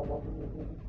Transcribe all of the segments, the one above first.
@gno8800.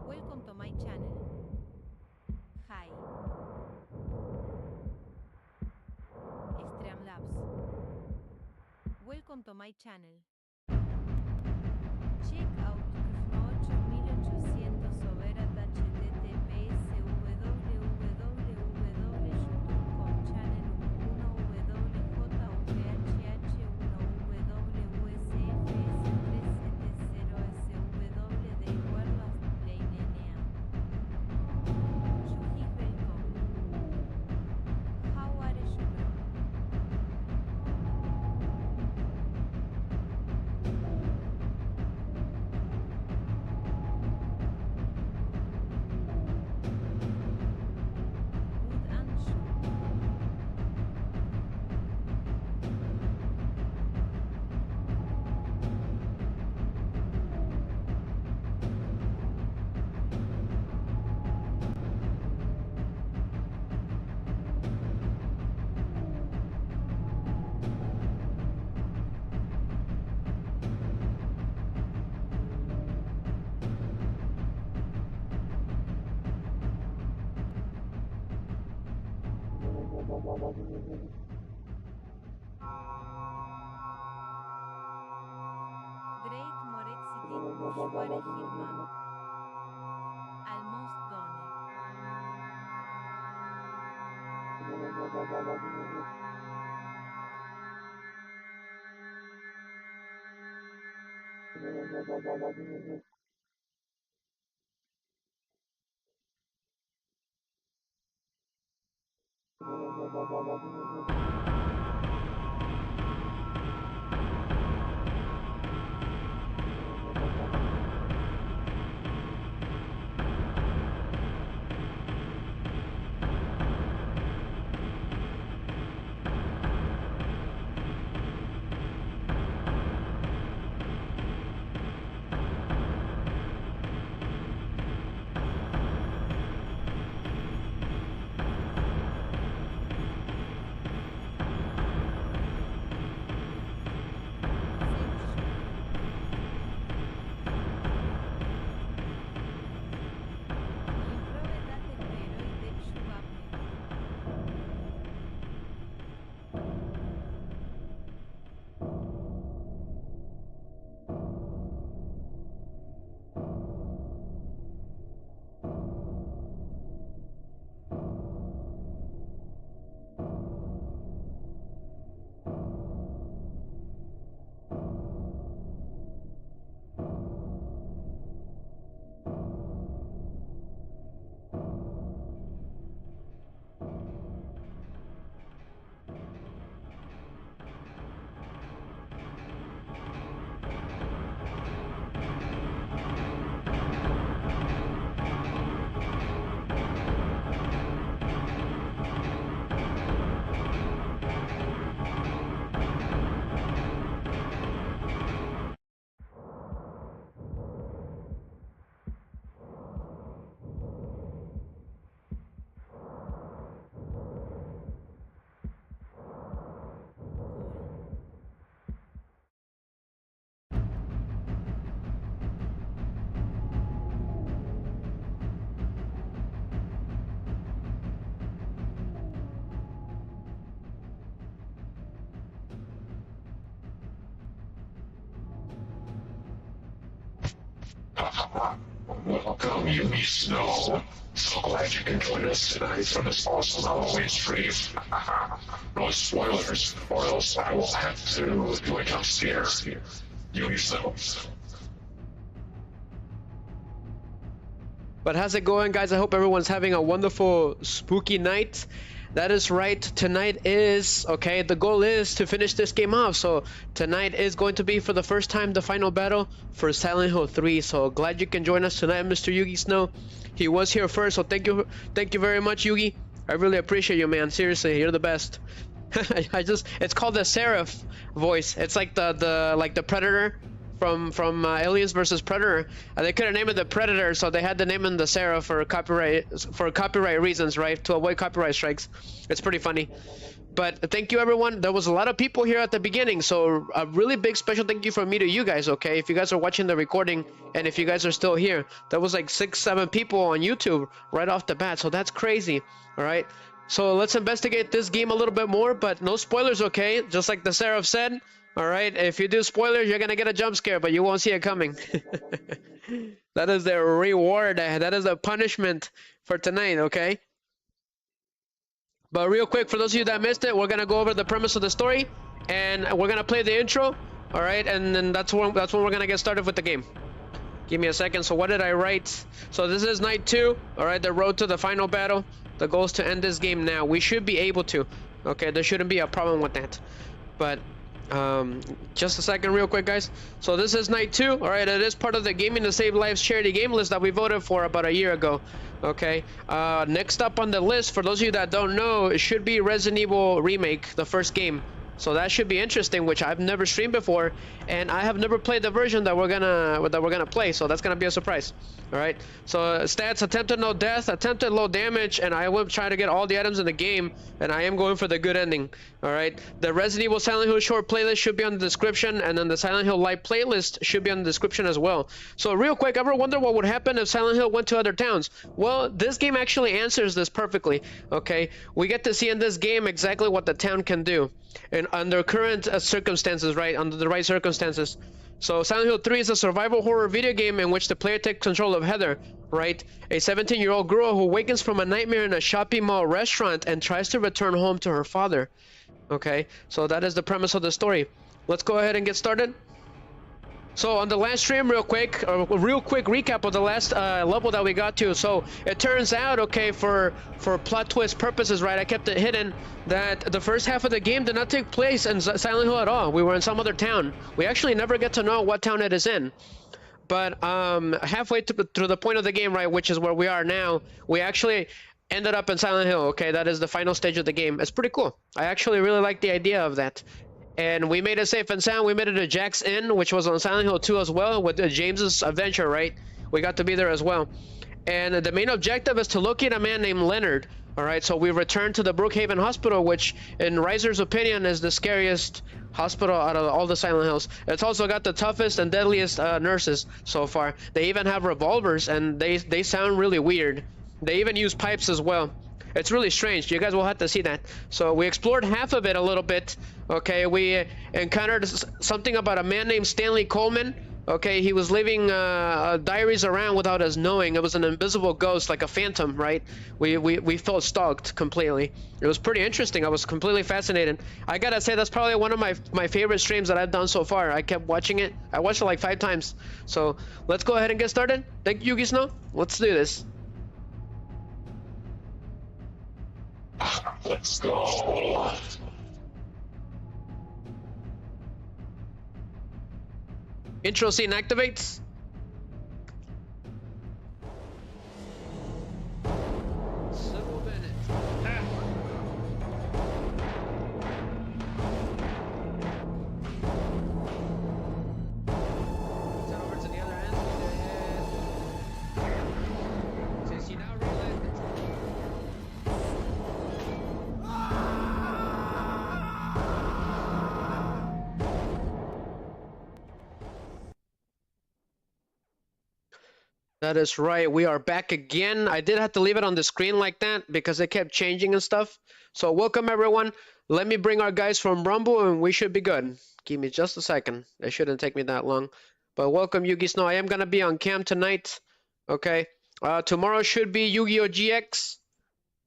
Welcome to my channel. Hi. Streamlabs. Welcome to my channel. Check out gno8800 over at https://www.youtube.com channel 1whhh1wsfs370sw de Warlock Play Yuji welcome. How are you bro? Good and you? Great Morexity Usuare Hirman. Almost done. Welcome, Yugi Snow. So glad you can join us tonight for this awesome Halloween stream. No spoilers, or else I will have to do a jump scare. Yugi Snow. But how's it going, guys? I hope everyone's having a wonderful spooky night. That is right. Tonight is, okay, the goal is to finish this game off. So tonight is going to be, for the first time, the final battle for Silent Hill 3. So glad you can join us tonight, Mr. Yugi Snow. He was here first, so thank you very much, Yugi. I really appreciate you, man. Seriously, you're the best. It's called the Seraph voice. It's like the Predator from Aliens versus Predator. They couldn't name it the Predator, so they had to name him the Seraph for copyright reasons, right? To avoid copyright strikes. It's pretty funny. But thank you, everyone. There was a lot of people here at the beginning, so a really big special thank you from me to you guys, okay? If you guys are watching the recording, and if you guys are still here, there was like 6-7 people on YouTube right off the bat, so that's crazy, all right? So let's investigate this game a little bit more, but no spoilers, okay? Just like the Seraph said, all right? If you do spoilers, you're gonna get a jump scare, but you won't see it coming. That is the reward. That is the punishment for tonight, okay? But real quick, for those of you that missed it, we're gonna go over the premise of the story, and we're gonna play the intro, all right? And then that's when we're gonna get started with the game. Give me a second. So what did I write? So this is night 2, all right? The road to the final battle. The goal is to end this game now. We should be able to. Okay, there shouldn't be a problem with that. But just a second real quick, guys. So this is night 2, all right? It is part of the Gaming to Save Lives charity game list that we voted for about a year ago. Okay, next up on the list, for those of you that don't know, it should be Resident Evil Remake, the first game. So that should be interesting, which I've never streamed before, and I have never played the version that we're gonna play, so that's gonna be a surprise. All right, so stats: attempted no death, attempted low damage, and I will try to get all the items in the game, and I am going for the good ending. All right, the Resident Evil Silent Hill short playlist should be on the description, and then the Silent Hill live playlist should be on the description as well. So real quick, ever wonder what would happen if Silent Hill went to other towns? Well, this game actually answers this perfectly. Okay, we get to see in this game exactly what the town can do, and under current circumstances, right? Under the right circumstances. So Silent Hill 3 is a survival horror video game in which the player takes control of Heather, right? A 17-year-old girl who awakens from a nightmare in a shopping mall restaurant and tries to return home to her father. Okay, so that is the premise of the story. Let's go ahead and get started. So on the last stream, real quick recap of the last level that we got to. So it turns out, okay, for plot twist purposes, right, I kept it hidden that the first half of the game did not take place in Silent Hill at all. We were in some other town. We actually never get to know what town it is in. But halfway through the point of the game, right, which is where we are now, we actually ended up in Silent Hill, okay? That is the final stage of the game. It's pretty cool. I actually really like the idea of that. And we made it safe and sound. We made it to Jack's Inn, which was on Silent Hill 2 as well, with James's adventure, right? We got to be there as well. And the main objective is to locate a man named Leonard. All right, so we returned to the Brookhaven Hospital, which, in Riser's opinion, is the scariest hospital out of all the Silent Hills. It's also got the toughest and deadliest nurses so far. They even have revolvers, and they sound really weird. They even use pipes as well. It's really strange. You guys will have to see that. So we explored half of it a little bit. Okay, we encountered something about a man named Stanley Coleman. Okay, he was leaving diaries around without us knowing. It was an invisible ghost, like a phantom, right? We felt stalked completely. It was pretty interesting. I was completely fascinated. I gotta say, that's probably one of my favorite streams that I've done so far. I kept watching it. I watched it like 5 times. So let's go ahead and get started. Thank you, Yugi Snow. Let's do this. Let's go. Intro scene activates. Civil Bennett. Turn over to the other end. Since you now realize that That is right. We are back again. I did have to leave it on the screen like that because it kept changing and stuff. So welcome, everyone. Let me bring our guys from Rumble and we should be good. Give me just a second. It shouldn't take me that long. But welcome, Yugi Snow. I am gonna be on cam tonight. Okay. Tomorrow should be Yu-Gi-Oh! GX.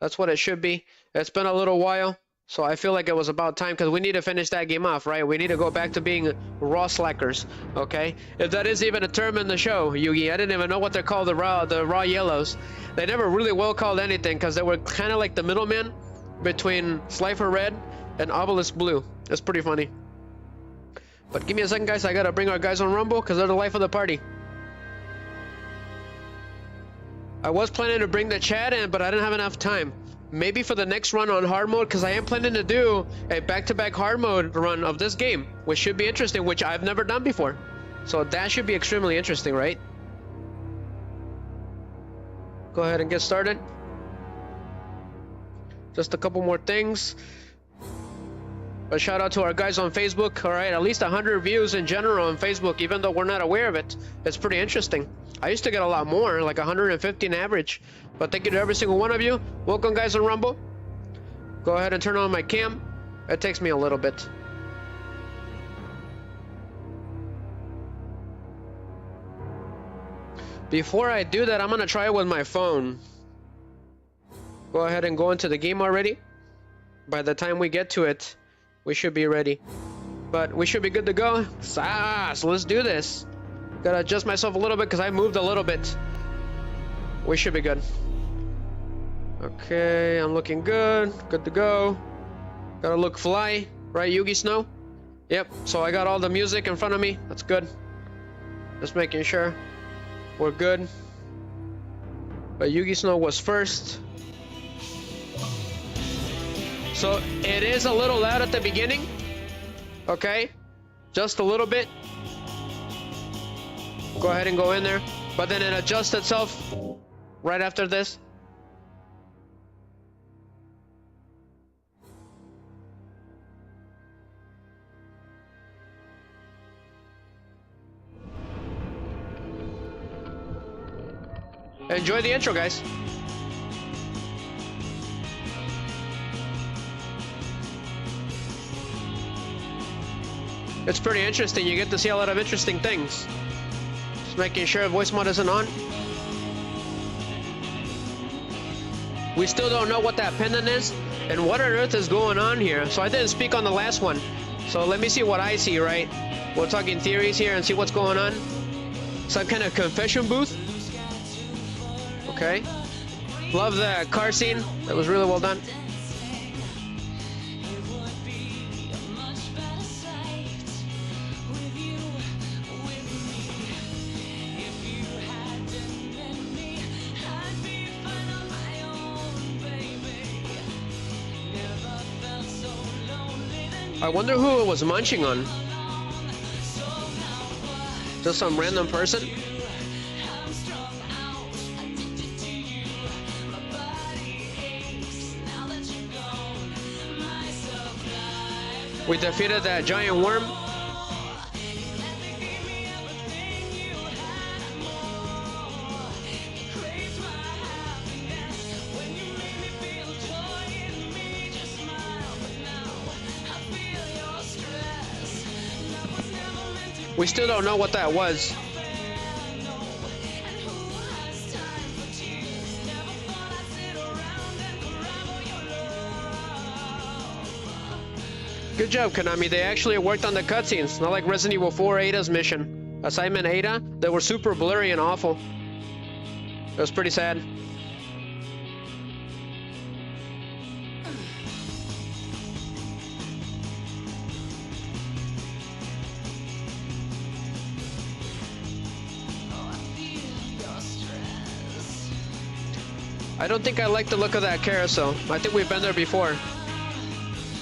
That's what it should be. It's been a little while, so I feel like it was about time because we need to finish that game off, right? We need to go back to being raw slackers. Okay. If that is even a term in the show, Yugi, I didn't even know what they're called. The raw yellows. They never really well called anything because they were kind of like the middleman between Slifer Red and Obelisk Blue. It's pretty funny. But give me a second, guys. I gotta bring our guys on Rumble because they're the life of the party. I was planning to bring the chat in, but I didn't have enough time. Maybe for the next run on hard mode, because I am planning to do a back-to-back hard mode run of this game, which should be interesting, which I've never done before. So that should be extremely interesting, right? Go ahead and get started. Just a couple more things. A shout out to our guys on Facebook. All right, at least 100 views in general on Facebook, even though we're not aware of it. It's pretty interesting. I used to get a lot more, like 150 on average. But thank you to every single one of you. Welcome, guys, on Rumble. Go ahead and turn on my cam. It takes me a little bit. Before I do that, I'm gonna try it with my phone. Go ahead and go into the game already. By the time we get to it, we should be ready. But we should be good to go. So let's do this. Gotta adjust myself a little bit because I moved a little bit. We should be good. Okay, I'm looking good. Good to go. Gotta look fly. Right, Yugi Snow? Yep, so I got all the music in front of me. That's good. Just making sure we're good. But Yugi Snow was first. So it is a little loud at the beginning. Okay, just a little bit. Go ahead and go in there. But then it adjusts itself right after this. Enjoy the intro, guys. It's pretty interesting. You get to see a lot of interesting things. Just making sure voice mod isn't on. We still don't know what that pendant is and what on earth is going on here. So I didn't speak on the last one. So let me see what I see, right? We're talking theories here and see what's going on. Some kind of confession booth. Okay. Love the car scene. That was really well done. I wonder who it was munching on. Just some random person? We defeated that giant worm. We still don't know what that was. Good job, Konami. They actually worked on the cutscenes, not like Resident Evil 4 Ada's mission. Assignment Ada, they were super blurry and awful. It was pretty sad. I don't think I like the look of that carousel. I think we've been there before.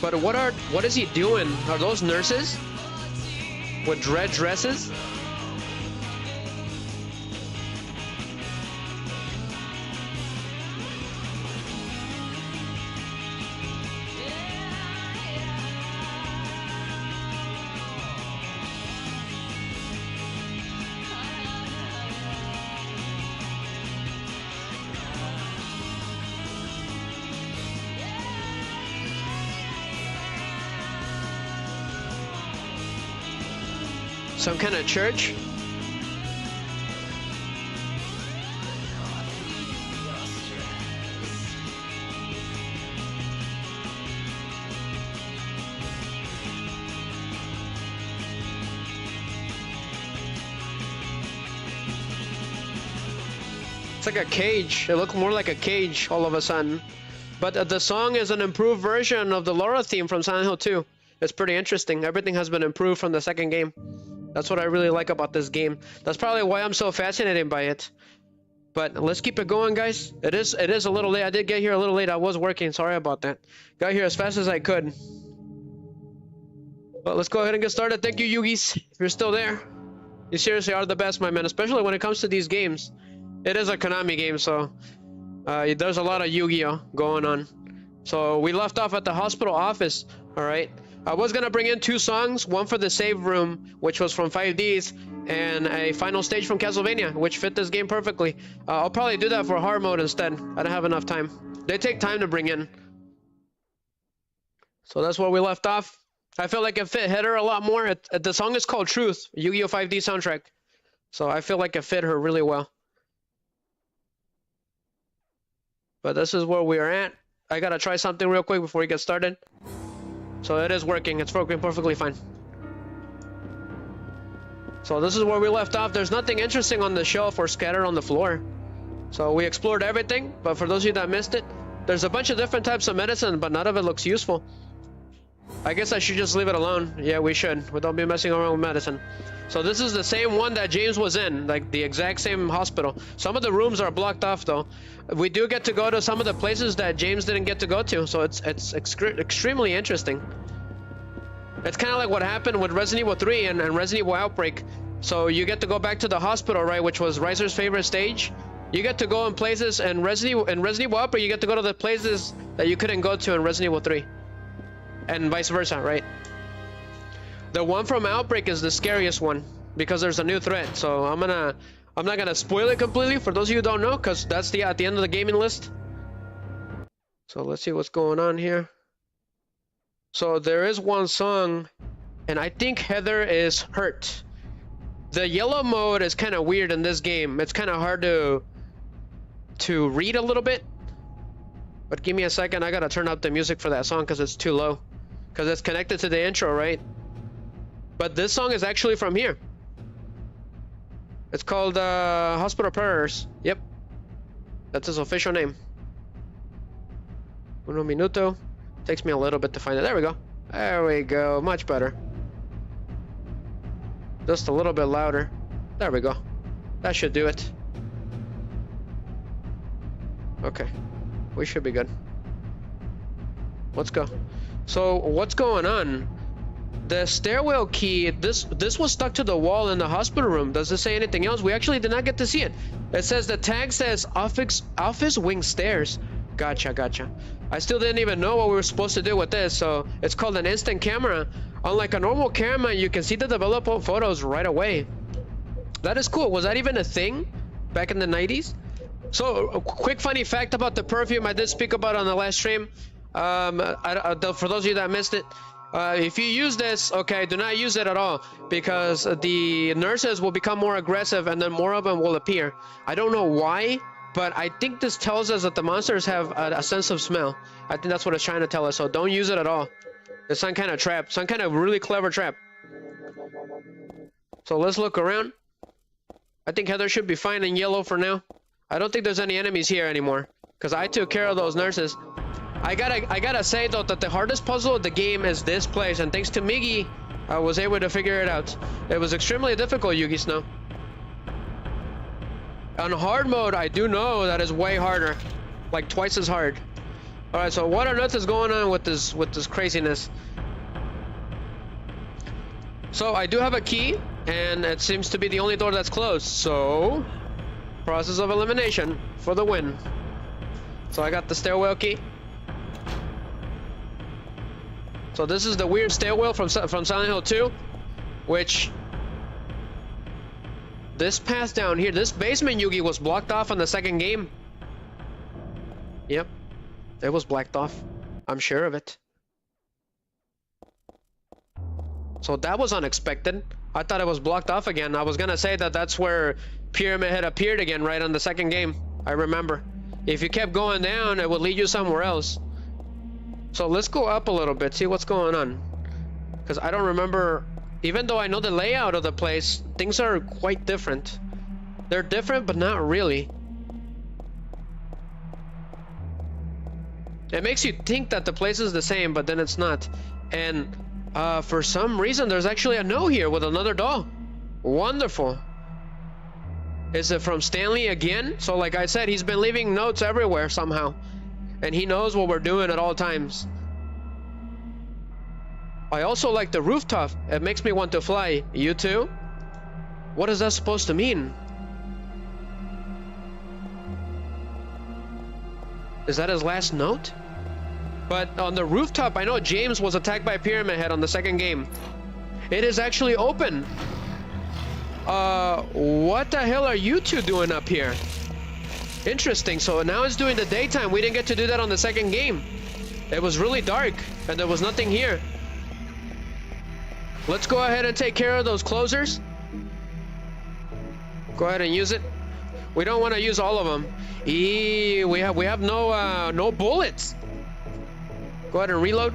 But what is he doing? Are those nurses? With red dresses? Some kind of church? It's like a cage. It looked more like a cage all of a sudden. But the song is an improved version of the Laura theme from Silent Hill 2. It's pretty interesting. Everything has been improved from the second game. That's what I really like about this game. That's probably why I'm so fascinated by it. But let's keep it going, guys. It is a little late. I did get here a little late. I was working. Sorry about that. Got here as fast as I could. But let's go ahead and get started. Thank you, Yugis, if you're still there. You seriously are the best, my man. Especially when it comes to these games. It is a Konami game, so there's a lot of Yu-Gi-Oh going on. So we left off at the hospital office. All right. I was gonna bring in 2 songs, one for the save room, which was from 5Ds, and a final stage from Castlevania, which fit this game perfectly. I'll probably do that for hard mode instead. I don't have enough time. They take time to bring in. So that's where we left off. I feel like it fit Heather a lot more. The song is called Truth, Yu-Gi-Oh! 5D soundtrack. So I feel like it fit her really well. But this is where we are at. I gotta try something real quick before we get started. So it is working. It's working perfectly fine. So this is where we left off. There's nothing interesting on the shelf or scattered on the floor. So we explored everything, but for those of you that missed it, there's a bunch of different types of medicine, but none of it looks useful. I guess I should just leave it alone. Yeah, we should. We don't be messing around with medicine. So this is the same one that James was in, like the exact same hospital. Some of the rooms are blocked off though. We do get to go to some of the places that James didn't get to go to, so it's extremely interesting. It's kind of like what happened with Resident Evil 3 and Resident Evil Outbreak. So you get to go back to the hospital, right, which was Riser's favorite stage. You get to go in places, and Resident Evil Outbreak, you get to go to the places that you couldn't go to in Resident Evil 3. And vice versa, right? The one from Outbreak is the scariest one because there's a new threat. So I'm not gonna spoil it completely for those of you who don't know, because that's at the end of the gaming list. So let's see what's going on here. So there is one song, and I think Heather is hurt. The yellow mode is kind of weird in this game. It's kind of hard to read a little bit. But give me a second. I gotta turn up the music for that song because it's too low. Because it's connected to the intro, right? But this song is actually from here. It's called Hospital Prayers. Yep. That's his official name. Uno minuto. Takes me a little bit to find it. There we go. There we go. Much better. Just a little bit louder. There we go. That should do it. Okay. We should be good. Let's go. So what's going on? The stairwell key, this was stuck to the wall in the hospital room. Does it say anything else? We actually did not get to see it. It says the tag says office wing stairs. Gotcha. I still didn't even know what we were supposed to do with this. So it's called an instant camera. Unlike a normal camera, you can see the developable photos right away. That is cool. Was that even a thing back in the 90s? So a quick funny fact about the perfume I did speak about on the last stream. For those of you that missed it, if you use this, okay, do not use it at all, because the nurses will become more aggressive and then more of them will appear. I don't know why, but I think this tells us that the monsters have a sense of smell. I think that's what it's trying to tell us, so don't use it at all. It's some kind of trap, some kind of really clever trap. So let's look around. I think Heather should be fine in yellow for now. I don't think there's any enemies here anymore, because I took care of those nurses. I gotta say though that the hardest puzzle of the game is this place, and thanks to Miggy, I was able to figure it out. It was extremely difficult, Yugi Snow. On hard mode, I do know that is way harder, like twice as hard. All right, so what on earth is going on with this craziness? So I do have a key, and it seems to be the only door that's closed. So process of elimination for the win. So I got the stairwell key. So this is the weird stairwell from Silent Hill 2, which this path down here, this basement, Yugi, was blocked off on the second game. Yep, it was blocked off. I'm sure of it. So that was unexpected. I thought it was blocked off again. I was gonna say that that's where Pyramid had appeared again, right on the second game. I remember. If you kept going down, it would lead you somewhere else. So let's go up a little bit, see what's going on. Because I don't remember, even though I know the layout of the place, things are quite different. They're different, but not really. It makes you think that the place is the same, but then it's not. And for some reason, there's actually a note here with another doll. Wonderful. Is it from Stanley again? So like I said, he's been leaving notes everywhere somehow. And he knows what we're doing at all times. I also like the rooftop. It makes me want to fly. You too? What is that supposed to mean? Is that his last note? But on the rooftop, I know James was attacked by Pyramid Head on the second game. It is actually open. What the hell are you two doing up here? Interesting. So now it's during the daytime. We didn't get to do that on the second game. It was really dark and there was nothing here. Let's go ahead and take care of those closers. Go ahead and use it. We don't want to use all of them. We have no bullets. Go ahead and reload.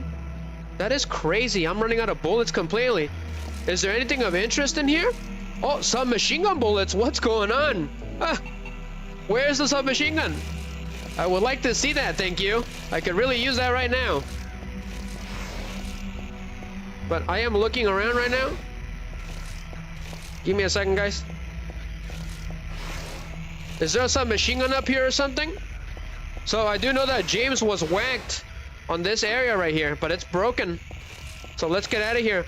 That is crazy. I'm running out of bullets completely. Is there anything of interest in here? Oh, submachine gun bullets. What's going on? Where's the submachine gun? I would like to see that, thank you. I could really use that right now. But I am looking around right now. Give me a second, guys. Is there a submachine gun up here or something? So I do know that James was whacked on this area right here, but it's broken. So let's get out of here.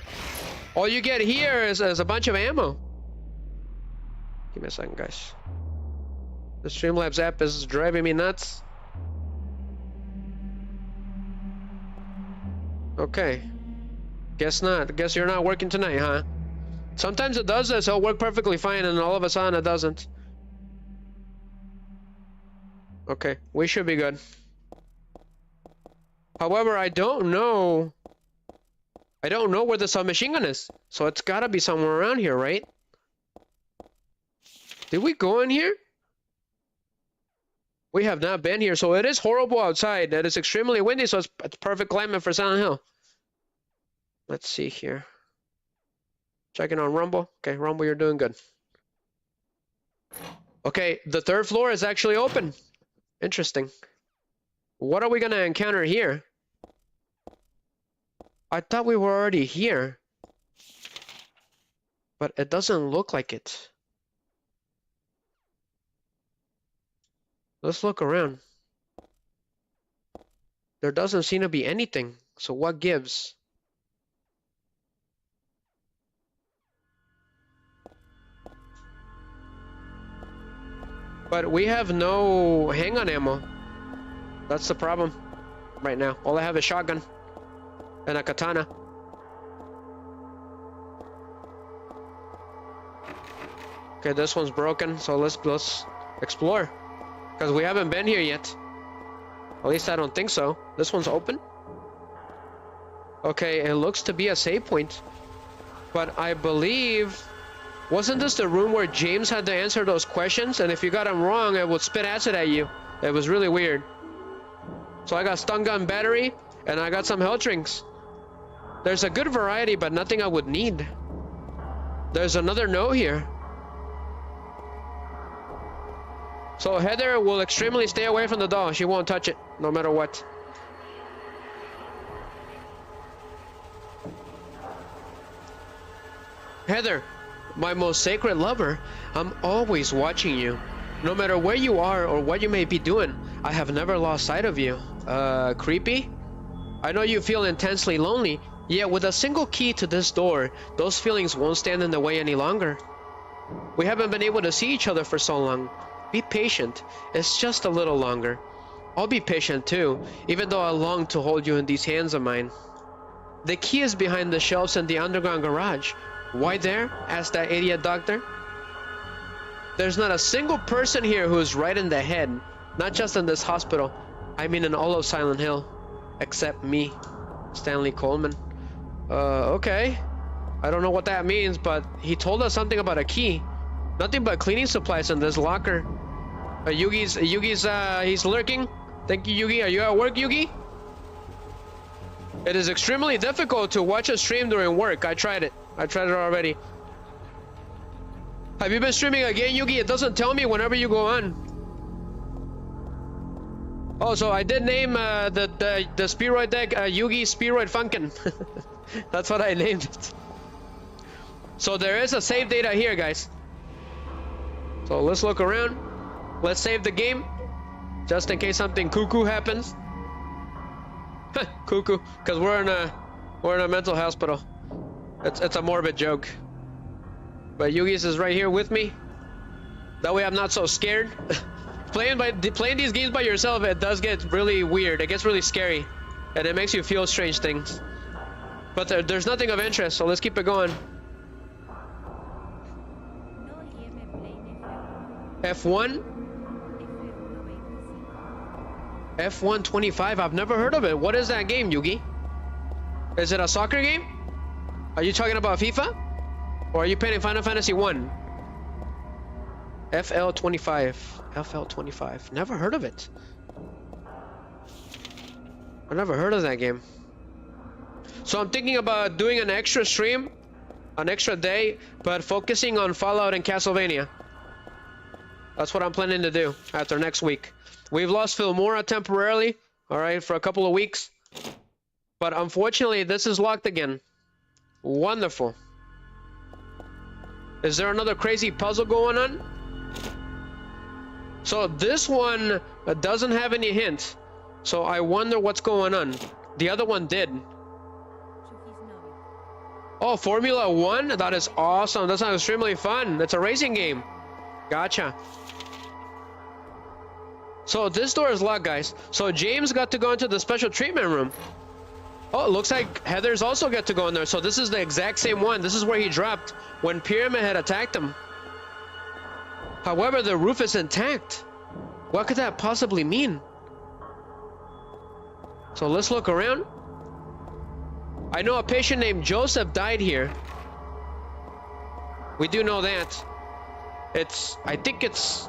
All you get here is a bunch of ammo. Give me a second, guys. The Streamlabs app is driving me nuts. Okay. Guess not. Guess you're not working tonight, huh? Sometimes it does this. It'll work perfectly fine, and all of a sudden it doesn't. Okay, we should be good. However, I don't know where the submachine gun is. So it's gotta be somewhere around here, right? Did we go in here? We have not been here, so it is horrible outside. It is extremely windy, so it's perfect climate for Silent Hill. Let's see here. Checking on Rumble. Okay, Rumble, you're doing good. Okay, the third floor is actually open. Interesting. What are we gonna encounter here? I thought we were already here. But it doesn't look like it. Let's look around. There doesn't seem to be anything. So what gives? But we have no handgun ammo. That's the problem right now. All I have is shotgun and a katana. Okay, this one's broken, so let's explore. Because we haven't been here yet. At least I don't think so. This one's open. Okay, it looks to be a save point. But I believe... Wasn't this the room where James had to answer those questions? And if you got them wrong, it would spit acid at you. It was really weird. So I got stun gun battery, and I got some health drinks. There's a good variety, but nothing I would need. There's another note here. So Heather will extremely stay away from the doll. She won't touch it, no matter what. Heather, my most sacred lover, I'm always watching you. No matter where you are or what you may be doing, I have never lost sight of you. Creepy? I know you feel intensely lonely, yet with a single key to this door, those feelings won't stand in the way any longer. We haven't been able to see each other for so long. Be patient. It's just a little longer. I'll be patient too, even though I long to hold you in these hands of mine. The key is behind the shelves in the underground garage. Why there? Asked that idiot doctor. There's not a single person here who is right in the head. Not just in this hospital. I mean in all of Silent Hill. Except me. Stanley Coleman. Okay. I don't know what that means, but he told us something about a key. Nothing but cleaning supplies in this locker. Yugi's he's lurking. Thank you, Yugi. Are you at work, Yugi? It is extremely difficult to watch a stream during work. I tried it already. Have you been streaming again, Yugi? It doesn't tell me whenever you go on. Oh, so I did name the Spearoid deck Yugi Spearoid Funkin'. That's what I named it. So there is a save data here, guys. So let's look around. Let's save the game, just in case something cuckoo happens. Cuckoo, because we're in a mental hospital. It's a morbid joke. But Yugi's is right here with me. That way I'm not so scared. Playing these games by yourself, it does get really weird. It gets really scary, and it makes you feel strange things. But there's nothing of interest, so let's keep it going. No me playing F1? F1 F1 25? I've never heard of it. What is that game, Yugi? Is it a soccer game? Are you talking about FIFA? Or are you playing Final Fantasy 1? FL25. FL25. Never heard of it. I never heard of that game. So I'm thinking about doing an extra stream, an extra day, but focusing on Fallout and Castlevania. That's what I'm planning to do after next week. We've lost Filmora temporarily, alright, for a couple of weeks. But unfortunately, this is locked again. Wonderful. Is there another crazy puzzle going on? So this one doesn't have any hint. So I wonder what's going on. The other one did. Oh, Formula 1? That is awesome. That sounds extremely fun. It's a racing game. Gotcha. So this door is locked, guys. So James got to go into the special treatment room. Oh, it looks like Heather's also got to go in there. So this is the exact same one. This is where he dropped when Pyramid had attacked him. However, the roof is intact. What could that possibly mean? So let's look around. I know a patient named Joseph died here. We do know that. I think it's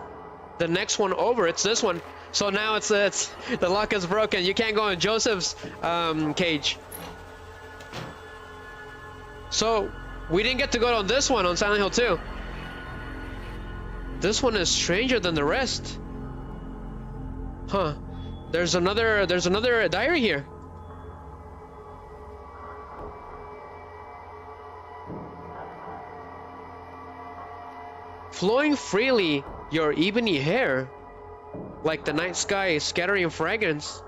the next one over. It's this one. So now it's the lock is broken. You can't go in Joseph's cage. So we didn't get to go on this one on Silent Hill 2. This one is stranger than the rest. Huh. There's another diary here. Flowing freely, your ebony hair, like the night sky scattering fragrance.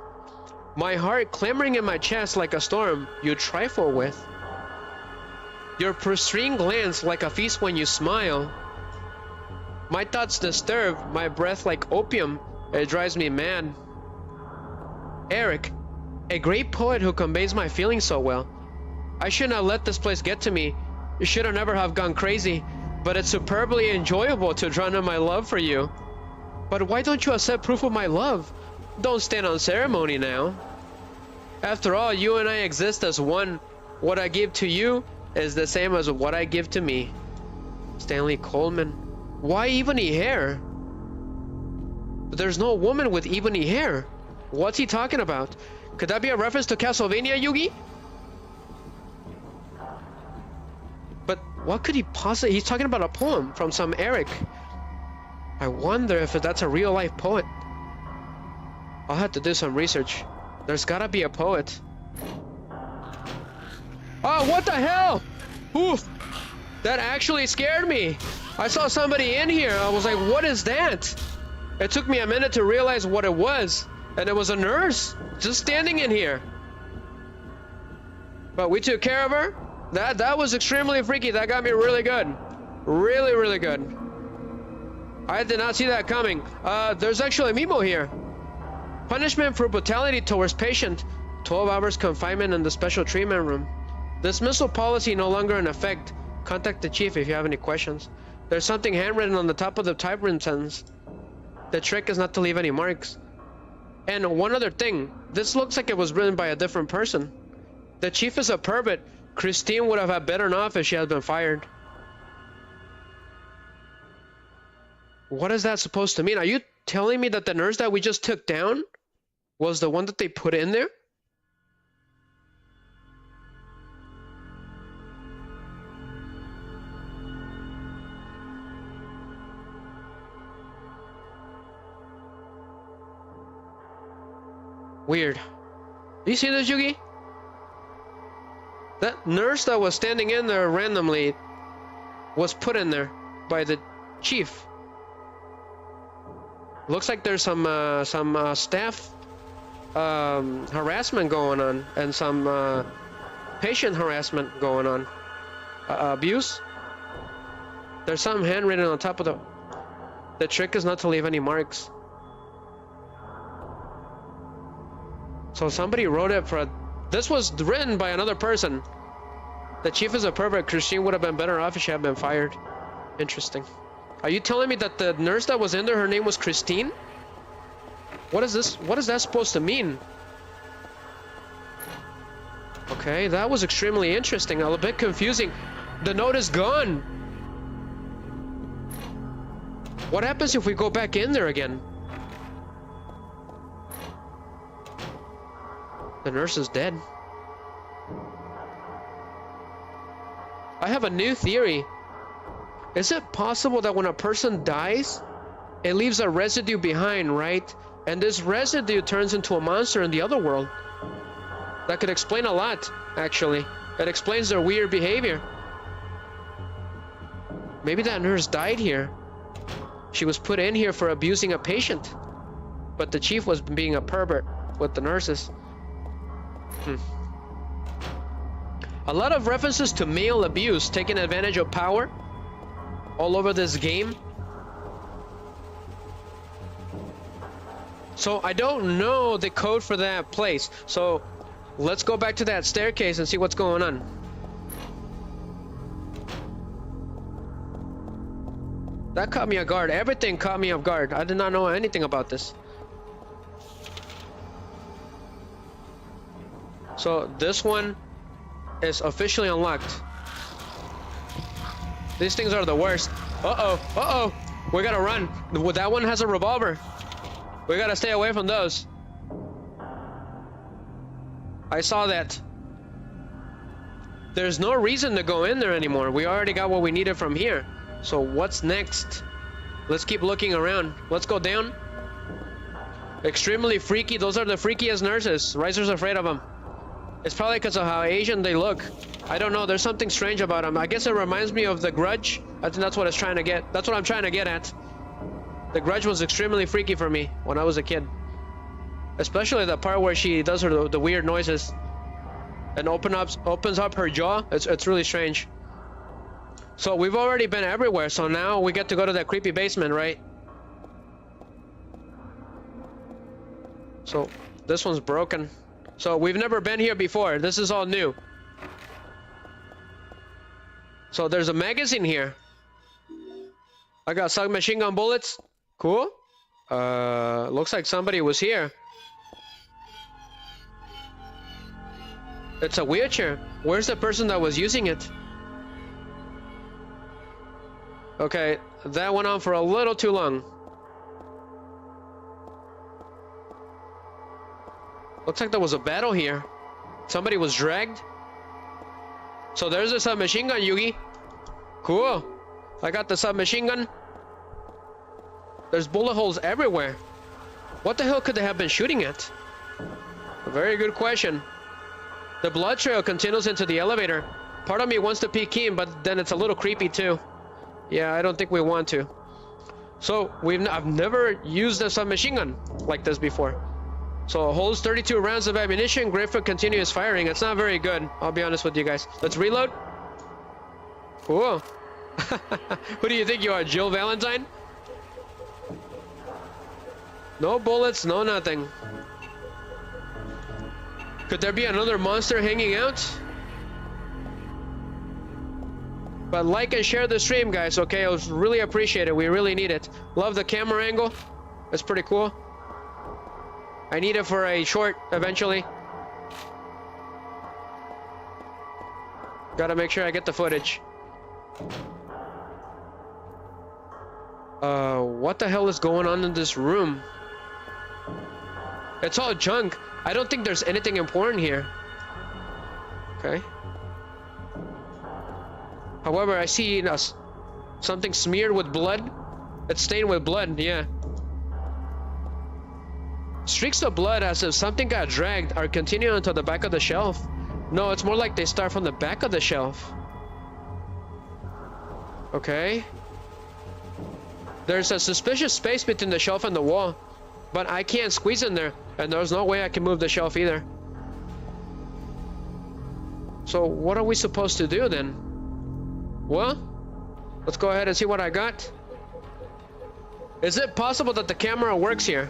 My heart clamoring in my chest like a storm you trifle with. Your pristine glance like a feast when you smile. My thoughts disturb, my breath like opium, it drives me mad. Eric, a great poet who conveys my feelings so well. I shouldn't have let this place get to me. You should have never have gone crazy, but it's superbly enjoyable to drown in my love for you. But why don't you accept proof of my love? Don't stand on ceremony now. After all, you and I exist as one. What I give to you is the same as what I give to me. Stanley Coleman. Why ebony hair? But there's no woman with ebony hair. What's he talking about? Could that be a reference to Castlevania, Yugi? But what could he possibly... He's talking about a poem from some Eric. I wonder if that's a real-life poet. I'll have to do some research. There's gotta be a poet. Oh, what the hell? Oof. That actually scared me. I saw somebody in here. I was like, what is that? It took me a minute to realize what it was. And it was a nurse just standing in here. But we took care of her. That was extremely freaky. That got me really good. Really, really good. I did not see that coming. There's actually a memo here. Punishment for brutality towards patient. 12 hours confinement in the special treatment room. Dismissal policy no longer in effect. Contact the chief if you have any questions. There's something handwritten on the top of the typewritten sentence. The trick is not to leave any marks. And one other thing. This looks like it was written by a different person. The chief is a pervert. Christine would have had better enough if she had been fired. What is that supposed to mean? Are you telling me that the nurse that we just took down was the one that they put in there? Weird. You see this, Yugi? That nurse that was standing in there randomly was put in there by the chief. Looks like there's some staff harassment going on and some patient harassment going on. Abuse. There's something handwritten on top of the... The trick is not to leave any marks. So somebody wrote it for... This was written by another person. The chief is a pervert. Christine would have been better off if she had been fired. Interesting. Are you telling me that the nurse that was in there, her name was Christine? What is this? What is that supposed to mean? Okay, that was extremely interesting. A little bit confusing. The note is gone. What happens if we go back in there again? The nurse is dead. I have a new theory. Is it possible that when a person dies, it leaves a residue behind, right? And this residue turns into a monster in the other world? That could explain a lot, actually. It explains their weird behavior. Maybe that nurse died here. She was put in here for abusing a patient. But the chief was being a pervert with the nurses. A lot of references to male abuse, taking advantage of power all over this game. So I don't know the code for that place. So let's go back to that staircase and see what's going on. That caught me off guard. Everything caught me off guard. I did not know anything about this. So this one is officially unlocked. These things are the worst. Uh-oh, uh-oh. We gotta run. That one has a revolver. We gotta stay away from those. I saw that. There's no reason to go in there anymore. We already got what we needed from here. So what's next? Let's keep looking around. Let's go down. Extremely freaky. Those are the freakiest nurses. Riser's afraid of them. It's probably because of how Asian they look. I don't know. There's something strange about them. I guess it reminds me of The Grudge. I think that's what it's trying to get. That's what I'm trying to get at. The Grudge was extremely freaky for me when I was a kid. Especially the part where she does the weird noises and opens up her jaw. It's really strange. So we've already been everywhere. So now we get to go to that creepy basement, right? So this one's broken. So we've never been here before. This is all new. So there's a magazine here. I got submachine gun bullets. Cool. Looks like somebody was here. It's a wheelchair. Where's the person that was using it? Okay, that went on for a little too long. Looks like there was a battle here. Somebody was dragged. So there's a submachine gun, Yugi. Cool. I got the submachine gun. There's bullet holes everywhere. What the hell could they have been shooting at? A very good question. The blood trail continues into the elevator. Part of me wants to peek in, but then it's a little creepy too. Yeah, I don't think we want to. So I've never used a submachine gun like this before. So it holds 32 rounds of ammunition. Great for continuous firing. It's not very good, I'll be honest with you guys. Let's reload. Cool. Who do you think you are, Jill Valentine? No bullets, no nothing. Could there be another monster hanging out? But like and share the stream, guys, okay? I really appreciate it. We really need it. Love the camera angle. It's pretty cool. I need it for a short eventually. Gotta make sure I get the footage. What the hell is going on in this room? It's all junk. I don't think there's anything important here. Okay. However, I see something smeared with blood. It's stained with blood, yeah. Streaks of blood as if something got dragged are continuing to the back of the shelf. No, it's more like they start from the back of the shelf. Okay. There's a suspicious space between the shelf and the wall, but I can't squeeze in there, and there's no way I can move the shelf either. So what are we supposed to do then? Well, let's go ahead and see what I got. Is it possible that the camera works here?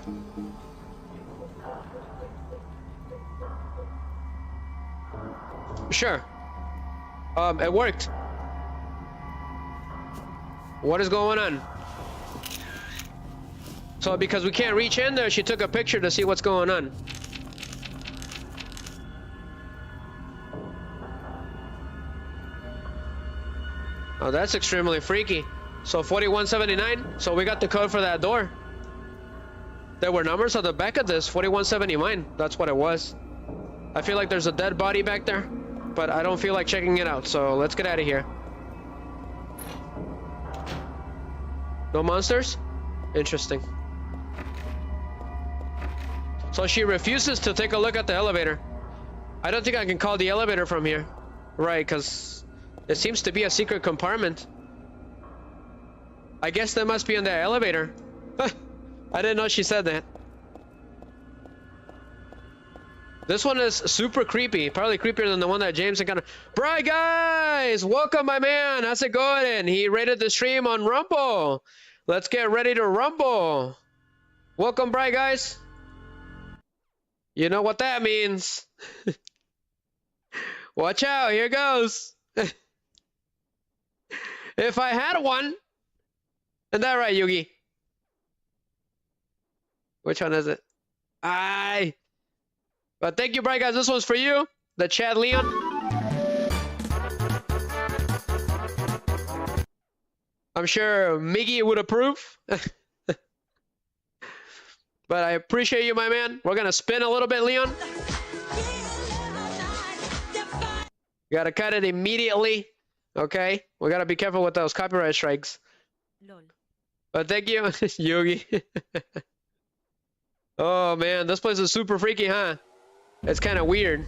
Sure. It worked. What is going on? So because we can't reach in there, she took a picture to see what's going on. Oh, that's extremely freaky. So 4179. So we got the code for that door. There were numbers on the back of this. 4179. That's what it was. I feel like there's a dead body back there, but I don't feel like checking it out. So let's get out of here. No monsters? Interesting. So she refuses to take a look at the elevator. I don't think I can call the elevator from here. Right, because it seems to be a secret compartment. I guess that must be in the elevator. I didn't know she said that. This one is super creepy. Probably creepier than the one that James encountered. Bry guys! Welcome, my man. How's it going? He rated the stream on Rumble. Let's get ready to rumble. Welcome, Bry guys. You know what that means. Watch out. Here goes. If I had one. Isn't that right, Yugi? Which one is it? Aye. But thank you, Bright guys. This one's for you. The Chad Leon. I'm sure Miggy would approve. But I appreciate you, my man. We're going to spin a little bit, Leon. Gotta cut it immediately. Okay? We gotta be careful with those copyright strikes. Lol. But thank you, Yugi. Oh man, this place is super freaky, huh? It's kind of weird.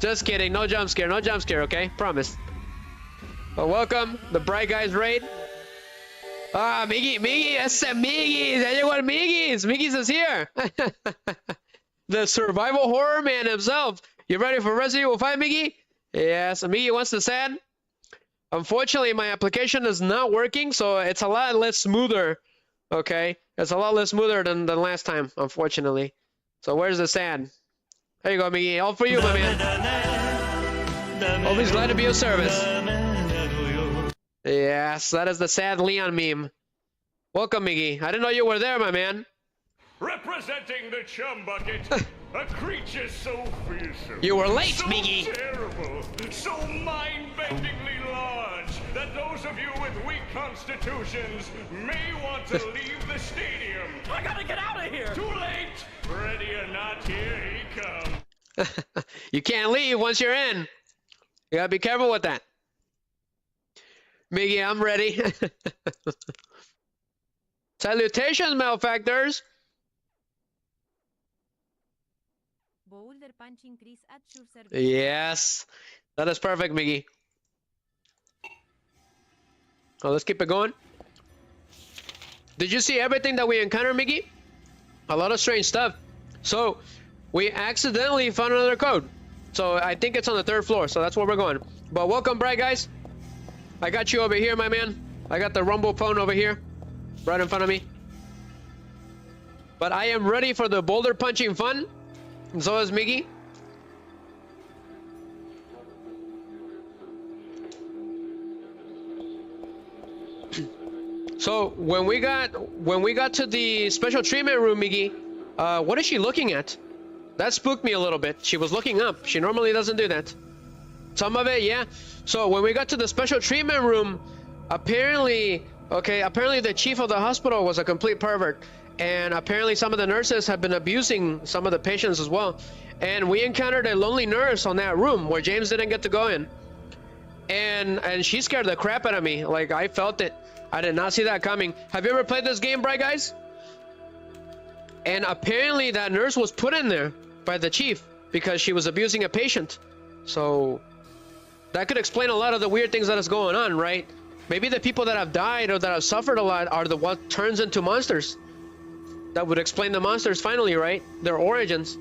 Just kidding, no jump scare, okay? Promise. But welcome, the Bright Guys raid. Ah, Miggy, ese Miggy, ya llegó el Miggy's. Miggy's is here. The survival horror man himself. You ready for Resident Evil 5, Miggy? Yes, Miggy wants to send. Unfortunately, my application is not working, so it's a lot less smoother. Okay, it's a lot less smoother than last time, unfortunately. So where's the sand? There you go, Miggy. All for you, my man. Always glad to be of service. Yes, that is the sad Leon meme. Welcome, Miggy. I didn't know you were there, my man. Representing the chum bucket, a creature so fearsome. You were late, so Miggy. Terrible, so mind-bendingly large that those of you with weak constitutions may want to leave the stadium. I gotta get out of here! Too late. Ready or not, here he comes. You can't leave once you're in. You gotta be careful with that. Miggy, I'm ready. Salutations, malefactors. Boulder punch increase at your service. Yes, that is perfect, Miggy. Oh, let's keep it going. Did you see everything that we encountered, Miggy? A lot of strange stuff. So, we accidentally found another code. So, I think it's on the 3rd floor, so that's where we're going. But welcome, Bright guys. I got you over here, my man. I got the Rumble phone over here, right in front of me. But I am ready for the boulder punching fun. And so is Miggy. So when we got to the special treatment room, Miggy, what is she looking at? That spooked me a little bit. She was looking up. She normally doesn't do that. Some of it, yeah. So when we got to the special treatment room, apparently the chief of the hospital was a complete pervert. And apparently some of the nurses have been abusing some of the patients as well. And we encountered a lonely nurse on that room where James didn't get to go in. And she scared the crap out of me. Like, I felt it. I did not see that coming. Have you ever played this game, Bright guys? And apparently that nurse was put in there by the chief because she was abusing a patient. So that could explain a lot of the weird things that is going on, right? Maybe the people that have died or that have suffered a lot are the what turns into monsters. That would explain the monsters finally, right? Their origins.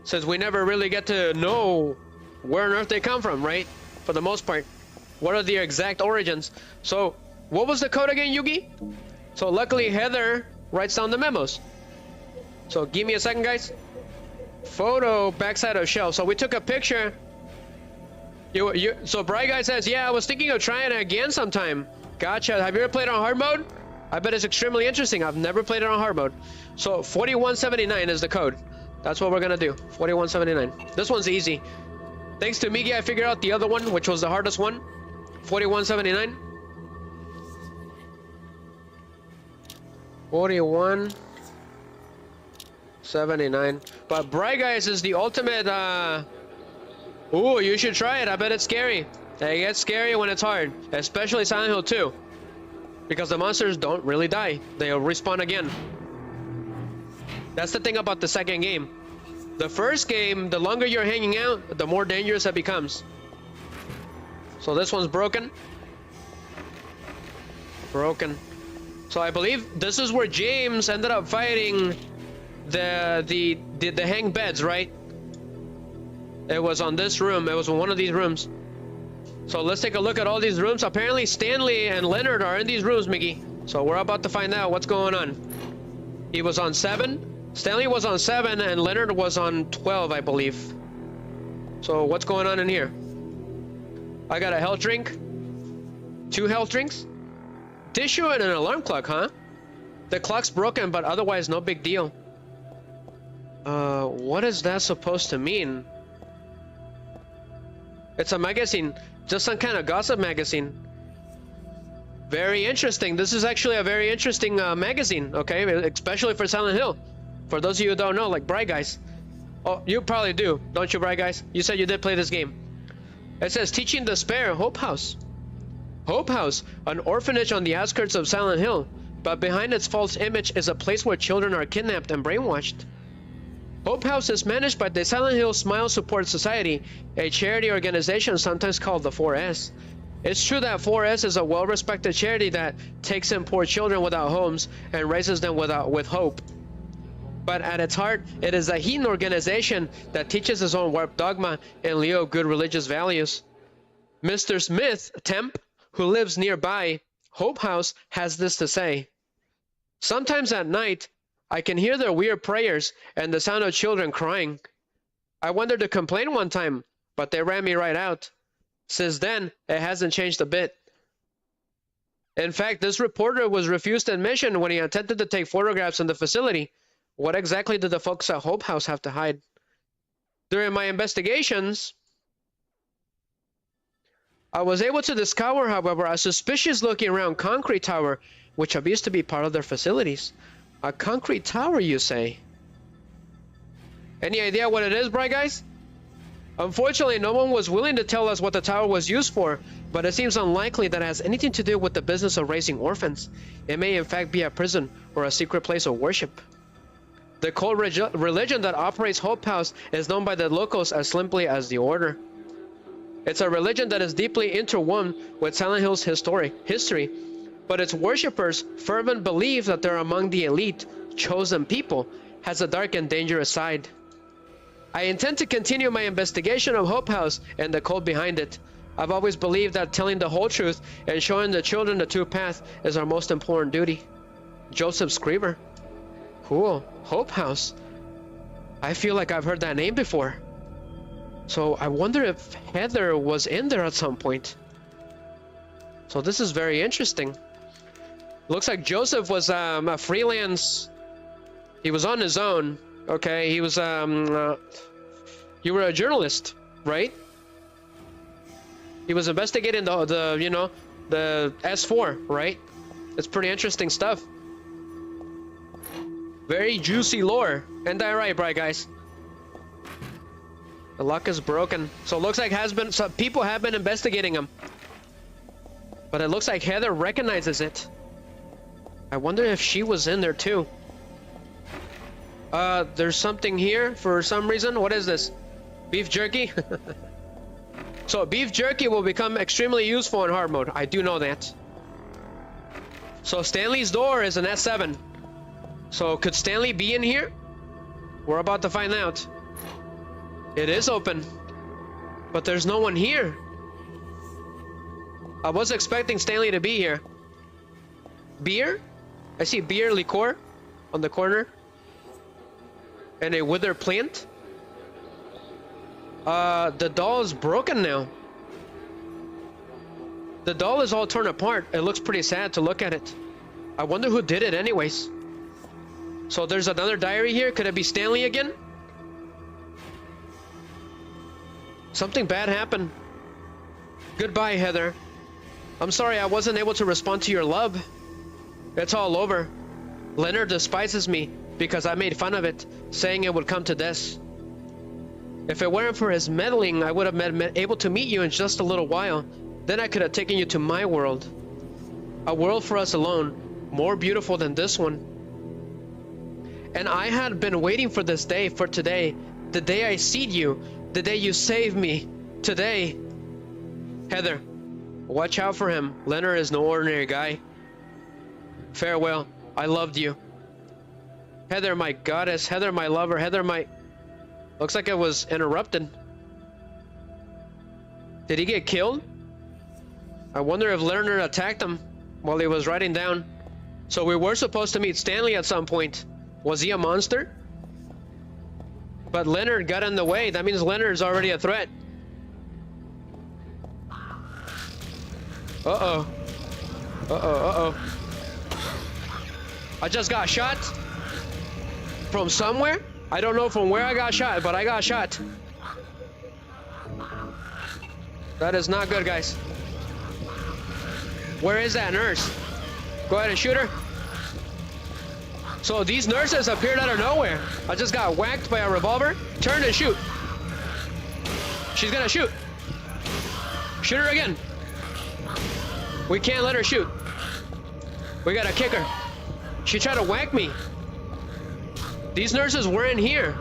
Since we never really get to know where on earth they come from, right? For the most part. What are their exact origins? So, what was the code again, Yugi? So luckily Heather writes down the memos. So give me a second, guys. Photo backside of shell. So we took a picture. So Bright Guy says, yeah, I was thinking of trying it again sometime. Gotcha. Have you ever played on hard mode? I bet it's extremely interesting. I've never played it on hard mode. So 4179 is the code. That's what we're gonna do. 4179. This one's easy. Thanks to Migi, I figured out the other one, which was the hardest one. 4179. 4179. But Bright Guys is the ultimate. Ooh, you should try it. I bet it's scary. It gets scary when it's hard, especially Silent Hill 2, because the monsters don't really die. They'll respawn again. That's the thing about the second game. The first game, the longer you're hanging out, the more dangerous it becomes. So this one's broken. Broken. So I believe this is where James ended up fighting the hang beds, right? It was on this room. It was in one of these rooms. So let's take a look at all these rooms. Apparently Stanley and Leonard are in these rooms, Mickey. So we're about to find out what's going on. He was on 7. Stanley was on 7 and Leonard was on 12, I believe. So what's going on in here? I got a health drink. 2 health drinks. Tissue and an alarm clock, huh? The clock's broken, but otherwise no big deal. What is that supposed to mean? It's a magazine. Just some kind of gossip magazine. Very interesting. This is actually a very interesting magazine, okay? Especially for Silent Hill. For those of you who don't know, like Bright Guys. Oh, you probably do, don't you, Bright Guys? You said you did play this game. It says, Teaching Despair, Hope House. Hope House, an orphanage on the outskirts of Silent Hill, but behind its false image is a place where children are kidnapped and brainwashed. Hope House is managed by the Silent Hill Smile Support Society, a charity organization sometimes called the 4S. It's true that 4S is a well-respected charity that takes in poor children without homes and raises them with hope. But at its heart, it is a hidden organization that teaches its own warped dogma in lieu of good religious values. Mr. Smith, temp, who lives nearby Hope House, has this to say. Sometimes at night, I can hear their weird prayers and the sound of children crying. I wanted to complain one time, but they ran me right out. Since then, it hasn't changed a bit. In fact, this reporter was refused admission when he attempted to take photographs in the facility. What exactly did the folks at Hope House have to hide? During my investigations, I was able to discover, however, a suspicious-looking round concrete tower, which appears to be part of their facilities. A concrete tower, you say? Any idea what it is, Bright Guys? Unfortunately, no one was willing to tell us what the tower was used for, but it seems unlikely that it has anything to do with the business of raising orphans. It may in fact be a prison or a secret place of worship. The cult religion that operates Hope House is known by the locals as simply as the Order. It's a religion that is deeply interwoven with Silent Hill's history, but its worshippers' fervent belief that they're among the elite, chosen people, has a dark and dangerous side. I intend to continue my investigation of Hope House and the cult behind it. I've always believed that telling the whole truth and showing the children the true path is our most important duty. Joseph Screever. Cool. Hope House. I feel like I've heard that name before. So I wonder if Heather was in there at some point. So this is very interesting. Looks like Joseph was a freelance. He was on his own. Okay, he was you were a journalist, right? He was investigating the S4, right? It's pretty interesting stuff. Very juicy lore. Ain't that right, Bright Guys? The lock is broken. So it looks like some people have been investigating him. But it looks like Heather recognizes it. I wonder if she was in there too. There's something here for some reason. What is this? Beef jerky? So beef jerky will become extremely useful in hard mode. I do know that. So Stanley's door is an S7. So could Stanley be in here? We're about to find out. It is open, but there's no one here. I was expecting Stanley to be here. Beer? I see beer liqueur on the corner. And a withered plant. The doll is broken now. The doll is all torn apart. It looks pretty sad to look at it. I wonder who did it anyways. So there's another diary here. Could it be Stanley again? Something bad happened. Goodbye, Heather. I'm sorry I wasn't able to respond to your love. It's all over. Leonard despises me because I made fun of it, saying it would come to this. If it weren't for his meddling, I would have been able to meet you in just a little while. Then I could have taken you to my world. A world for us alone, more beautiful than this one. And I had been waiting for this day, for today. The day I seed you. The day you saved me. Today. Heather, watch out for him. Leonard is no ordinary guy. Farewell. I loved you. Heather, my goddess. Heather, my lover. Heather, my... Looks like it was interrupted. Did he get killed? I wonder if Leonard attacked him while he was riding down. So we were supposed to meet Stanley at some point. Was he a monster? But Leonard got in the way. That means Leonard's already a threat. Uh-oh. Uh-oh, uh-oh. I just got shot. From somewhere? I don't know from where I got shot, but I got shot. That is not good, guys. Where is that nurse? Go ahead and shoot her. So these nurses appeared out of nowhere. I just got whacked by a revolver. Turn and shoot. She's gonna shoot. Shoot her again. We can't let her shoot. We gotta kick her. She tried to whack me. These nurses were in here.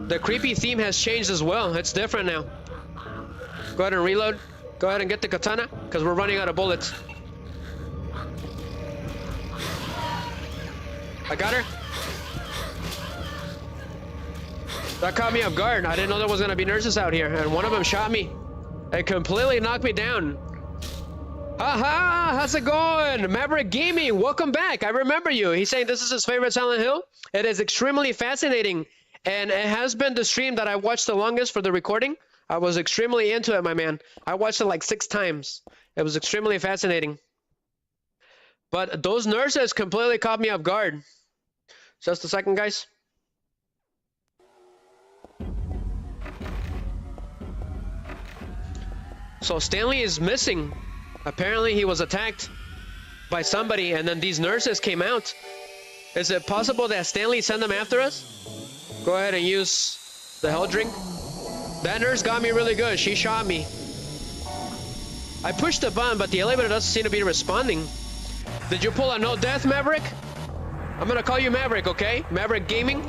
The creepy theme has changed as well. It's different now. Go ahead and reload. Go ahead and get the katana, because we're running out of bullets. I got her. That caught me off guard. I didn't know there was going to be nurses out here, and one of them shot me. It completely knocked me down. Haha, how's it going? Maverick Gaming, welcome back. I remember you. He's saying this is his favorite Silent Hill. It is extremely fascinating, and it has been the stream that I watched the longest for the recording. I was extremely into it, my man. I watched it like 6 times. It was extremely fascinating. But those nurses completely caught me off guard. Just a second, guys. So Stanley is missing. Apparently he was attacked by somebody, and then these nurses came out. Is it possible that Stanley sent them after us? Go ahead and use the health drink. That nurse got me really good. She shot me. I pushed the button, but the elevator doesn't seem to be responding. Did you pull a no death, Maverick? I'm gonna call you Maverick, okay? Maverick Gaming.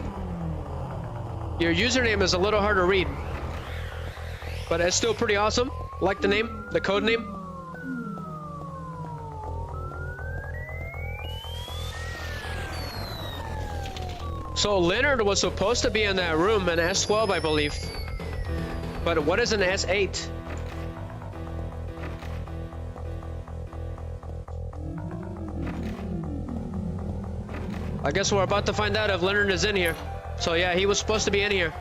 Your username is a little hard to read, but it's still pretty awesome. Like the name, the code name. So Leonard was supposed to be in that room, an S12, I believe. But what is an S8? I guess we're about to find out if Leonard is in here. So yeah, he was supposed to be in here,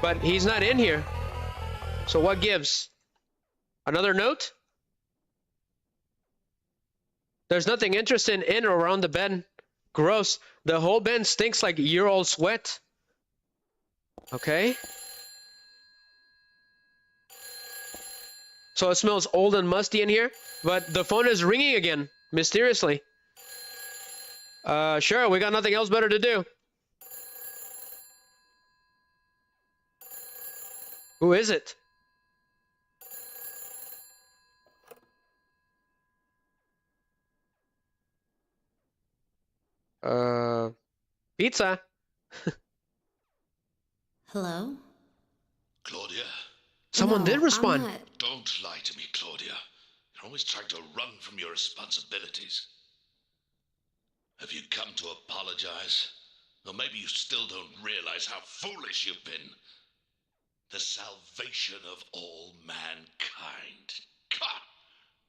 but he's not in here. So what gives? Another note? There's nothing interesting in or around the bed. Gross. The whole bed stinks like year-old sweat. Okay. So it smells old and musty in here, but the phone is ringing again, mysteriously. Sure, we got nothing else better to do. Who is it? Pizza. Hello? Claudia, Someone did No, respond. I'm not. don't lie to me, Claudia. You're always trying to run from your responsibilities. Have you come to apologize? Or maybe you still don't realize how foolish you've been. The salvation of all mankind. God,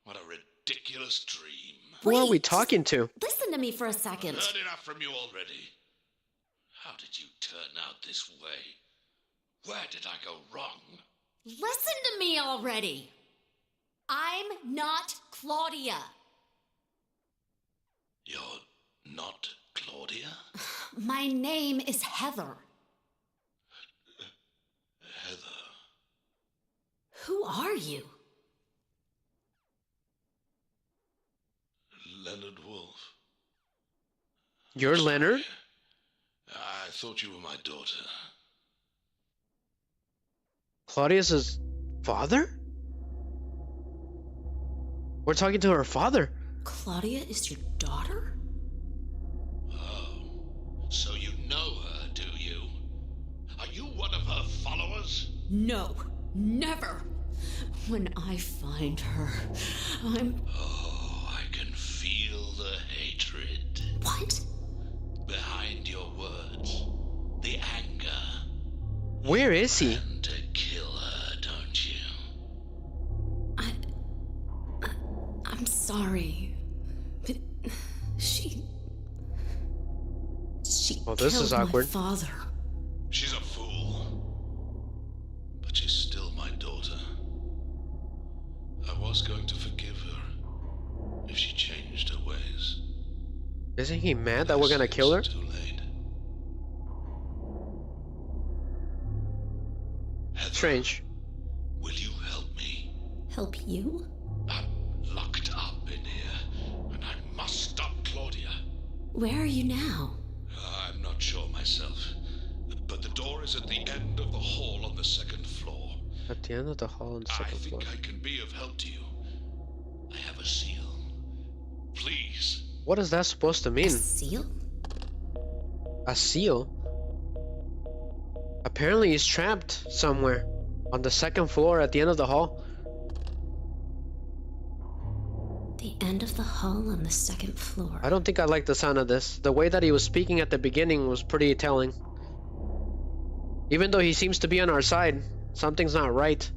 what a ridiculous dream. Who are we Wait, talking to? Listen to me for a second. I've heard enough from you already. How did you turn out this way? Where did I go wrong? Listen to me already. I'm not Claudia. You're not Claudia? My name is Heather. Heather. Who are you? Leonard Wolf. You're Leonard? I thought you were my daughter. Claudius's father? We're talking to her father. Claudia is your daughter? Oh, so you know her, do you? Are you one of her followers? No, never. When I find her, I'm... Oh, I can feel the hatred What? behind your words. The anger. Where is he? And to kill her, don't you? I'm sorry. But she Oh, this killed is awkward. my father. She's a fool. But she's still my daughter. I was going to forgive her if she changed her ways. Isn't he mad that we're gonna kill her? It's too late. Heather, Strange. will you help me? Help you? I'm locked up in here, and I must stop Claudia. Where are you now? I'm not sure myself, but the door is at the end of the hall on the second floor. At the end of the hall on the I second floor. think I can be of help to you. I have a seal. Please. What is that supposed to A mean? seal? A seal? Apparently he's trapped somewhere on the second floor at the end of the hall. The end of the hall on the second floor. I don't think I like the sound of this. The way that he was speaking at the beginning was pretty telling. Even though he seems to be on our side, something's not right.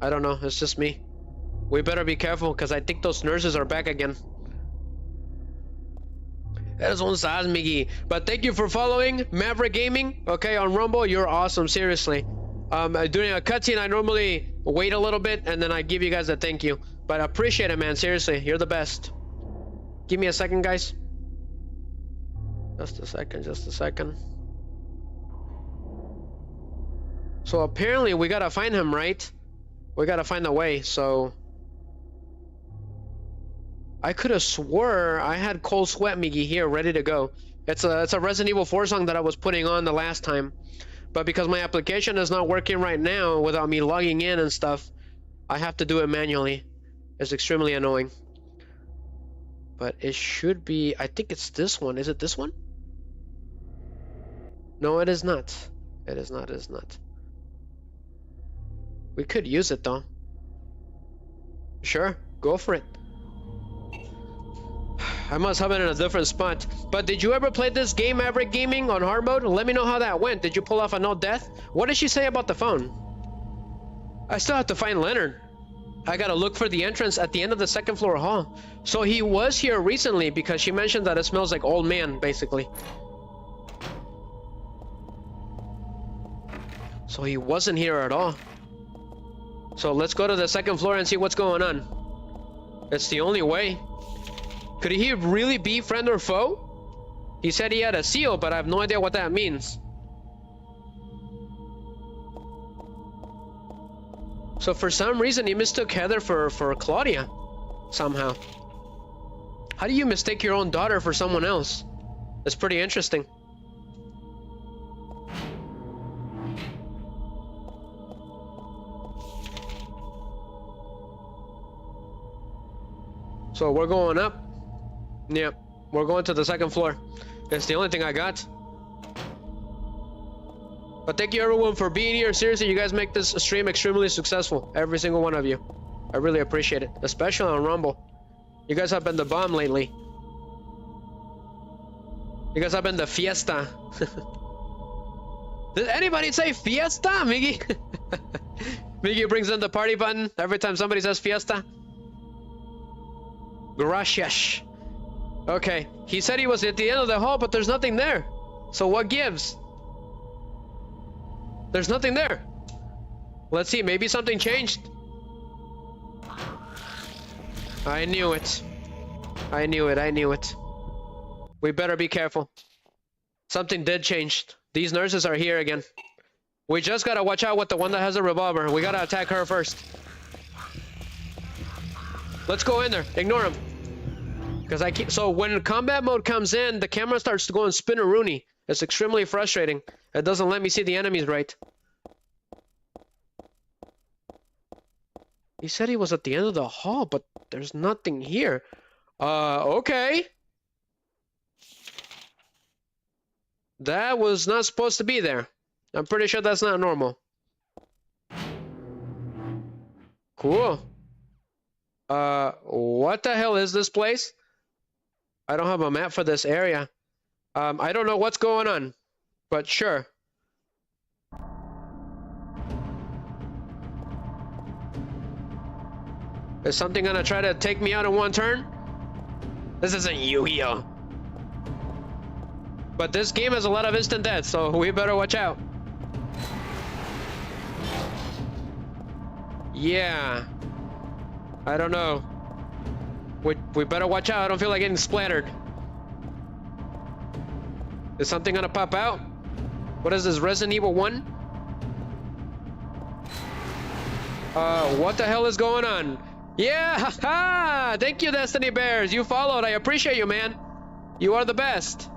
I don't know, it's just me. We better be careful because I think those nurses are back again. Eso un sas, Miggy. But thank you for following Maverick Gaming. Okay, on Rumble, you're awesome, seriously. During a cutscene, I normally wait a little bit and then I give you guys a thank you. But I appreciate it, man. Seriously, you're the best. Give me a second, guys. Just a second, just a second. So apparently we gotta find him, right? We gotta find a way, so... I could have swore I had Cold Sweat Miggy here ready to go. It's a Resident Evil 4 song that I was putting on the last time. But because my application is not working right now without me logging in and stuff, I have to do it manually. It's extremely annoying. But it should be, I think it's this one. Is it this one? No, it is not. It is not, it is not. We could use it though. Sure, go for it. I must have it in a different spot. But did you ever play this game, Maverick Gaming, on hard mode? Let me know how that went. Did you pull off a no death? What did she say about the phone? I still have to find Leonard. I gotta look for the entrance at the end of the second floor hall. So he was here recently because she mentioned that it smells like old man, basically. So he wasn't here at all. So let's go to the second floor and see what's going on. It's the only way. Could he really be friend or foe? He said he had a seal, but I have no idea what that means. So for some reason, he mistook Heather for Claudia. Somehow. How do you mistake your own daughter for someone else? It's pretty interesting. So we're going up. Yep. We're going to the second floor. It's the only thing I got. But thank you everyone for being here. Seriously, you guys make this stream extremely successful. Every single one of you. I really appreciate it. Especially on Rumble. You guys have been the bomb lately. You guys have been the fiesta. Did anybody say fiesta, Miggy? Miggy brings in the party button every time somebody says fiesta. Gracias. Okay, he said he was at the end of the hall, but there's nothing there. So what gives? There's nothing there. Let's see, maybe something changed. I knew it. I knew it, I knew it. We better be careful. Something did change. These nurses are here again. We just gotta watch out with the one that has a revolver. We gotta attack her first. Let's go in there. Ignore him. Because I keep... So when combat mode comes in, the camera starts to go in spinneroony. It's extremely frustrating. It doesn't let me see the enemies right. He said he was at the end of the hall, but there's nothing here. Okay. That was not supposed to be there. I'm pretty sure that's not normal. Cool. What the hell is this place? I don't have a map for this area. I don't know what's going on, but sure. Is something gonna try to take me out in one turn? This isn't Yu-Gi-Oh! But this game has a lot of instant death, so we better watch out. Yeah. I don't know. We better watch out. I don't feel like getting splattered. Is something gonna pop out? What is this, Resident Evil 1? What the hell is going on? Yeah, haha! Thank you, Destiny Bears. You followed. I appreciate you, man. You are the best.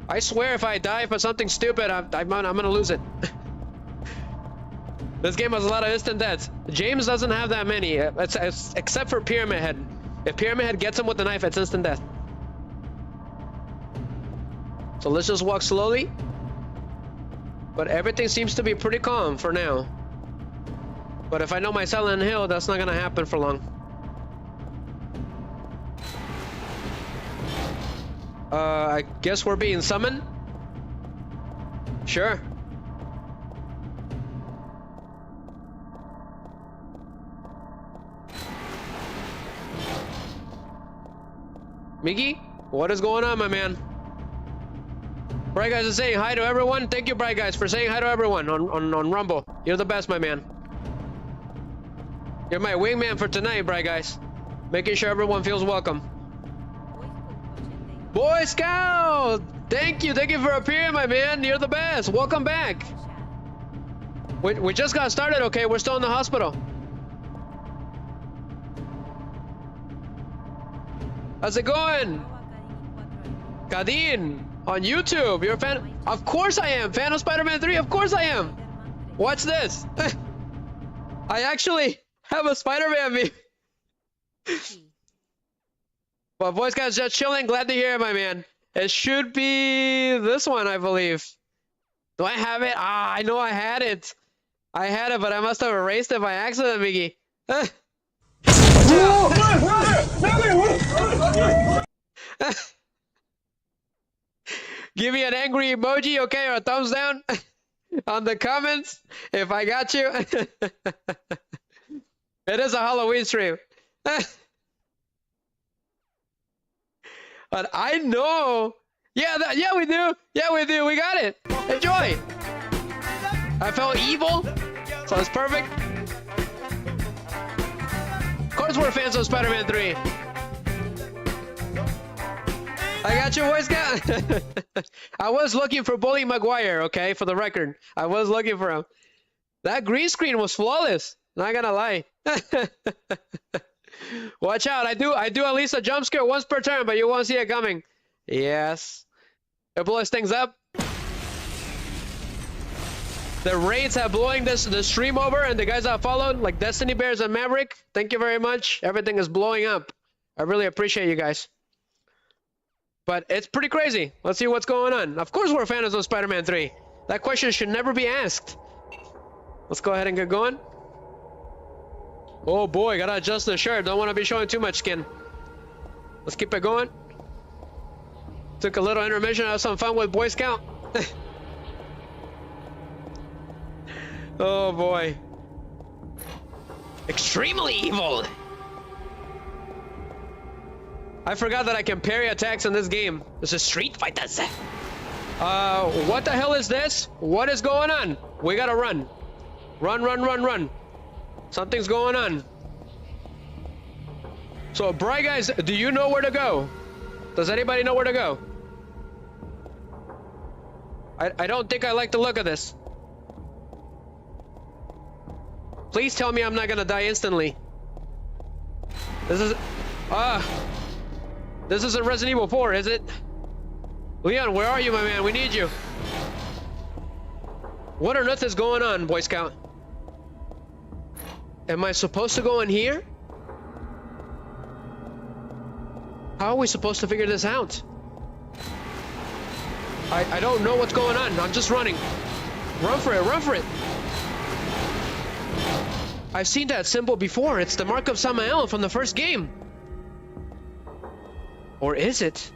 I swear if I die for something stupid, I'm gonna lose it. This game has a lot of instant deaths. James doesn't have that many, it's except for Pyramid Head. If Pyramid Head gets him with the knife, it's instant death. So let's just walk slowly. But everything seems to be pretty calm for now. But if I know my Silent Hill, that's not gonna happen for long. I guess we're being summoned? Sure. Miggy, what is going on, my man? Bright Guys is saying hi to everyone. Thank you, Bright Guys, for saying hi to everyone on Rumble. You're the best, my man. You're my wingman for tonight, Bright Guys. Making sure everyone feels welcome. Boy Scout! Thank you for appearing, my man. You're the best. Welcome back. We just got started, okay? We're still in the hospital. How's it going? Kadeen, on YouTube. You're a fan? Of course I am. Fan of Spider-Man 3? Of course I am. Watch this. I actually have a Spider-Man meme. Well, Boy Scouts just chilling. Glad to hear it, my man. It should be this one, I believe. Do I have it? Ah, I know I had it. I had it, but I must have erased it by accident, Miggy. Give me an angry emoji, okay, or a thumbs down on the comments if I got you. It is a Halloween stream. But I know. Yeah, we do. Yeah, we do. We got it. Enjoy. I felt evil, so it's perfect. Of course we're fans of Spider-Man 3. I got you, Boy Scout. I was looking for Bully Maguire, okay, for the record. I was looking for him. That green screen was flawless. Not gonna lie. Watch out, I do at least a jump scare once per turn, but you won't see it coming. Yes. It blows things up. The raids have blowing the stream over, and the guys that followed, like Destiny Bears and Maverick, thank you very much. Everything is blowing up. I really appreciate you guys. But it's pretty crazy. Let's see what's going on. Of course we're fans of Spider-Man 3. That question should never be asked. Let's go ahead and get going. Oh boy, gotta adjust the shirt. Don't want to be showing too much skin. Let's keep it going. Took a little intermission, have some fun with Boy Scout. Oh boy. Extremely evil. I forgot that I can parry attacks in this game. This is Street Fighter. What the hell is this? What is going on? We gotta run. Run, run, run, run. Something's going on. So, Bry guys, do you know where to go? Does anybody know where to go? I don't think I like the look of this. Please tell me I'm not gonna die instantly. This isn't Resident Evil 4, is it? Leon, where are you, my man? We need you. What on earth is going on, Boy Scout? Am I supposed to go in here? How are we supposed to figure this out? I don't know what's going on. I'm just running. Run for it, run for it. I've seen that symbol before. It's the mark of Samael from the first game. Or is it?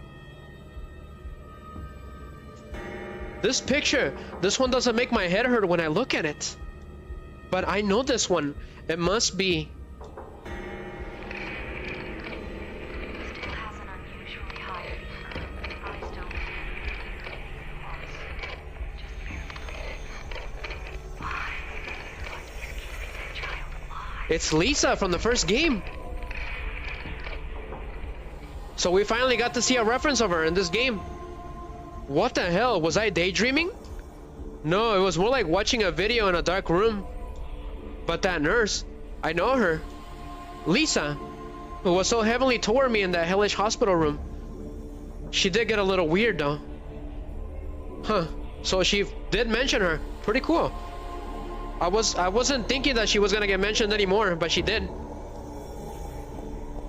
This picture, this one doesn't make my head hurt when I look at it. But I know this one. It must be. Still has an unusually high eyes don't pulse. Just barely. Why? What's keeping that child alive? It's Lisa from the first game. So we finally got to see a reference of her in this game. What the hell? Was I daydreaming? No, it was more like watching a video in a dark room. But that nurse, I know her. Lisa, who was so heavily toward me in that hellish hospital room. She did get a little weird though. Huh, so she did mention her. Pretty cool. I wasn't thinking that she was gonna get mentioned anymore, but she did.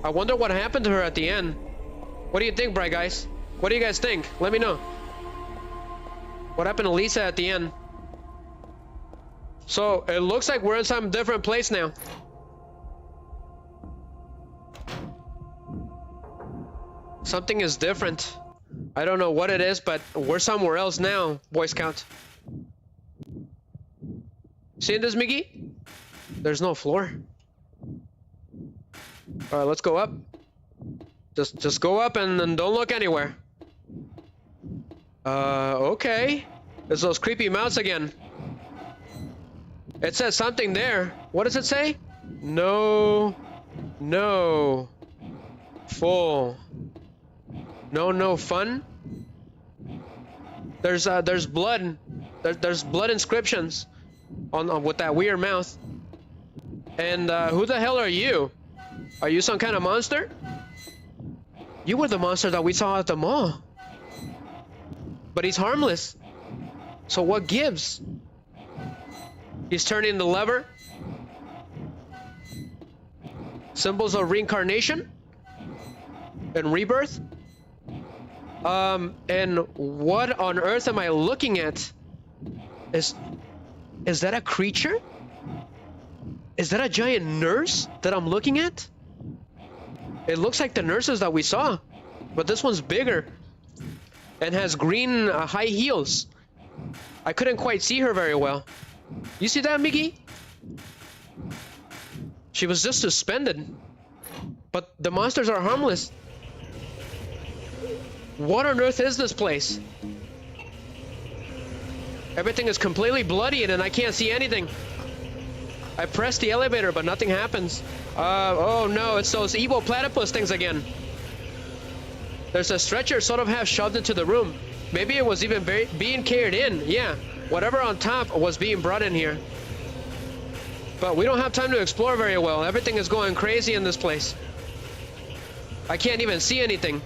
I wonder what happened to her at the end. What do you think, Bry guys? What do you guys think? Let me know. What happened to Lisa at the end? So, it looks like we're in some different place now. Something is different. I don't know what it is, but we're somewhere else now, Boy Scout. Seeing this, Miggy? There's no floor. Alright, let's go up. Just go up and don't look anywhere. Okay. There's those creepy mouths again. It says something there. What does it say? No. No. Full. No fun? There's blood. There's blood inscriptions on with that weird mouth. And who the hell are you? Are you some kind of monster? You were the monster that we saw at the mall. But he's harmless. So what gives? He's turning the lever. Symbols of reincarnation and rebirth. And what on earth am I looking at? Is that a creature? Is that a giant nurse that I'm looking at? It looks like the nurses that we saw, but this one's bigger and has green high heels. I couldn't quite see her very well. You see that, Miggy? She was just suspended, but the monsters are harmless. What on earth is this place? Everything is completely bloodied and I can't see anything. I press the elevator, but nothing happens. Oh no, it's those evil platypus things again. There's a stretcher sort of half shoved into the room. Maybe it was even being carried in. Yeah, whatever on top was being brought in here. But we don't have time to explore very well. Everything is going crazy in this place. I can't even see anything.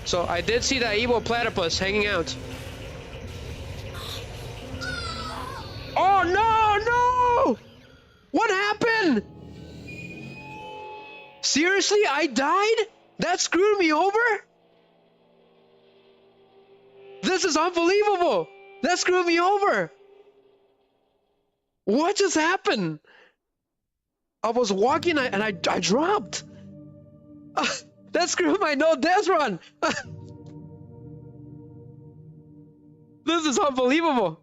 So I did see that evil platypus hanging out. Oh no, no! What happened? Seriously, I died? That screwed me over? This is unbelievable! That screwed me over! What just happened? I was walking and I dropped. That screwed my no death run. This is unbelievable.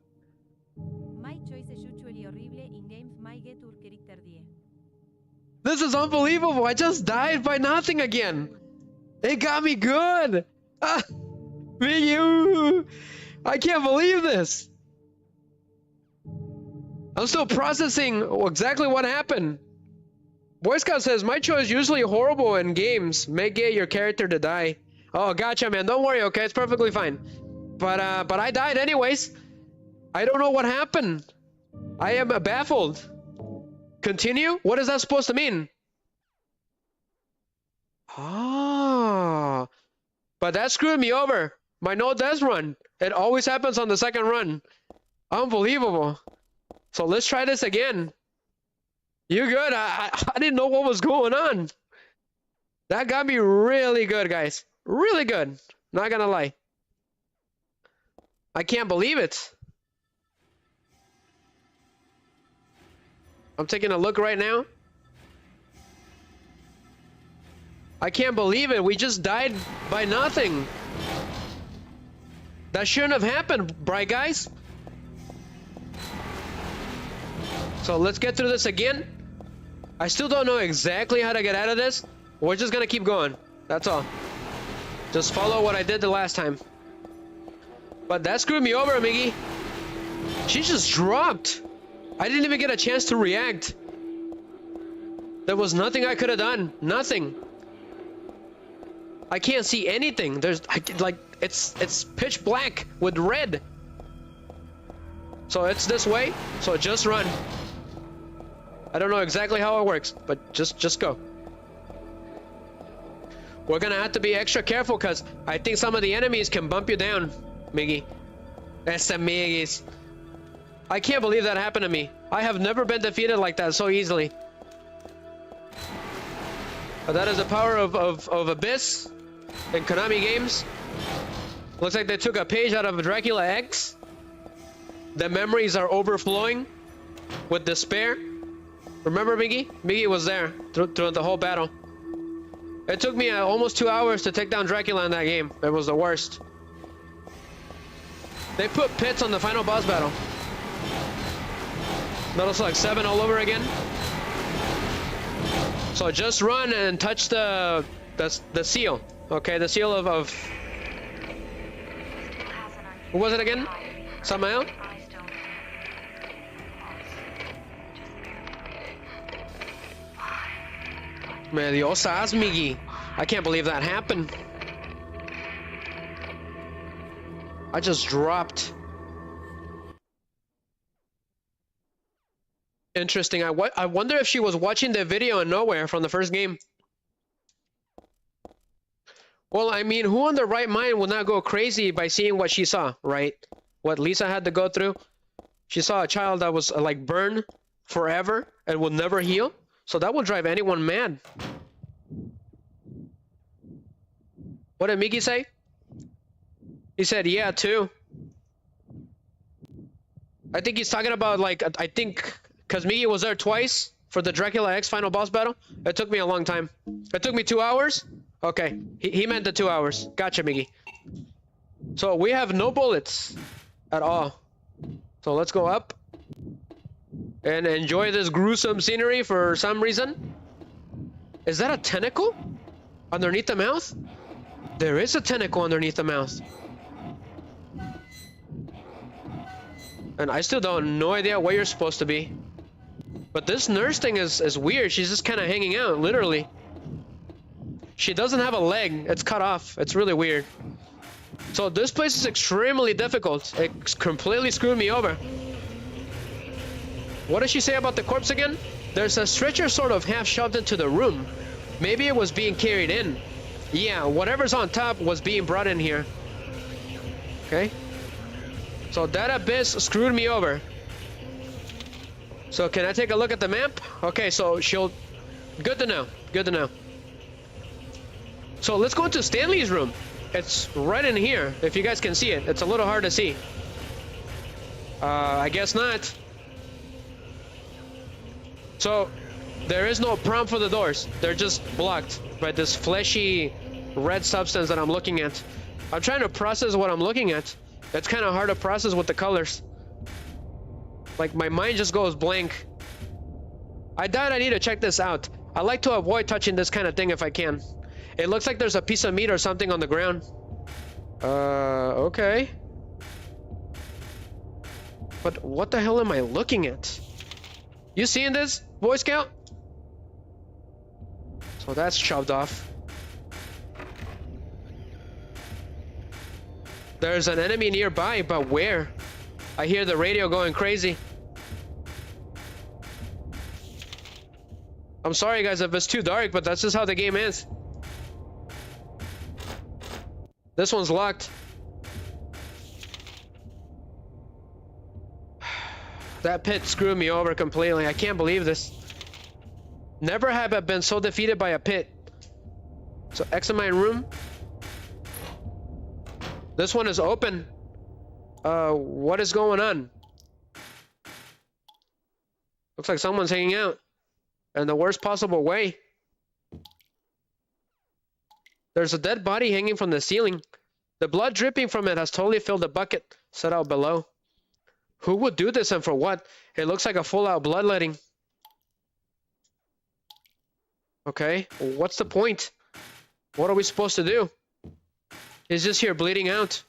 My choice is usually horrible in games my get or character die. This is unbelievable. I just died by nothing again. It got me good. You. I can't believe this. I'm still processing exactly what happened. Boy Scout says, my choice usually horrible in games. May get your character to die. Oh, gotcha, man. Don't worry, okay? It's perfectly fine. But I died anyways. I don't know what happened. I am baffled. Continue? What is that supposed to mean? Ah. But that screwed me over. My no death run. It always happens on the second run. Unbelievable. So let's try this again. You good? I didn't know what was going on. That got me really good, guys. Really good. Not gonna lie. I can't believe it. I'm taking a look right now. I can't believe it. We just died by nothing. That shouldn't have happened, right, guys? So let's get through this again. I still don't know exactly how to get out of this. We're just gonna keep going. That's all. Just follow what I did the last time. But that screwed me over, Miggy. She just dropped. I didn't even get a chance to react. There was nothing I could have done. Nothing. I can't see anything. It's pitch black with red. So it's this way. So just run. I don't know exactly how it works, but just go. We're gonna have to be extra careful because I think some of the enemies can bump you down, Miggy. Ese Miggy's. I can't believe that happened to me. I have never been defeated like that so easily. But that is the power of Abyss in Konami games. Looks like they took a page out of Dracula X. The memories are overflowing with despair. Remember Miggy? Miggy was there throughout the whole battle. It took me almost 2 hours to take down Dracula in that game. It was the worst. They put pits on the final boss battle. Metal Slug 7 all over again. So just run and touch the seal. Okay, the seal of who was it again? Samael? Me dio sas, Miggy. I can't believe that happened. I just dropped. Interesting. I wonder if she was watching the video in Nowhere from the first game. Well, I mean, who in their right mind would not go crazy by seeing what she saw, right? What Lisa had to go through. She saw a child that was like burned forever and would never heal. So that would drive anyone mad. What did Miggy say? He said, yeah, too. I think he's talking about, like, I think, because Miggy was there twice for the Dracula X final boss battle. It took me a long time. It took me 2 hours? Okay, he meant the 2 hours. Gotcha, Miggy. So we have no bullets at all. So let's go up and enjoy this gruesome scenery for some reason. Is that a tentacle underneath the mouth? There is a tentacle underneath the mouth. And I still don't no idea where you're supposed to be. But this nurse thing is weird. She's just kind of hanging out, literally. She doesn't have a leg. It's cut off. It's really weird. So this place is extremely difficult. It completely screwed me over. What does she say about the corpse again? There's a stretcher sort of half shoved into the room. Maybe it was being carried in. Yeah, whatever's on top was being brought in here. Okay. So that abyss screwed me over. So can I take a look at the map? Okay, so she'll... Good to know. Good to know. So let's go into Stanley's room. It's right in here, if you guys can see it. It's a little hard to see. I guess not. So, there is no prompt for the doors. They're just blocked by this fleshy red substance that I'm looking at. I'm trying to process what I'm looking at. It's kind of hard to process with the colors. Like, my mind just goes blank. I doubt I need to check this out. I like to avoid touching this kind of thing if I can. It looks like there's a piece of meat or something on the ground. Okay. But what the hell am I looking at? You seeing this, Boy Scout? So that's shoved off. There's an enemy nearby, but where? I hear the radio going crazy. I'm sorry guys if it's too dark, but that's just how the game is. This one's locked. That pit screwed me over completely. I can't believe this. Never have I been so defeated by a pit. So examine room. This one is open. What is going on? Looks like someone's hanging out in the worst possible way. There's a dead body hanging from the ceiling. The blood dripping from it has totally filled the bucket set out below. Who would do this and for what? It looks like a full-out bloodletting. Okay, what's the point? What are we supposed to do? He's just here bleeding out.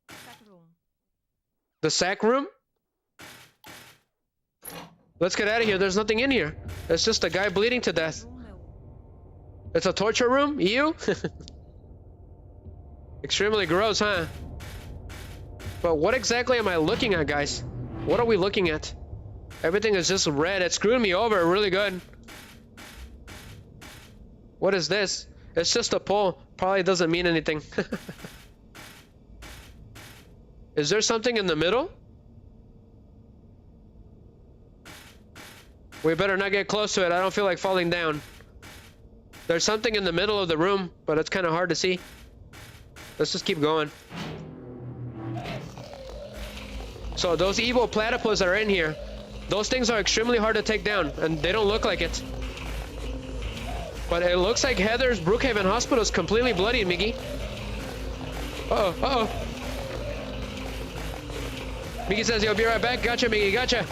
Sack room. The sack room? Let's get out of here. There's nothing in here. It's just a guy bleeding to death. It's a torture room? You? Extremely gross, huh? But what exactly am I looking at, guys? What are we looking at? Everything is just red. It's screwing me over really good. What is this? It's just a pole. Probably doesn't mean anything. Is there something in the middle? We better not get close to it. I don't feel like falling down. There's something in the middle of the room, but it's kind of hard to see. Let's just keep going. So those evil platypus that are in here, those things are extremely hard to take down, and they don't look like it. But it looks like Heather's Brookhaven Hospital is completely bloody, Miggy. Uh-oh, uh-oh. Miggy says he'll be right back. Gotcha, Miggy, gotcha.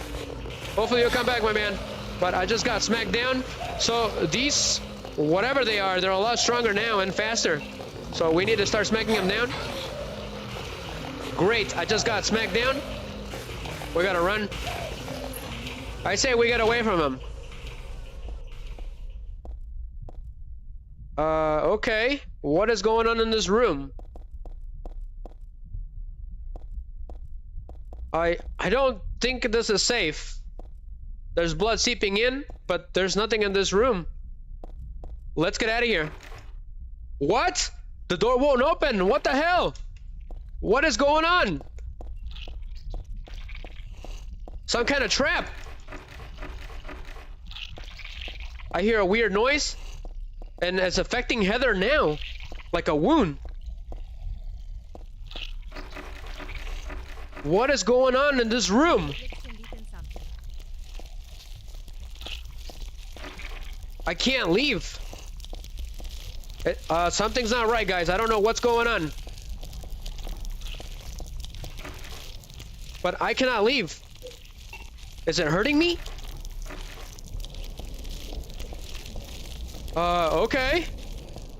Hopefully you'll come back, my man. But I just got smacked down. So these, whatever they are, they're a lot stronger now and faster. So we need to start smacking them down. Great, I just got smacked down. We gotta run. I say we get away from him. Okay. What is going on in this room? I don't think this is safe. There's blood seeping in, but there's nothing in this room. Let's get out of here. What? The door won't open. What the hell? What is going on? Some kind of trap. I hear a weird noise, and it's affecting Heather now, like a wound. What is going on in this room? I can't leave. Something's not right, guys. I don't know what's going on. But I cannot leave. Is it hurting me? Okay.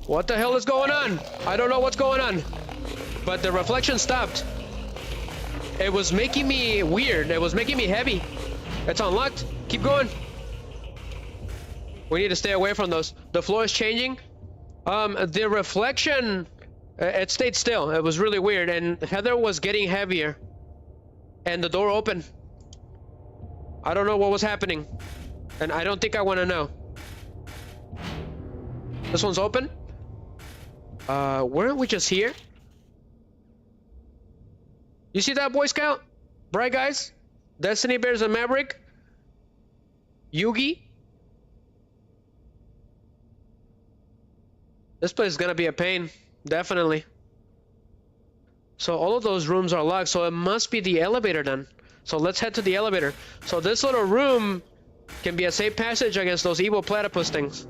What the hell is going on? I don't know what's going on. But the reflection stopped. It was making me weird. It was making me heavy. It's unlocked. Keep going. We need to stay away from those. The floor is changing. The reflection, it stayed still. It was really weird. And Heather was getting heavier. And the door opened. I don't know what was happening. And I don't think I want to know. This one's open. Weren't we just here? You see that, Boy Scout? Bright Guys? Destiny Bears and Maverick? Yugi? This place is gonna be a pain. Definitely. So all of those rooms are locked, so it must be the elevator then. So let's head to the elevator. So this little room can be a safe passage against those evil platypus things.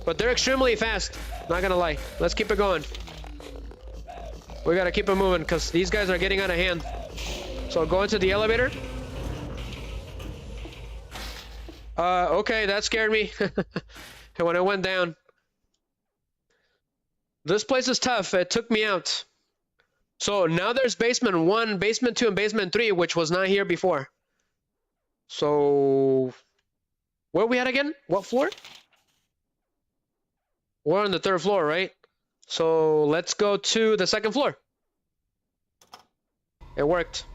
But they're extremely fast, not gonna lie. Let's keep it going. We gotta keep it moving because these guys are getting out of hand. So go into the elevator. Okay, that scared me. When it went down. This place is tough. It took me out. So now there's basement 1, basement 2, and basement 3, which was not here before. So where are we at again? What floor? We're on the 3rd floor, right? So let's go to the 2nd floor. It worked.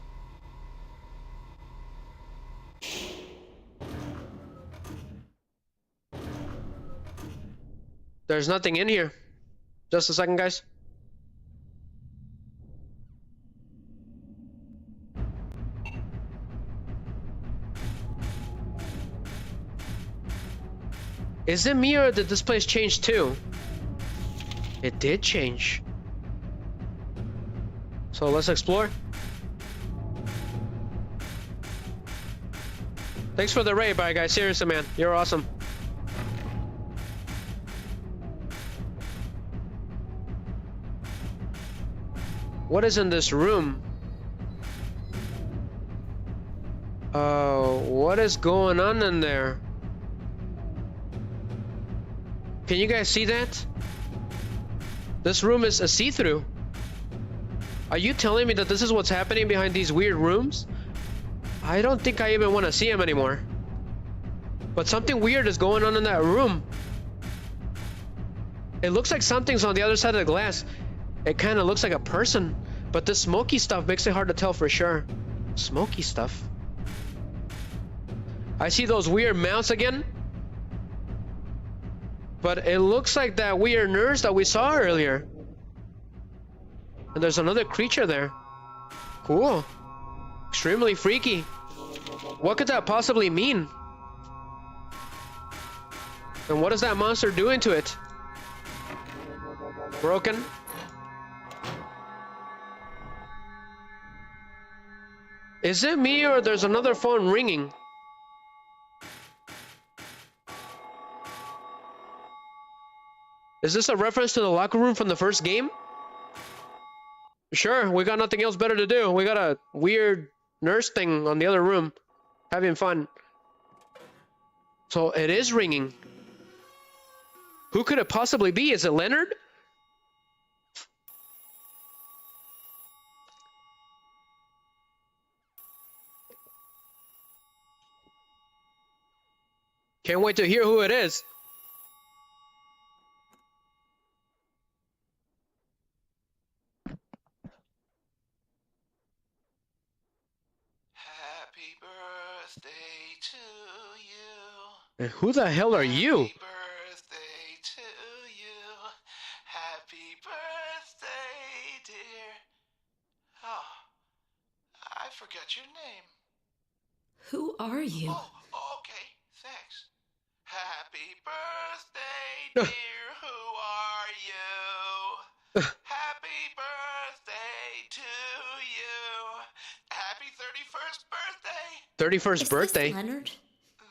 There's nothing in here. Just a second, guys. Is it me or did this place change too? It did change. So let's explore. Thanks for the raid, bye guys. Seriously, man. You're awesome. What is in this room? What is going on in there? Can you guys see that? This room is a see-through. Are you telling me that this is what's happening behind these weird rooms? I don't think I even want to see them anymore. But something weird is going on in that room. It looks like something's on the other side of the glass. It kind of looks like a person, but this smoky stuff makes it hard to tell for sure. Smoky stuff. I see those weird mounts again. But it looks like that weird nurse that we saw earlier. And there's another creature there. Cool. Extremely freaky. What could that possibly mean? And what is that monster doing to it? Broken. Is it me or there's another phone ringing? Is this a reference to the locker room from the first game? Sure, we got nothing else better to do. We got a weird nurse thing on the other room. Having fun. So it is ringing. Who could it possibly be? Is it Leonard? Can't wait to hear who it is. Happy birthday to you. And who the hell are you? Happy birthday to you. Happy birthday, dear. Oh, I forgot your name. Who are you? Oh, okay, thanks. Happy birthday, dear. Who are you? Happy birthday to you. Happy 31st birthday. 31st Is birthday? this Leonard?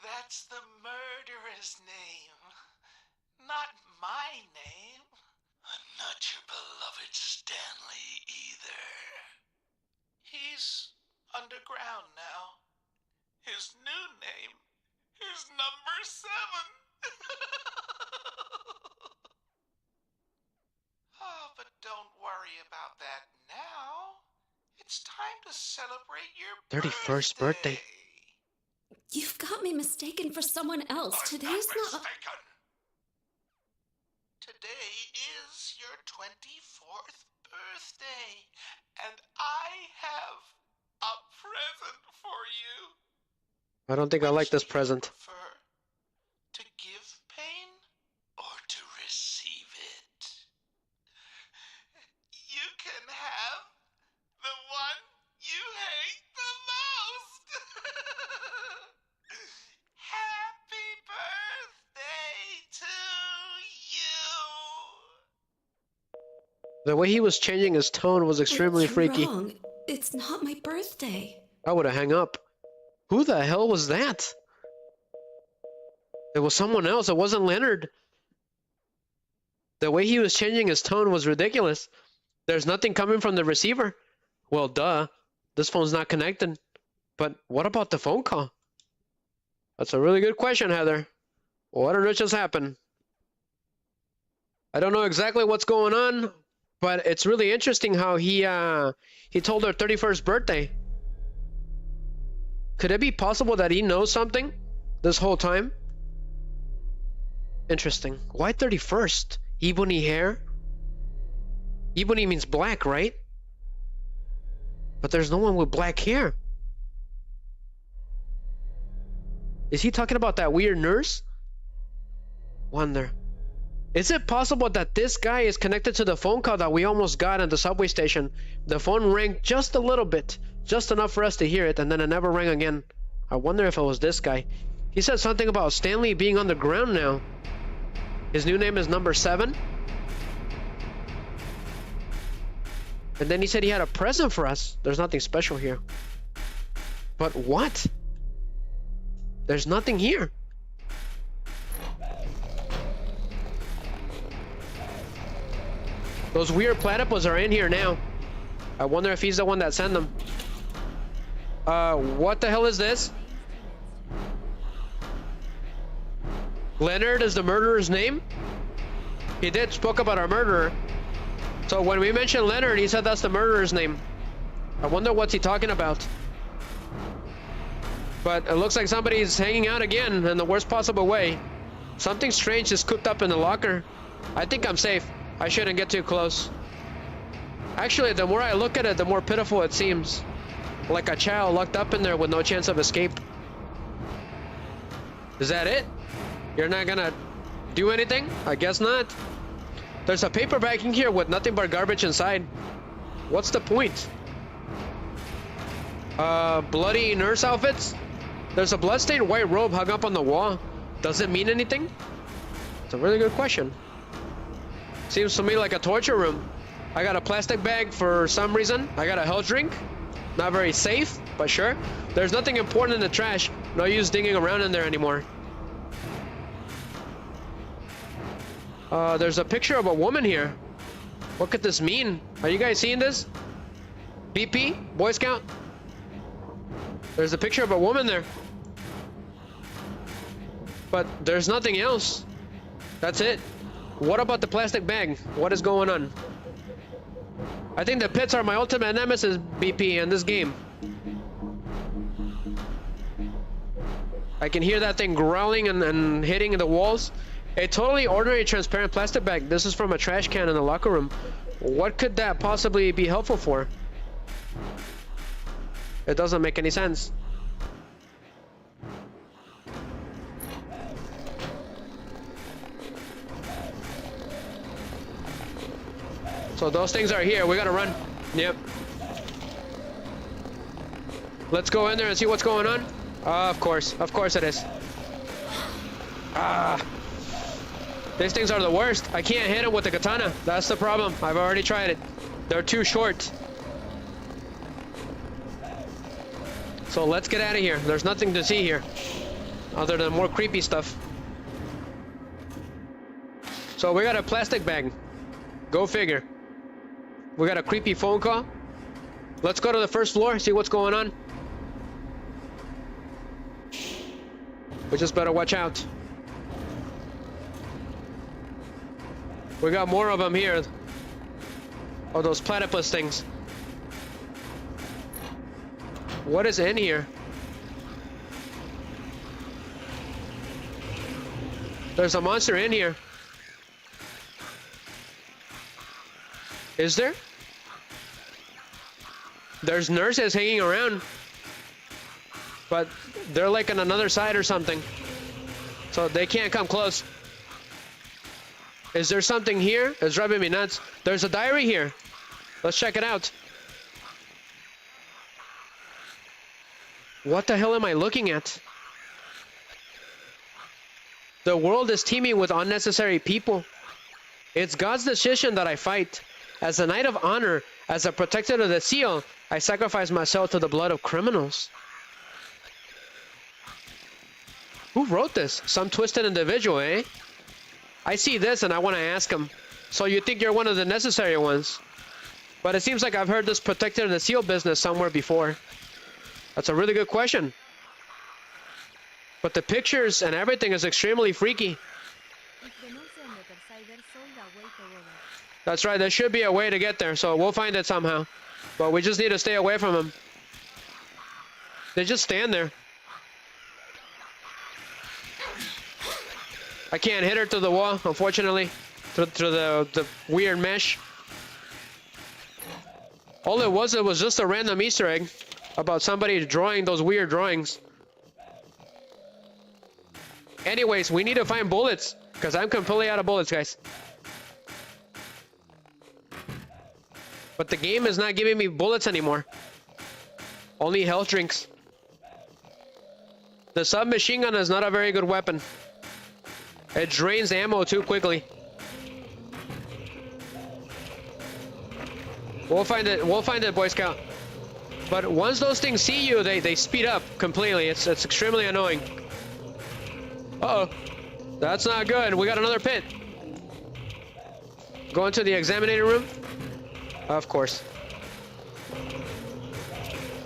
That's the murderer's name, not my name. I'm not your beloved Stanley either. He's underground now. His new name is Number 7. Oh, but don't worry about that now. It's time to celebrate your 31st birthday. You've got me mistaken for someone else. I'm Today's not. mistaken. Today is your 24th birthday, and I have a present for you. I don't think I like this Which do you present. prefer? To give pain or to receive it? The way he was changing his tone was extremely What's freaky. wrong? It's not my birthday. I would have hung up. Who the hell was that? It was someone else. It wasn't Leonard. The way he was changing his tone was ridiculous. There's nothing coming from the receiver. Well, duh. This phone's not connected. But what about the phone call? That's a really good question, Heather. What on earth just happened? I don't know exactly what's going on, but it's really interesting how he told her 31st birthday. Could it be possible that he knows something this whole time? Interesting. Why 31st? Ebony hair? Ebony means black, right? But there's no one with black hair. Is he talking about that weird nurse? Wonder. Is it possible that this guy is connected to the phone call that we almost got at the subway station? The phone rang just a little bit, just enough for us to hear it, and then it never rang again. I wonder if it was this guy. He said something about Stanley being on the ground now. His new name is number 7. And then he said he had a present for us. There's nothing special here. But what? There's nothing here. Those weird platypus are in here now. I wonder if he's the one that sent them. What the hell is this? Leonard is the murderer's name? He did spoke about our murderer. So when we mentioned Leonard, he said that's the murderer's name. I wonder what's he talking about. But it looks like somebody's hanging out again in the worst possible way. Something strange is cooped up in the locker. I think I'm safe. I shouldn't get too close. Actually, the more I look at it, the more pitiful it seems. Like a child locked up in there with no chance of escape. Is that it? You're not gonna do anything? I guess not. There's a paper bag in here with nothing but garbage inside. What's the point? Bloody nurse outfits? There's a bloodstained white robe hung up on the wall. Does it mean anything? It's a really good question. Seems to me like a torture room. I got a plastic bag for some reason. I got a health drink. Not very safe, but sure. There's nothing important in the trash. No use digging around in there anymore. There's a picture of a woman here. What could this mean? Are you guys seeing this? BP? Boy Scout? There's a picture of a woman there. But there's nothing else. That's it. What about the plastic bag? What is going on? I think the pits are my ultimate nemesis, BP, in this game. I can hear that thing growling and hitting the walls. A totally ordinary transparent plastic bag. This is from a trash can in the locker room. What could that possibly be helpful for? It doesn't make any sense. So those things are here. We gotta run. Yep. Let's go in there and see what's going on. Of course it is. These things are the worst. I can't hit them with the katana. That's the problem. I've already tried it. They're too short. So let's get out of here. There's nothing to see here other than more creepy stuff. So we got a plastic bag. Go figure. We got a creepy phone call. Let's go to the first floor, see what's going on. We just better watch out. We got more of them here. Oh, those platypus things. What is in here? There's a monster in here. Is there? There's nurses hanging around. But they're like on another side or something. So they can't come close. Is there something here? It's driving me nuts. There's a diary here. Let's check it out. What the hell am I looking at? The world is teeming with unnecessary people. It's God's decision that I fight. As a knight of honor, as a protector of the seal, I sacrifice myself to the blood of criminals. Who wrote this? Some twisted individual, eh? I see this and I want to ask him. So you think you're one of the necessary ones? But it seems like I've heard this protector of the seal business somewhere before. That's a really good question. But the pictures and everything is extremely freaky. That's right, there should be a way to get there, so we'll find it somehow. But we just need to stay away from them. They just stand there. I can't hit her through the wall, unfortunately. Through the weird mesh. All it was just a random Easter egg about somebody drawing those weird drawings. Anyways, we need to find bullets, because I'm completely out of bullets, guys. But the game is not giving me bullets anymore. Only health drinks. The submachine gun is not a very good weapon. It drains ammo too quickly. We'll find it, Boy Scout. But once those things see you, they speed up completely. It's extremely annoying. Uh-oh. That's not good. We got another pit. Go into the examinator room. Of course.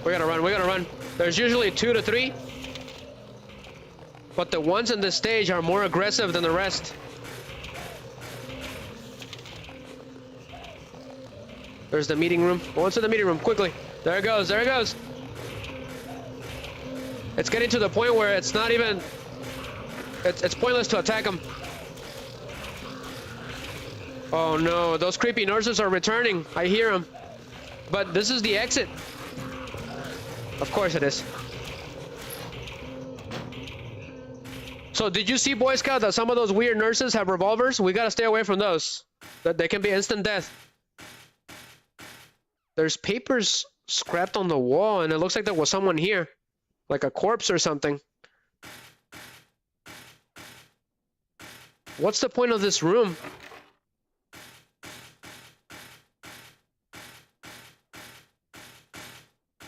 We gotta run. There's usually 2 to 3. But the ones in this stage are more aggressive than the rest. There's the meeting room. Go into the meeting room, quickly. There it goes, there it goes. It's getting to the point where it's not even... It's pointless to attack them. Oh no, those creepy nurses are returning. I hear them. But this is the exit. Of course it is. So did you see, Boy Scout, that some of those weird nurses have revolvers? We gotta stay away from those. That they can be instant death. There's papers scrapped on the wall, and it looks like there was someone here. Like a corpse or something. What's the point of this room?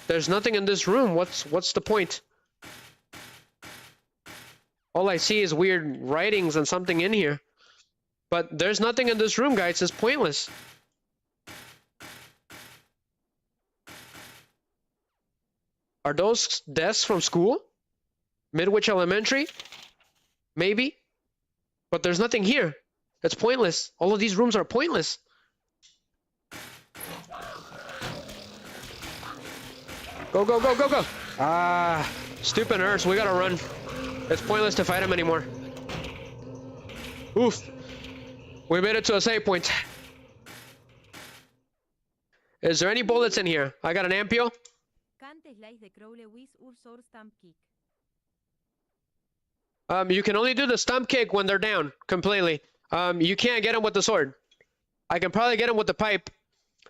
There's nothing in this room. What's the point? All I see is weird writings and something in here. But there's nothing in this room, guys. It's pointless. Are those desks from school? Midwich Elementary? Maybe? But there's nothing here. It's pointless. All of these rooms are pointless. Go, go, go, go, go! Ah, stupid nurse. We gotta run. It's pointless to fight him anymore. Oof. We made it to a save point. Is there any bullets in here? I got an ampule. You can only do the stump kick when they're down completely. You can't get them with the sword. I can probably get them with the pipe.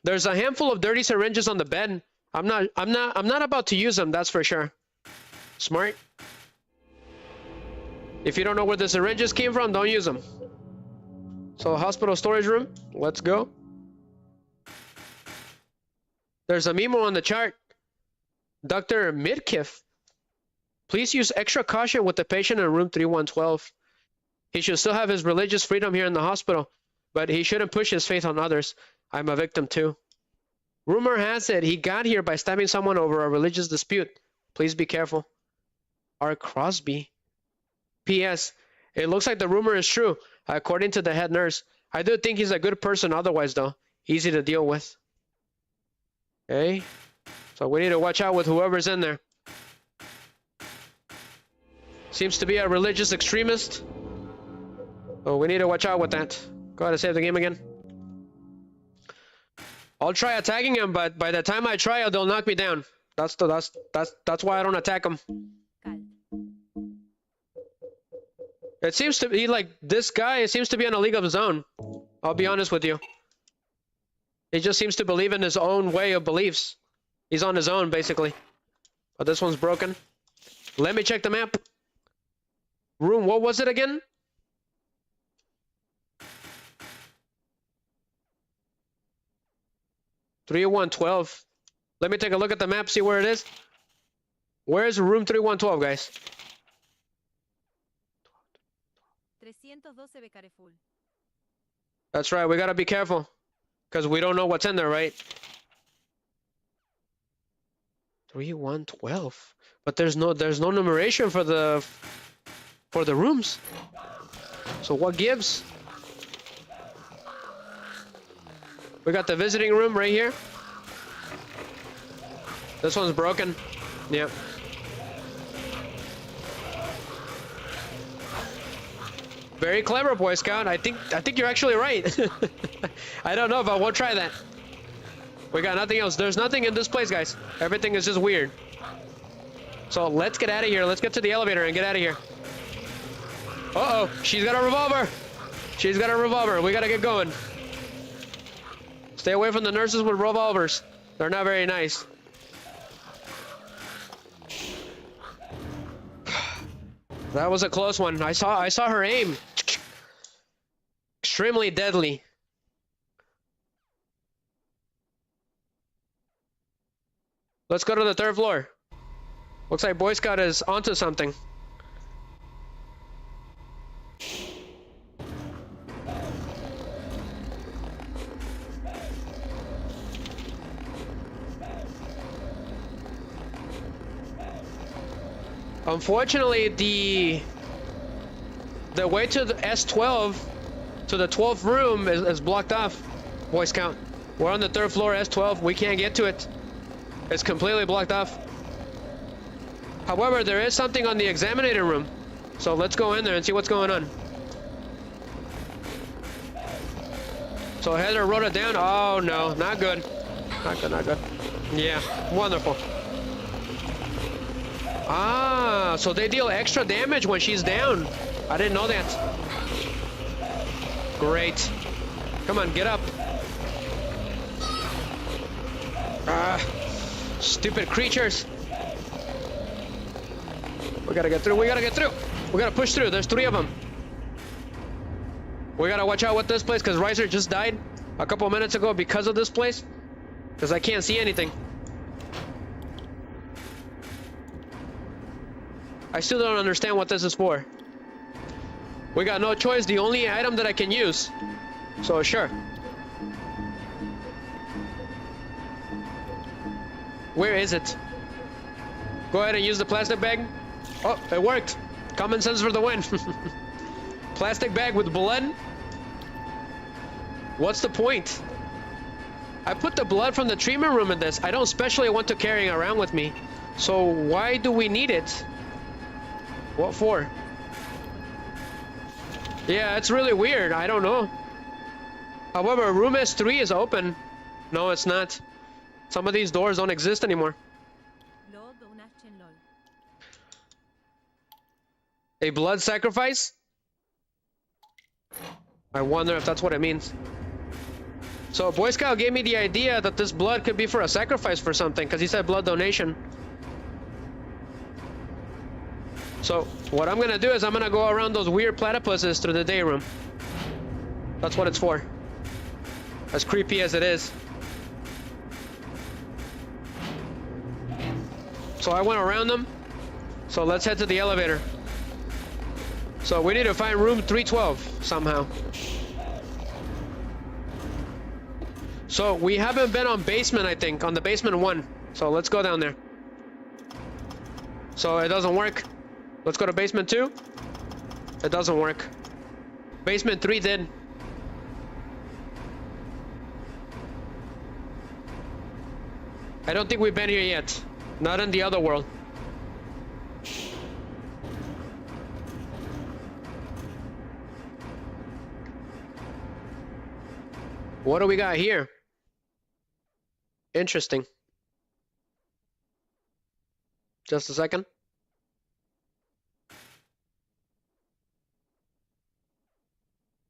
There's a handful of dirty syringes on the bed. I'm not about to use them, that's for sure. Smart. If you don't know where the syringes came from, don't use them. So, hospital storage room. Let's go. There's a memo on the chart. Dr. Midkiff. Please use extra caution with the patient in room 3112. He should still have his religious freedom here in the hospital, but he shouldn't push his faith on others. I'm a victim too. Rumor has it he got here by stabbing someone over a religious dispute. Please be careful. R. Crosby. P.S. It looks like the rumor is true, according to the head nurse. I do think he's a good person otherwise, though. Easy to deal with. Okay. So we need to watch out with whoever's in there. Seems to be a religious extremist. Oh, we need to watch out with that. Go ahead and save the game again. I'll try attacking him, but by the time I try, they'll knock me down. That's why I don't attack him. It seems to be like this guy seems to be in a league of his own. I'll be honest with you. He just seems to believe in his own way of beliefs. He's on his own, basically. But this one's broken. Let me check the map. Room, what was it again? 3112. Let me take a look at the map, see where it is. Where is room 3112, guys? 312 Becare full. That's right, we gotta be careful. Because we don't know what's in there, right? 3112. But there's no numeration for the rooms. So what gives? We got the visiting room right here. This one's broken. Yep. Very clever, Boy Scout. I think you're actually right. I don't know, but we'll try that. We got nothing else. There's nothing in this place, guys. Everything is just weird. So let's get out of here. Let's get to the elevator and get out of here. Uh-oh, she's got a revolver. She's got a revolver. We gotta get going. Stay away from the nurses with revolvers. They're not very nice. That was a close one. I saw her aim. Extremely deadly. Let's go to the 3rd floor. Looks like Boy Scout is onto something. Unfortunately, the way to the S12, to the 12th room is blocked off, Boy Scout. We're on the 3rd floor, S12. We can't get to it. It's completely blocked off. However, there is something on the examinator room. So let's go in there and see what's going on. So Heather wrote it down. Oh no, not good. Not good, not good. Yeah, wonderful. Ah, so they deal extra damage when she's down. I didn't know that. Great. Come on, get up. Ah, stupid creatures. We gotta get through, we gotta get through. We gotta push through, there's 3 of them. We gotta watch out with this place because Riser just died a couple minutes ago because of this place. Because I can't see anything. I still don't understand what this is for. We got no choice, the only item that I can use. So sure. Where is it? Go ahead and use the plastic bag. Oh, it worked. Common sense for the win. Plastic bag with blood? What's the point? I put the blood from the treatment room in this. I don't specially want to carry it around with me. So why do we need it? What for? Yeah, it's really weird. I don't know. However, room S3 is open. No, it's not. Some of these doors don't exist anymore. A blood sacrifice? I wonder if that's what it means. So Boy Scout gave me the idea that this blood could be for a sacrifice for something, because he said blood donation. So what I'm gonna do is I'm gonna go around those weird platypuses through the day room. That's what it's for. As creepy as it is. So I went around them. So let's head to the elevator. So we need to find room 312 somehow. So we haven't been on basement, I think, on the basement 1. So let's go down there. So it doesn't work. Let's go to basement 2. It doesn't work. Basement 3 did. I don't think we've been here yet. Not in the other world. What do we got here? Interesting. Just a second.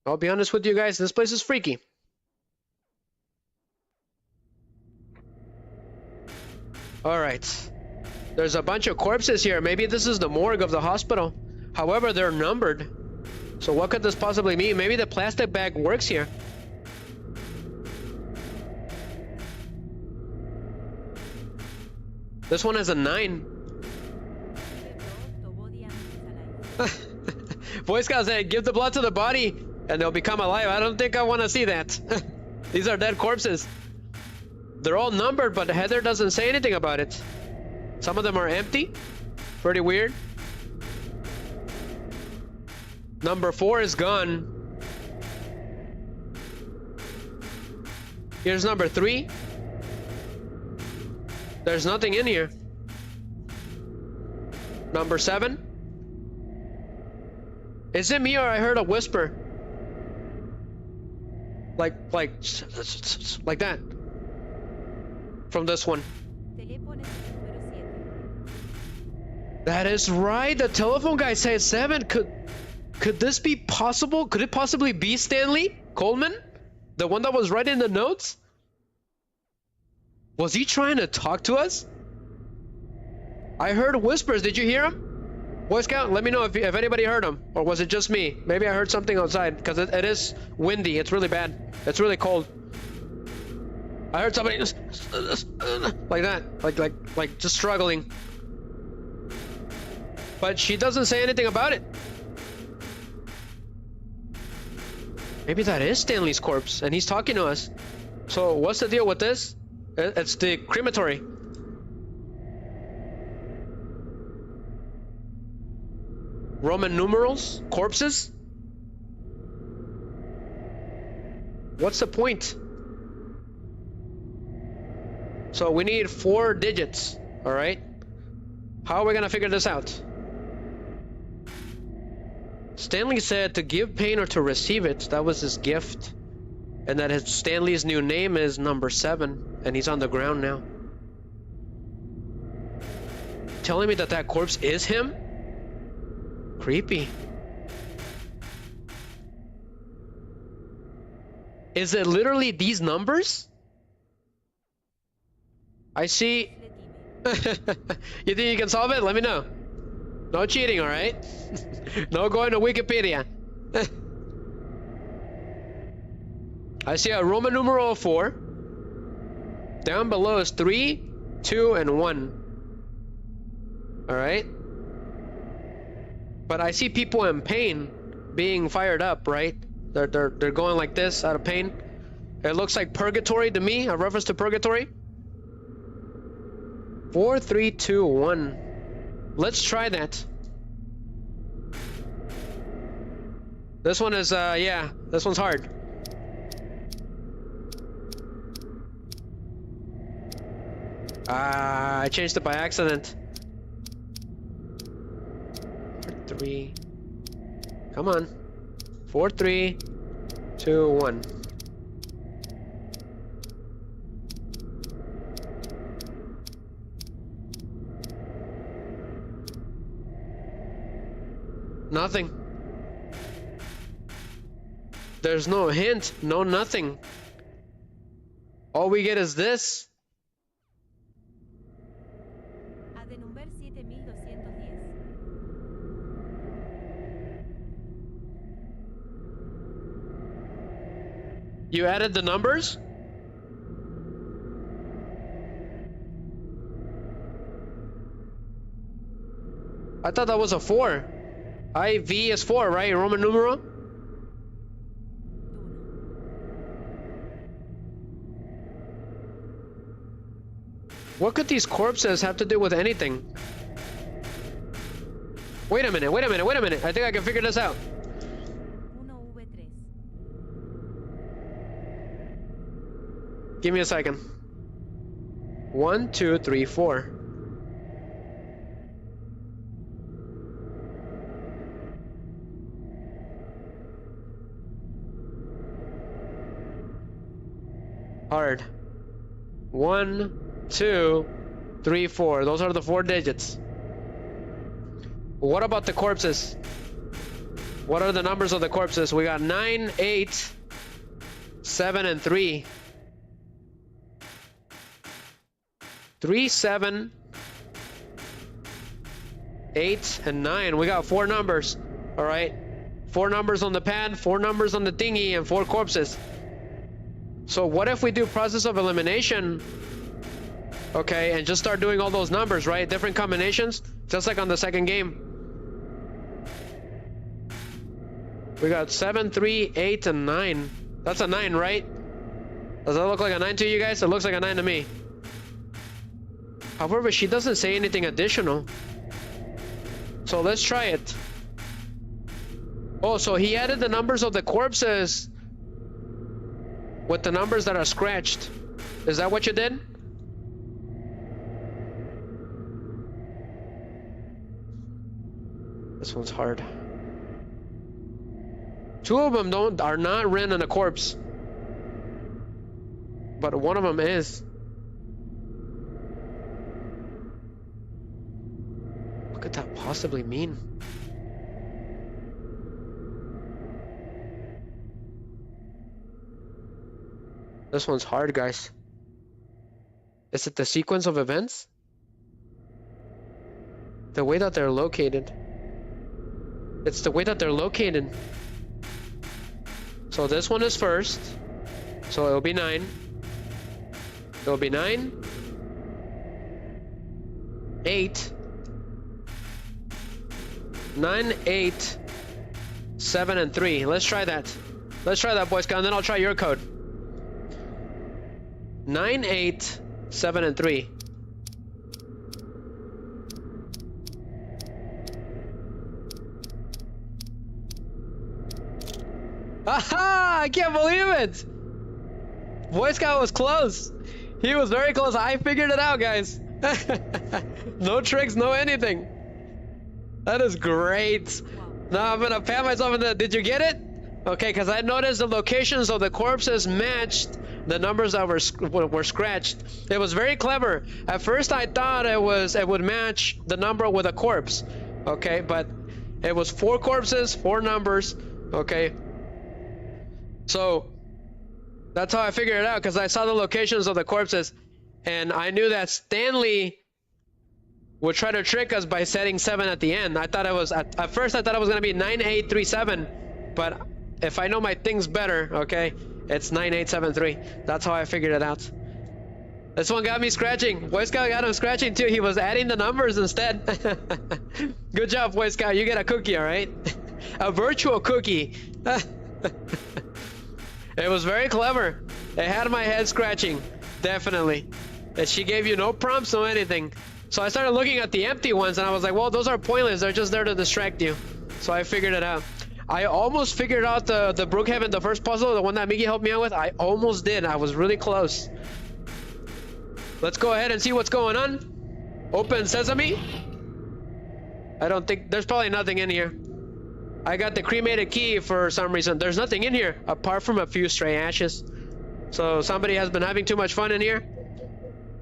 I'll be honest with you guys, this place is freaky. Alright. There's a bunch of corpses here. Maybe this is the morgue of the hospital. However, they're numbered. So what could this possibly mean? Maybe the plastic bag works here. This one has a 9. Boy Scout said, give the blood to the body and they'll become alive. I don't think I want to see that. These are dead corpses. They're all numbered, but Heather doesn't say anything about it. Some of them are empty. Pretty weird. Number 4 is gone. Here's number 3. There's nothing in here. Number 7. Is it me or I heard a whisper? Like that. From this one. That is right. The telephone guy said 7. Could this be possible? Could it possibly be Stanley Coleman? The one that was writing the notes? Was he trying to talk to us? I heard whispers. Did you hear him? Boy Scout, let me know if anybody heard him. Or was it just me? Maybe I heard something outside. Because it is windy. It's really bad. It's really cold. I heard somebody like that. Like just struggling. But she doesn't say anything about it. Maybe that is Stanley's corpse and he's talking to us. So what's the deal with this? It's the crematory. Roman numerals? Corpses? What's the point? So we need 4 digits, alright? How are we gonna figure this out? Stanley said to give pain or to receive it. That was his gift. And that Stanley's new name is number 7. And he's on the ground now. Telling me that that corpse is him? Creepy. Is it literally these numbers? I see. You think you can solve it? Let me know. No cheating, alright? No going to Wikipedia. I see a Roman numeral of 4. Down below is 3, 2, and 1. Alright? But I see people in pain being fired up, right? They're going like this out of pain. It looks like purgatory to me, a reference to purgatory. 4, 3, 2, 1. Let's try that. This one is, yeah, this one's hard. I changed it by accident. 4, 3. Come on. 4, 3, 2, 1. Nothing. There's no hint, no nothing. All we get is this. Adenumber 7210. You added the numbers? I thought that was a 4. IV is 4, right? Roman numeral? What could these corpses have to do with anything? Wait a minute, wait a minute, wait a minute. I think I can figure this out. 1V3. Give me a second. 1, 2, 3, 4. Hard. 1, 2, 3, 4. Those are the 4 digits. What about the corpses? What are the numbers of the corpses? We got 9, 8, 7, and 3. 3, 7, 8, and 9. We got 4 numbers. All right. 4 numbers on the pad, 4 numbers on the thingy, and 4 corpses. So what if we do process of elimination Okay, and just start doing all those numbers, right? Different combinations, just like on the second game. We got 7, 3, 8, and 9. That's a 9, right? Does that look like a 9 to you guys? It looks like a 9 to me. However, she doesn't say anything additional. So let's try it. Oh, so he added the numbers of the corpses with the numbers that are scratched. Is that what you did? This one's hard. 2 of them are not written in a corpse, but one of them is. What could that possibly mean? This one's hard, guys. Is it the sequence of events? The way that they're located. It's the way that they're located. So this one is first. So it'll be 9. It'll be 9, 8, 9, 8, 7, and 3. Let's try that. Let's try that, Boy Scout, and then I'll try your code. 9, 8, 7, and 3. Aha! I can't believe it! Boy Scout was close. He was very close. I figured it out, guys. No tricks, no anything. That is great. Now I'm gonna pat myself in the... Did you get it? Okay, because I noticed the locations of the corpses matched the numbers that were scratched. It was very clever. At first I thought it would match the number with a corpse. Okay, but it was 4 corpses, 4 numbers. Okay. So that's how I figured it out, because I saw the locations of the corpses, and I knew that Stanley would try to trick us by setting 7 at the end. I thought it was at first I thought it was gonna be 9837, but if I know my things better, okay, it's 9873. That's how I figured it out. This one got me scratching. Boy Scout got him scratching too. He was adding the numbers instead. Good job, Boy Scout. You get a cookie, all right? A virtual cookie. It was very clever. It had my head scratching, definitely. And she gave you no prompts, no anything. So I started looking at the empty ones, and I was like, well, those are pointless. They're just there to distract you. So I figured it out. I almost figured out the Brookhaven, the first puzzle, the one that Miggy helped me out with. I almost did. I was really close. Let's go ahead and see what's going on. Open sesame. I don't think... There's probably nothing in here. I got the cremated key for some reason. There's nothing in here apart from a few stray ashes. So somebody has been having too much fun in here.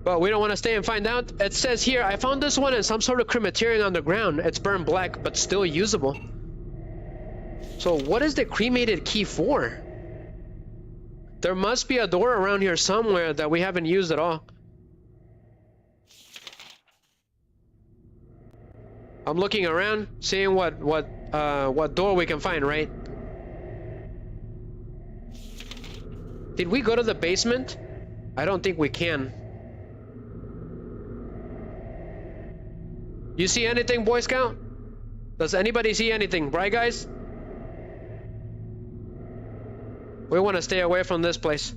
But we don't want to stay and find out. It says here, I found this one in some sort of crematorium on the ground. It's burned black, but still usable. So what is the cremated key for? There must be a door around here somewhere that we haven't used at all. I'm looking around, seeing what door we can find, right? Did we go to the basement? I don't think we can. You see anything, Boy Scout? Does anybody see anything, right, guys? We want to stay away from this place.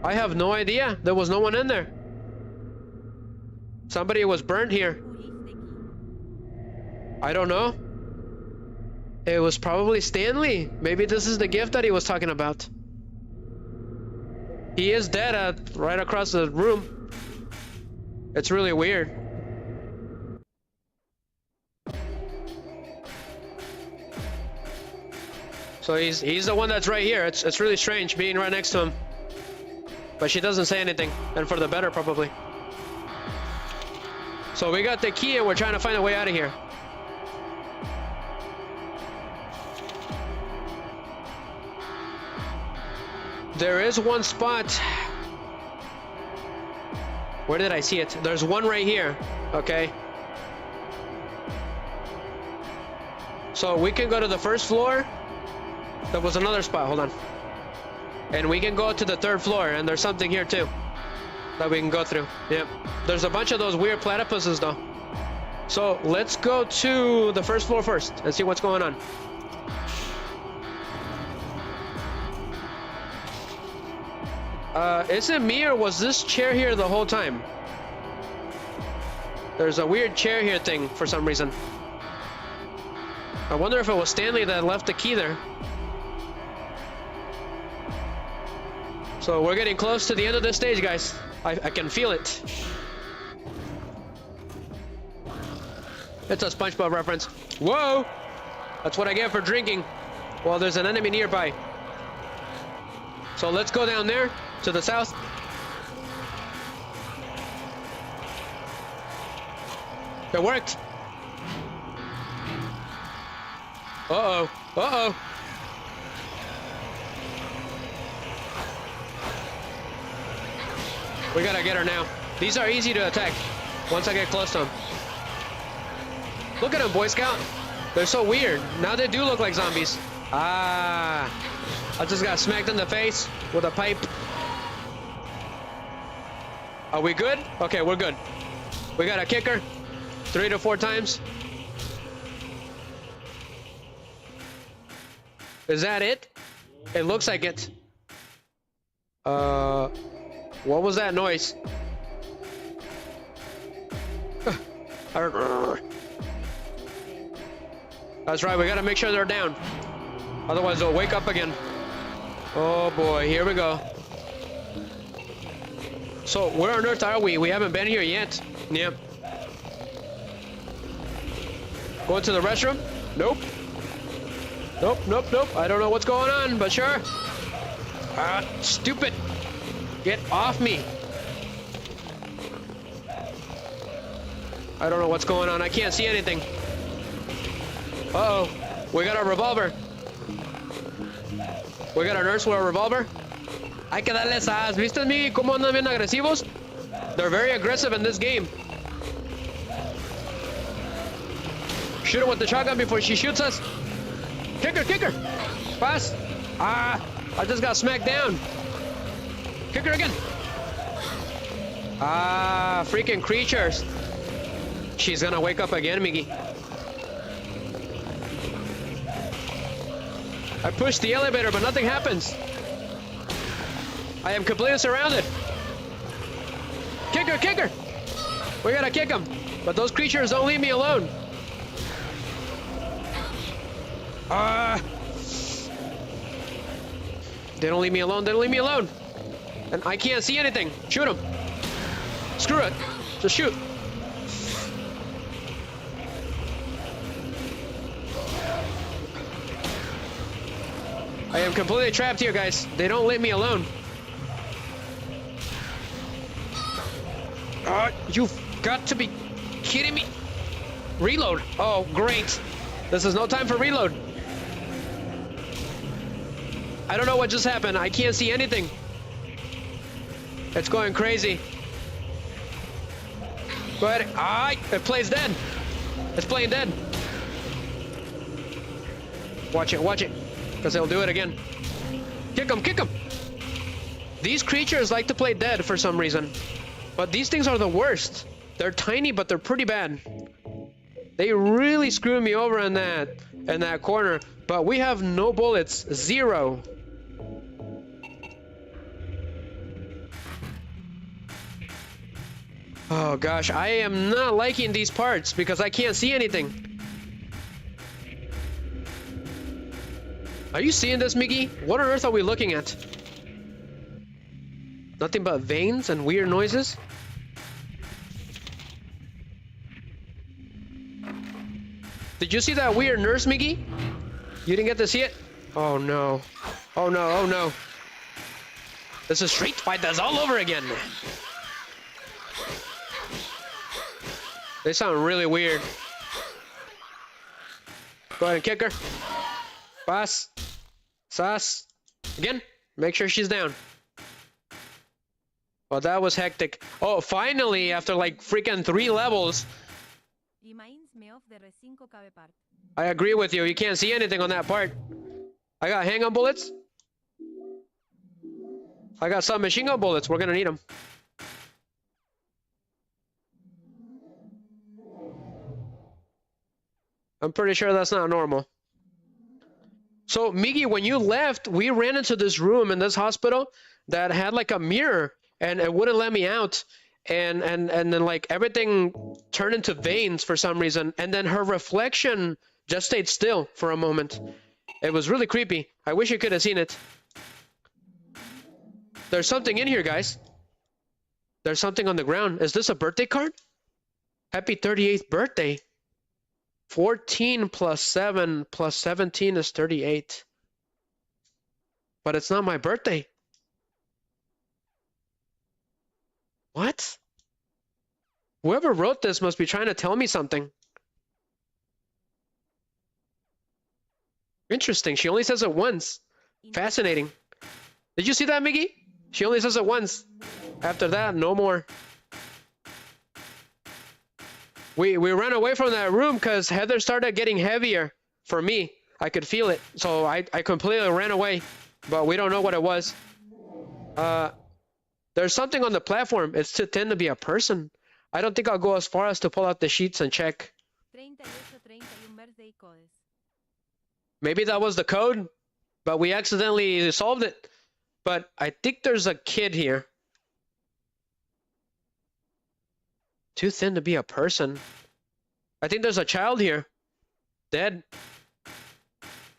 I have no idea. There was no one in there. Somebody was burned here. I don't know. It was probably Stanley. Maybe this is the gift that he was talking about. He is dead right across the room. It's really weird. So he's the one that's right here. It's really strange being right next to him. But she doesn't say anything, and for the better probably. So we got the key and we're trying to find a way out of here. There is one spot. Where did I see it? There's one right here, okay? So we can go to the first floor. There was another spot, hold on. And we can go to the 3rd floor, and there's something here too. that we can go through. Yep. There's a bunch of those weird platypuses though. So let's go to the first floor first and see what's going on. Is it me or was this chair here the whole time? There's a weird chair here thing for some reason. I wonder if it was Stanley that left the key there. So we're getting close to the end of this stage, guys. I can feel it. It's a SpongeBob reference. Whoa! That's what I get for drinking. Well, there's an enemy nearby. So let's go down there to the south. It worked. Uh-oh. Uh-oh. We gotta get her now. These are easy to attack once I get close to them. Look at them, Boy Scout. They're so weird. Now they do look like zombies. Ah. I just got smacked in the face with a pipe. Are we good? Okay, we're good. We got a kicker 3 to 4 times. Is that it? It looks like it. What was that noise? That's right, we gotta make sure they're down. Otherwise they'll wake up again. Oh boy, here we go. So where on earth are we? We haven't been here yet. Yep. Going to the restroom? Nope. Nope, nope, nope. I don't know what's going on, but sure. Ah, stupid. Get off me. I don't know what's going on. I can't see anything. Uh-oh. We got a revolver. We got a nurse with a revolver. Hay que darle esas. ¿Viste, Miggy, cómo andan bien agresivos? They're very aggressive in this game. Shoot her with the shotgun before she shoots us. Kick her, kick her. Fast. Ah, I just got smacked down. Kick her again. Ah, freaking creatures. She's gonna wake up again, Miggy. I pushed the elevator, but nothing happens. I am completely surrounded. Kick her, kick her. We gotta kick them. But those creatures don't leave me alone. They don't leave me alone. They don't leave me alone. And I can't see anything. Shoot them. Screw it. Just shoot. I am completely trapped here, guys. They don't leave me alone. You've got to be kidding me. Reload. Oh, great. This is no time for reload. I don't know what just happened. I can't see anything. It's going crazy. Go ahead. It plays dead. It's playing dead. Watch it, watch it. Because they'll do it again. Kick them, kick them. These creatures like to play dead for some reason. But these things are the worst. They're tiny, but they're pretty bad. They really screwed me over in that corner. But we have no bullets. 0. Oh gosh, I am not liking these parts because I can't see anything. Are you seeing this, Miggy? What on earth are we looking at? Nothing but veins and weird noises? Did you see that weird nurse, Miggy? You didn't get to see it? Oh no. Oh no, oh no. This is Street Fighters all over again. They sound really weird. Go ahead and kick her. Pass. Sass. Again. Make sure she's down. Well, that was hectic. Oh, finally, after like freaking 3 levels. I agree with you. You can't see anything on that part. I got handgun bullets. I got some machine gun bullets. We're gonna need them. I'm pretty sure that's not normal. So, Miggy, when you left, we ran into this room in this hospital that had like a mirror, and it wouldn't let me out. And then like everything turned into veins for some reason, and then her reflection just stayed still for a moment. It was really creepy. I wish you could have seen it. There's something in here, guys. There's something on the ground. Is this a birthday card? Happy 38th birthday. 14 plus 7 plus 17 is 38. But it's not my birthday. What? Whoever wrote this must be trying to tell me something. Interesting. She only says it once. Fascinating. Did you see that, Miggy? She only says it once. After that, no more. We ran away from that room because Heather started getting heavier for me. I could feel it. So I completely ran away. But we don't know what it was. There's something on the platform. It's too thin to be a person. I don't think I'll go as far as to pull out the sheets and check. 3831 birthday codes. Maybe that was the code, but we accidentally solved it. But I think there's a kid here. Too thin to be a person. I think there's a child here. Dead.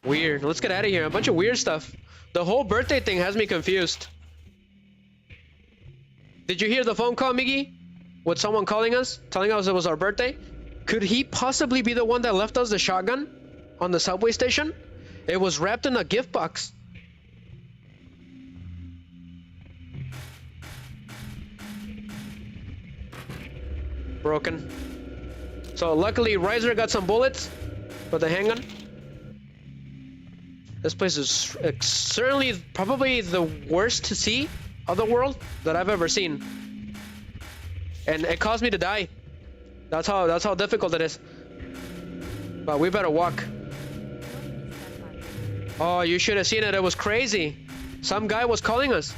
Weird. Let's get out of here. A bunch of weird stuff. The whole birthday thing has me confused. Did you hear the phone call, Miggy? With someone calling us, telling us it was our birthday? Could he possibly be the one that left us the shotgun on the subway station? It was wrapped in a gift box. Broken. So luckily Riser got some bullets for the handgun. This place is certainly probably the worst to see other world that I've ever seen. And it caused me to die. That's how difficult it is. But we better walk. Oh, you should have seen it. It was crazy. Some guy was calling us.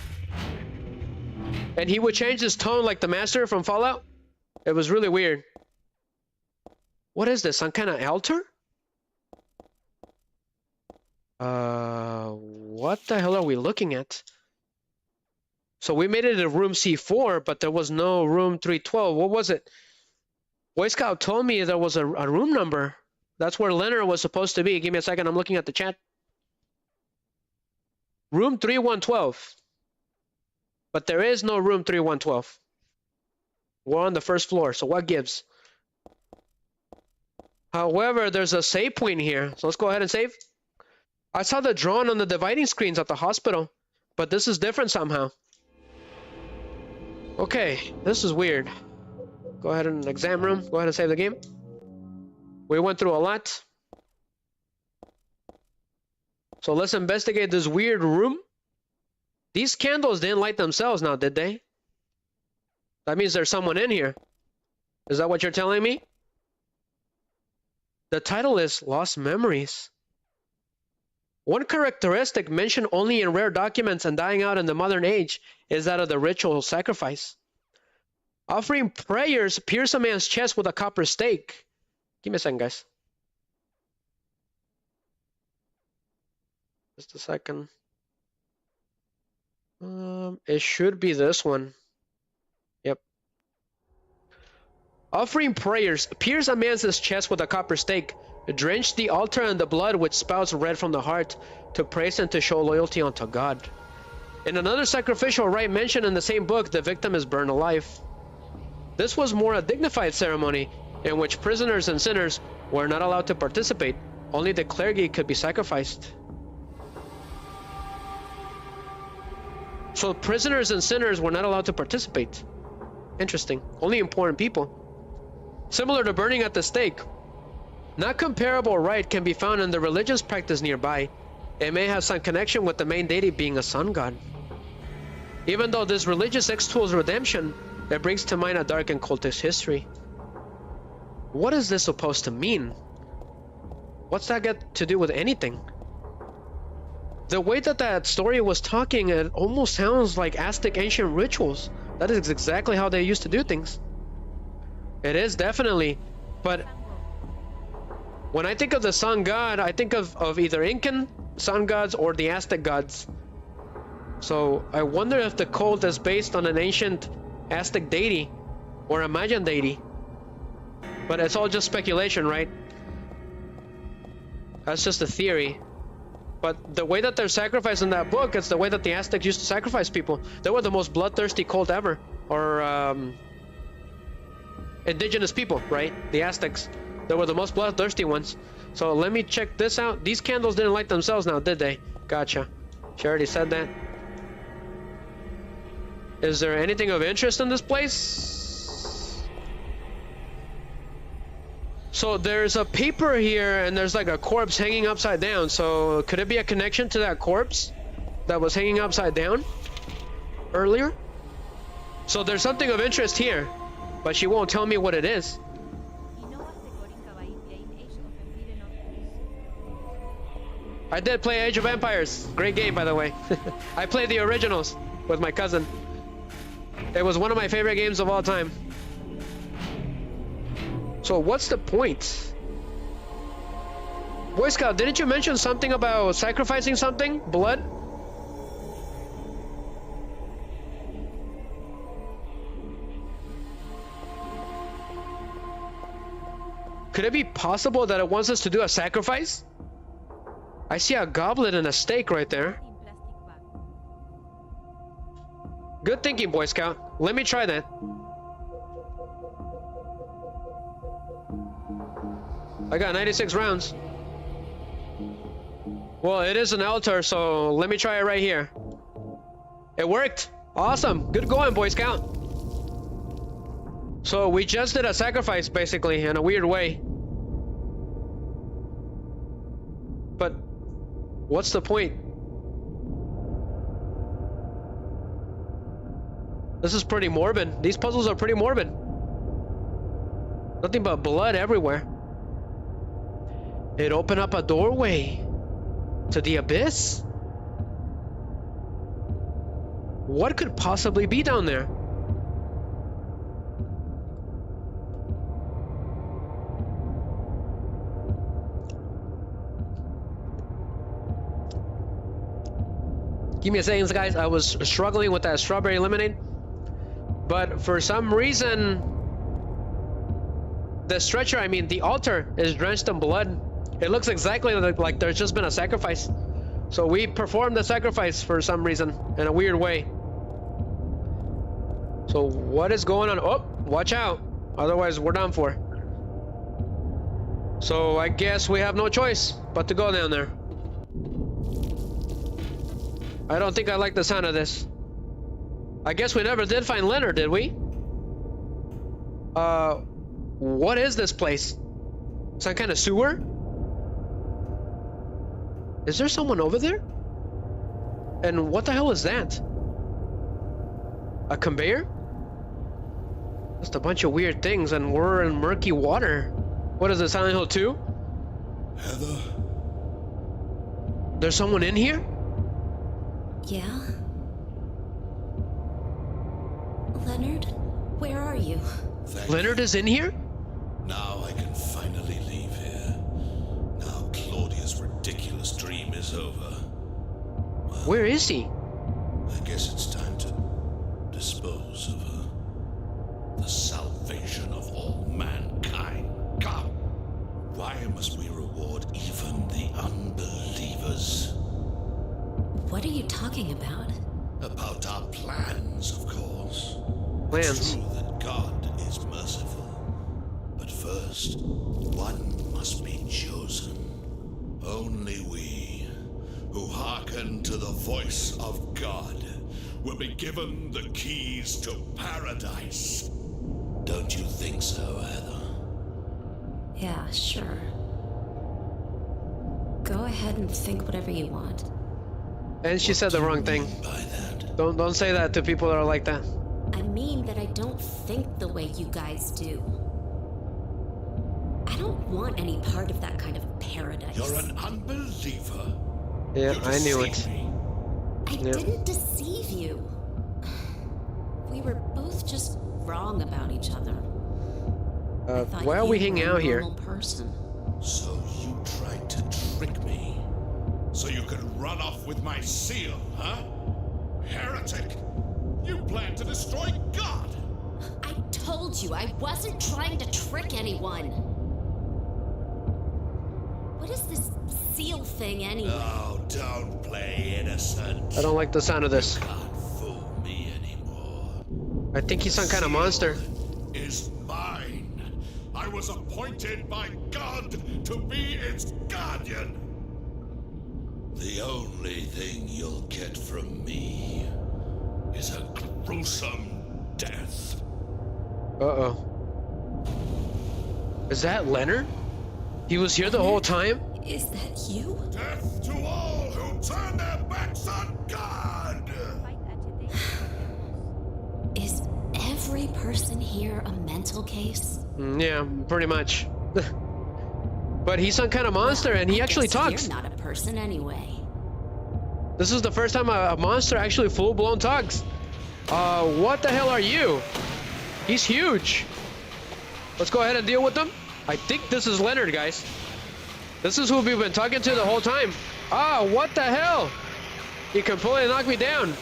And he would change his tone like the master from Fallout. It was really weird. What is this? Some kind of altar? What the hell are we looking at? So we made it to room C4, but there was no room 312. What was it? Boy Scout told me there was a room number. That's where Leonard was supposed to be. Give me a second. I'm looking at the chat. Room 3112. But there is no room 3112. We're on the first floor, so what gives? However, there's a save point here. So let's go ahead and save. I saw the drawing on the dividing screens at the hospital, but this is different somehow. Okay, this is weird. Go ahead and exam room. Go ahead and save the game. We went through a lot. So let's investigate this weird room. These candles didn't light themselves now, did they? That means there's someone in here. Is that what you're telling me? The title is Lost Memories. One characteristic mentioned only in rare documents and dying out in the modern age is that of the ritual sacrifice. Offering prayers pierce a man's chest with a copper stake. Give me a second, guys. Just a second. It should be this one. Yep. Offering prayers pierce a man's chest with a copper stake. Drench the altar in the blood which spouts red from the heart to praise and to show loyalty unto God. In another sacrificial rite mentioned in the same book, the victim is burned alive. This was more a dignified ceremony in which prisoners and sinners were not allowed to participate. Only the clergy could be sacrificed. So prisoners and sinners were not allowed to participate. Interesting. Only important people. Similar to burning at the stake. Not comparable rite can be found in the religious practice nearby. It may have some connection with the main deity being a sun god. Even though this religious extols redemption, it brings to mind a dark and cultist history. What is this supposed to mean? What's that got to do with anything? The way that story was talking, it almost sounds like Aztec ancient rituals. That is exactly how they used to do things. It is, definitely. But When I think of the sun god, I think of either Incan sun gods or the Aztec gods. So I wonder if the cult is based on an ancient Aztec deity or a Mayan deity. But it's all just speculation, right? That's just a theory. But the way that they're sacrificed in that book, it's the way that the Aztecs used to sacrifice people. They were the most bloodthirsty cult ever. Or indigenous people, right? The Aztecs. They were the most bloodthirsty ones. So let me check this out. These candles didn't light themselves now, did they? Gotcha. She already said that. Is there anything of interest in this place? So there's a paper here and there's like a corpse hanging upside down. So could it be a connection to that corpse that was hanging upside down earlier? So there's something of interest here, but she won't tell me what it is. I did play Age of Empires. Great game, by the way. I played the originals with my cousin. It was one of my favorite games of all time. So what's the point? Boy Scout, didn't you mention something about sacrificing something? Blood? Could it be possible that it wants us to do a sacrifice? I see a goblet and a steak right there. Good thinking, Boy Scout. Let me try that. I got 96 rounds. Well, it is an altar, so let me try it right here. It worked. Awesome. Good going, Boy Scout. So we just did a sacrifice, basically, in a weird way. But what's the point? This is pretty morbid. These puzzles are pretty morbid. Nothing but blood everywhere. It opened up a doorway to the abyss. What could possibly be down there? Give me a second, guys. I was struggling with that strawberry lemonade. But for some reason, the stretcher, I mean, the altar is drenched in blood. It looks exactly like there's just been a sacrifice. So we performed the sacrifice for some reason, in a weird way. So what is going on? Oh, watch out. Otherwise, we're done for. So I guess we have no choice but to go down there. I don't think I like the sound of this. I guess we never did find Leonard, did we? What is this place? Some kind of sewer? Is there someone over there? And what the hell is that? A conveyor? Just a bunch of weird things, and we're in murky water. What is it, Silent Hill 2? Heather? There's someone in here? Yeah? Leonard, where are you? Leonard is in here? Now I can finally leave here. Now Claudia's ridiculous dream is over. Well, Where is he? I guess it's time to dispose of her. The salvation of all mankind. God! Why must we reward even the unbelievers? What are you talking about? About our plans, of course. Plans. It's true that God is merciful. But first, one must be chosen. Only we, who hearken to the voice of God, will be given the keys to paradise. Don't you think so, Heather? Yeah, sure. Go ahead and think whatever you want. And she said the wrong thing. By that, Don't say that to people that are like that. I mean that I don't think the way you guys do. I don't want any part of that kind of paradise. you're an unbeliever. Yeah, You I knew deceived it. me. I didn't deceive you. We were both just wrong about each other. I thought Why are we you hanging were a out here? normal person. So you tried to trick me? So you could run off with my seal, huh? Heretic! You plan to destroy God! I told you I wasn't trying to trick anyone. What is this seal thing anyway? Oh, don't play innocent. I don't like the sound of this. Can't fool me anymore. I think he's some kind of monster. Is mine. I was appointed by God to be its guardian. The only thing you'll get from me is a gruesome death. Uh-oh. Is that Leonard? He was here the whole time? Is that you? Death to all who turn their backs on God! Fight HT. Is every person here a mental case? Yeah, pretty much. But he's some kind of monster, and he I actually guess talks. You're not a person anyway. This is the first time a monster actually full-blown talks. What the hell are you? He's huge. Let's go ahead and deal with them. I think this is Leonard, guys. This is who we've been talking to the whole time. Ah, what the hell? He completely knocked me down.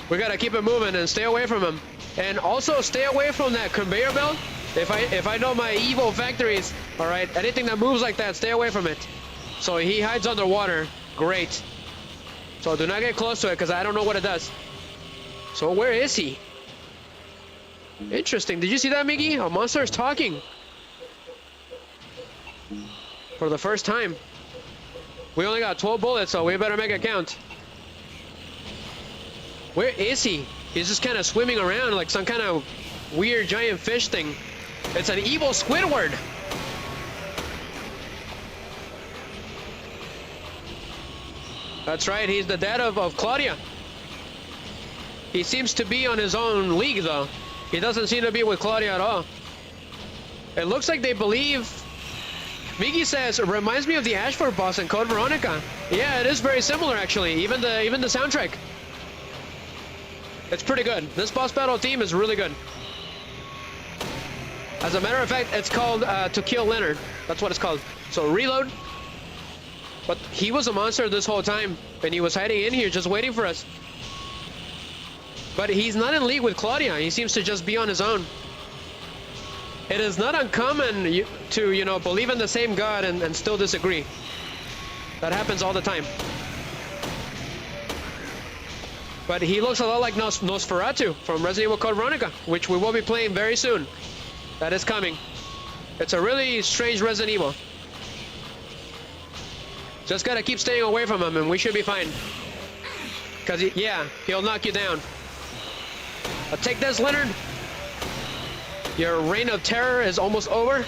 We gotta keep it moving and stay away from him. And also stay away from that conveyor belt. If I know my evil factories, all right, anything that moves like that, stay away from it. So he hides underwater. Great. So do not get close to it because I don't know what it does. So where is he? Interesting. Did you see that, Mickey? A monster is talking. For the first time. We only got 12 bullets, so we better make it count. Where is he? He's just kind of swimming around like some kind of weird giant fish thing. It's an evil Squidward. That's right, he's the dad of Claudia. He seems to be on his own league, though. He doesn't seem to be with Claudia at all. It looks like they believe... Miggy says, it reminds me of the Ashford boss in Code Veronica. Yeah, it is very similar, actually. Even the soundtrack. It's pretty good. This boss battle theme is really good. As a matter of fact, it's called To Kill Leonard. That's what it's called. So reload. But he was a monster this whole time, and he was hiding in here just waiting for us. But he's not in league with Claudia. He seems to just be on his own. It is not uncommon to, you know, believe in the same God and still disagree. That happens all the time. But he looks a lot like Nosferatu from Resident Evil Code Veronica, which we will be playing very soon. That is coming. It's a really strange Resident Evil. Just gotta keep staying away from him and we should be fine. Cause yeah, he'll knock you down. Take this, Leonard. Your reign of terror is almost over.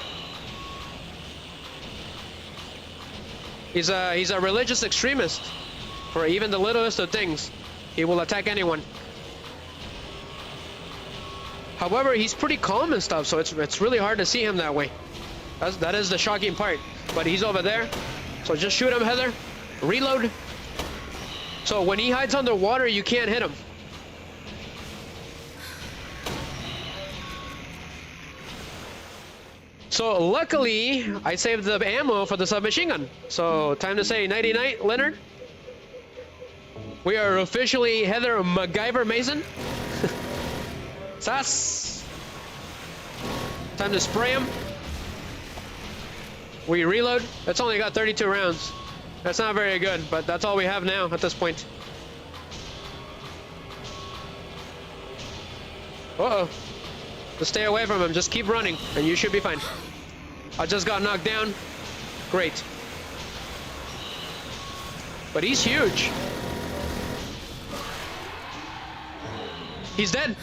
He's a religious extremist. For even the littlest of things, he will attack anyone. However, he's pretty calm and stuff, so it's really hard to see him that way. That is the shocking part. But he's over there, so just shoot him, Heather. Reload. So when he hides underwater, you can't hit him. So luckily, I saved the ammo for the submachine gun. So time to say nighty-night, Leonard. We are officially Heather MacGyver Mason. Sass. Time to spray him. We reload. It's only got 32 rounds. That's not very good, but that's all we have now at this point. Uh-oh. Just stay away from him. Just keep running, and you should be fine. I just got knocked down. Great. But he's huge. He's dead.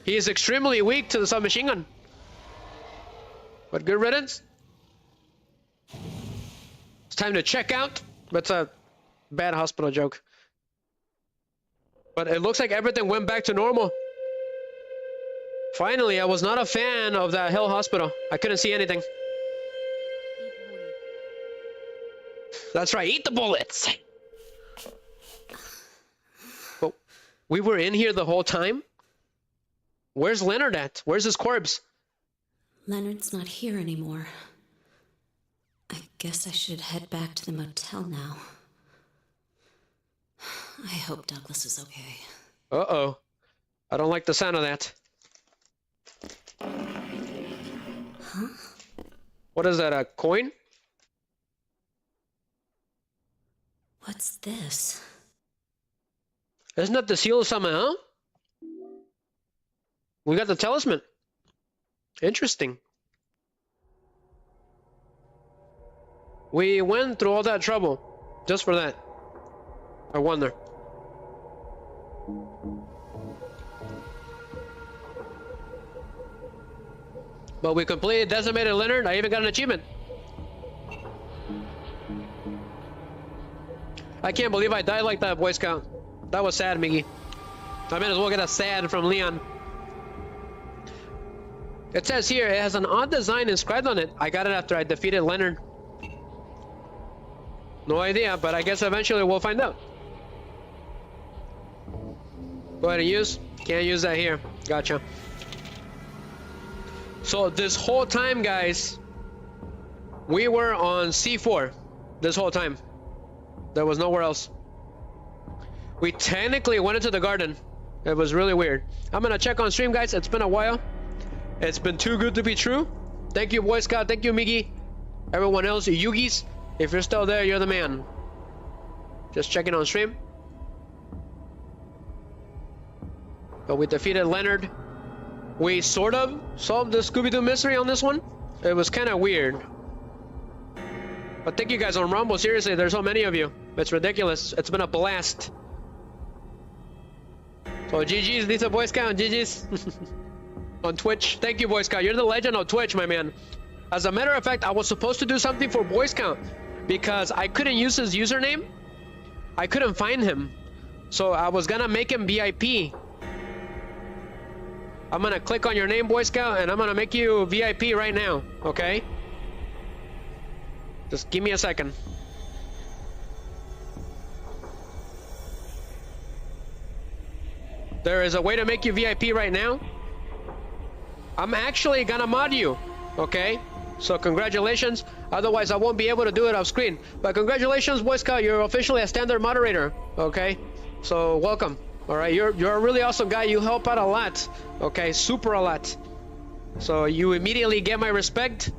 He is extremely weak to the submachine gun. But good riddance. It's time to check out. That's a bad hospital joke. But it looks like everything went back to normal. Finally, I was not a fan of that Hill Hospital. I couldn't see anything. Eat bullet. That's right, eat the bullets! But we were in here the whole time? Where's Leonard at? Where's his corpse? Leonard's not here anymore. I guess I should head back to the motel now. I hope Douglas is okay. Uh-oh. I don't like the sound of that. Huh? What is that, a coin? What's this? Isn't that the seal of Summon, huh? We got the talisman. Interesting. We went through all that trouble just for that. I wonder. But we completed Decimated Leonard. I even got an achievement. I can't believe I died like that, Boy Scout. That was sad, Miggy. I might as well get a sad from Leon. It says here, it has an odd design inscribed on it. I got it after I defeated Leonard. No idea, but I guess eventually we'll find out. Go ahead and use. Can't use that here. Gotcha. So this whole time, guys, we were on C4. This whole time. There was nowhere else. We technically went into the garden. It was really weird. I'm gonna check on stream, guys. It's been a while. It's been too good to be true. Thank you, Boy Scout. Thank you, Miggy. Everyone else, Yugis. If you're still there, you're the man. Just checking on stream. But we defeated Leonard. We sort of solved the Scooby-Doo mystery on this one. It was kind of weird. But thank you guys on Rumble. Seriously, there's so many of you. It's ridiculous. It's been a blast. So GG's, Lisa Boy Scout. GG's. On Twitch. Thank you, Boy Scout. You're the legend on Twitch, my man. As a matter of fact, I was supposed to do something for Boy Scout because I couldn't use his username. I couldn't find him. So I was gonna make him VIP. I'm gonna click on your name, Boy Scout, and I'm gonna make you VIP right now, okay? Just give me a second. There is a way to make you VIP right now. I'm actually gonna mod you, okay? So congratulations. Otherwise, I won't be able to do it off screen. But congratulations, Boy Scout. You're officially a standard moderator, okay? So welcome. All right, you're a really awesome guy. You help out a lot, okay? Super a lot. So you immediately get my respect.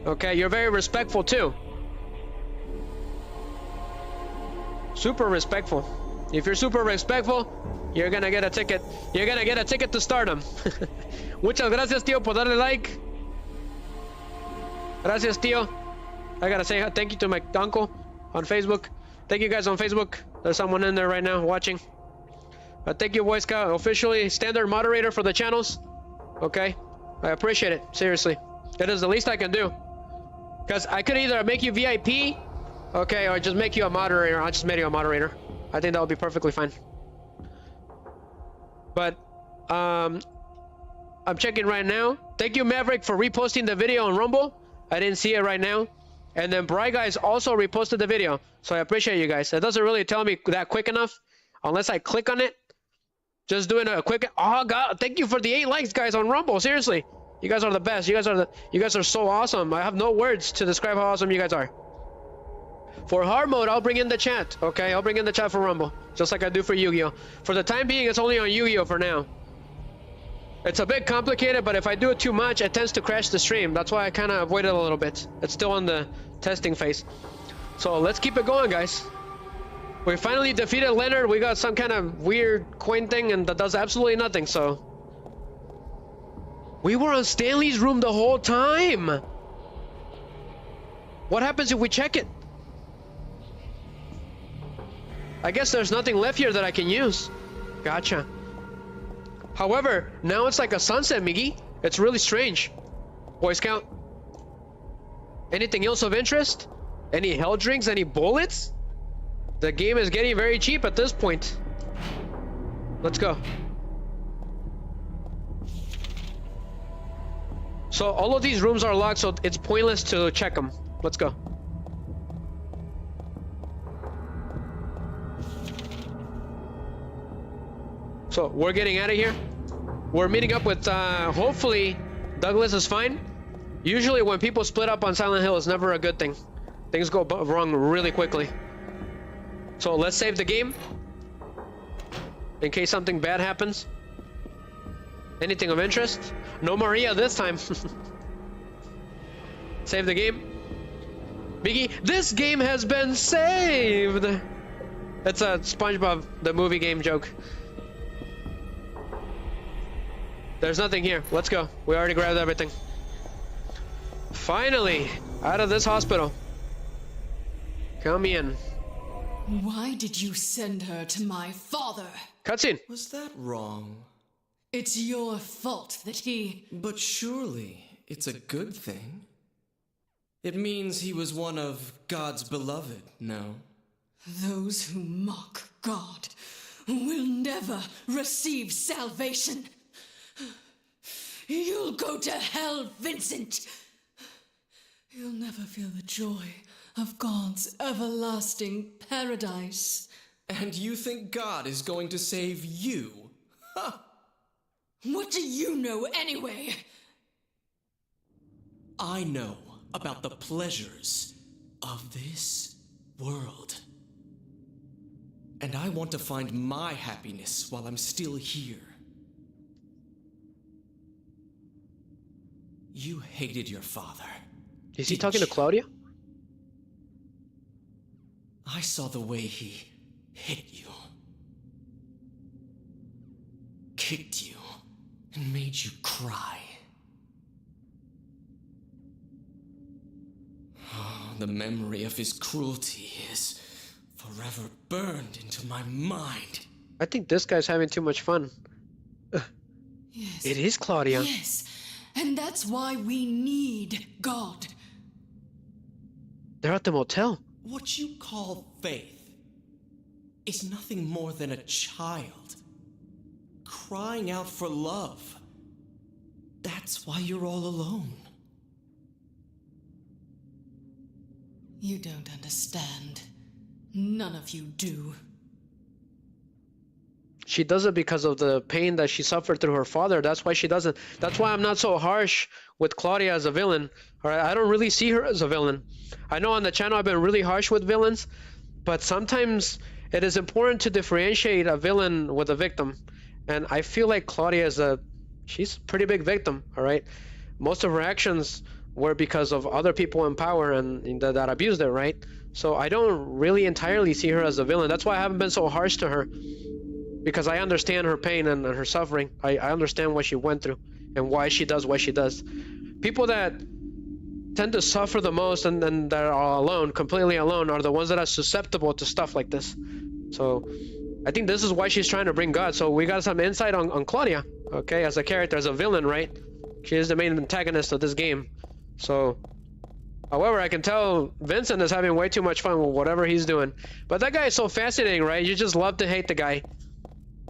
Okay, you're very respectful too. Super respectful. If you're super respectful, you're gonna get a ticket. You're gonna get a ticket to stardom. Muchas gracias, tío, por darle like. Gracias, tío. I gotta say thank you to my uncle on Facebook. Thank you guys on Facebook. There's someone in there right now watching. Thank you, Boy Scout. Officially standard moderator for the channels. Okay, I appreciate it. Seriously, it is the least I can do. Because I could either make you VIP, okay, or just make you a moderator. I just made you a moderator. I think that would be perfectly fine. But I'm checking right now. Thank you, Maverick, for reposting the video on Rumble. I didn't see it right now. And then Bright Guys also reposted the video. So I appreciate you guys. It doesn't really tell me that quick enough unless I click on it. Just doing a quick. Oh God! Thank you for the 8 likes, guys, on Rumble. Seriously, you guys are the best. You guys are so awesome. I have no words to describe how awesome you guys are. For hard mode, I'll bring in the chat. Okay, I'll bring in the chat for Rumble, just like I do for Yu-Gi-Oh. For the time being, it's only on Yu-Gi-Oh for now. It's a bit complicated, but if I do it too much, it tends to crash the stream. That's why I kind of avoid it a little bit. It's still on the testing phase. So let's keep it going, guys. We finally defeated Leonard. We got some kind of weird coin thing, and that does absolutely nothing, so... We were on Stanley's room the whole time! What happens if we check it? I guess there's nothing left here that I can use. Gotcha. However, now it's like a sunset, Miggy. It's really strange. Boy Scout. Anything else of interest? Any hell drinks? Any bullets? The game is getting very cheap at this point. Let's go. So all of these rooms are locked, so it's pointless to check them. Let's go. So we're getting out of here. We're meeting up with hopefully Douglas is fine. Usually when people split up on Silent Hill, it's never a good thing. Things go wrong really quickly. So let's save the game in case something bad happens. Anything of interest? No Maria this time. Save the game. Biggie, this game has been saved. That's a SpongeBob the movie game joke. There's nothing here. Let's go. We already grabbed everything. Finally, out of this hospital. Come in. Why did you send her to my father? Cutscene. Was that wrong? It's your fault that he... But surely it's a good thing. It means he was one of God's beloved, no? Those who mock God will never receive salvation. You'll go to hell, Vincent. You'll never feel the joy of God's everlasting paradise. And you think God is going to save you? Ha! What do you know anyway? I know about the pleasures of this world. And I want to find my happiness while I'm still here. You hated your father. Is he talking to Claudia? I saw the way he hit you, kicked you, and made you cry. Oh, the memory of his cruelty is forever burned into my mind. I think this guy's having too much fun. Yes. It is Claudia. Yes, and that's why we need God. They're at the motel. What you call faith is nothing more than a child crying out for love. That's why you're all alone. You don't understand. None of you do. She does it because of the pain that she suffered through her father. That's why she does it. That's why I'm not so harsh with Claudia as a villain. All right, I don't really see her as a villain. I know on the channel I've been really harsh with villains, but sometimes it is important to differentiate a villain with a victim. And I feel like Claudia is she's a pretty big victim, all right? Most of her actions were because of other people in power and that abused her, right? So I don't really entirely see her as a villain. That's why I haven't been so harsh to her, because I understand her pain and her suffering. I understand what she went through and why she does what she does. People that tend to suffer the most and that are alone, completely alone, are the ones that are susceptible to stuff like this. So I think this is why she's trying to bring God. So we got some insight on Claudia, okay, as a character, as a villain, right? She is the main antagonist of this game. So, however, I can tell Vincent is having way too much fun with whatever he's doing. But that guy is so fascinating, right? You just love to hate the guy.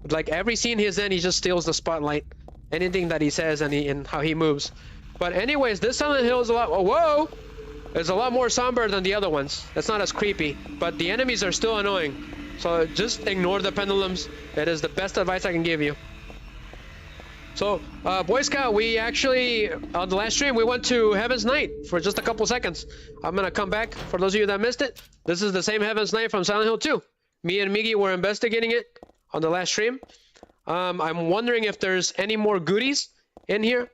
Like every scene he's in, he just steals the spotlight. Anything that he says and how he moves. But anyways, this Silent Hill is a lot... Whoa! It's a lot more somber than the other ones. It's not as creepy. But the enemies are still annoying. So just ignore the pendulums. It is the best advice I can give you. So, Boy Scout, we actually, on the last stream, we went to Heaven's Night for just a couple seconds. I'm going to come back. For those of you that missed it, this is the same Heaven's Night from Silent Hill 2. Me and Miggy were investigating it on the last stream. I'm wondering if there's any more goodies in here.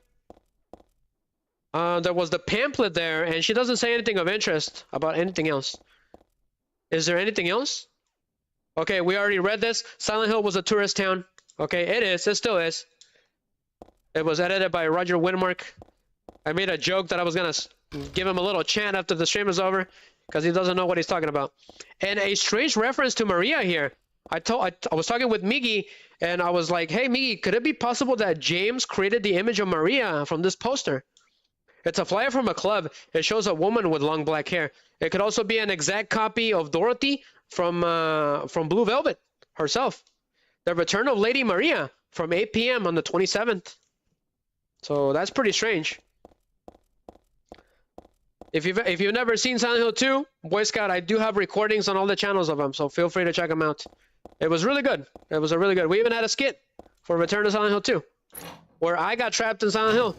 There was the pamphlet there, and she doesn't say anything of interest about anything else. Is there anything else? Okay, we already read this. Silent Hill was a tourist town. Okay, it is. It still is. It was edited by Roger Widmark. I made a joke that I was going to give him a little chant after the stream is over because he doesn't know what he's talking about. And a strange reference to Maria here. I was talking with Miggy, and I was like, hey, Miggy, could it be possible that James created the image of Maria from this poster? It's a flyer from a club. It shows a woman with long black hair. It could also be an exact copy of Dorothy from Blue Velvet herself. The Return of Lady Maria from 8 p.m. on the 27th. So that's pretty strange. If you've never seen Silent Hill 2, Boy Scout, I do have recordings on all the channels of them, so feel free to check them out. It was really good. It was a really good. We even had a skit for Return to Silent Hill 2, where I got trapped in Silent Hill.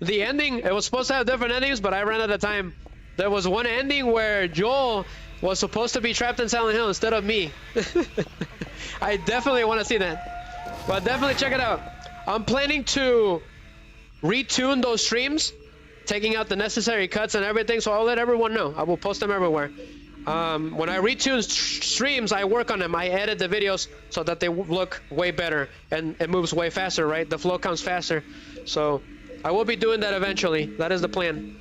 the ending, it was supposed to have different endings, but I ran out of time. There was one ending where Joel was supposed to be trapped in Silent Hill instead of me. I definitely want to see that. But definitely check it out. I'm planning to retune those streams, taking out the necessary cuts and everything, so I'll let everyone know. I will post them everywhere. When I retune streams, I work on them. I edit the videos so that they look way better and it moves way faster, right? The flow comes faster. So I will be doing that eventually. That is the plan.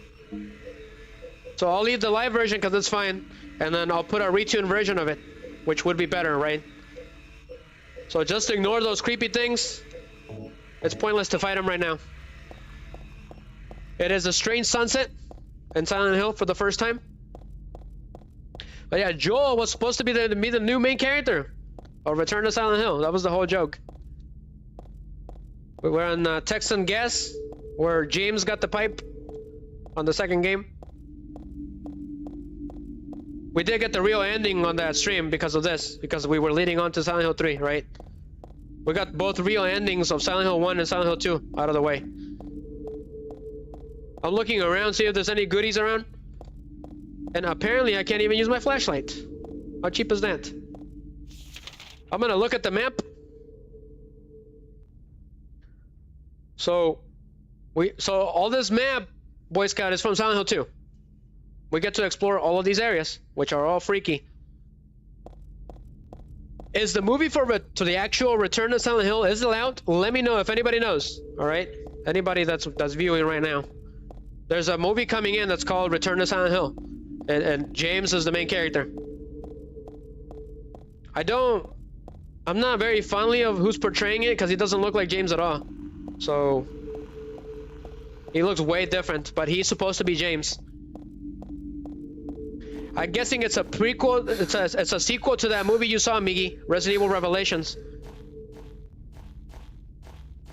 So I'll leave the live version because it's fine, and then I'll put a retuned version of it, which would be better, right? So just ignore those creepy things. It's pointless to fight them right now. It is a strange sunset in Silent Hill for the first time. But yeah, Joel was supposed to be the new main character of Return to Silent Hill. That was the whole joke. We were on Texan Gas, where James got the pipe on the second game. We did get the real ending on that stream because of this, because we were leading on to Silent Hill 3, right? We got both real endings of Silent Hill 1 and Silent Hill 2 out of the way. I'm looking around, see if there's any goodies around. And apparently I can't even use my flashlight. How cheap is that? I'm gonna look at the map. So all this map, Boy Scout, is from Silent Hill 2. We get to explore all of these areas, which are all freaky. Is the movie to the actual Return to Silent Hill, is it out? Let me know if anybody knows, all right? Anybody that's viewing right now. There's a movie coming in that's called Return to Silent Hill, and James is the main character. I'm not very fondly of who's portraying it because he doesn't look like James at all. So he looks way different, but he's supposed to be James. I'm guessing it's a prequel. It's a sequel to that movie you saw, Miggy, Resident Evil Revelations.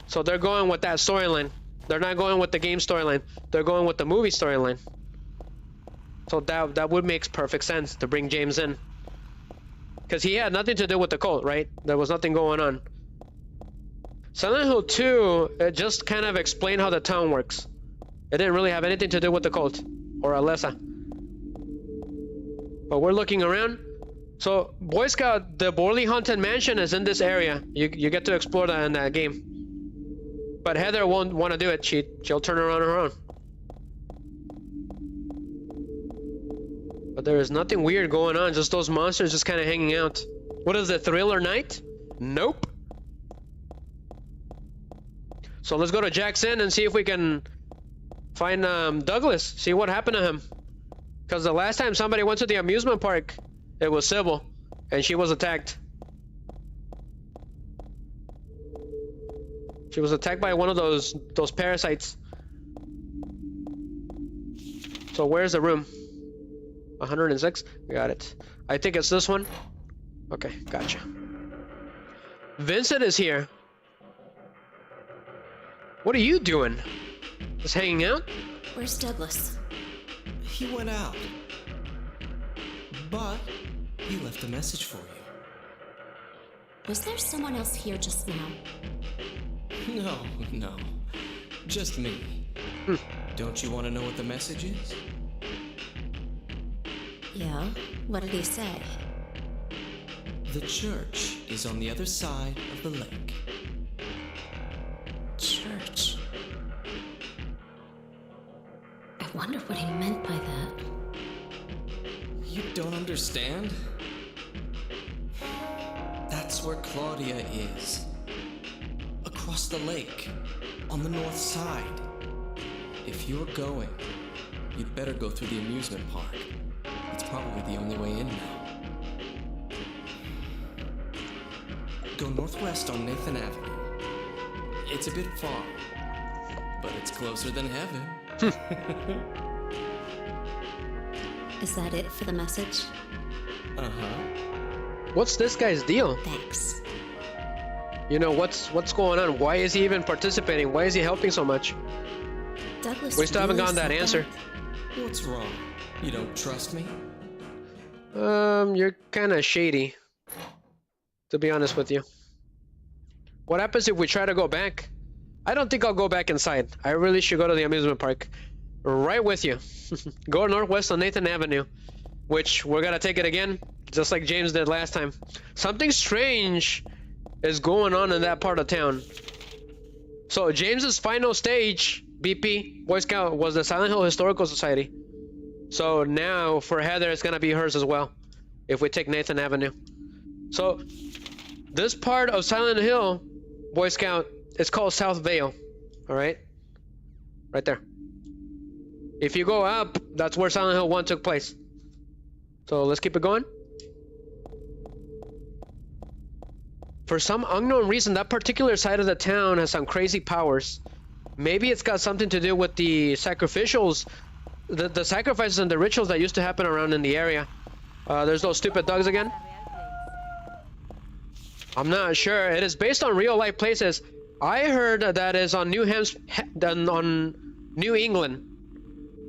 So they're going with that storyline. They're not going with the game storyline. They're going with the movie storyline. So that would make perfect sense to bring James in, because he had nothing to do with the cult, right? There was nothing going on. Silent Hill 2, it just kind of explained how the town works. It didn't really have anything to do with the cult or Alessa. But we're looking around. So Boy Scout, the Borley Haunted Mansion is in this area. You get to explore that in that game. But Heather won't want to do it. She'll turn around on her own. But there is nothing weird going on. Just those monsters just kind of hanging out. What is it, Thriller Night? Nope. So let's go to Jack's Inn and see if we can find Douglas. See what happened to him. Because the last time somebody went to the amusement park, it was Sybil, and she was attacked. She was attacked by one of those parasites. So where's the room? 106? Got it. I think it's this one. Okay, gotcha. Vincent is here. What are you doing? Just hanging out? Where's Douglas? He went out. But he left a message for you. Was there someone else here just now? No. Just me. Don't you want to know what the message is? Yeah? What did he say? The church is on the other side of the lake. Church. I wonder what he meant by that. You don't understand? That's where Claudia is. Across the lake, on the north side. If you're going, you'd better go through the amusement park. It's probably the only way in now. Go northwest on Nathan Avenue. It's a bit far, but it's closer than heaven. Is that it for the message? Uh-huh. What's this guy's deal? Thanks. You know, what's going on? Why is he even participating? Why is he helping so much? Douglas, We still haven't really gotten that said answer. What's wrong? You don't trust me? You're kind of shady, to be honest with you. What happens if we try to go back? I don't think I'll go back inside. I really should go to the amusement park. Right with you. Go northwest on Nathan Avenue, which we're gonna take it again, just like James did last time. Something strange is going on in that part of town. So James's final stage, BP, Boy Scout, was the Silent Hill Historical Society. So now for Heather, it's gonna be hers as well, if we take Nathan Avenue. So this part of Silent Hill, Boy Scout, is called South Vale. All right, right there. If you go up, that's where Silent Hill 1 took place. So let's keep it going. For some unknown reason, that particular side of the town has some crazy powers. Maybe it's got something to do with the sacrificials, the sacrifices and the rituals that used to happen around in the area. There's those stupid dogs again. I'm not sure. It is based on real life places. I heard that is on New England.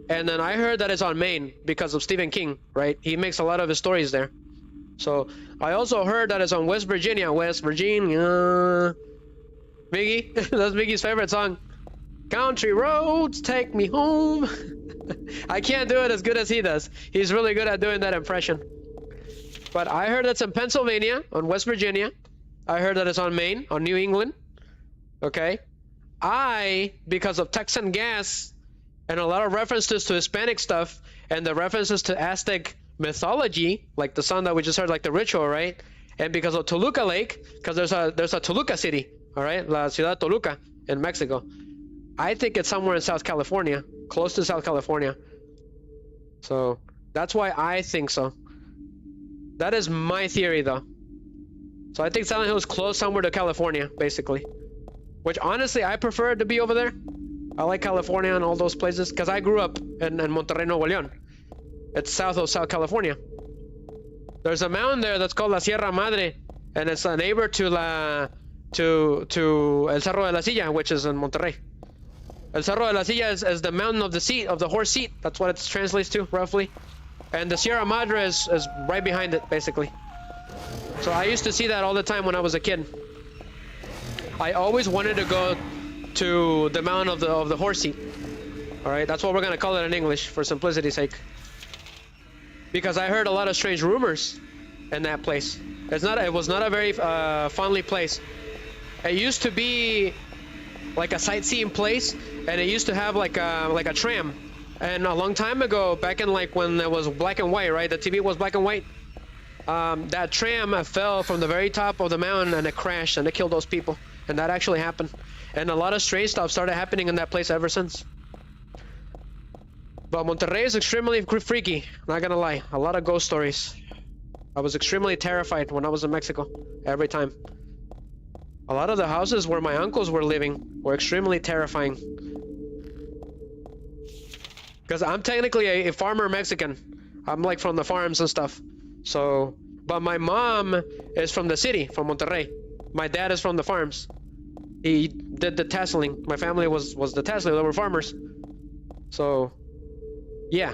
And then I heard that it's on Maine because of Stephen King, right? He makes a lot of his stories there. So I also heard that it's on West Virginia. Miggy, that's Miggy's favorite song. Country roads take me home. I can't do it as good as he does. He's really good at doing that impression. But I heard it's in Pennsylvania, on West Virginia. I heard that it's on Maine, on New England. Okay. Because of Texan gas and a lot of references to Hispanic stuff and the references to Aztec mythology, like the song that we just heard, like the ritual, right? And because of Toluca Lake, because there's a Toluca city, all right? La Ciudad Toluca in Mexico. I think it's somewhere in South California, close to South California. So that's why I think so. That is my theory, though. So I think Silent Hill is close somewhere to California, basically. Which, honestly, I prefer it to be over there. I like California and all those places, because I grew up in Monterrey, Nuevo León. It's south of South California. There's a mountain there that's called La Sierra Madre, and it's a neighbor to El Cerro de la Silla, which is in Monterrey. El Cerro de la Silla is the mountain of the seat, of the horse seat. That's what it translates to, roughly. And the Sierra Madre is right behind it, basically. So I used to see that all the time when I was a kid. I always wanted to go to the mountain of the horse seat. All right, that's what we're gonna call it in English for simplicity's sake. Because I heard a lot of strange rumors in that place. It was not a very fondly place. It used to be like a sightseeing place, and it used to have like a tram. And a long time ago, back in like when it was black and white, right? The TV was black and white. That tram fell from the very top of the mountain and it crashed and it killed those people. And that actually happened. And a lot of strange stuff started happening in that place ever since. But Monterrey is extremely freaky, not gonna lie. A lot of ghost stories. I was extremely terrified when I was in Mexico, every time. A lot of the houses where my uncles were living were extremely terrifying. Because I'm technically a farmer Mexican. I'm like from the farms and stuff. So, but my mom is from the city, from Monterrey. My dad is from the farms. He did the tasseling. My family was the tasseling. They were farmers. So, yeah.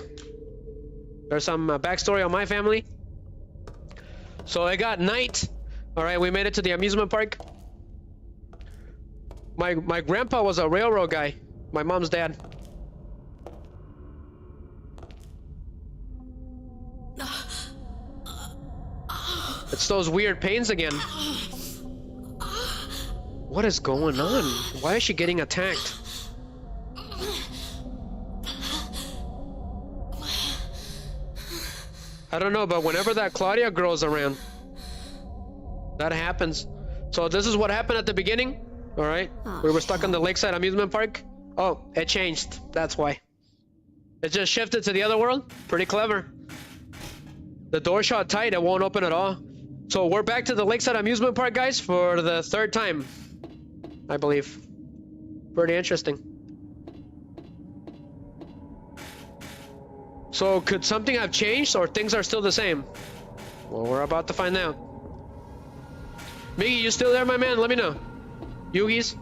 There's some backstory on my family. So it got night. All right, we made it to the amusement park. My grandpa was a railroad guy. My mom's dad. It's those weird pains again. What is going on? Why is she getting attacked? I don't know, but whenever that Claudia girl's around, that happens. So this is what happened at the beginning. All right, we were stuck in the Lakeside Amusement Park. Oh, it changed. That's why. It just shifted to the other world. Pretty clever. The door shut tight. It won't open at all. So we're back to the Lakeside Amusement Park, guys, for the third time, I believe. Pretty interesting. So could something have changed, or things are still the same? Well, we're about to find out. Miggy, you still there, my man? Let me know. Yugi's.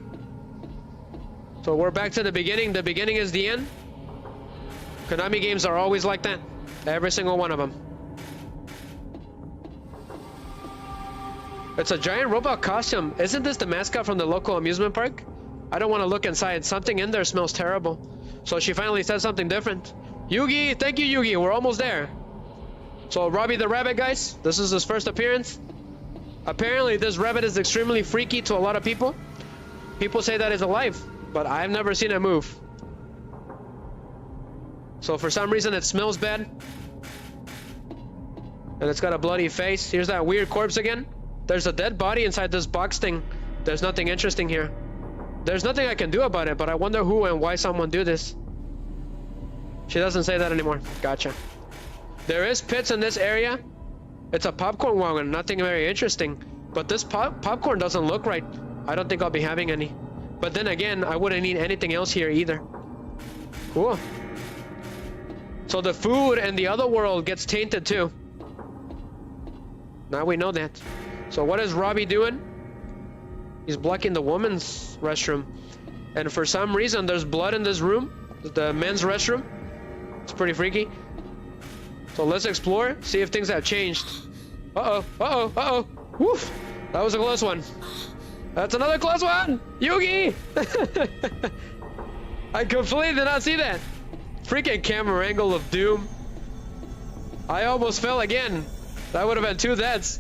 So we're back to the beginning. The beginning is the end. Konami games are always like that. Every single one of them. It's a giant robot costume. Isn't this the mascot from the local amusement park? I don't want to look inside. Something in there smells terrible. So she finally said something different. Yugi, thank you, Yugi. We're almost there. So Robbie the Rabbit, guys, this is his first appearance. Apparently, this rabbit is extremely freaky to a lot of people. People say that it's alive, but I've never seen it move. So for some reason, it smells bad. And it's got a bloody face. Here's that weird corpse again. There's a dead body inside this box thing. There's nothing interesting here. There's nothing I can do about it, but I wonder who and why someone do this. She doesn't say that anymore. Gotcha. There is pits in this area. It's a popcorn wagon, nothing very interesting. But this popcorn doesn't look right. I don't think I'll be having any. But then again, I wouldn't need anything else here either. Cool. So the food in the other world gets tainted too. Now we know that. So what is Robbie doing? He's blocking the woman's restroom. And for some reason, there's blood in this room. The men's restroom. It's pretty freaky. So let's explore, see if things have changed. Uh-oh, uh-oh, uh-oh. Woof! That was a close one. That's another close one! Yugi! I completely did not see that. Freaking camera angle of doom. I almost fell again. That would have been 2 deaths.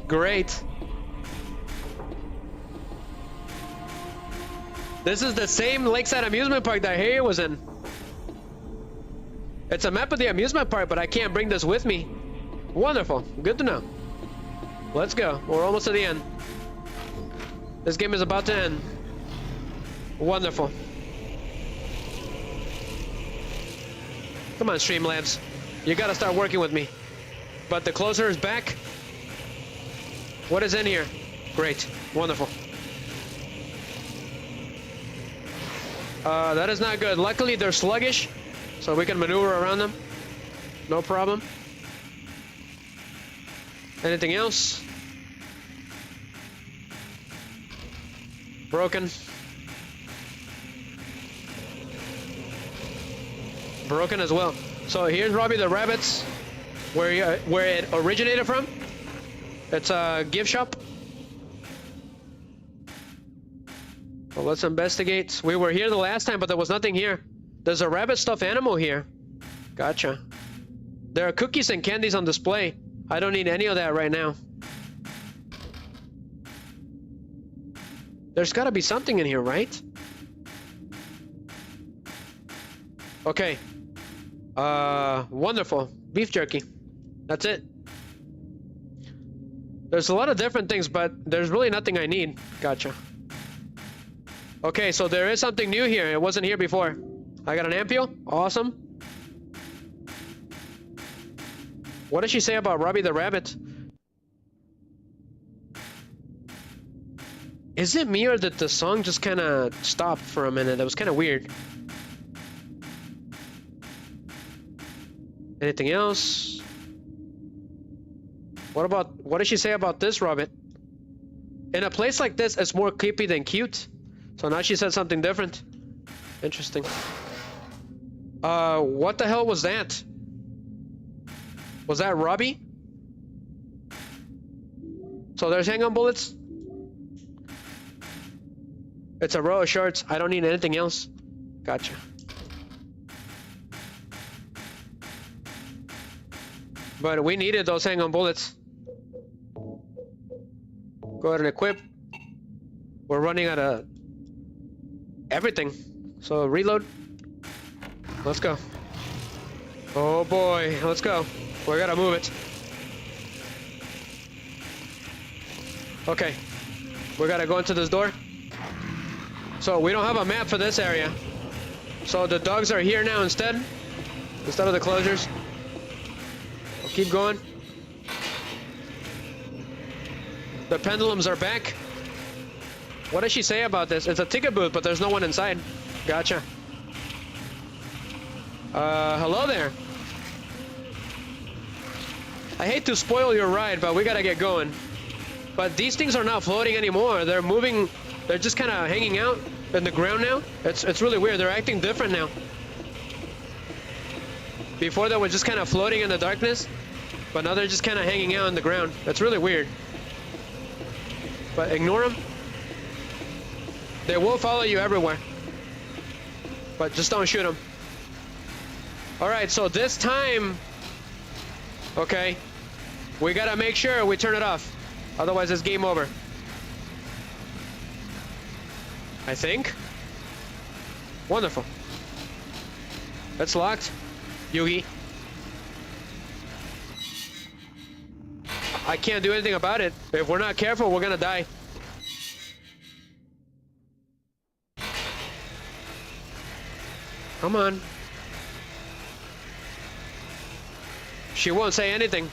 Great. This is the same Lakeside Amusement Park that Harry was in. It's a map of the amusement park, but I can't bring this with me. Wonderful. Good to know. Let's go. We're almost to the end. This game is about to end. Wonderful. Come on, Streamlabs. You gotta start working with me. But the closer is back. What is in here? Great. Wonderful. That is not good. Luckily, they're sluggish. So we can maneuver around them. No problem. Anything else? Broken. Broken as well. So here's Robbie the Rabbit's, where it originated from. It's a gift shop. Well, let's investigate. We were here the last time, but there was nothing here. There's a rabbit stuffed animal here. Gotcha. There are cookies and candies on display. I don't need any of that right now. There's gotta be something in here, right? Okay. Wonderful. Beef jerky. That's it. There's a lot of different things, but there's really nothing I need. Gotcha. Okay, so there is something new here. It wasn't here before. I got an ampule. Awesome. What does she say about Robbie the Rabbit? Is it me, or did the song just kind of stop for a minute? That was kind of weird. Anything else? What does she say about this rabbit? In a place like this, it's more creepy than cute. So now she said something different. Interesting. What the hell was that? Was that Robbie? So there's hang-on bullets. It's a row of shorts. I don't need anything else. Gotcha. But we needed those hang-on bullets. Go ahead and equip. We're running out of everything. So reload. Let's go. Oh boy, let's go. We gotta move it. Okay. We gotta go into this door. So we don't have a map for this area. So the dogs are here now instead of the closures. We'll keep going. The pendulums are back. What does she say about this? It's a ticket booth, but there's no one inside. Gotcha. Hello there. I hate to spoil your ride, but we gotta get going. But these things are not floating anymore. They're moving. They're just kind of hanging out in the ground now. It's really weird. They're acting different now. Before they were just kind of floating in the darkness, but now they're just kind of hanging out on the ground. That's really weird. But ignore them. They will follow you everywhere. But just don't shoot them. Alright, so this time... Okay. We gotta make sure we turn it off. Otherwise, it's game over. I think. Wonderful. It's locked. Yugi. I can't do anything about it. If we're not careful, we're gonna die. Come on. She won't say anything.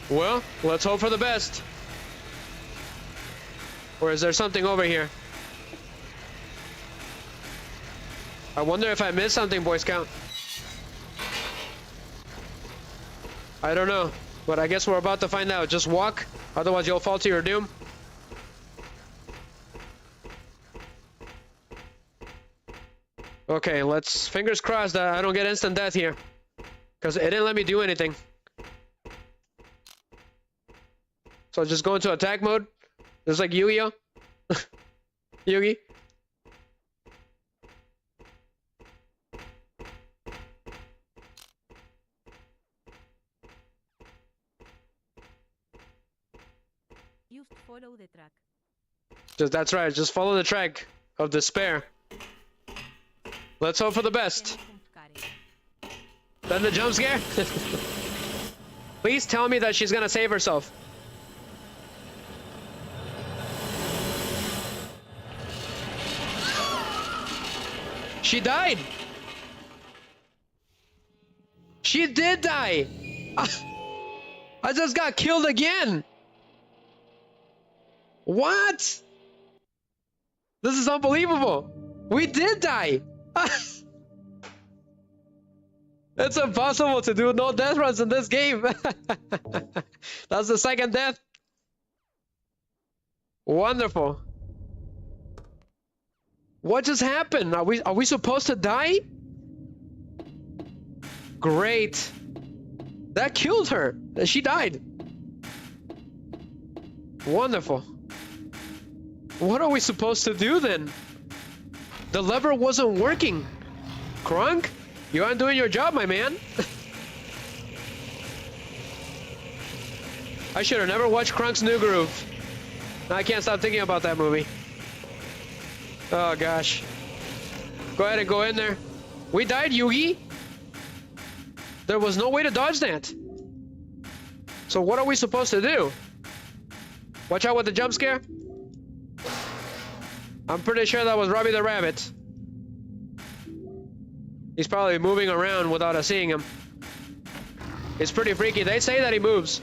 Well, let's hope for the best. Or is there something over here? I wonder if I missed something, Boy Scout. I don't know, but I guess we're about to find out. Just walk, otherwise you'll fall to your doom. Okay, let's fingers crossed that I don't get instant death here. Because it didn't let me do anything. So I'll just go into attack mode. Just like Yu-Gi-Oh! Yugi. Just follow the track. That's right, just follow the track of despair. Let's hope for the best. Then the jump scare? Please tell me that she's gonna save herself. She died! She did die! I just got killed again! What? This is unbelievable! We did die! It's impossible to do no death runs in this game! That's the second death. Wonderful. What just happened? Are we supposed to die? Great. That killed her. She died. Wonderful. What are we supposed to do then? The lever wasn't working. Krunk, you aren't doing your job, my man. I should have never watched Krunk's New Groove. I can't stop thinking about that movie. Oh gosh. Go ahead and go in there. We died, Yugi. There was no way to dodge that. So what are we supposed to do? Watch out with the jump scare. I'm pretty sure that was Robbie the Rabbit. He's probably moving around without us seeing him. It's pretty freaky. They say that he moves.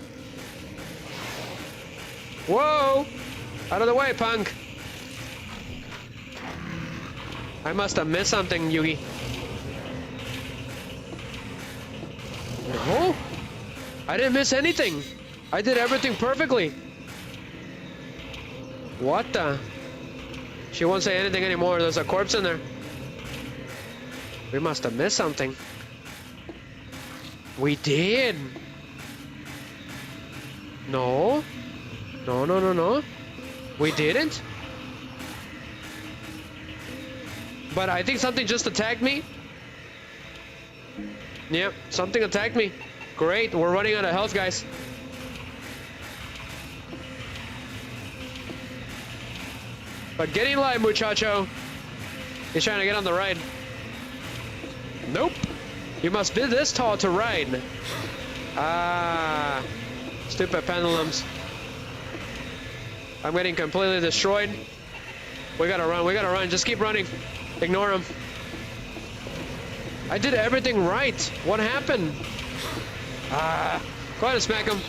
Whoa! Out of the way, punk. I must have missed something, Yugi. No? I didn't miss anything. I did everything perfectly. What the? She won't say anything anymore. There's a corpse in there. We must have missed something. We did. No. No, no, no, no. We didn't. But I think something just attacked me. Yep, something attacked me. Great, we're running out of health, guys. But get in line, muchacho. He's trying to get on the ride. Nope. You must be this tall to ride. Ah. Stupid pendulums. I'm getting completely destroyed. We gotta run, just keep running. Ignore him. I did everything right. What happened? Ah. Go ahead and smack him.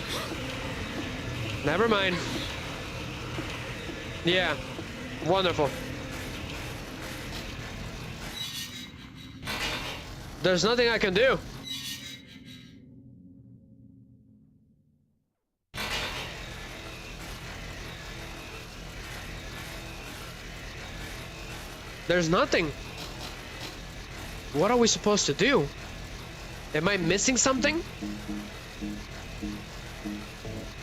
Never mind. Yeah. Wonderful. There's nothing I can do. There's nothing. What are we supposed to do? Am I missing something?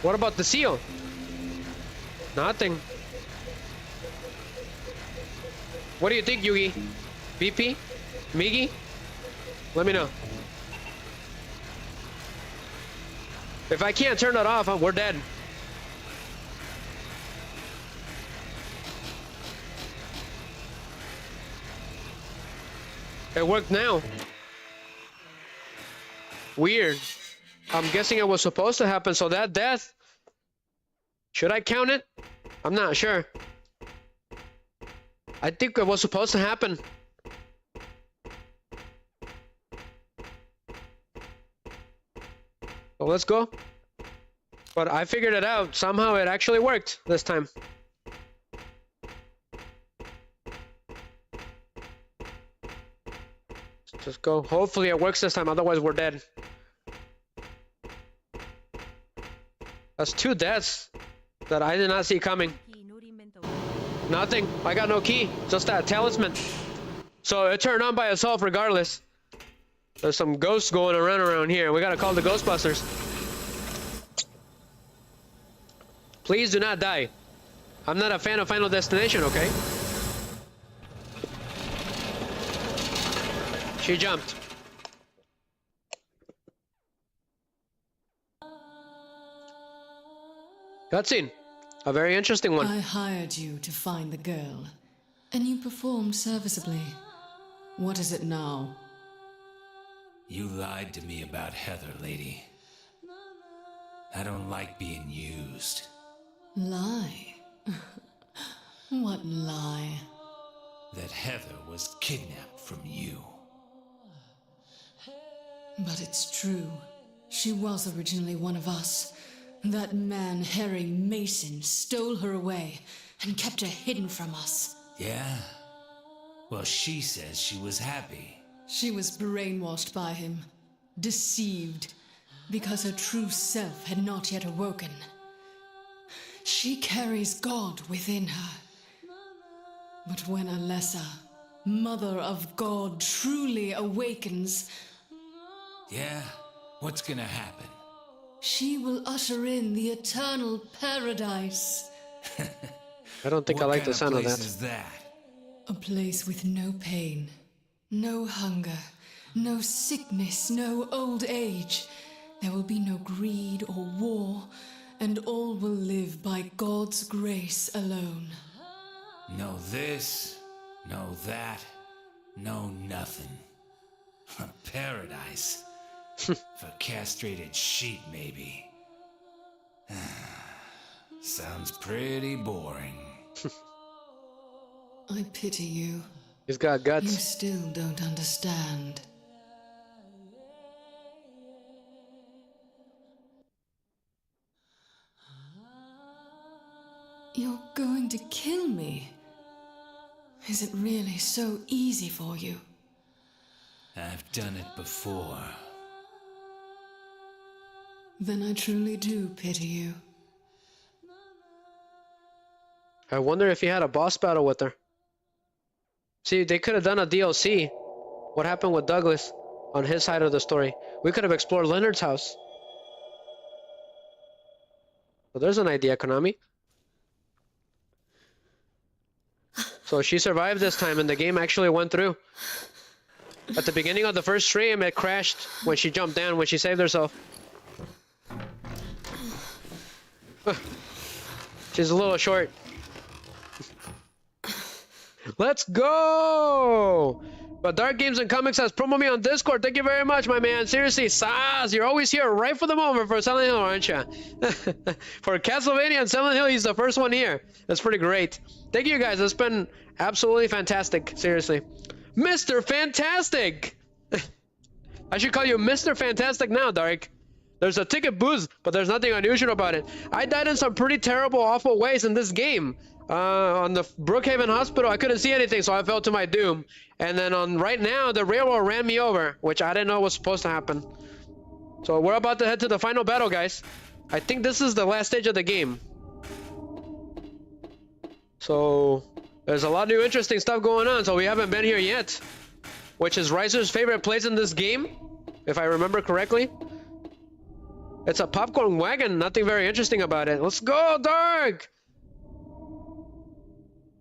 What about the seal? Nothing. What do you think, Yugi? BP? Migi? Let me know. If I can't turn it off, we're dead. It worked now. Weird. I'm guessing it was supposed to happen, so that death... Should I count it? I'm not sure. I think it was supposed to happen. So let's go. But I figured it out. Somehow it actually worked this time. Just go. Hopefully it works this time, otherwise we're dead. That's 2 deaths that I did not see coming. Nothing. I got no key. Just that talisman. So it turned on by itself regardless. There's some ghosts going around here. We gotta call the Ghostbusters. Please do not die. I'm not a fan of Final Destination, okay? She jumped. Cutscene. A very interesting one. I hired you to find the girl, and you performed serviceably. What is it now? You lied to me about Heather, lady. I don't like being used. Lie? What lie? That Heather was kidnapped from you. But it's true. She was originally one of us. That man, Harry Mason, stole her away and kept her hidden from us. Yeah? Well, she says she was happy. She was brainwashed by him, deceived, because her true self had not yet awoken. She carries God within her. But when Alessa, Mother of God, truly awakens... Yeah? What's gonna happen? She will usher in the eternal paradise. I don't think I like the sound of What kind that. of place is that? A place with no pain, no hunger, no sickness, no old age. There will be no greed or war, and all will live by God's grace alone. No this, no that, no nothing. A paradise. For castrated sheep, maybe. Sounds pretty boring. I pity you. He's got You guts. still don't understand. You're going to kill me? Is it really so easy for you? I've done it before. Then I truly do pity you. I wonder if he had a boss battle with her. See, they could have done a DLC. What happened with Douglas on his side of the story? We could have explored Leonard's house. Well, there's an idea, Konami. So she survived this time, and the game actually went through. At the beginning of the first stream, it crashed when she jumped down, when she saved herself. She's a little short. Let's go! But Dark Games and Comics has promo me on Discord. Thank you very much, my man. Seriously, Saz, you're always here right for the moment for Silent Hill, aren't you? For Castlevania and Silent Hill, he's the first one here. That's pretty great. Thank you, guys. It's been absolutely fantastic. Seriously. Mr. Fantastic! I should call you Mr. Fantastic now, Dark. There's a ticket booth, but there's nothing unusual about it. I died in some pretty terrible, awful ways in this game. On the Brookhaven Hospital, I couldn't see anything, so I fell to my doom. And then on right now, the railroad ran me over, which I didn't know was supposed to happen. So we're about to head to the final battle, guys. I think this is the last stage of the game. So there's a lot of new interesting stuff going on, so we haven't been here yet. Which is Riser's favorite place in this game, if I remember correctly. It's a popcorn wagon, nothing very interesting about it. Let's go, Dark!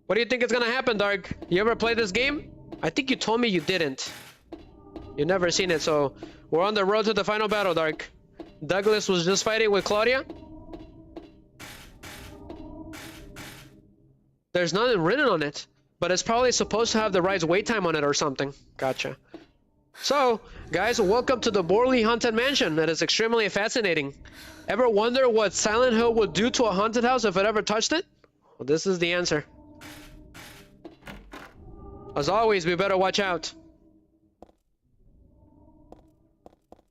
What do you think is gonna happen, Dark? You ever play this game? I think you told me you didn't. You've never seen it, so we're on the road to the final battle, Dark. Douglas was just fighting with Claudia. There's nothing written on it, but it's probably supposed to have the right wait time on it or something. Gotcha. So, guys, welcome to the Borley Haunted Mansion. That is extremely fascinating. Ever wonder what Silent Hill would do to a haunted house if it ever touched it? Well, this is the answer. As always, we better watch out.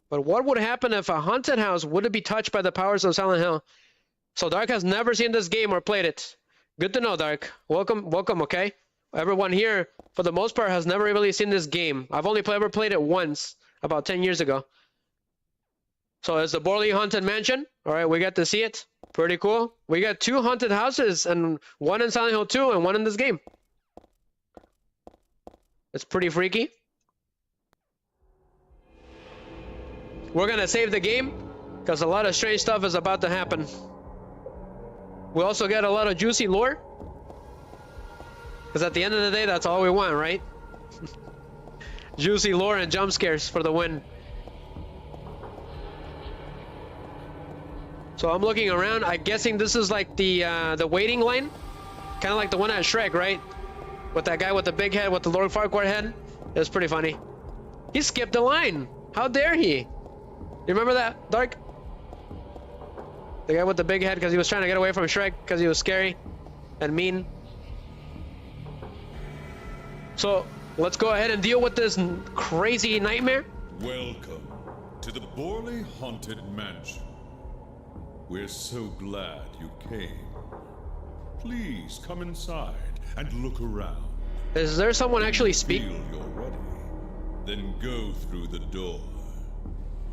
But what would happen if a haunted house wouldn't be touched by the powers of Silent Hill? So Dark has never seen this game or played it. Good to know, Dark. Welcome, okay? Everyone here, for the most part, has never really seen this game. I've only ever played it once, about 10 years ago. So it's the Borley Haunted Mansion. All right, we got to see it. Pretty cool. We got 2 haunted houses, and one in Silent Hill 2 and one in this game. It's pretty freaky. We're gonna save the game because a lot of strange stuff is about to happen. We also get a lot of juicy lore because at the end of the day, that's all we want, right? Juicy lore and jump scares for the win. So I'm looking around. I'm guessing this is like the waiting line, kind of like the one at Shrek, right? With that guy with the big head, with the Lord Farquaad head. It was pretty funny. He skipped the line. How dare he? You remember that, Dark? The guy with the big head because he was trying to get away from Shrek because he was scary and mean. So, let's go ahead and deal with this crazy nightmare. Welcome to the Borley Haunted Mansion. We're so glad you came. Please come inside and look around. Is there someone actually speaking? Feel you're ready. Then go through the door.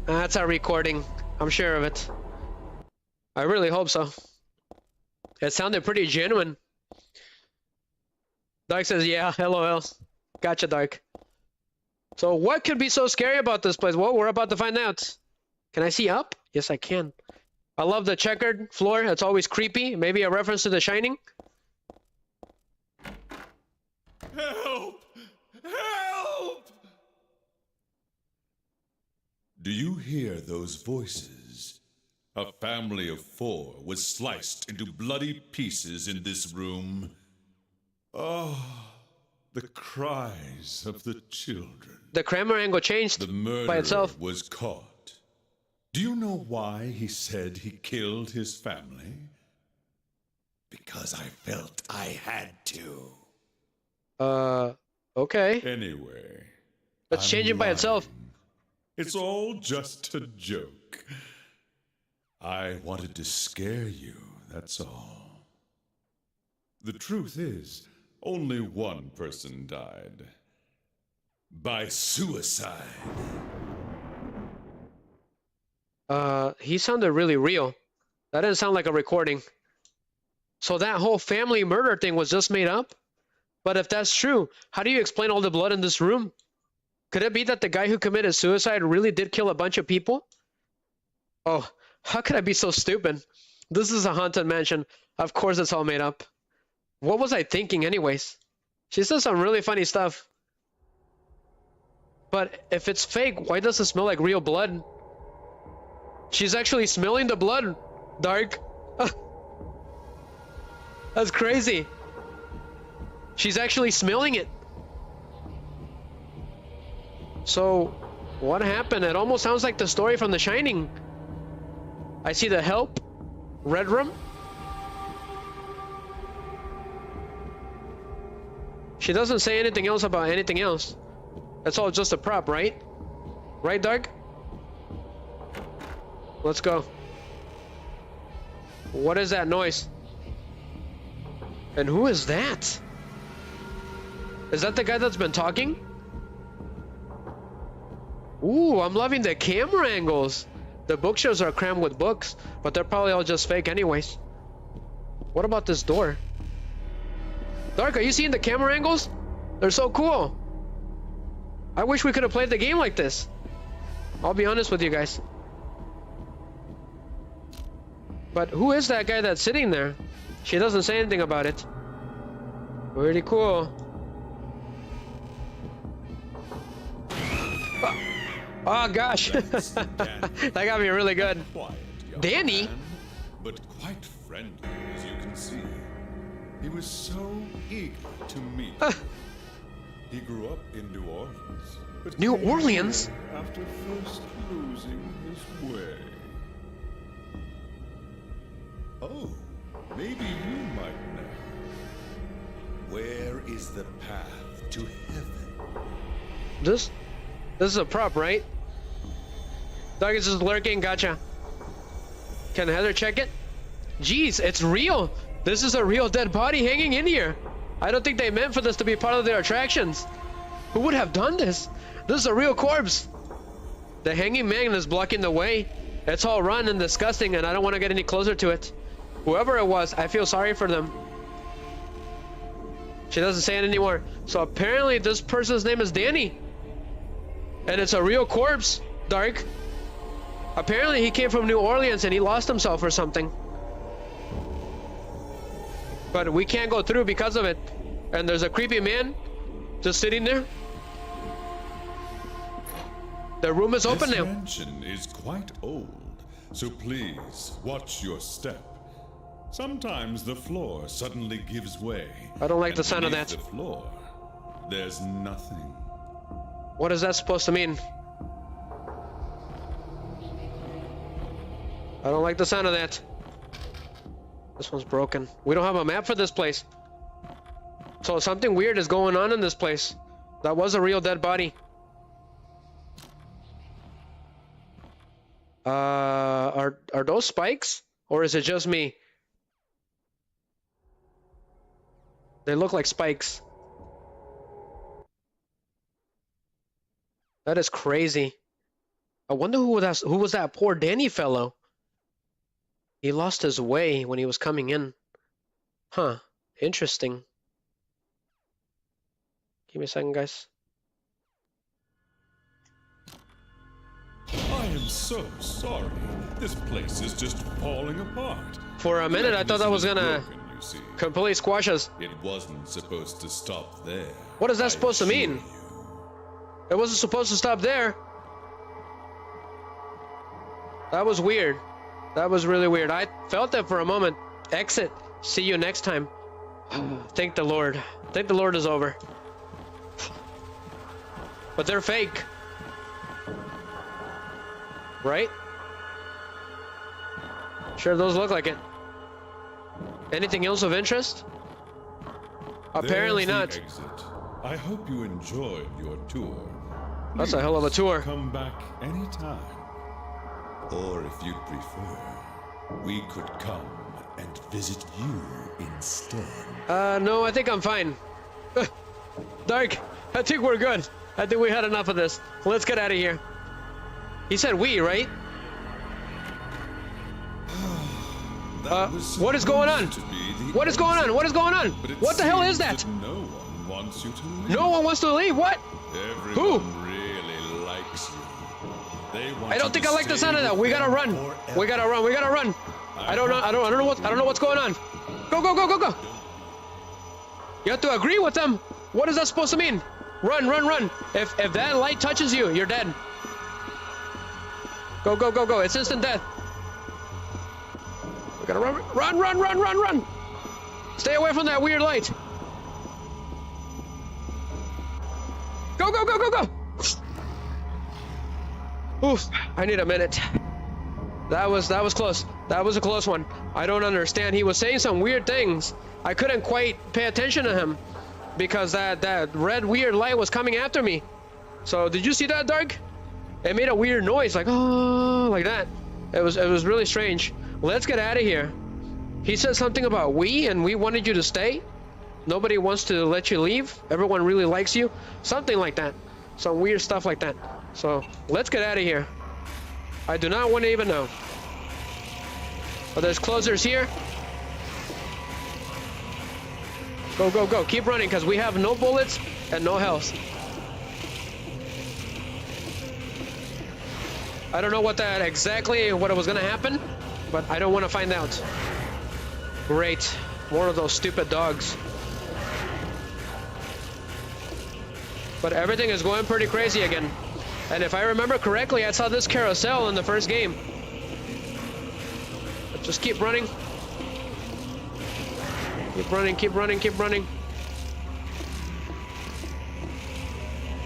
That's a recording. I'm sure of it. I really hope so. It sounded pretty genuine. Dark says, yeah, LOL. Gotcha, Dark. So what could be so scary about this place? Well, we're about to find out. Can I see up? Yes, I can. I love the checkered floor. It's always creepy. Maybe a reference to The Shining. Help! Help! Do you hear those voices? A family of 4 was sliced into bloody pieces in this room. Oh, the cries of the children. The camera angle changed the murderer by itself. Was caught. Do you know why he said he killed his family? Because I felt I had to. Okay. Anyway. Let's change it by itself. It's all just a joke. I wanted to scare you, that's all. The truth is, only one person died. By suicide. He sounded really real. That didn't sound like a recording. So that whole family murder thing was just made up? But if that's true, how do you explain all the blood in this room? Could it be that the guy who committed suicide really did kill a bunch of people? Oh, how could I be so stupid? This is a haunted mansion. Of course it's all made up. What was I thinking anyways? She said some really funny stuff. But if it's fake, why does it smell like real blood? She's actually smelling the blood, Dark. That's crazy. She's actually smelling it. So, what happened? It almost sounds like the story from The Shining. I see the Help, Red Room. She doesn't say anything else about anything else. That's all just a prop, right? Right, Dark? Let's go. What is that noise? And who is that? Is that the guy that's been talking? Ooh, I'm loving the camera angles. The bookshelves are crammed with books, but they're probably all just fake anyways. What about this door? Dark, are you seeing the camera angles? They're so cool. I wish we could have played the game like this. I'll be honest with you guys. But who is that guy that's sitting there? She doesn't say anything about it. Pretty cool. Oh gosh. That got me really good. Quiet, young Danny? man, but quite friendly, as you can see. He was so eager to meet you. He grew up in New Orleans. But New came Orleans? here after first losing his way. Oh, maybe you might know. Where is the path to heaven? This is a prop, right? Dog is just lurking, gotcha. Can Heather check it? Jeez, it's real. This is a real dead body hanging in here. I don't think they meant for this to be part of their attractions. Who would have done this? This is a real corpse. The hanging man is blocking the way. It's all run and disgusting, and I don't want to get any closer to it. Whoever it was, I feel sorry for them. She doesn't say it anymore. So apparently this person's name is Danny. And it's a real corpse, Dark. Apparently he came from New Orleans and he lost himself or something. But we can't go through because of it. And there's a creepy man just sitting there. The room is open now. This mansion is quite old, so please watch your step. Sometimes the floor suddenly gives way. I don't like the sound of beneath that. The floor, there's nothing. What is that supposed to mean? I don't like the sound of that. This one's broken. We don't have a map for this place. So something weird is going on in this place. That was a real dead body. Are those spikes? Or is it just me? They look like spikes. That is crazy. I wonder who was that poor Danny fellow. He lost his way when he was coming in. Huh. Interesting. Give me a second, guys. I am so sorry. This place is just falling apart. For a minute, I thought that was gonna completely squash us. It wasn't supposed to stop there. What is that supposed to mean? It wasn't supposed to stop there. That was weird. That was really weird. I felt that for a moment. Exit. See you next time. Thank the Lord. Thank the Lord is over. But they're fake. Right? Sure, those look like it. Anything else of interest? Apparently not. There's the exit. I hope you enjoyed your tour. That's a hell of a tour. Come back anytime. Or if you'd prefer, we could come and visit you instead. No, I think I'm fine. Dark, I think we're good. I think we had enough of this. Let's get out of here. He said we, right? What is going on? What is going on? What is going on? What the hell is that? No one wants you to leave. No one wants to leave? What? Everyone really likes you. They want I don't you think to I like the stay sound of that. with We gotta them run. forever. We gotta run. We gotta run. I don't know what's going on. Go, go, go, go, go. You have to agree with them. What is that supposed to mean? Run, run, run. If that light touches you, you're dead. Go, go, go, go. It's instant death. We gotta run, run, run, run, run, run. Stay away from that weird light. Go, go, go, go, go. Oof, I need a minute. That was close. That was a close one. I don't understand. He was saying some weird things. I couldn't quite pay attention to him because that red weird light was coming after me. So did you see that, Dark? It made a weird noise, like oh, like that. It was really strange. Let's get out of here. He said something about we, and we wanted you to stay. Nobody wants to let you leave. Everyone really likes you. Something like that. Some weird stuff like that. So let's get out of here. I do not want to even know. But there's closers here. Go, go, go. Keep running because we have no bullets and no health. I don't know what it was going to happen, but I don't want to find out. Great. One of those stupid dogs. But everything is going pretty crazy again. And if I remember correctly, I saw this carousel in the first game. But just keep running. Keep running, keep running, keep running.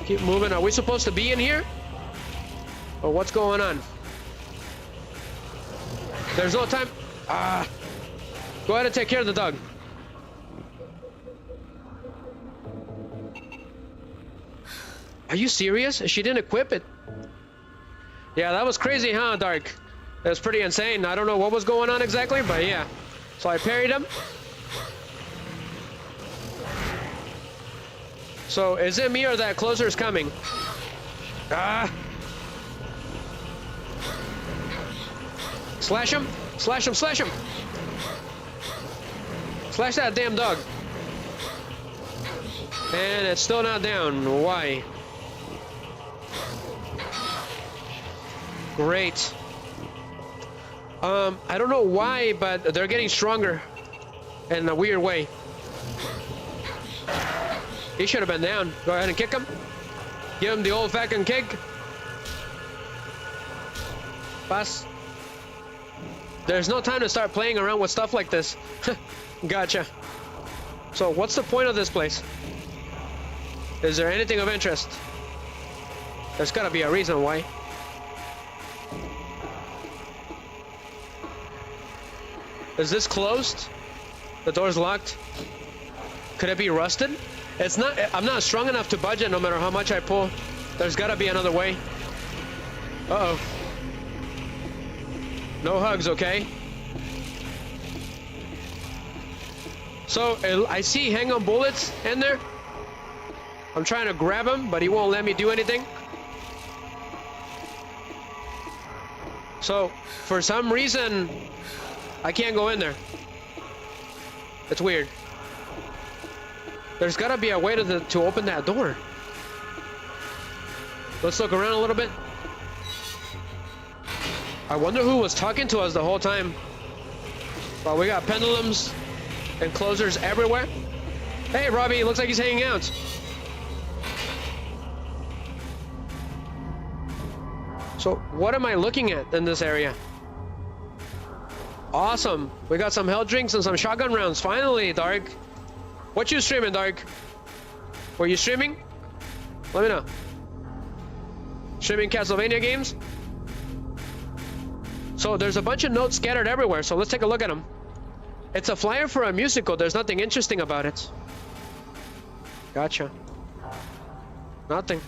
Keep moving. Are we supposed to be in here? Or what's going on? There's no time. Go ahead and take care of the dog. Are you serious? She didn't equip it. Yeah, that was crazy, huh, Dark? It was pretty insane. I don't know what was going on exactly, but yeah. So I parried him. So is it me or that closer is coming? Slash him! Slash him! Slash him! Slash that damn dog. And it's still not down. Why? Great. I don't know why, but they're getting stronger in a weird way. He should have been down. Go ahead and kick him. Give him the old fashioned kick. Pass. There's no time to start playing around with stuff like this. Gotcha. So what's the point of this place? Is there anything of interest? There's gotta be a reason why. Is this closed? The door's locked. Could it be rusted? It's not. I'm not strong enough to budget no matter how much I pull. There's gotta be another way. Uh-oh. No hugs, okay? So I see hang-on bullets in there. I'm trying to grab him, but he won't let me do anything. So for some reason, I can't go in there. It's weird. There's gotta be a way to open that door. Let's look around a little bit. I wonder who was talking to us the whole time. Well, we got pendulums and closers everywhere. Hey, Robbie, looks like he's hanging out. So what am I looking at in this area? Awesome. We got some health drinks and some shotgun rounds. Finally, Dark. What you streaming, Dark? Were you streaming? Let me know. Streaming Castlevania games? So there's a bunch of notes scattered everywhere, so let's take a look at them. It's a flyer for a musical. There's nothing interesting about it. Gotcha. Nothing.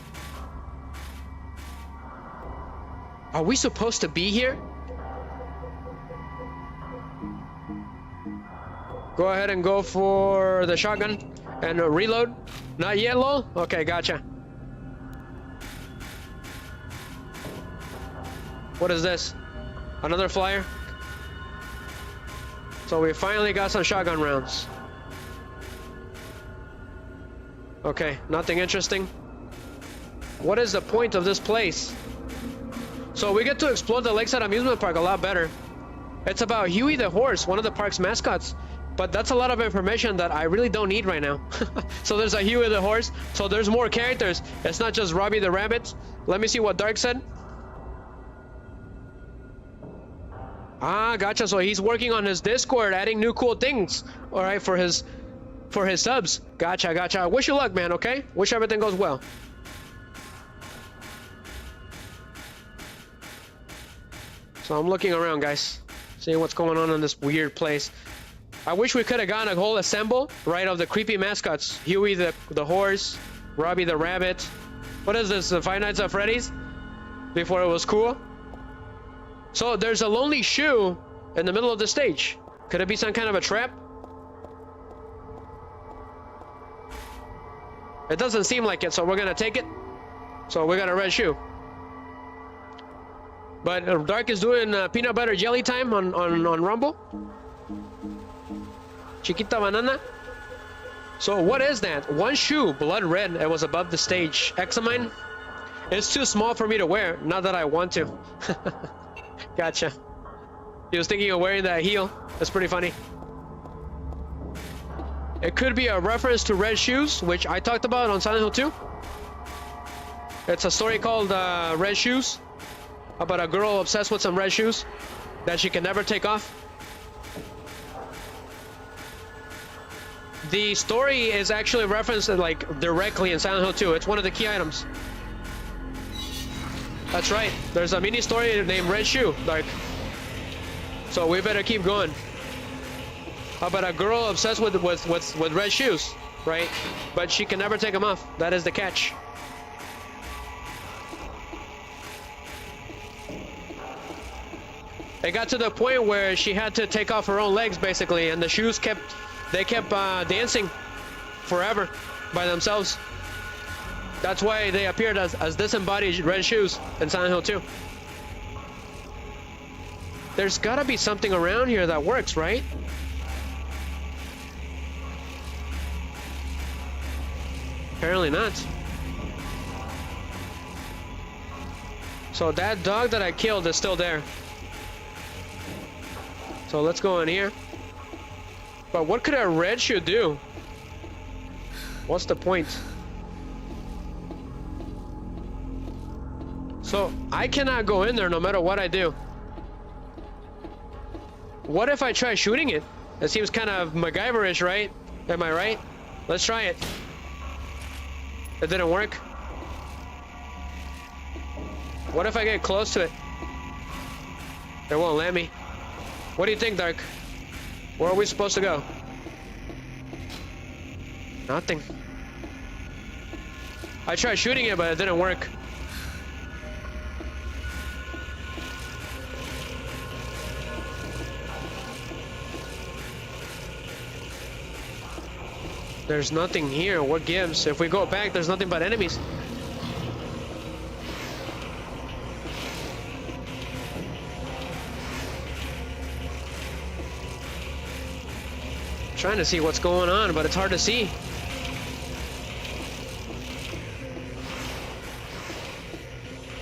Are we supposed to be here? Go ahead and go for the shotgun and reload. Not yet, lol? Okay, gotcha. What is this? Another flyer? So we finally got some shotgun rounds. Okay, nothing interesting. What is the point of this place? So we get to explore the Lakeside Amusement Park a lot better. It's about Huey the horse, one of the park's mascots. But that's a lot of information that I really don't need right now. So there's a Huey the horse. So there's more characters. It's not just Robbie the rabbit. Let me see what Dark said. Ah, gotcha. So he's working on his Discord, adding new cool things. All right, for his subs. Gotcha, gotcha. Wish you luck, man. Okay. Wish everything goes well. So I'm looking around, guys, seeing what's going on in this weird place. I wish we could have gotten a whole assemble, right, of the creepy mascots. Huey the horse, Robbie the rabbit. What is this, the Five Nights at Freddy's? Before it was cool. So there's a lonely shoe in the middle of the stage. Could it be some kind of a trap? It doesn't seem like it, so we're gonna take it. So we got a red shoe. But Dark is doing peanut butter jelly time on Rumble. Chiquita banana. So what is that? One shoe, blood red. It was above the stage. Examine. It's too small for me to wear. Not that I want to. Gotcha. He was thinking of wearing that heel. That's pretty funny. It could be a reference to red shoes, which I talked about on Silent Hill 2. It's a story called Red Shoes, about a girl obsessed with some red shoes that she can never take off. The story is actually referenced like directly in Silent Hill 2. It's one of the key items. That's right. There's a mini story named Red Shoe, Dark. So we better keep going. About a girl obsessed with red shoes, right? But she can never take them off. That is the catch. It got to the point where she had to take off her own legs, basically, and the shoes kept dancing forever by themselves. That's why they appeared as disembodied red shoes in Silent Hill 2. There's gotta be something around here that works, right? Apparently not. So that dog that I killed is still there. So let's go in here. But what could a red shoe do? What's the point? So I cannot go in there no matter what I do. What if I try shooting it? That seems kind of MacGyver-ish, right? Am I right? Let's try it. It didn't work. What if I get close to it? It won't let me. What do you think, Dark? Where are we supposed to go? Nothing. I tried shooting it, but it didn't work. There's nothing here. What gives? If we go back, there's nothing but enemies. Trying to see what's going on, but it's hard to see.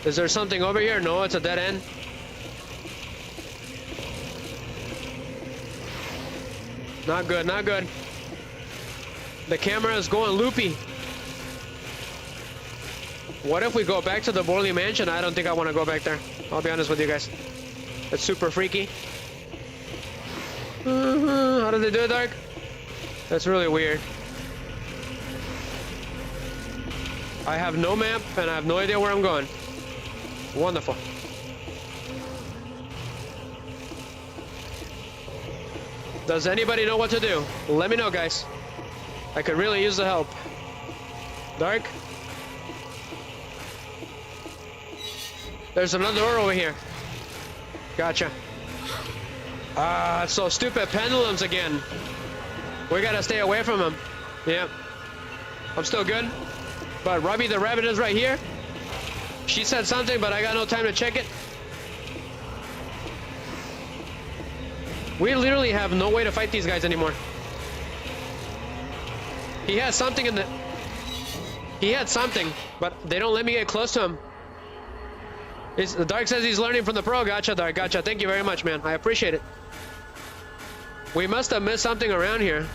Is there something over here? No, it's a dead end. Not good, not good. The camera is going loopy. What if we go back to the Borley Mansion? I don't think I want to go back there. I'll be honest with you guys. It's super freaky. How did they do it, Dark? That's really weird. I have no map and I have no idea where I'm going. Wonderful. Does anybody know what to do? Let me know, guys. I could really use the help. Dark? There's another door over here. Gotcha. So stupid pendulums again. We gotta stay away from them. Yeah. I'm still good. But Robbie the Rabbit is right here. She said something, but I got no time to check it. We literally have no way to fight these guys anymore. He has something in the... He had something, but they don't let me get close to him. The Dark says he's learning from the pro. Gotcha, Dark. Gotcha. Thank you very much, man. I appreciate it. We must have missed something around here.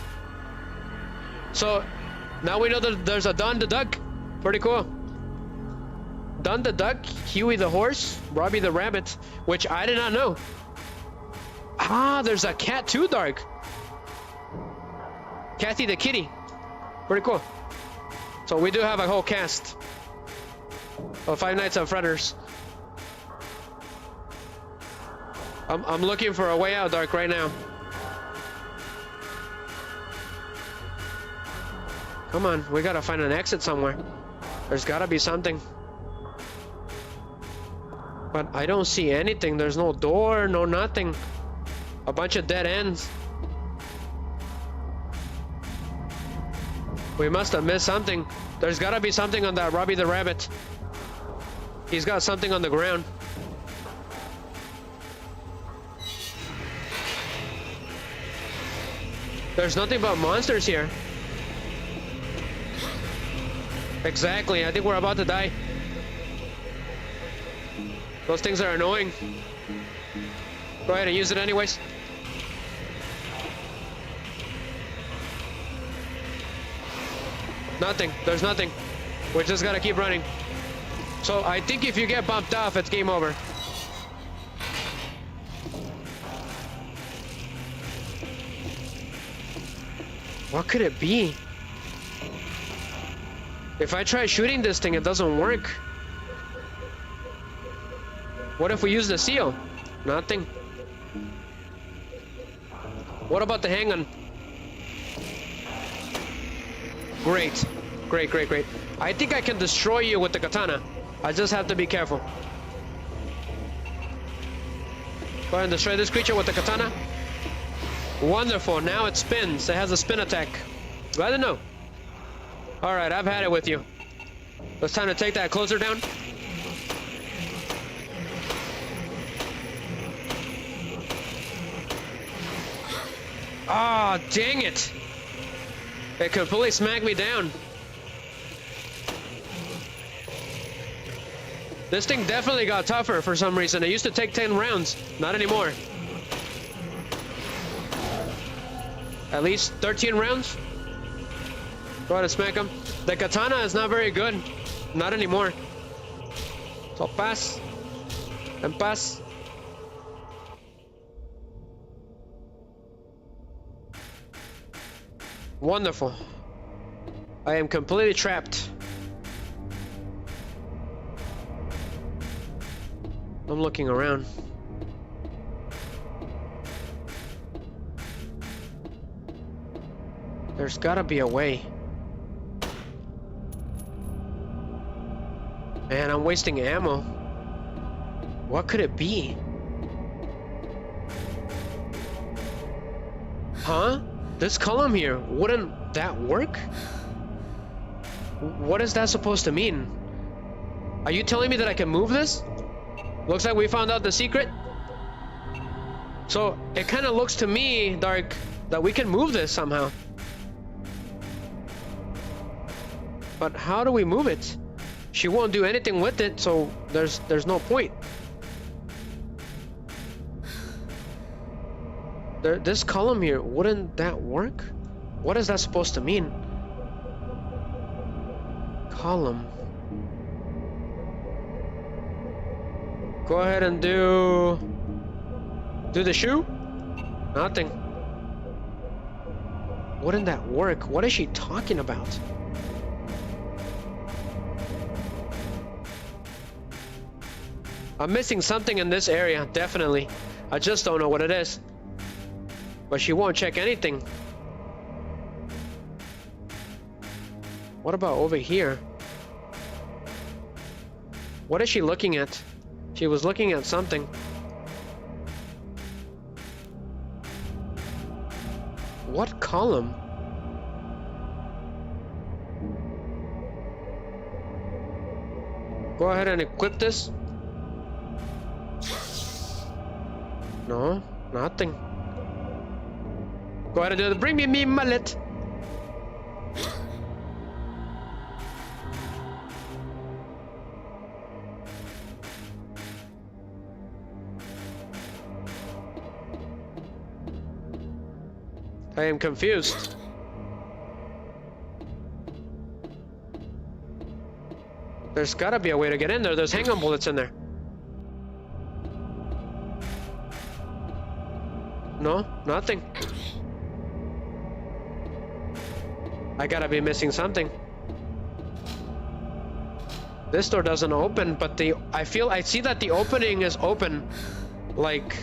So, now we know that there's a Don the Duck. Pretty cool. Don the Duck, Huey the Horse, Robbie the Rabbit, which I did not know. Ah, there's a cat too, Dark. Kathy the Kitty. Pretty cool. So we do have a whole cast of Five Nights at Freddy's. I'm looking for a way out, Dark, right now. Come on, we gotta find an exit somewhere. There's gotta be something. But I don't see anything. There's no door, no nothing. A bunch of dead ends. We must have missed something. There's gotta be something on that Robbie the Rabbit. He's got something on the ground. There's nothing but monsters here. Exactly, I think we're about to die. Those things are annoying. Go ahead and use it anyways. Nothing, there's nothing. We just gotta keep running. So I think if you get bumped off, it's game over. What could it be? If I try shooting this thing, it doesn't work. What if we use the seal? Nothing. What about the hang-on? Great. Great, great, great. I think I can destroy you with the katana. I just have to be careful. Go ahead and destroy this creature with the katana. Wonderful. Now it spins. It has a spin attack. Rather no. Alright, I've had it with you. It's time to take that closer down. Ah, oh, dang it. It completely smacked me down. This thing definitely got tougher for some reason. It used to take 10 rounds. Not anymore. At least 13 rounds. Go ahead and smack him. The katana is not very good. Not anymore. So pass. And pass. Wonderful. I am completely trapped. I'm looking around. There's gotta be a way. Man, I'm wasting ammo. What could it be? Huh? This column here, wouldn't that work? What is that supposed to mean? Are you telling me that I can move this? Looks like we found out the secret. So it kind of looks to me, Dark, that we can move this somehow. But how do we move it? She won't do anything with it, so there's no point. This column here, wouldn't that work? What is that supposed to mean? Column. Go ahead and do the shoe? Nothing. Wouldn't that work? What is she talking about? I'm missing something in this area, definitely. I just don't know what it is. But she won't check anything. What about over here? What is she looking at? She was looking at something. What column? Go ahead and equip this. No, nothing. Go ahead and do the bring me mullet. I am confused. There's gotta be a way to get in there. There's hang-on bullets in there. No, nothing. I gotta be missing something. This door doesn't open, but I see that the opening is open. Like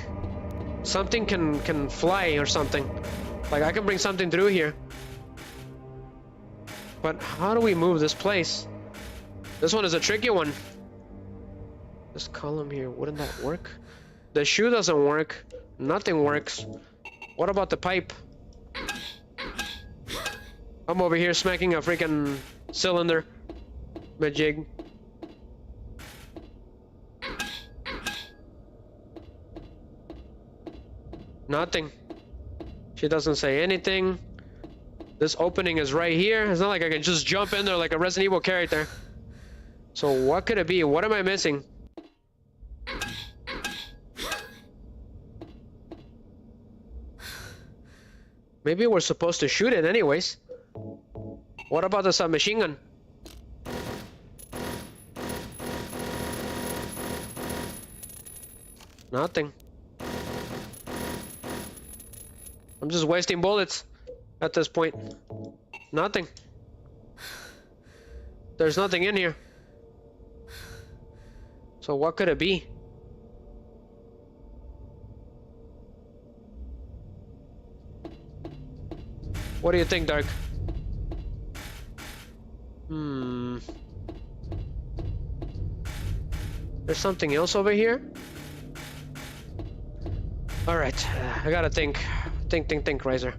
something can fly or something. Like I can bring something through here. But how do we move this place? This one is a tricky one. This column here, wouldn't that work? The shoe doesn't work. Nothing works. What about the pipe? I'm over here smacking a freaking cylinder. Majig. Nothing. She doesn't say anything. This opening is right here. It's not like I can just jump in there like a Resident Evil character. So what could it be? What am I missing? Maybe we're supposed to shoot it anyways. What about the submachine gun? Nothing. I'm just wasting bullets at this point. Nothing. There's nothing in here. So what could it be? What do you think, Dark? There's something else over here? Alright, I gotta think. Think, Riser.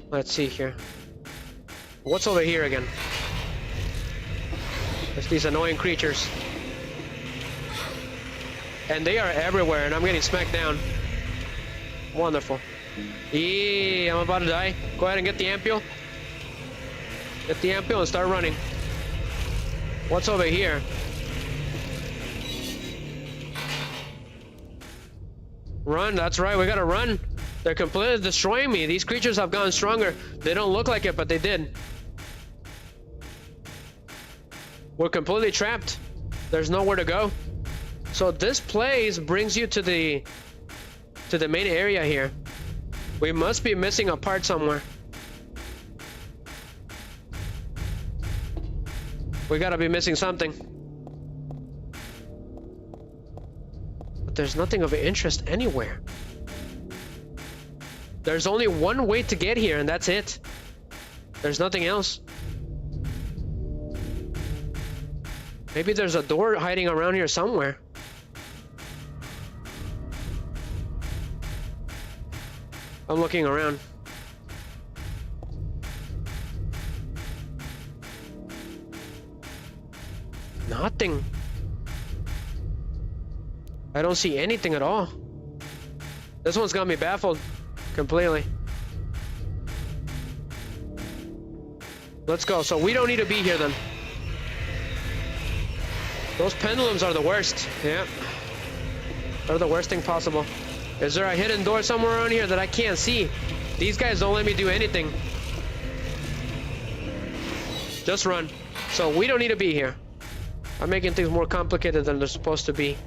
Let's see here. What's over here again? It's these annoying creatures. And they are everywhere, and I'm getting smacked down. Wonderful. I'm about to die. Go ahead and get the ampule. Get the ampule and start running. What's over here? Run, that's right, we gotta run. They're completely destroying me. These creatures have gotten stronger. They don't look like it, but they did. We're completely trapped. There's nowhere to go. So this place brings you to the main area here. We must be missing a part somewhere. We gotta be missing something. But there's nothing of interest anywhere. There's only one way to get here, and that's it. There's nothing else. Maybe there's a door hiding around here somewhere. I'm looking around. Nothing. I don't see anything at all. This one's got me baffled completely. Let's go. So we don't need to be here then. Those pendulums are the worst. Yeah. They're the worst thing possible. Is there a hidden door somewhere around here that I can't see? These guys don't let me do anything. Just run. So we don't need to be here. I'm making things more complicated than they're supposed to be.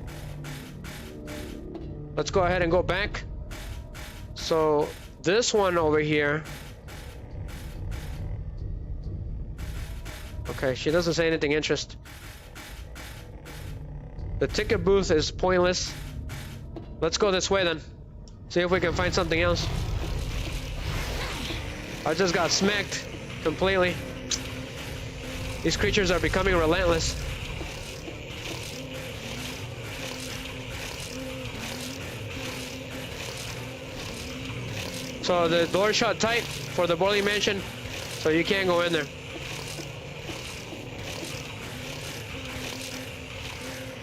Let's go ahead and go back. So this one over here. Okay, she doesn't say anything interesting. The ticket booth is pointless. Let's go this way then. See if we can find something else. I just got smacked completely. These creatures are becoming relentless. So the door shut tight for the boiling mansion, so you can't go in there.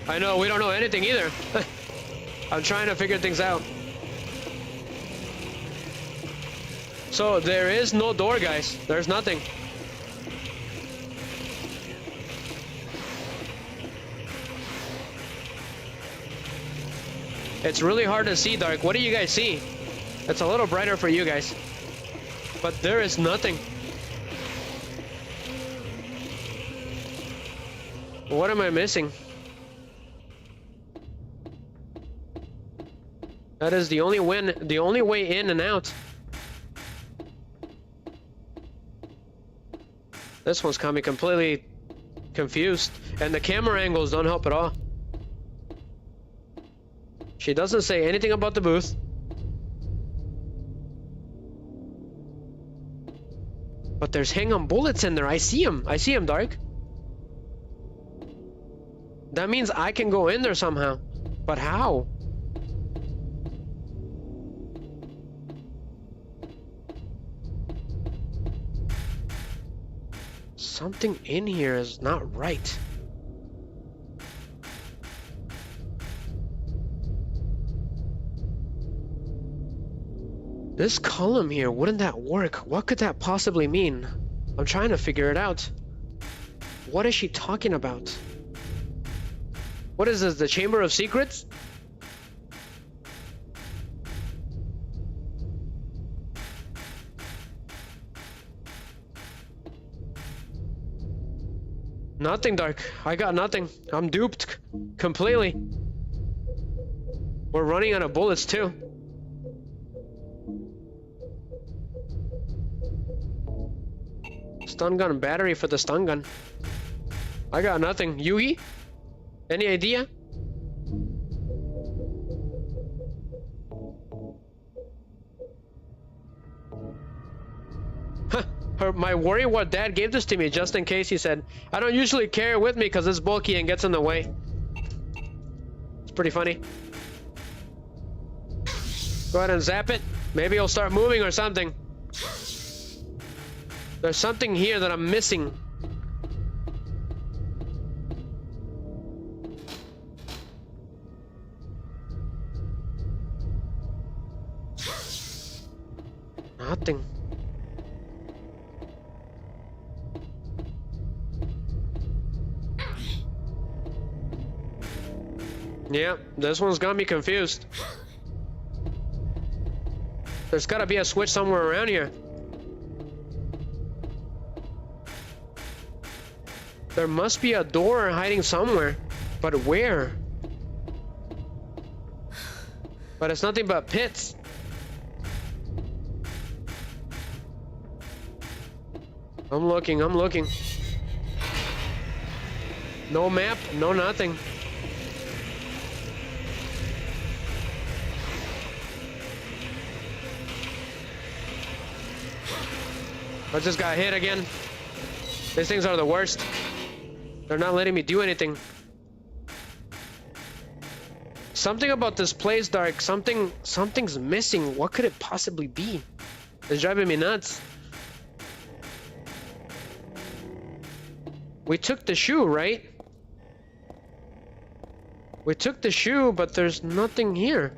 I know, we don't know anything either. I'm trying to figure things out. So there is no door, guys. There's nothing. It's really hard to see, Dark. What do you guys see? It's a little brighter for you guys. But there is nothing. What am I missing? That is the only way in and out. This one's got me completely confused, and the camera angles don't help at all. She doesn't say anything about the booth. But there's hang-on bullets in there. I see them. I see them, Dark. That means I can go in there somehow. But how? Something in here is not right. This column here, wouldn't that work? What could that possibly mean? I'm trying to figure it out. What is she talking about? What is this, the Chamber of Secrets? Nothing, Dark. I got nothing. I'm duped completely. We're running out of bullets too. Stun gun battery for the stun gun. I got nothing. Yugi? Any idea? Huh. My worry what dad gave this to me just in case, he said. I don't usually carry it with me because it's bulky and gets in the way. It's pretty funny. Go ahead and zap it. Maybe it'll start moving or something. There's something here that I'm missing. Nothing. Yeah, this one's got me confused. There's gotta be a switch somewhere around here. There must be a door hiding somewhere, but where? But it's nothing but pits. I'm looking. No map, no nothing. I just got hit again. These things are the worst. They're not letting me do anything. Something about this place, Dark. Something's missing. What could it possibly be? It's driving me nuts. We took the shoe, right? We took the shoe, but there's nothing here.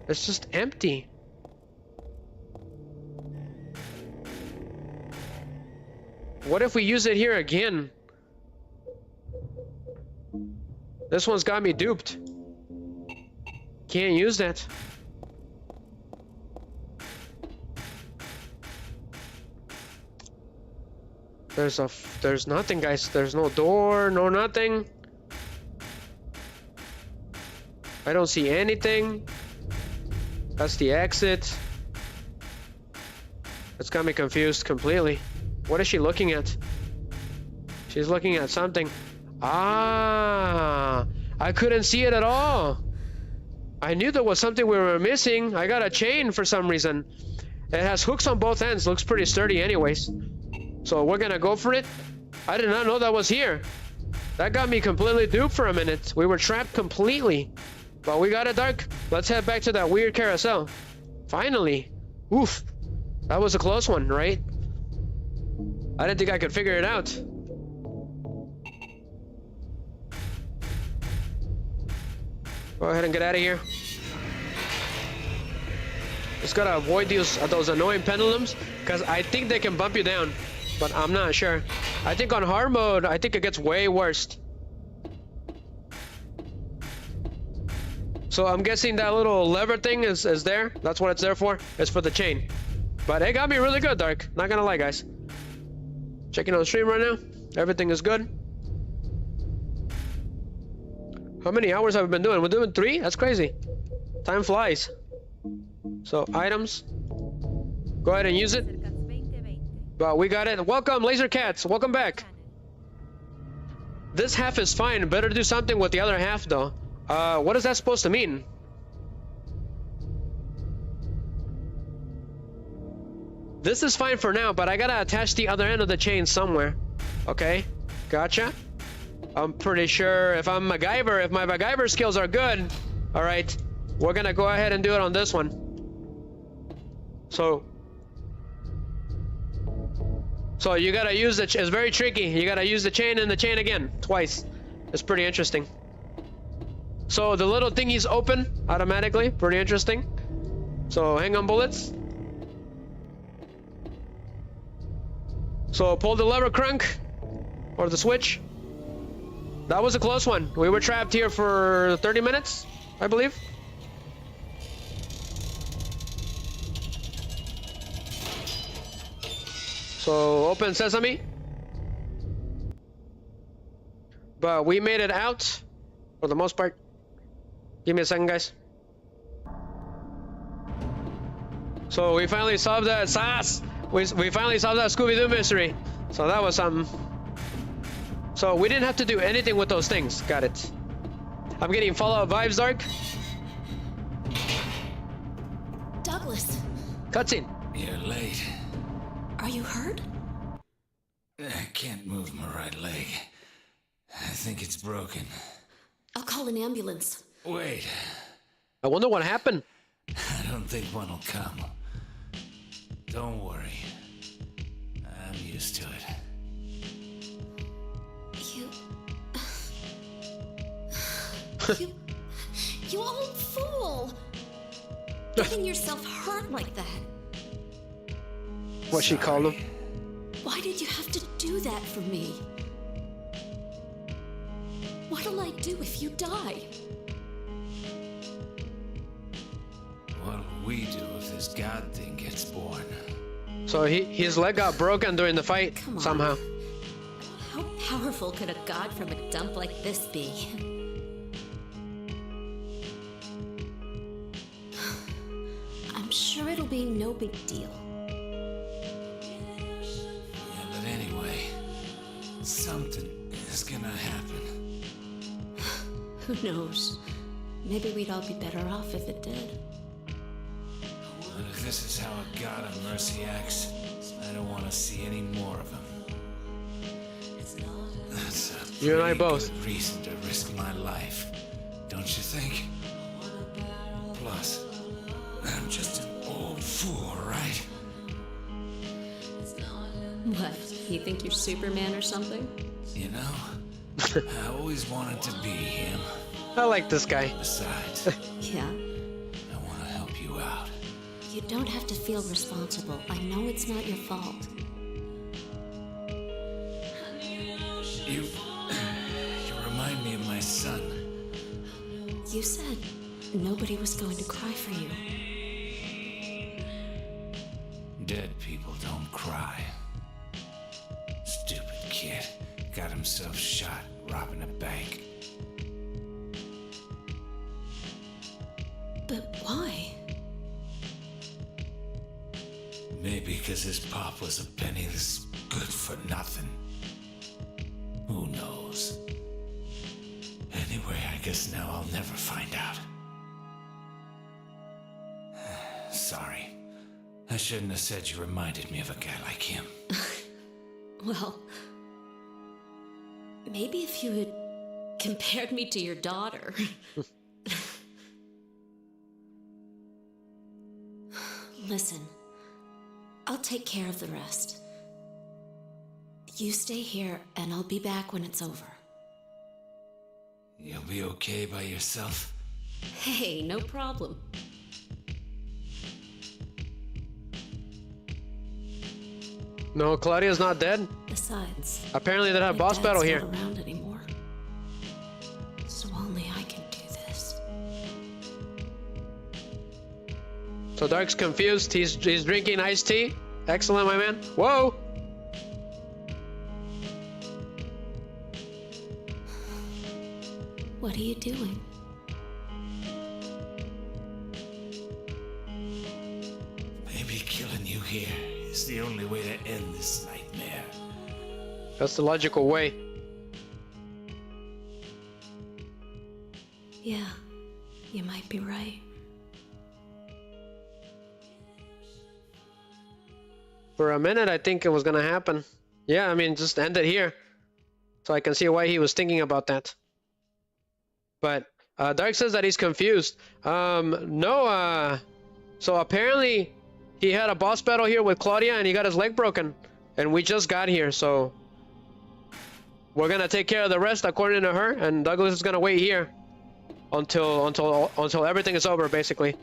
It's just empty. What if we use it here again? This one's got me duped. Can't use that. There's nothing, guys. There's no door, no nothing. I don't see anything. That's the exit. It's got me confused completely. What is she looking at? She's looking at something. Ah, I couldn't see it at all. I knew there was something we were missing. I got a chain for some reason. It has hooks on both ends. Looks pretty sturdy anyways. So we're gonna go for it. I did not know that was here. That got me completely duped for a minute. We were trapped completely. But we got it, Dark. Let's head back to that weird carousel. Finally. Oof. That was a close one, right? I didn't think I could figure it out. Go ahead and get out of here. Just gotta avoid those annoying pendulums, because I think they can bump you down, but I'm not sure. I think on hard mode, I think it gets way worse. So I'm guessing that little lever thing is there. That's what it's there for. It's for the chain. But it got me really good, Dark. Not gonna lie, guys. Checking on the stream right now. Everything is good. How many hours have we been doing? We're doing 3? That's crazy. Time flies. So, items. Go ahead and use it. But we got it. Welcome, Laser Cats. Welcome back. This half is fine. Better do something with the other half, though. What is that supposed to mean? This is fine for now, but I gotta attach the other end of the chain somewhere. Okay, gotcha. I'm pretty sure if I'm MacGyver, if my MacGyver skills are good, all right, we're gonna go ahead and do it on this one. So you gotta use it. It's very tricky. You gotta use the chain and the chain again, twice. It's pretty interesting. So the little thingies open automatically. Pretty interesting. So hang on, bullets. So pull the lever, Crunk, or the switch. That was a close one. We were trapped here for 30 minutes, I believe. So open sesame. But we made it out for the most part. Give me a second, guys. So we finally solved that we finally solved that Scooby-Doo mystery. So that was something. So we didn't have to do anything with those things. Got it. I'm getting Fallout vibes, Dark. Douglas, Cutscene. You're late. are you hurt? I can't move my right leg. I think it's broken. I'll call an ambulance. Wait. I wonder what happened. I don't think one will come. Don't worry. I'm used to it. You old fool! Getting yourself hurt like that. What she called him. Why did you have to do that for me? What'll I do if you die? What'll we do if this god thing gets born? So his leg got broken during the fight somehow. How powerful could a god from a dump like this be? I'm sure it'll be no big deal. Yeah, but anyway, something is gonna happen. Who knows? Maybe we'd all be better off if it did. But if this is how a god of mercy acts, I don't want to see any more of him. That's a You and I pretty both. good reason to risk my life, don't you think? Plus, I'm just an old fool, right? What? You think you're Superman or something? You know, I always wanted to be him. I like this guy. Besides, Yeah. I want to help you out. You don't have to feel responsible. I know it's not your fault. You remind me of my son. You said nobody was going to cry for you. Dead people don't cry. Stupid kid. Got himself shot robbing a bank. But why? Maybe because his pop was a penniless good for nothing. Who knows? Anyway, I guess now I'll never find out. Sorry. I shouldn't have said you reminded me of a guy like him. Well, maybe if you had compared me to your daughter. Listen, I'll take care of the rest. You stay here, and I'll be back when it's over. You'll be okay by yourself? Hey, no problem. No, Claudia's not dead. Besides, Apparently they had a my boss dad's battle not here. around anymore. So only I can do this. So Dark's confused. He's drinking iced tea. Excellent, my man. Whoa! What are you doing? Maybe killing you here is the only way to end this nightmare. That's the logical way. Yeah, you might be right. For a minute, I think it was gonna happen. Yeah, I mean, just end it here. So I can see why he was thinking about that. But Dark says that he's confused. So apparently he had a boss battle here with Claudia and he got his leg broken. And we just got here, so we're gonna take care of the rest according to her, and Douglas is gonna wait here until everything is over, basically.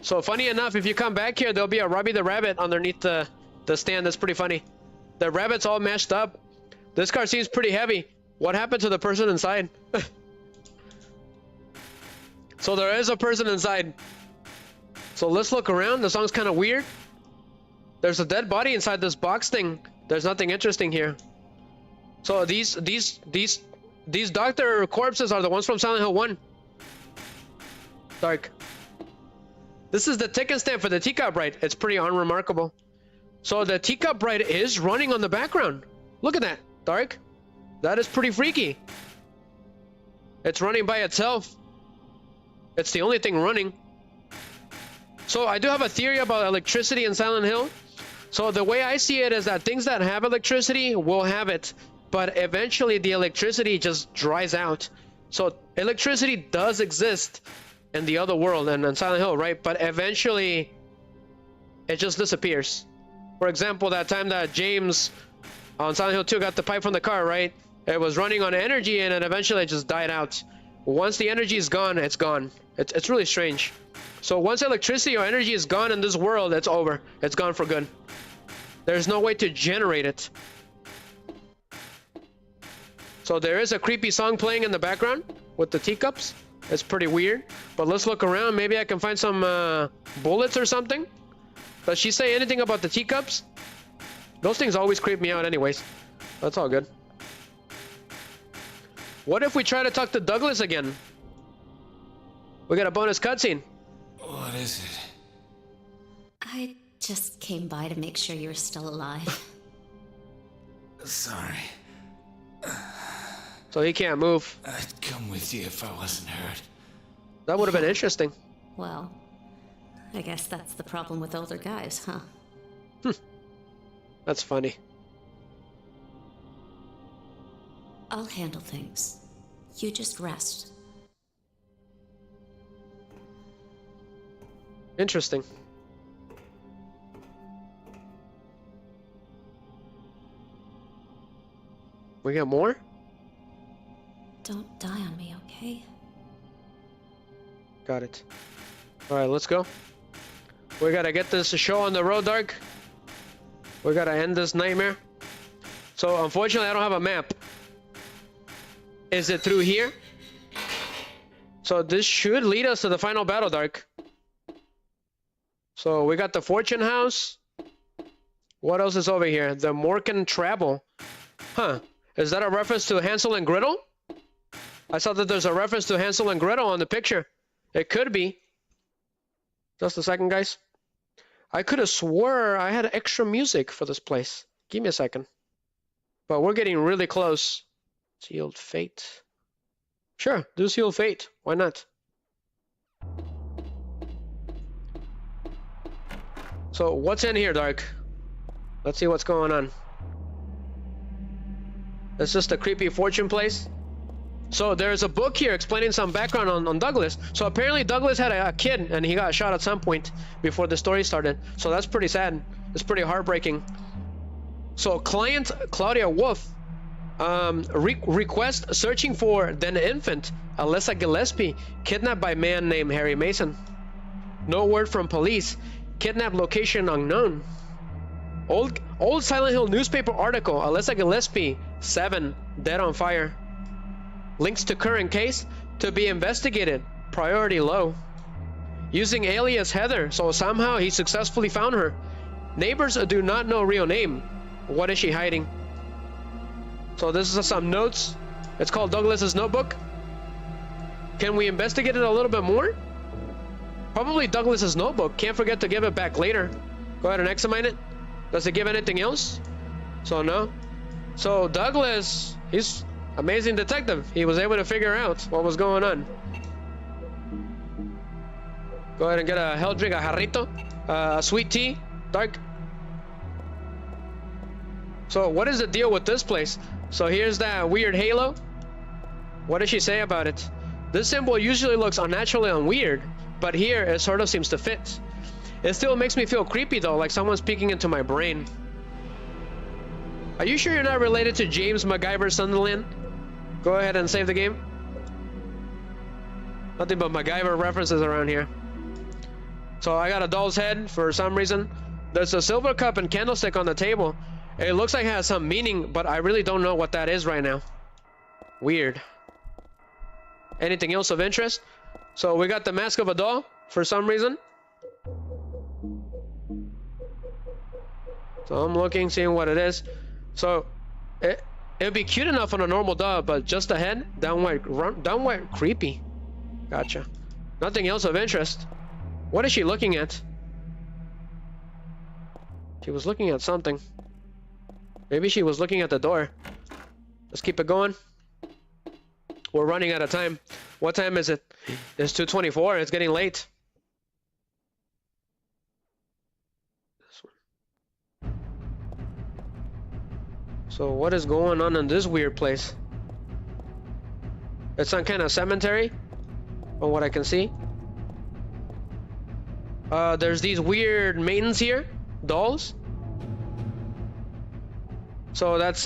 So funny enough, if you come back here, there'll be a Robbie the Rabbit underneath the stand. That's pretty funny. The rabbit's all mashed up. This car seems pretty heavy. What happened to the person inside? So there is a person inside. So let's look around. The song's kind of weird. There's a dead body inside this box thing. There's nothing interesting here. So these doctor corpses are the ones from Silent Hill 1. Dark. This is the ticket stamp for the teacup ride. It's pretty unremarkable. So the teacup ride is running on the background. Look at that, Dark. That is pretty freaky. It's running by itself. It's the only thing running. So I do have a theory about electricity in Silent Hill. So the way I see it is that things that have electricity will have it, but eventually the electricity just dries out. So electricity does exist in the other world and in Silent Hill, right? But eventually it just disappears. For example, that time that James on Silent Hill 2 got the pipe from the car, right? It was running on energy and then eventually it just died out. Once the energy is gone, it's gone. It's really strange. So once electricity or energy is gone in this world, it's over. It's gone for good. There's no way to generate it. So there is a creepy song playing in the background with the teacups. It's pretty weird. But let's look around. Maybe I can find some bullets or something. Does she say anything about the teacups? Those things always creep me out anyways. That's all good. What if we try to talk to Douglas again? We got a bonus cutscene. What is it? I just came by to make sure you were still alive. Sorry. So he can't move. I'd come with you if I wasn't hurt. That would have been interesting. Well, I guess that's the problem with older guys, huh? That's funny. I'll handle things. You just rest. Interesting. We got more? Don't die on me, okay? Got it. Alright, let's go. We gotta get this show on the road, Dark. We gotta end this nightmare. So, unfortunately, I don't have a map. Is it through here? So, this should lead us to the final battle, Dark. So, we got the Fortune House. What else is over here? The Morkan Travel. Huh. Is that a reference to Hansel and Gretel? I saw that there's a reference to Hansel and Gretel on the picture. It could be. Just a second, guys. I could have swore I had extra music for this place. Give me a second. But we're getting really close. Sealed Fate. Sure, do Sealed Fate. Why not? So, what's in here, Dark? Let's see what's going on. It's just a creepy fortune place. So there's a book here explaining some background on Douglas. So apparently Douglas had a kid and he got shot at some point before the story started. So that's pretty sad. It's pretty heartbreaking. So client Claudia Wolf request searching for then infant Alyssa Gillespie kidnapped by man named Harry Mason. No word from police. Kidnap location unknown. Old Silent Hill newspaper article. Alyssa Gillespie 7 dead on fire. Links to current case to be investigated. Priority low. Using alias Heather, so somehow he successfully found her. Neighbors do not know real name. What is she hiding? So this is some notes. It's called Douglas's Notebook. Can we investigate it a little bit more? Probably Douglas's Notebook. Can't forget to give it back later. Go ahead and examine it. Does it give anything else? So no. So Douglas, he's amazing detective. He was able to figure out what was going on. Go ahead and get a health drink, a jarrito, a sweet tea, Dark. So what is the deal with this place? So here's that weird halo. What does she say about it? This symbol usually looks unnaturally and weird, but here it sort of seems to fit. It still makes me feel creepy though, like someone's peeking into my brain. Are you sure you're not related to James MacGyver Sunderland? Go ahead and save the game. Nothing but MacGyver references around here. So I got a doll's head for some reason. There's a silver cup and candlestick on the table. It looks like it has some meaning, but I really don't know what that is right now. Weird. Anything else of interest? So we got the mask of a doll for some reason. So I'm looking, seeing what it is. So it'd be cute enough on a normal doll, but just the head, downright creepy. Gotcha. Nothing else of interest. What is she looking at? She was looking at something. Maybe she was looking at the door. Let's keep it going. We're running out of time. What time is it? It's 2:24. It's getting late. This one. So what is going on in this weird place? It's some kind of cemetery, from what I can see. There's these weird maidens here, dolls. So that's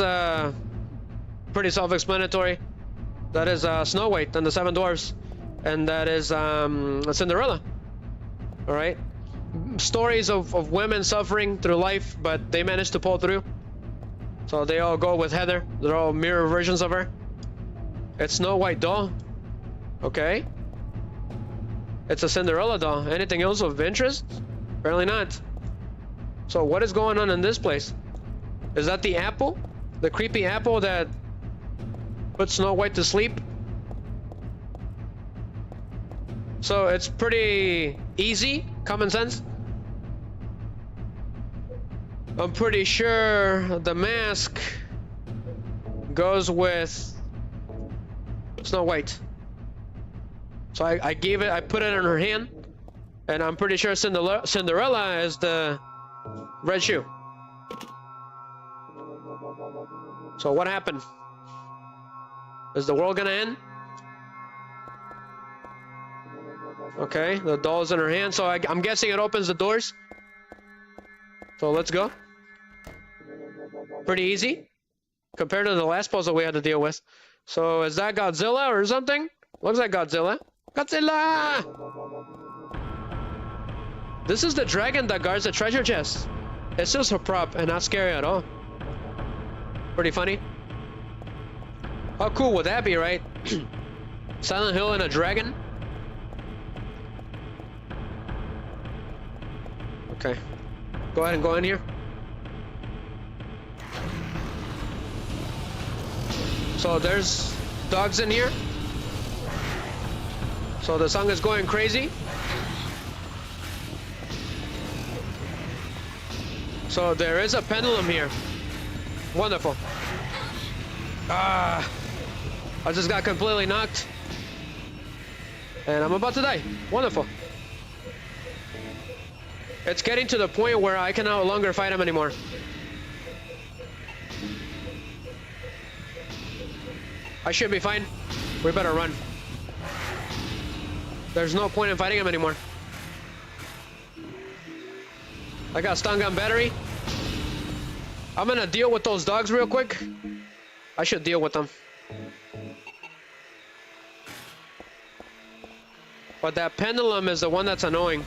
pretty self-explanatory. That is Snow White and the Seven Dwarfs, and that is Cinderella. All right, stories of women suffering through life, but they managed to pull through. So they all go with Heather. They're all mirror versions of her. It's Snow White doll. Okay. It's a Cinderella doll. Anything else of interest? Apparently not. So what is going on in this place? Is that the apple? The creepy apple that put Snow White to sleep? So it's pretty easy, common sense. I'm pretty sure the mask goes with Snow White. So I put it in her hand, and I'm pretty sure Cinderella is the red shoe. So what happened? Is the world gonna end? Okay, the doll's in her hand, so I'm guessing it opens the doors. So let's go. Pretty easy compared to the last puzzle we had to deal with. So is that Godzilla or something? Looks like Godzilla. Godzilla! This is the dragon that guards the treasure chest. It's just a prop and not scary at all. Pretty funny. How cool would that be, right? Silent Hill and a dragon? Okay. Go ahead and go in here. So there's dogs in here. So the song is going crazy. So there is a pendulum here. Wonderful. I just got completely knocked. And I'm about to die. Wonderful. It's getting to the point where I can no longer fight him anymore. I should be fine. We better run. There's no point in fighting him anymore. I got stun gun battery. I'm gonna deal with those dogs real quick. I should deal with them. But that pendulum is the one that's annoying.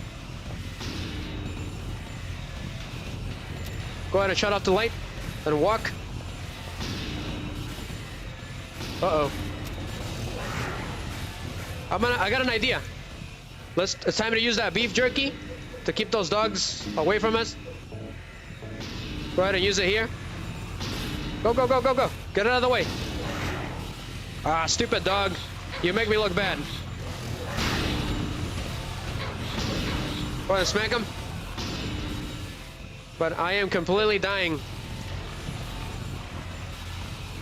Go ahead and shut off the light and walk. Uh-oh. I got an idea. It's time to use that beef jerky to keep those dogs away from us. Go ahead and use it here. Go, go, go, go, go. Get out of the way. Ah, stupid dog. You make me look bad. Go ahead and smack him. But I am completely dying.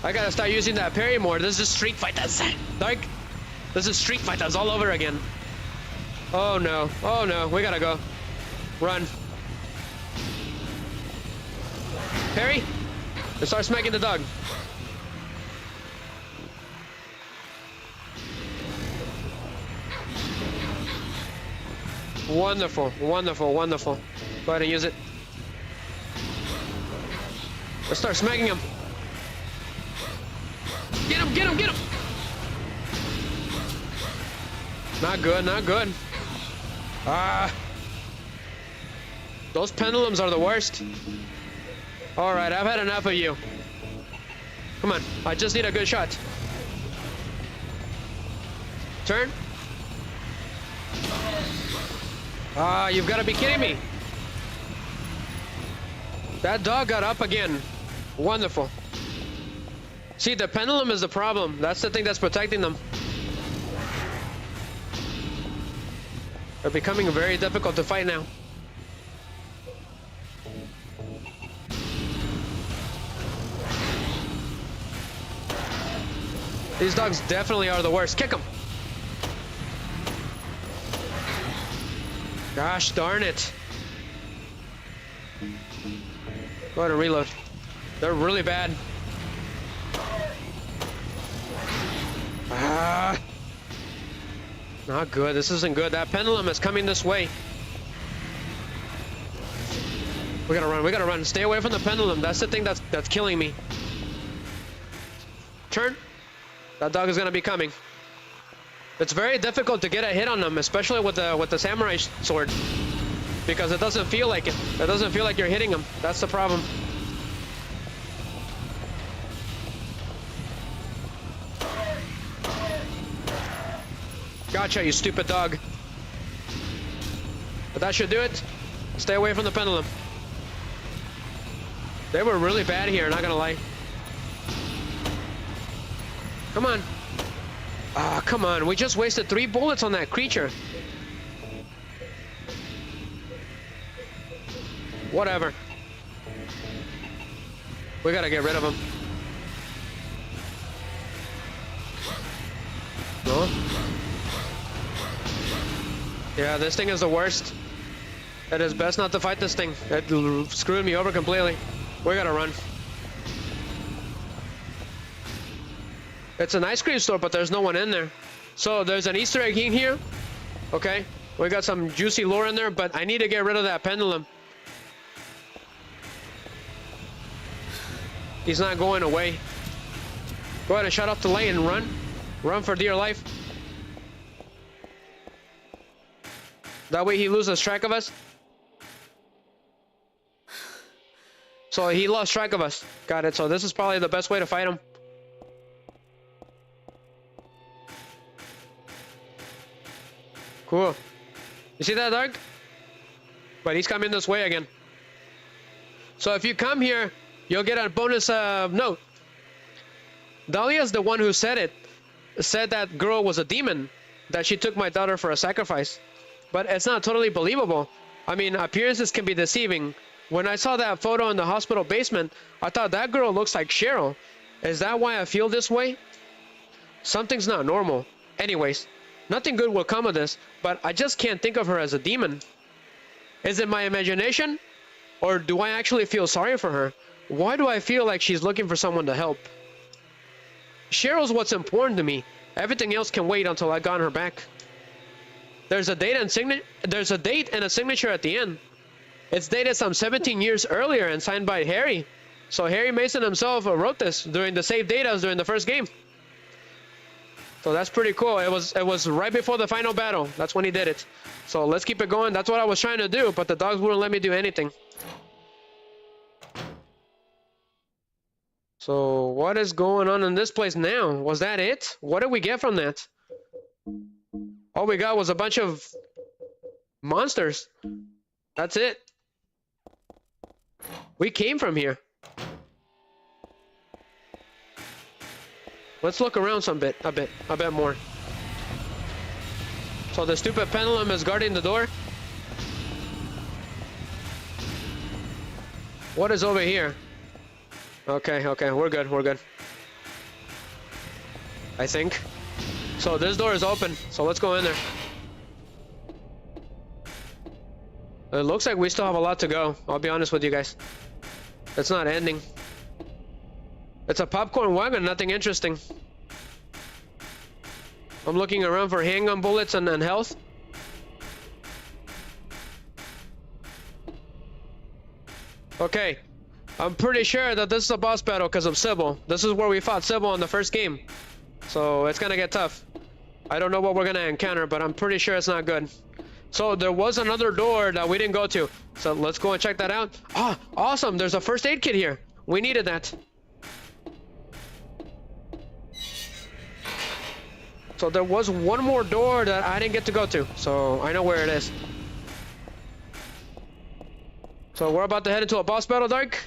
I gotta start using that parry more. This is Street Fighters. Dark. This is Street Fighters all over again. Oh no. Oh no. We gotta go. Run. Parry. And start smacking the dog. Wonderful. Wonderful. Wonderful. Go ahead and use it. Let's start smacking him. Get him, get him, get him! Not good, not good. Ah. Those pendulums are the worst. Alright, I've had enough of you. Come on, I just need a good shot. Turn. Ah, you've got to be kidding me. That dog got up again. Wonderful. See, the pendulum is the problem. That's the thing that's protecting them. They're becoming very difficult to fight now. These dogs definitely are the worst. Kick them. Gosh darn it. Go ahead and reload. They're really bad. Ah. Not good. This isn't good. That pendulum is coming this way. We gotta run. We gotta run. Stay away from the pendulum. That's the thing that's killing me. Turn. That dog is gonna be coming. It's very difficult to get a hit on them, especially with the samurai sword, because it doesn't feel like it. It doesn't feel like you're hitting them. That's the problem. Gotcha, you stupid dog. But that should do it. Stay away from the pendulum. They were really bad here, not gonna lie. Come on. Ah, come on. We just wasted 3 bullets on that creature. Whatever. We gotta get rid of him. No? Yeah, this thing is the worst. It is best not to fight this thing. It screwed me over completely. We gotta run. It's an ice cream store, but there's no one in there. So there's an Easter egg in here. Okay, we got some juicy lore in there, but I need to get rid of that pendulum. He's not going away. Go ahead and shut off the light and run. Run for dear life. That way he loses track of us. So he lost track of us. Got it. So this is probably the best way to fight him. Cool. You see that, dog? But he's coming this way again. So if you come here, you'll get a bonus note. Dahlia's the one who said it. Said that girl was a demon. That she took my daughter for a sacrifice. But it's not totally believable. I mean, appearances can be deceiving. When I saw that photo in the hospital basement, I thought that girl looks like Cheryl. Is that why I feel this way? Something's not normal. Anyways, nothing good will come of this, but I just can't think of her as a demon. Is it my imagination? Or do I actually feel sorry for her? Why do I feel like she's looking for someone to help? Cheryl's what's important to me. Everything else can wait until I got her back. There's a date and a signature at the end. It's dated some 17 years earlier and signed by Harry. So Harry Mason himself wrote this during the save data during the first game. So that's pretty cool. It was right before the final battle. That's when he did it. So let's keep it going. That's what I was trying to do, but the dogs wouldn't let me do anything. So what is going on in this place now? Was that it? What did we get from that? All we got was a bunch of monsters. That's it. We came from here. Let's look around a bit more. So the stupid pendulum is guarding the door. What is over here? Okay, we're good. I think. So this door is open, so let's go in there. It looks like we still have a lot to go. I'll be honest with you guys. It's not ending. It's a popcorn wagon, nothing interesting. I'm looking around for handgun bullets and health. Okay. I'm pretty sure that this is a boss battle because of Sybil. This is where we fought Sybil in the first game. So it's gonna get tough. I don't know what we're gonna encounter, but I'm pretty sure it's not good. So there was another door that we didn't go to. So let's go and check that out. Ah, awesome. There's a first aid kit here. We needed that. So there was one more door that I didn't get to go to. So I know where it is. So we're about to head into a boss battle, Dark.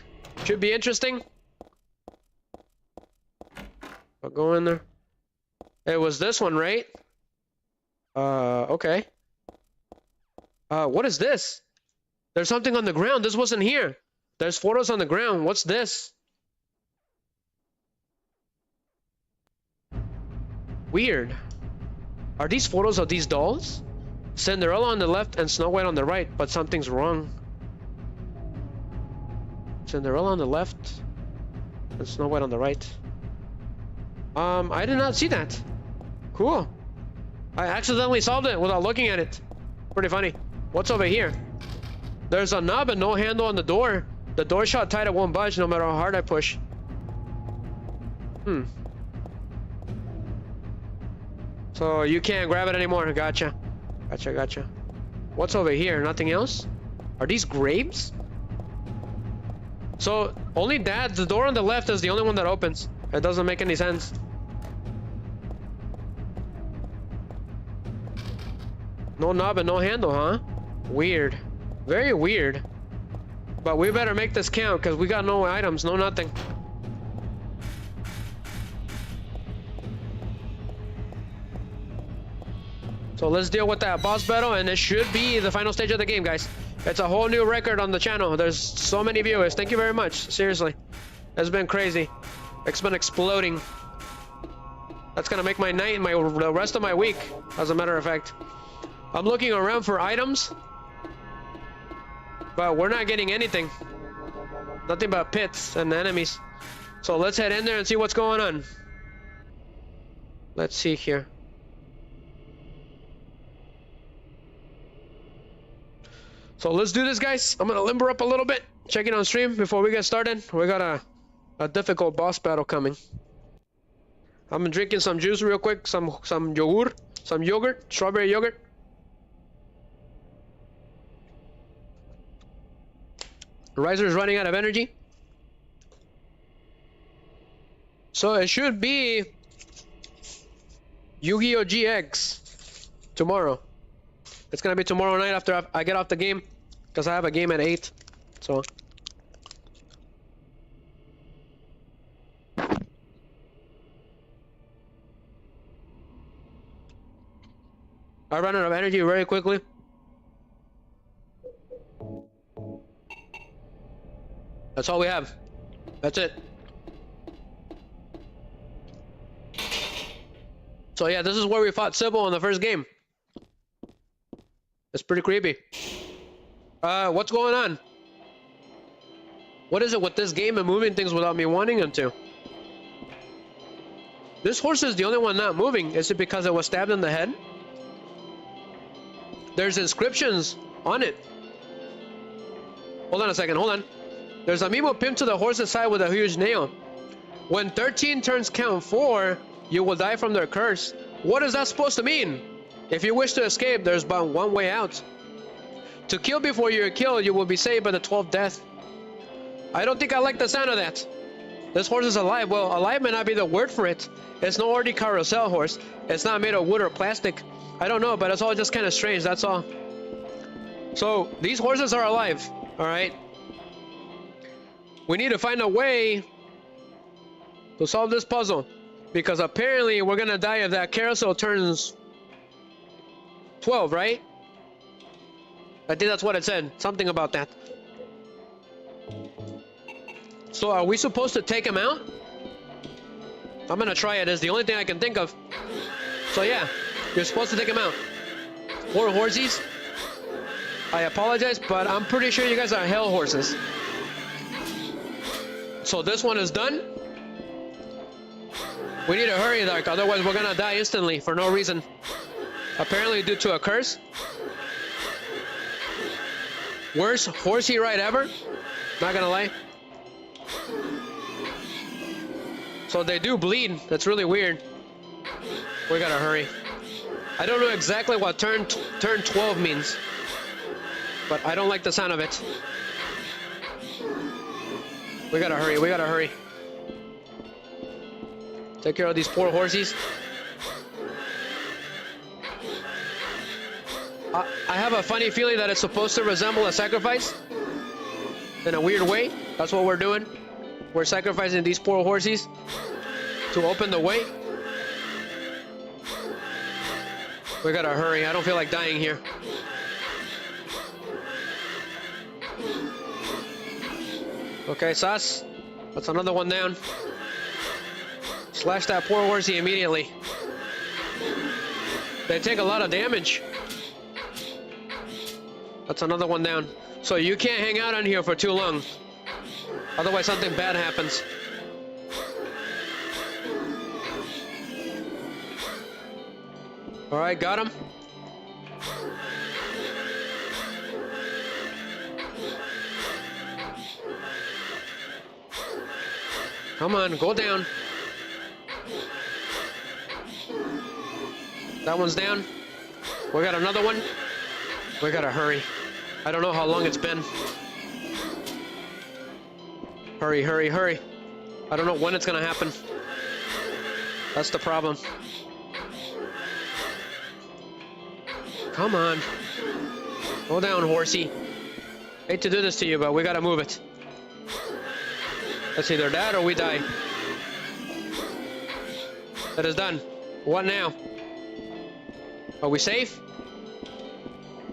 Should be interesting. I'll go in there. It was this one, right? Okay. What is this? There's something on the ground. This wasn't here. There's photos on the ground. What's this? Weird. Are these photos of these dolls? Cinderella on the left and Snow White on the right, but something's wrong. Cinderella on the left and Snow White on the right. I did not see that. Cool. I accidentally solved it without looking at it. Pretty funny. What's over here? There's a knob and no handle on the door. The door shot tight, it won't budge no matter how hard I push. So you can't grab it anymore. Gotcha. Gotcha. What's over here? Nothing else? Are these graves? So only that, the door on the left is the only one that opens. It doesn't make any sense. No knob and no handle, huh? Weird. Very weird. But we better make this count because we got no items, no nothing. So let's deal with that boss battle, and it should be the final stage of the game, guys. It's a whole new record on the channel. There's so many viewers. Thank you very much. Seriously. It's been crazy. It's been exploding. That's gonna make my night and the rest of my week, as a matter of fact. I'm looking around for items, but we're not getting anything. Nothing but pits and enemies. So let's head in there and see what's going on. Let's see here. So let's do this, guys. I'm gonna limber up a little bit, check it on stream before we get started. We got a difficult boss battle coming. I'm drinking some juice real quick, some yogurt, strawberry yogurt. Riser is running out of energy. So it should be Yu-Gi-Oh! GX tomorrow. It's gonna be tomorrow night after I get off the game, because I have a game at 8. So I run out of energy very quickly. That's all we have. That's it. So yeah, this is where we fought Sybil in the first game. It's pretty creepy. What's going on? What is it with this game and moving things without me wanting them to? This horse is the only one not moving. Is it because it was stabbed in the head? There's inscriptions on it. Hold on a second, hold on. There's a memo pinned to the horse's side with a huge nail. When 13 turns count 4, you will die from their curse. What is that supposed to mean? If you wish to escape, there's but one way out. To kill before you're killed, you will be saved by the 12th death. I don't think I like the sound of that. This horse is alive. Well, alive may not be the word for it. It's no ordinary carousel horse. It's not made of wood or plastic. I don't know, but it's all just kind of strange, that's all. So, these horses are alive, alright? We need to find a way to solve this puzzle, because apparently we're gonna die if that carousel turns 12, right? I think that's what it said, something about that. So are we supposed to take him out? I'm gonna try it. It's the only thing I can think of. So yeah, you're supposed to take him out. Poor horsies. I apologize, but I'm pretty sure you guys are hell horses. So this one is done. We need to hurry, Dark, otherwise we're gonna die instantly for no reason. Apparently due to a curse. Worst horsey ride ever. Not gonna lie. So they do bleed. That's really weird. We gotta hurry. I don't know exactly what turn 12 means, but I don't like the sound of it. We gotta hurry. We gotta hurry. Take care of these poor horsies. I have a funny feeling that it's supposed to resemble a sacrifice in a weird way. That's what we're doing. We're sacrificing these poor horsies to open the way. We gotta hurry. I don't feel like dying here. Okay, Sas. That's another one down. Slash that poor horsey immediately. They take a lot of damage. That's another one down. So you can't hang out on here for too long. Otherwise something bad happens. Alright, got him. Come on, go down. That one's down. We got another one. We gotta hurry. I don't know how long it's been. Hurry, hurry, hurry. I don't know when it's gonna happen. That's the problem. Come on. Go down, horsey. Hate to do this to you, but we gotta move it. It's either that or we die. That is done. What now? Are we safe?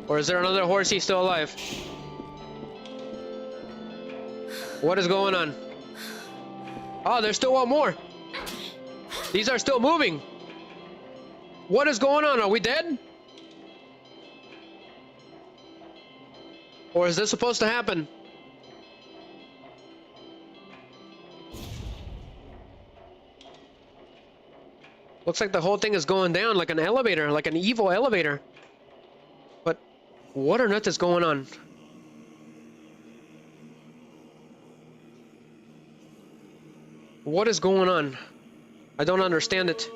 Or is there another horsey still alive? What is going on? Oh, there's still one more. These are still moving. What is going on? Are we dead? Or is this supposed to happen? Looks like the whole thing is going down like an elevator, like an evil elevator. But what on earth is going on? What is going on? I don't understand it.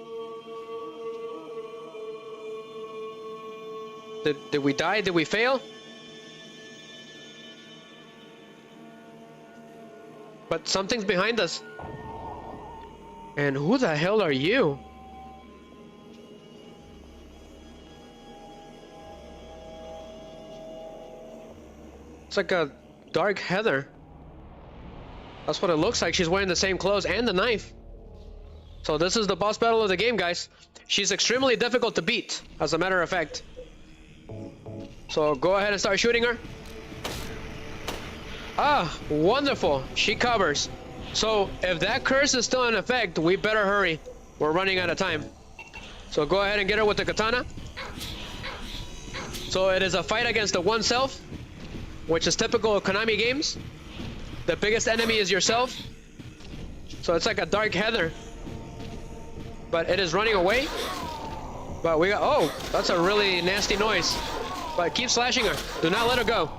Did we die? Did we fail? But something's behind us. And who the hell are you? It's like a dark heather. That's what it looks like. She's wearing the same clothes and the knife. So this is the boss battle of the game, guys. She's extremely difficult to beat, as a matter of fact. So go ahead and start shooting her. Ah, wonderful. She covers. So if that curse is still in effect, we better hurry. We're running out of time. So go ahead and get her with the katana. So it is a fight against the oneself, which is typical of Konami games. The biggest enemy is yourself. So it's like a dark heather. But it is running away. But we got, oh, that's a really nasty noise. But keep slashing her. Do not let her go.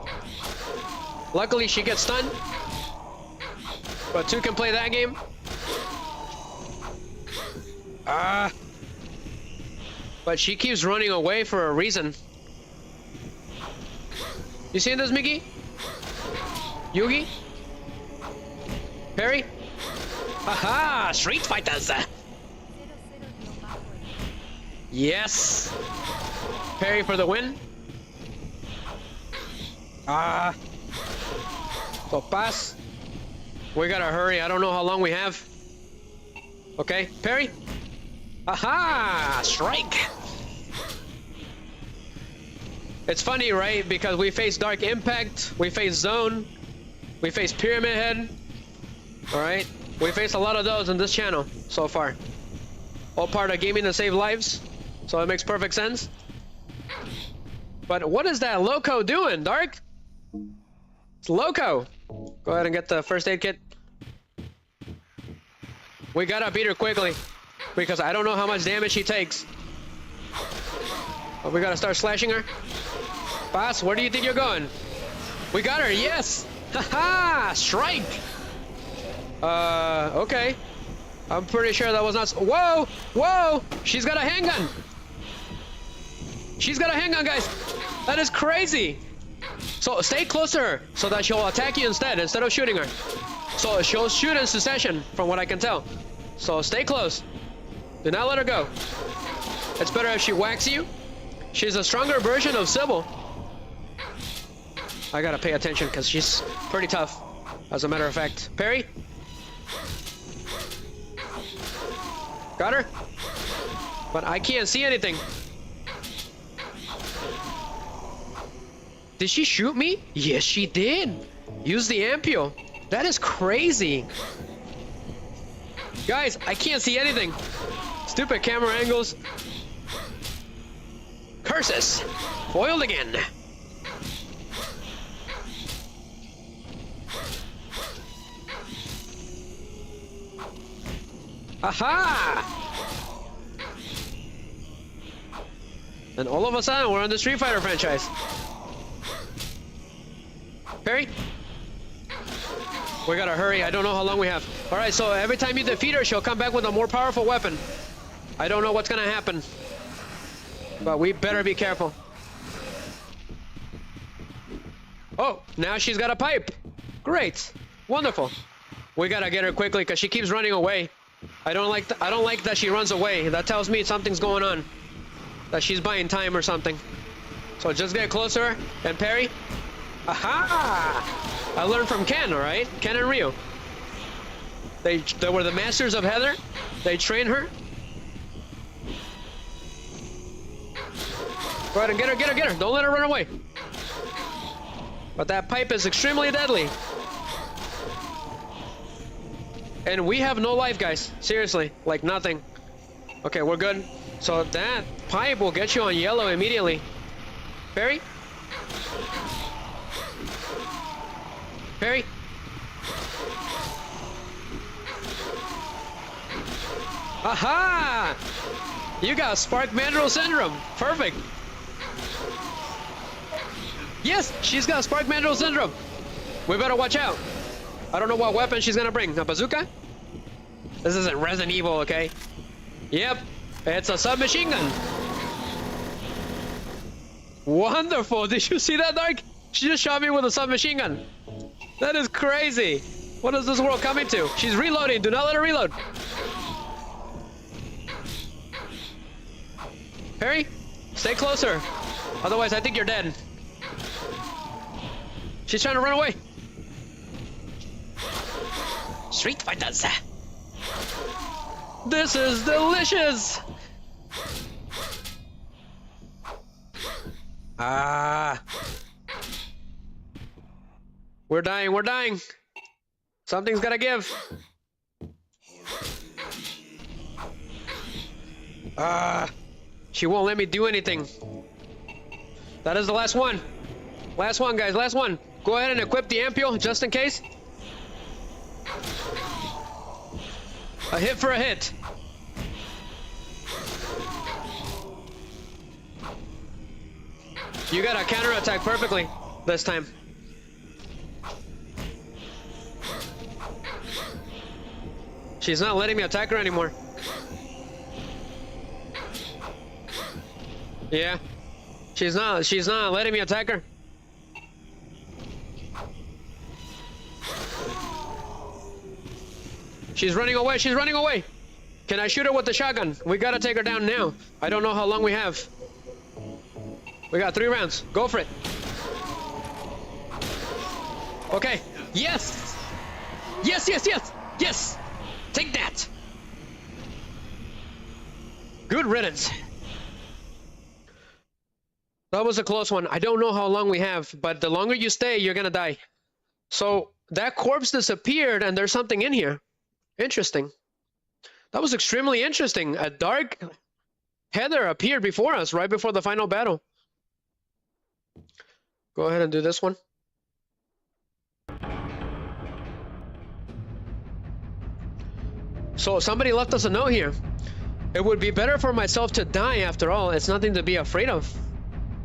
Luckily she gets stunned. But two can play that game. Ah. But she keeps running away for a reason. You seen this, Mickey? Yugi? Perry? Aha! Street Fighters! Yes! Perry for the win. Ah! So pass. We gotta hurry. I don't know how long we have. Okay, Perry? Aha! Strike! It's funny, right? Because we face Dark Impact, we face Zone, we face Pyramid Head. Alright? We face a lot of those in this channel so far. All part of gaming to save lives. So it makes perfect sense. But what is that Loco doing, Dark? It's Loco. Go ahead and get the first aid kit. We gotta beat her quickly, because I don't know how much damage she takes. But we gotta start slashing her. Boss, where do you think you're going? We got her, yes! Haha! Strike! Okay. I'm pretty sure that was not... Whoa! Whoa! She's got a handgun! She's got a handgun, guys! That is crazy! So stay close to her, so that she'll attack you instead of shooting her. So she'll shoot in succession, from what I can tell. So stay close. Do not let her go. It's better if she whacks you. She's a stronger version of Sybil. I gotta pay attention, because she's pretty tough, as a matter of fact. Perry? Got her? But I can't see anything. Did she shoot me? Yes, she did. Use the ampule. That is crazy. Guys, I can't see anything. Stupid camera angles. Curses. Foiled again. Aha! And all of a sudden, we're on the Street Fighter franchise. Parry? We gotta hurry. I don't know how long we have. All right, so every time you defeat her, she'll come back with a more powerful weapon. I don't know what's gonna happen, but we better be careful. Oh, now she's got a pipe. Great, wonderful. We gotta get her quickly because she keeps running away. I don't like that she runs away. That tells me something's going on. That she's buying time or something. So just get closer and parry. Aha! I learned from Ken, all right? Ken and Ryu. They were the masters of Heather. They trained her. Go ahead and get her, get her, get her. Don't let her run away. But that pipe is extremely deadly. And we have no life, guys. Seriously, like nothing. Okay, we're good. So that pipe will get you on yellow immediately. Parry? Parry? Aha! You got Spark Mandrill Syndrome. Perfect. Yes, she's got Spark Mandrill Syndrome. We better watch out. I don't know what weapon she's gonna bring. A bazooka? This isn't Resident Evil, okay? Yep, it's a submachine gun. Wonderful. Did you see that, Dark? She just shot me with a submachine gun. That is crazy. What is this world coming to? She's reloading. Do not let her reload. Harry, stay closer. Otherwise, I think you're dead. She's trying to run away. Street Fighters. This is delicious. Ah. We're dying, we're dying. Something's gotta give. Ah. She won't let me do anything. That is the last one. Last one, guys, last one. Go ahead and equip the Ampule just in case. A hit for a hit. You gotta counterattack perfectly this time. She's not letting me attack her anymore. Yeah. She's not letting me attack her. She's running away, she's running away. Can I shoot her with the shotgun? We gotta take her down now. I don't know how long we have. We got 3 rounds. Go for it. Okay. Yes! Yes, yes, yes! Yes! Take that! Good riddance. That was a close one. I don't know how long we have, but the longer you stay, you're gonna die. So that corpse disappeared and there's something in here. Interesting. That was extremely interesting. A dark Heather appeared before us right before the final battle. Go ahead and do this one. So somebody left us a note here. It would be better for myself to die after all. It's nothing to be afraid of.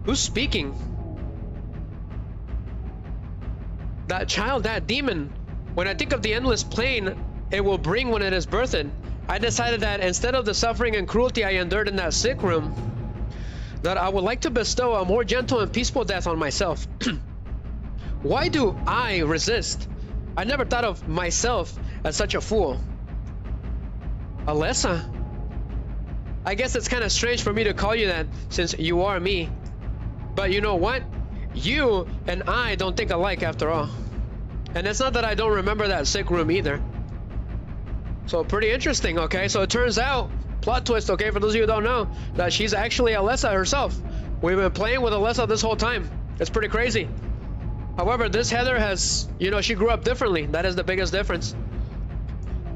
Who's speaking? That child, that demon. When I think of the endless pain it will bring when it is birthed, I decided that instead of the suffering and cruelty I endured in that sick room, that I would like to bestow a more gentle and peaceful death on myself. Why do I resist? I never thought of myself as such a fool. Alessa? I guess it's kind of strange for me to call you that since you are me. But you know what? You and I don't think alike after all. And it's not that I don't remember that sick room either. So pretty interesting, okay? So it turns out, plot twist, okay, for those of you who don't know, that she's actually Alessa herself. We've been playing with Alessa this whole time. It's pretty crazy. However, this Heather has, she grew up differently. That is the biggest difference.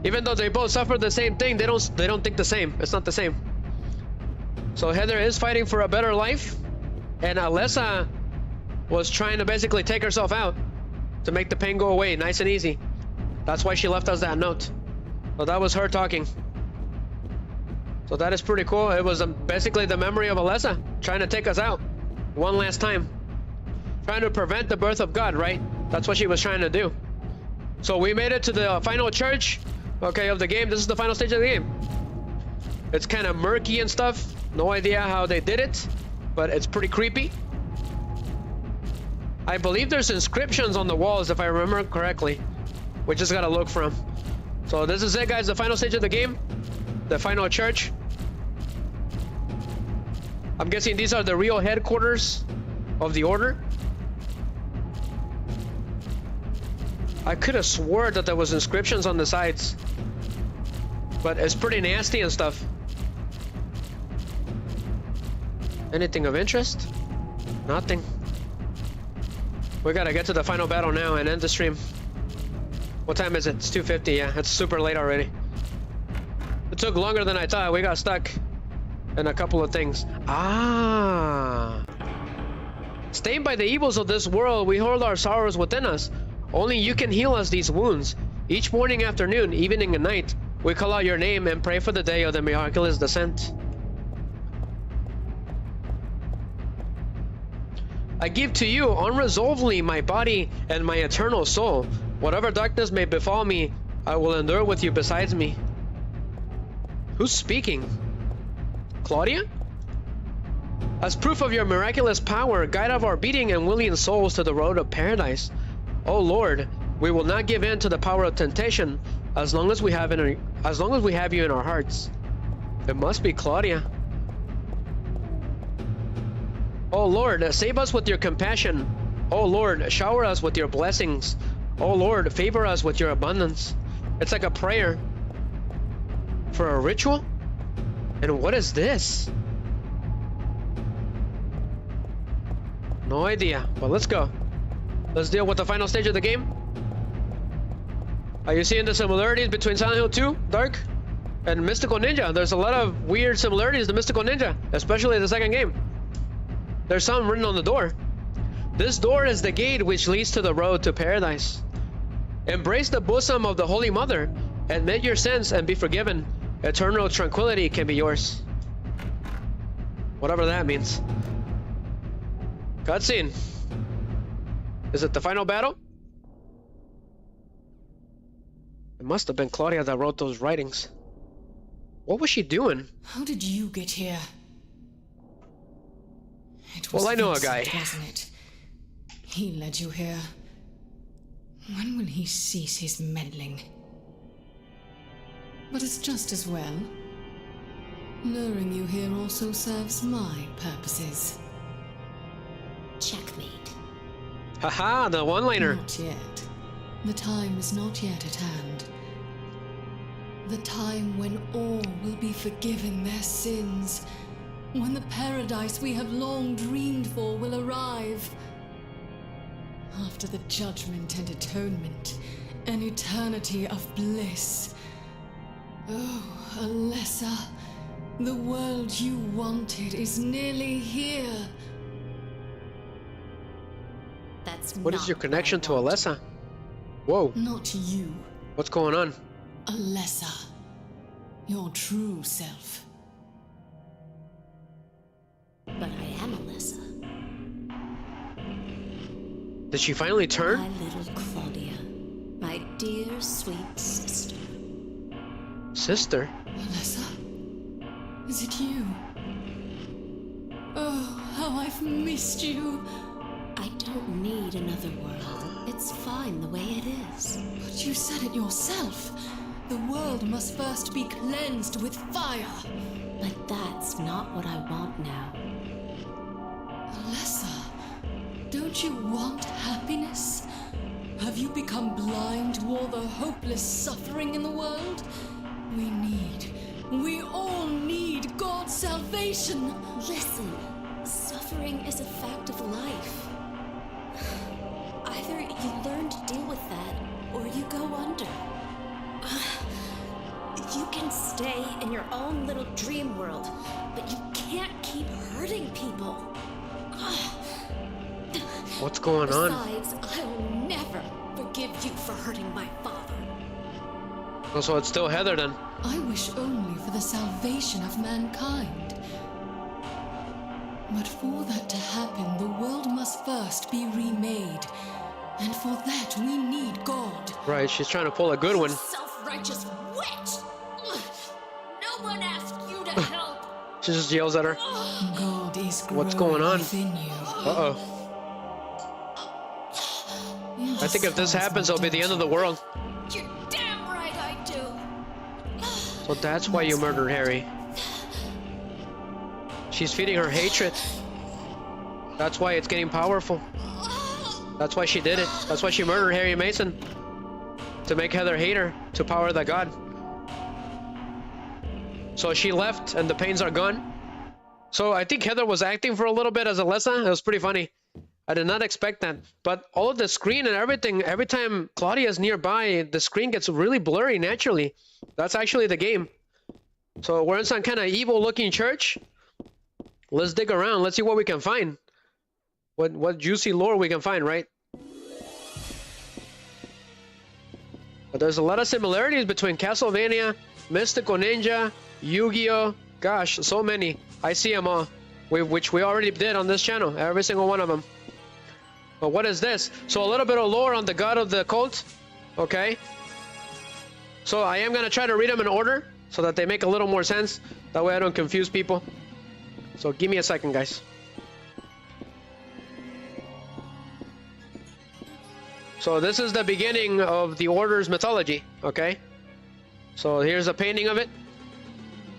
Even though they both suffered the same thing, they don't think the same. It's not the same. So Heather is fighting for a better life, and Alessa was trying to basically take herself out to make the pain go away nice and easy. That's why she left us that note. So that was her talking. So that is pretty cool. It was basically the memory of Alessa trying to take us out one last time. Trying to prevent the birth of God, right? That's what she was trying to do. So we made it to the final church, okay, of the game. This is the final stage of the game. It's kind of murky and stuff. No idea how they did it, but it's pretty creepy. I believe there's inscriptions on the walls, if I remember correctly. We just gotta look for them. So this is it, guys, the final stage of the game. The final church. I'm guessing these are the real headquarters of the order. I could have swore that there was inscriptions on the sides, but it's pretty nasty and stuff. Anything of interest? Nothing. We gotta get to the final battle now and end the stream. What time is it? It's 2:50. Yeah, it's super late already. It took longer than I thought. We got stuck in a couple of things. Stained by the evils of this world, we hold our sorrows within us. Only you can heal us these wounds. Each morning, afternoon, evening, and night, we call out your name and pray for the day of the miraculous descent. I give to you unresolvedly my body and my eternal soul. Whatever darkness may befall me, I will endure with you besides me. Who's speaking? Claudia? As proof of your miraculous power, guide our beating and willing souls to the road of paradise. O Lord, we will not give in to the power of temptation as long as we have you in our hearts. It must be Claudia. O Lord, save us with your compassion. O Lord, shower us with your blessings. O Lord, favor us with your abundance. It's like a prayer. For a ritual? And what is this? No idea, but let's go. Let's deal with the final stage of the game. Are you seeing the similarities between Silent Hill 2, Dark, and Mystical Ninja? There's a lot of weird similarities to Mystical Ninja, especially the second game. There's some written on the door. This door is the gate which leads to the road to paradise. Embrace the bosom of the Holy Mother, admit your sins and be forgiven. Eternal tranquility can be yours. Whatever that means. Cutscene. Is it the final battle? It must have been Claudia that wrote those writings. What was she doing? How did you get here? It was well, I know Vincent, a guy. Wasn't it? He led you here. When will he cease his meddling? But it's just as well. Luring you here also serves my purposes. Checkmate. Haha, the one-liner. Not yet. The time is not yet at hand. The time when all will be forgiven their sins. When the paradise we have long dreamed for will arrive. After the judgment and atonement, an eternity of bliss. Oh, Alessa, the world you wanted is nearly here. What is your connection to Alessa? Whoa. Not you. What's going on? Alessa. Your true self. But I am Alessa. Did she finally turn? My little Claudia. My dear, sweet sister. Sister? Alessa? Is it you? Oh, how I've missed you. I don't need another world. It's fine the way it is. But you said it yourself. The world must first be cleansed with fire. But that's not what I want now. Alessa, don't you want happiness? Have you become blind to all the hopeless suffering in the world? We all need God's salvation. Listen, suffering is a fact of life. I Either you learn to deal with that, or you go under. You can stay in your own little dream world, but you can't keep hurting people. What's going on? Besides, I will never forgive you for hurting my father. Oh, so it's still Heather then. I wish only for the salvation of mankind. But for that to happen, the world must first be remade. And for that, we need God. Right, she's trying to pull a good one. Self-righteous witch! No one asked you to help. She just yells at her. God is What's going on? within you. Uh-oh. I think if this happens, it'll be the end of the world. You're damn right I do. So that's why you murdered Harry. She's feeding her hatred. That's why it's getting powerful. That's why she did it. That's why she murdered Harry Mason. To make Heather hate her. To power the god. So she left and the pains are gone. So I think Heather was acting for a little bit as Alyssa. It was pretty funny. I did not expect that. But all of the screen and everything, every time Claudia's nearby, the screen gets really blurry naturally. That's actually the game. So we're in some kind of evil looking church. Let's dig around. Let's see what we can find. What juicy lore we can find, right? But there's a lot of similarities between Castlevania, Mystical Ninja, Yu-Gi-Oh! Gosh, so many. I see them all. Which we already did on this channel. Every single one of them. But what is this? So a little bit of lore on the god of the cult. Okay. So I am going to try to read them in order so that they make a little more sense. That way I don't confuse people. So give me a second, guys. So this is the beginning of the Order's mythology, okay? So here's a painting of it.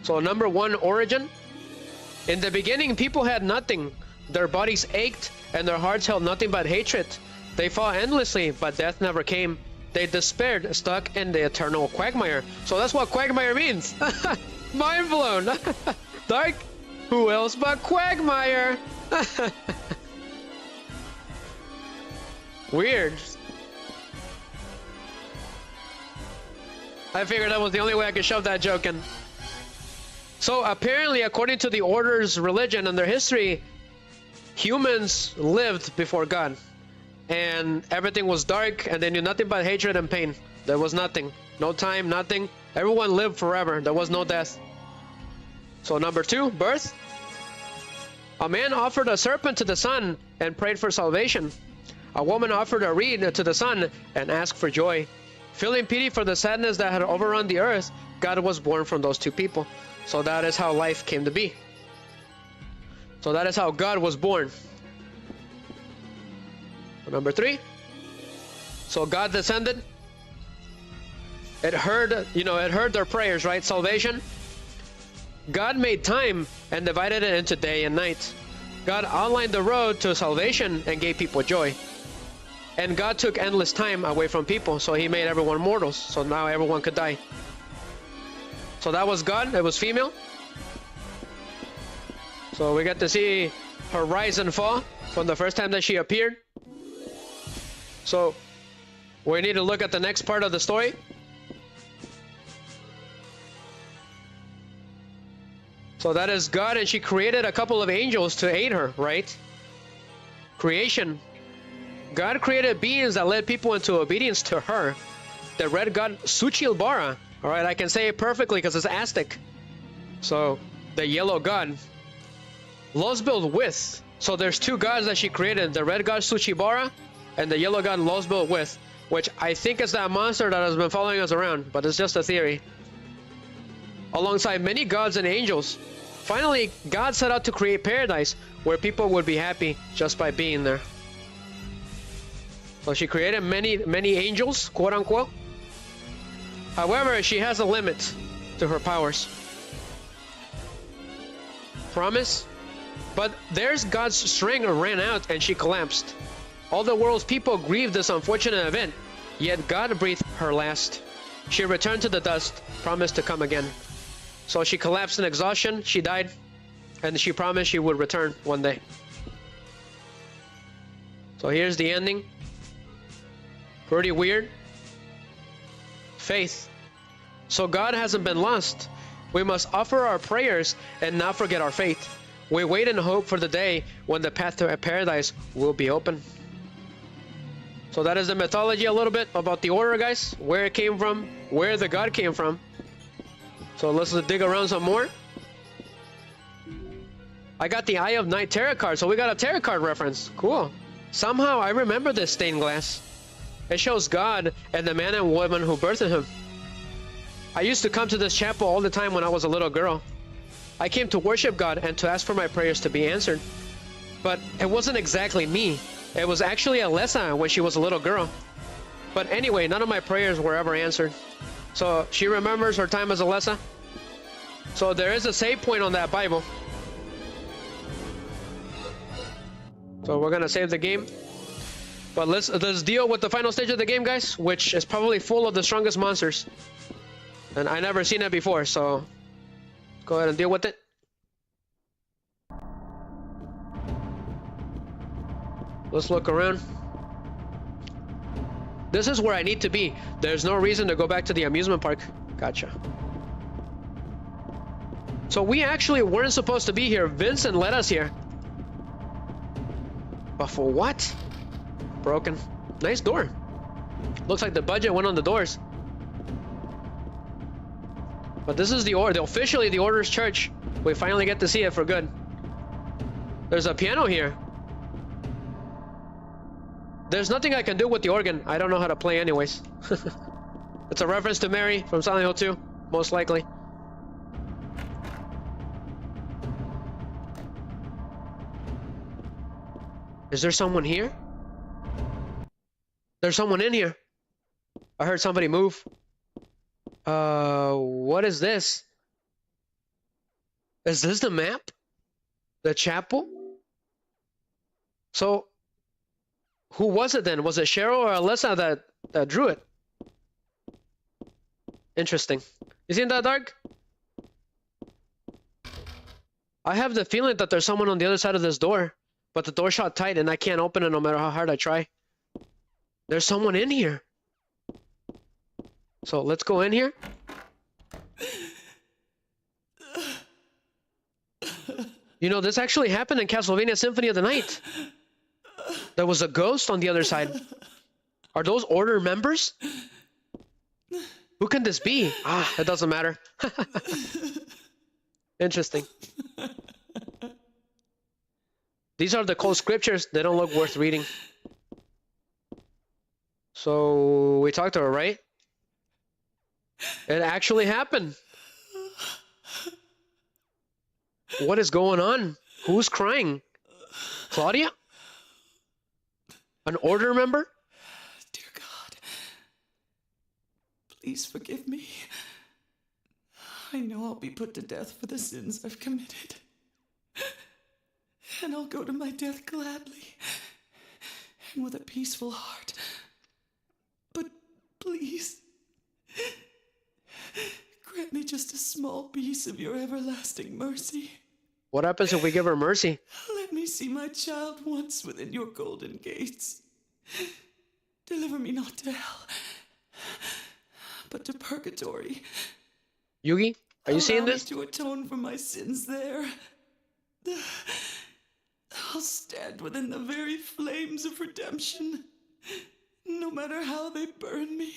So number 1, origin. In the beginning, people had nothing. Their bodies ached and their hearts held nothing but hatred. They fought endlessly, but death never came. They despaired, stuck in the eternal quagmire. So that's what quagmire means. Mind blown. Dark. Who else but Quagmire? Weird. I figured that was the only way I could shove that joke in. So apparently, according to the Order's religion and their history, humans lived before God. And everything was dark, and they knew nothing but hatred and pain. There was nothing. No time, nothing. Everyone lived forever. There was no death. So number 2, birth. A man offered a serpent to the sun and prayed for salvation. A woman offered a reed to the sun and asked for joy. Feeling pity for the sadness that had overrun the earth, God was born from those 2 people. So that is how life came to be. So that is how God was born. Number 3. So God descended. It heard their prayers, right? Salvation. God made time and divided it into day and night. God outlined the road to salvation and gave people joy. And God took endless time away from people, so he made everyone mortals, so now everyone could die. So that was God. It was female. So we get to see her rise and fall from the first time that she appeared. So we need to look at the next part of the story. So that is God, and she created a couple of angels to aid her, right? Creation. God created beings that led people into obedience to her. The red god Suchilbara. All right, I can say it perfectly because it's Aztec. So the yellow god. Losbel with. So there's 2 gods that she created. The red god Suchilbara and the yellow god Losbel with. Which I think is that monster that has been following us around. But it's just a theory. Alongside many gods and angels. Finally, God set out to create paradise where people would be happy just by being there. So she created many angels, quote unquote. However, she has a limit to her powers. Promise? But there's God's string ran out and she collapsed. All the world's people grieved this unfortunate event, yet God breathed her last. She returned to the dust, promised to come again. So she collapsed in exhaustion, she died, and she promised she would return one day. So here's the ending. Pretty weird. Faith. So God hasn't been lost. We must offer our prayers and not forget our faith. We wait and hope for the day when the path to paradise will be open. So that is the mythology a little bit about the order, guys. Where it came from, where the god came from. So let's dig around some more. I got the Eye of Night tarot card, so we got a tarot card reference. Cool. Somehow I remember this stained glass. It shows God and the man and woman who birthed him. I used to come to this chapel all the time when I was a little girl. I came to worship God and to ask for my prayers to be answered. But it wasn't exactly me. It was actually Alessa when she was a little girl. But anyway, none of my prayers were ever answered. So she remembers her time as Alessa. So there is a save point on that Bible. So we're gonna save the game. But let's deal with the final stage of the game, guys, which is probably full of the strongest monsters. And I never seen it before, so go ahead and deal with it. Let's look around. This is where I need to be. There's no reason to go back to the amusement park. Gotcha. So we actually weren't supposed to be here. Vincent led us here. But for what? Broken. Nice door. Looks like the budget went on the doors. But this is the order, officially the Order's Church. We finally get to see it for good. There's a piano here. There's nothing I can do with the organ. I don't know how to play anyways. It's a reference to Mary from Silent Hill 2, most likely. Is there someone here? There's someone in here. I heard somebody move. What is this? Is this the map? The chapel? So, who was it then? Was it Cheryl or Alessa that drew it? Interesting. You seen that, Dark? I have the feeling that there's someone on the other side of this door, but the door shut tight and I can't open it no matter how hard I try. There's someone in here. So let's go in here. You know, this actually happened in Castlevania Symphony of the Night. There was a ghost on the other side. Are those Order members? Who can this be? Ah, it doesn't matter. Interesting. These are the cold scriptures. They don't look worth reading. So we talked to her, right? It actually happened. What is going on? Who's crying? Claudia? An Order member? Dear God, please forgive me. I know I'll be put to death for the sins I've committed. And I'll go to my death gladly and with a peaceful heart. But please, grant me just a small piece of your everlasting mercy. What happens if we give her mercy? Let me see my child once within your golden gates. Deliver me not to hell, but to purgatory. Yugi, are you seeing Allow me this? to atone for my sins there. I'll stand within the very flames of redemption, no matter how they burn me.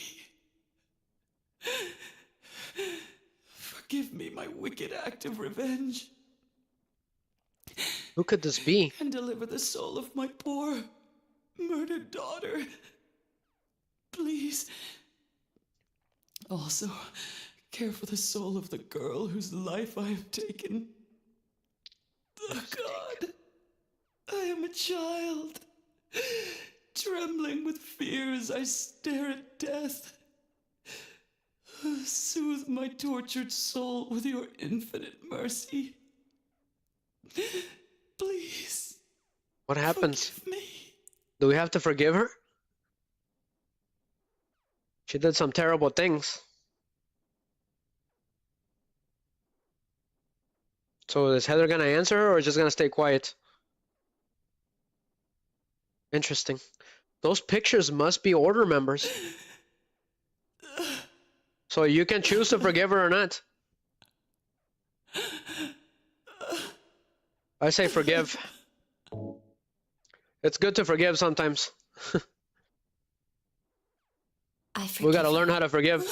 Forgive me my wicked act of revenge. Who could this be? And deliver the soul of my poor, murdered daughter. Please. Also, care for the soul of the girl whose life I have taken. Oh, God, I am a child, trembling with fear as I stare at death. Soothe my tortured soul with your infinite mercy. Please. What happens? Forgive me. Do we have to forgive her? She did some terrible things. So is Heather gonna answer her or just gonna stay quiet? Interesting. Those pictures must be Order members. So you can choose to forgive her or not. I say forgive. It's good to forgive sometimes. We gotta learn how to forgive.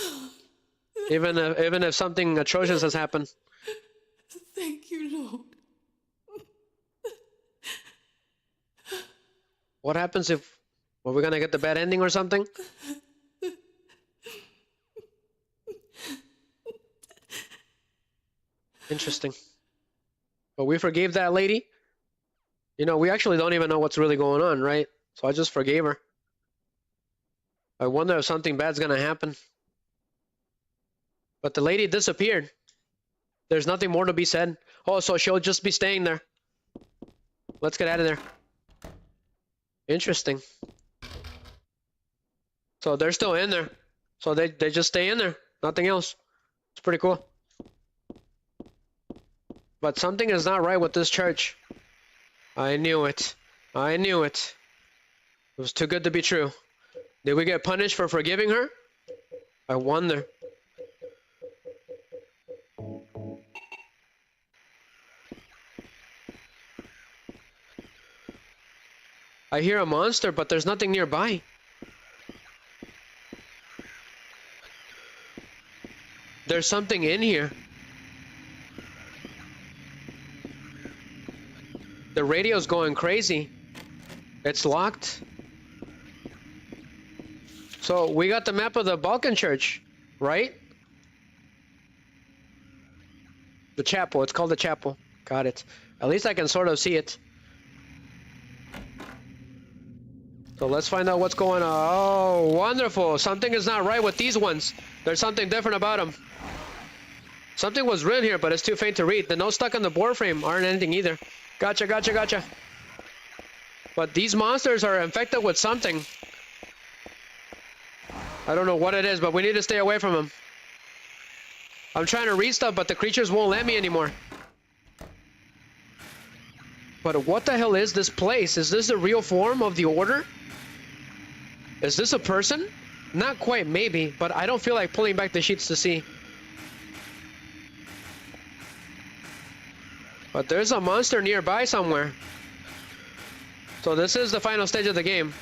Even if something atrocious has happened. Thank you, Lord. What happens if we're gonna get the bad ending or something? Interesting. But we forgave that lady. You know, we actually don't even know what's really going on, right? So I just forgave her. I wonder if something bad's gonna happen. But the lady disappeared. There's nothing more to be said. Oh, so she'll just be staying there. Let's get out of there. Interesting. So they're still in there. So they just stay in there. Nothing else. It's pretty cool. But something is not right with this church. I knew it. I knew it. It was too good to be true. Did we get punished for forgiving her? I wonder. I hear a monster, but there's nothing nearby. There's something in here. The radio's going crazy. It's locked. So we got the map of the Balkan Church, right? The chapel. It's called the chapel. Got it. At least I can sort of see it. So let's find out what's going on. Oh, wonderful. Something is not right with these ones. There's something different about them. Something was written here, but it's too faint to read. The notes stuck on the board frame aren't anything either. Gotcha, gotcha, gotcha. But these monsters are infected with something. I don't know what it is, but we need to stay away from them. I'm trying to read stuff, but the creatures won't let me anymore. But what the hell is this place? Is this the real form of the Order? Is this a person? Not quite, maybe, but I don't feel like pulling back the sheets to see. But there's a monster nearby somewhere. So this is the final stage of the game.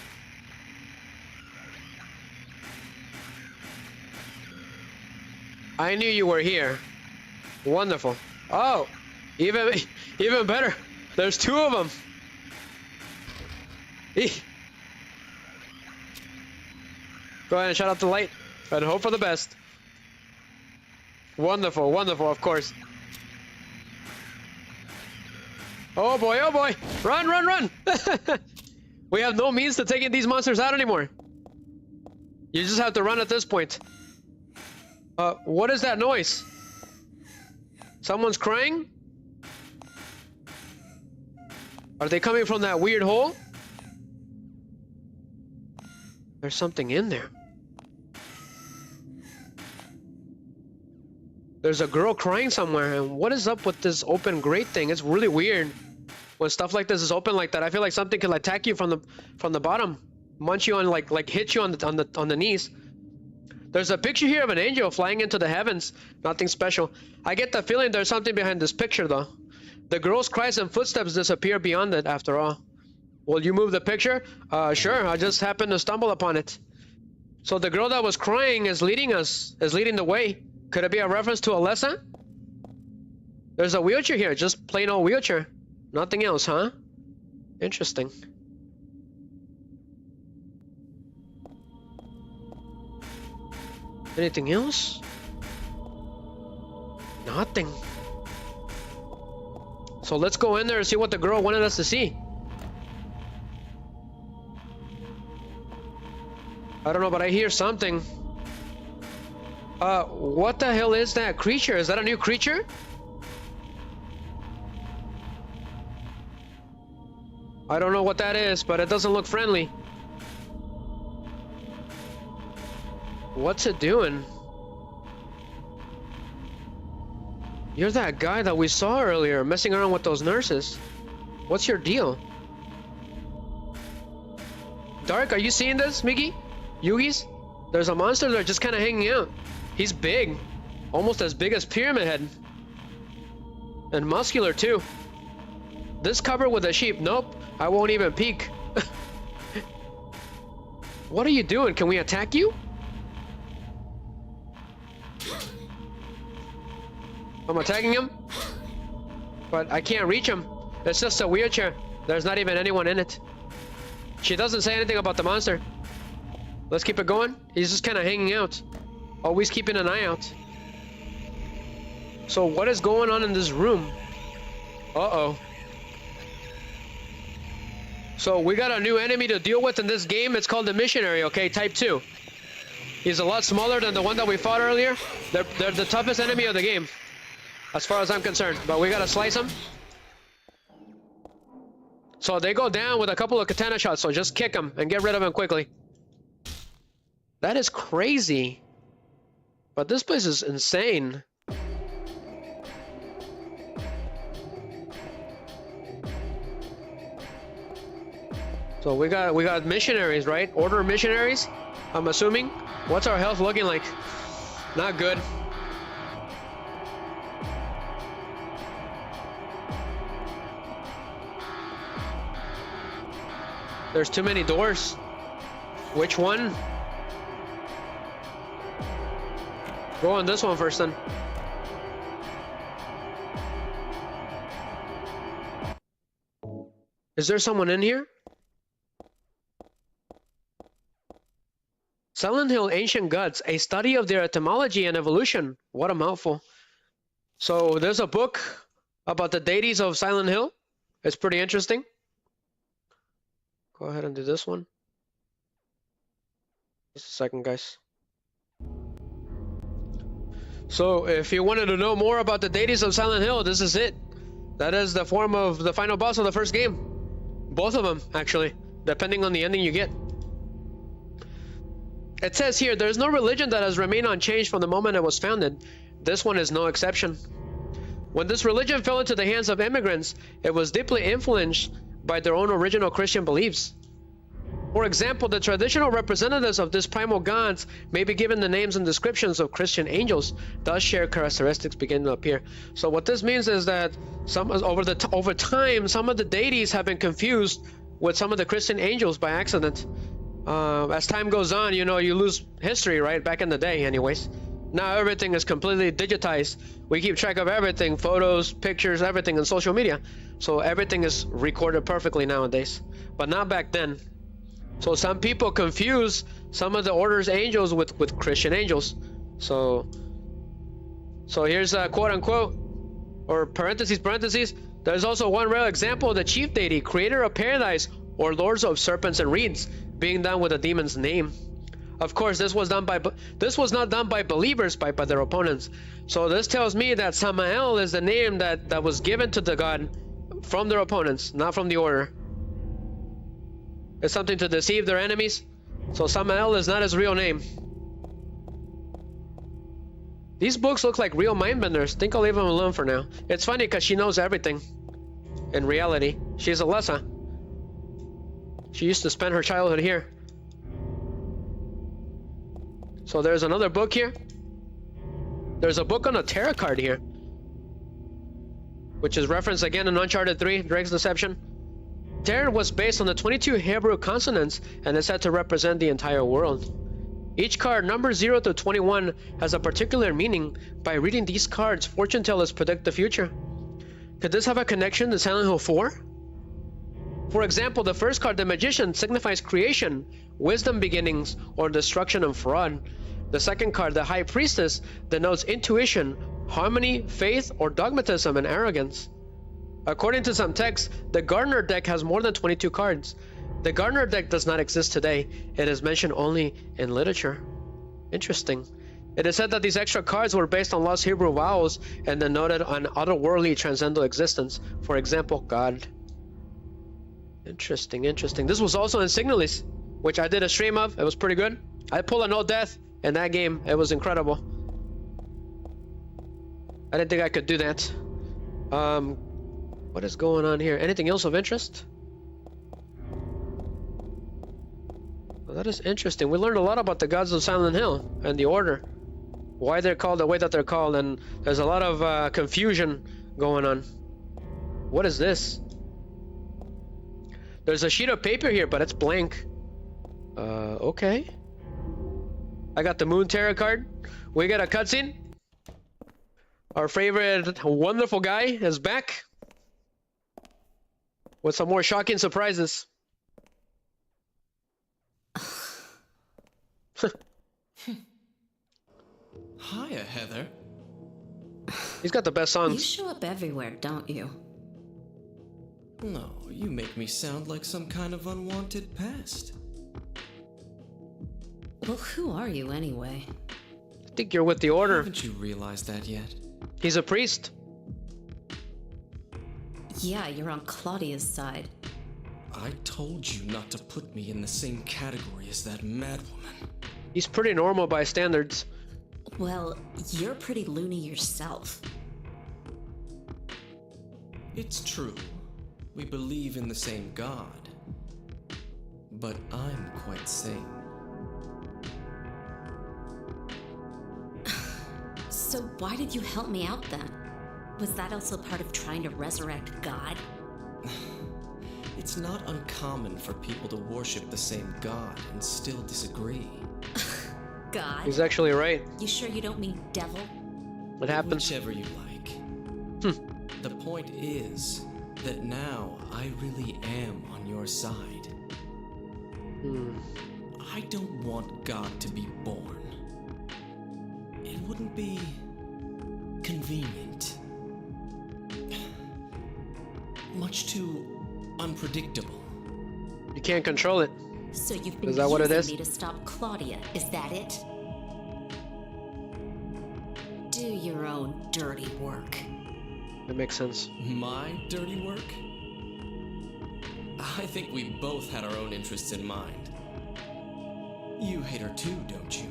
I knew you were here. Wonderful. Oh, even better. There's two of them. Eeh. Go ahead and shut off the light and hope for the best. Wonderful, wonderful, of course. Oh boy, oh boy. Run, run, run. We have no means to taking these monsters out anymore. You just have to run at this point. What is that noise? Someone's crying? Are they coming from that weird hole? There's something in there. There's a girl crying somewhere, and what is up with this open grate thing? It's really weird. When stuff like this is open like that, I feel like something could attack you from the bottom, munch you on like hit you on the knees. There's a picture here of an angel flying into the heavens. Nothing special. I get the feeling there's something behind this picture though. The girl's cries and footsteps disappear beyond it after all. Will you move the picture? Sure, I just happened to stumble upon it. So the girl that was crying is leading the way. Could it be a reference to Alessa? There's a wheelchair here, just plain old wheelchair. Nothing else, huh? Interesting. Anything else? Nothing. So let's go in there and see what the girl wanted us to see. I don't know, but I hear something. What the hell is that creature? Is that a new creature? I don't know what that is, but it doesn't look friendly. What's it doing? You're that guy that we saw earlier, messing around with those nurses. What's your deal? Dark, are you seeing this, Miggy? Yugis? There's a monster there just kind of hanging out. He's big. Almost as big as Pyramid Head. And muscular, too. This covered with a sheep. Nope, I won't even peek. What are you doing? Can we attack you? I'm attacking him, but I can't reach him. It's just a wheelchair. There's not even anyone in it. She doesn't say anything about the monster. Let's keep it going. He's just kind of hanging out. Always keeping an eye out. So what is going on in this room? Uh-oh. So we got a new enemy to deal with in this game. It's called the Missionary, okay? Type 2. He's a lot smaller than the one that we fought earlier. They're the toughest enemy of the game, as far as I'm concerned. But we gotta slice them. So they go down with a couple of katana shots, so just kick them and get rid of them quickly. That is crazy. But this place is insane. So we got missionaries, right? Order of missionaries, I'm assuming. What's our health looking like? Not good. There's too many doors. Which one? Go on this one first then. Is there someone in here? Silent Hill Ancient Gods, a study of their etymology and evolution. What a mouthful. So there's a book about the deities of Silent Hill. It's pretty interesting. Go ahead and do this one. Just a second, guys. So if you wanted to know more about the deities of Silent Hill, this is it. That is the form of the final boss of the first game. Both of them, actually, depending on the ending you get. It says here, there is no religion that has remained unchanged from the moment it was founded. This one is no exception. When this religion fell into the hands of immigrants, it was deeply influenced by their own original Christian beliefs. For example, the traditional representatives of these primal gods may be given the names and descriptions of Christian angels, thus shared characteristics begin to appear. So what this means is that over time, some of the deities have been confused with some of the Christian angels by accident. As time goes on, you know, you lose history, right? Back in the day, anyways. Now everything is completely digitized. We keep track of everything, photos, pictures, everything in social media. So everything is recorded perfectly nowadays, but not back then. So some people confuse some of the order's angels with Christian angels. So here's a quote unquote, or parentheses, there's also one rare example of the chief deity, creator of paradise, or lords of serpents and reeds, being done with a demon's name. Of course, this was not done by believers, by their opponents. So this tells me that Samael is the name that was given to the god from their opponents, not from the order. It's something to deceive their enemies. So Samael is not his real name. These books look like real mind benders. Think I'll leave them alone for now. It's funny because she knows everything. In reality, she's Alessa. She used to spend her childhood here. So there's another book here. There's a book on a tarot card here, which is referenced again in Uncharted 3, Drake's Deception. Tarot was based on the 22 Hebrew consonants and is said to represent the entire world. Each card, numbers 0 to 21, has a particular meaning. By reading these cards, fortune tellers predict the future. Could this have a connection to Silent Hill 4? For example, the first card, the Magician, signifies creation, wisdom, beginnings, or destruction and fraud. The second card, the High Priestess, denotes intuition, harmony, faith, or dogmatism and arrogance. According to some texts, the Gardner deck has more than 22 cards. The Gardner deck does not exist today. It is mentioned only in literature. Interesting. It is said that these extra cards were based on lost Hebrew vowels and denoted an otherworldly transcendental existence. For example, God. Interesting. This was also in Signalis, which I did a stream of. It was pretty good. I pulled a no death in that game. It was incredible. I didn't think I could do that. What is going on here? Anything else of interest? Well, that is interesting. We learned a lot about the gods of Silent Hill and the Order. Why they're called the way that they're called, and there's a lot of confusion going on. What is this? There's a sheet of paper here, but it's blank. Okay. I got the Moon Tarot card. We got a cutscene. Our favorite wonderful guy is back with some more shocking surprises. Hiya, Heather. He's got the best You songs. show up everywhere, don't you? No, you make me sound like some kind of unwanted pest. Well, who are you anyway? I think you're with the Order. Haven't you realized that yet? He's a priest. Yeah, you're on Claudia's side. I told you not to put me in the same category as that madwoman. He's pretty normal by standards. Well, you're pretty loony yourself. It's true. We believe in the same God. But I'm quite sane. So why did you help me out then? Was that also part of trying to resurrect God? It's not uncommon for people to worship the same God and still disagree. God? He's actually right. You sure you don't mean devil? What happens? Whichever you like. The point is that now I really am on your side. I don't want God to be born. It wouldn't be convenient. Much too unpredictable. You can't control it. So you've been Is that what it using is? me to stop Claudia, is that it? Do your own dirty work. That makes sense. My dirty work? I think we both had our own interests in mind. You hate her too, don't you?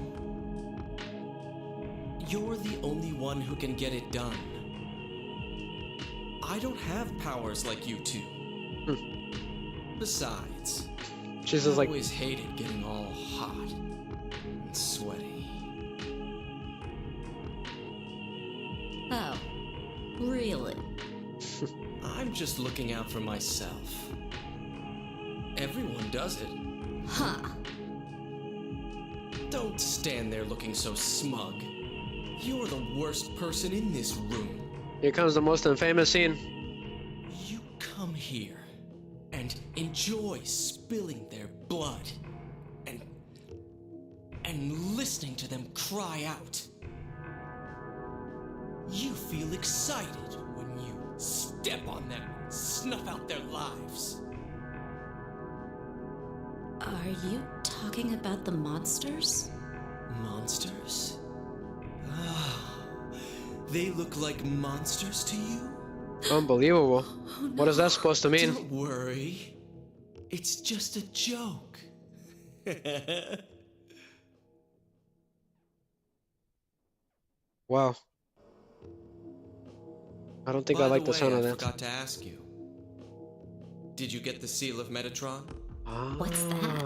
You're the only one who can get it done. I don't have powers like you two. Besides, She's I just like, always hated getting all hot and sweaty. Oh, really? I'm just looking out for myself. Everyone does it. Huh. Don't stand there looking so smug. You're the worst person in this room. here comes the most infamous scene. You come here and enjoy spilling their blood and listening to them cry out. You feel excited when you step on them, snuff out their lives. Are you talking about the monsters? Monsters? They look like monsters to you? Unbelievable. What is that supposed to mean? Don't worry. It's just a joke. Wow. I don't think I like the sound of I that. forgot to ask you. Did you get the seal of Metatron? What's that?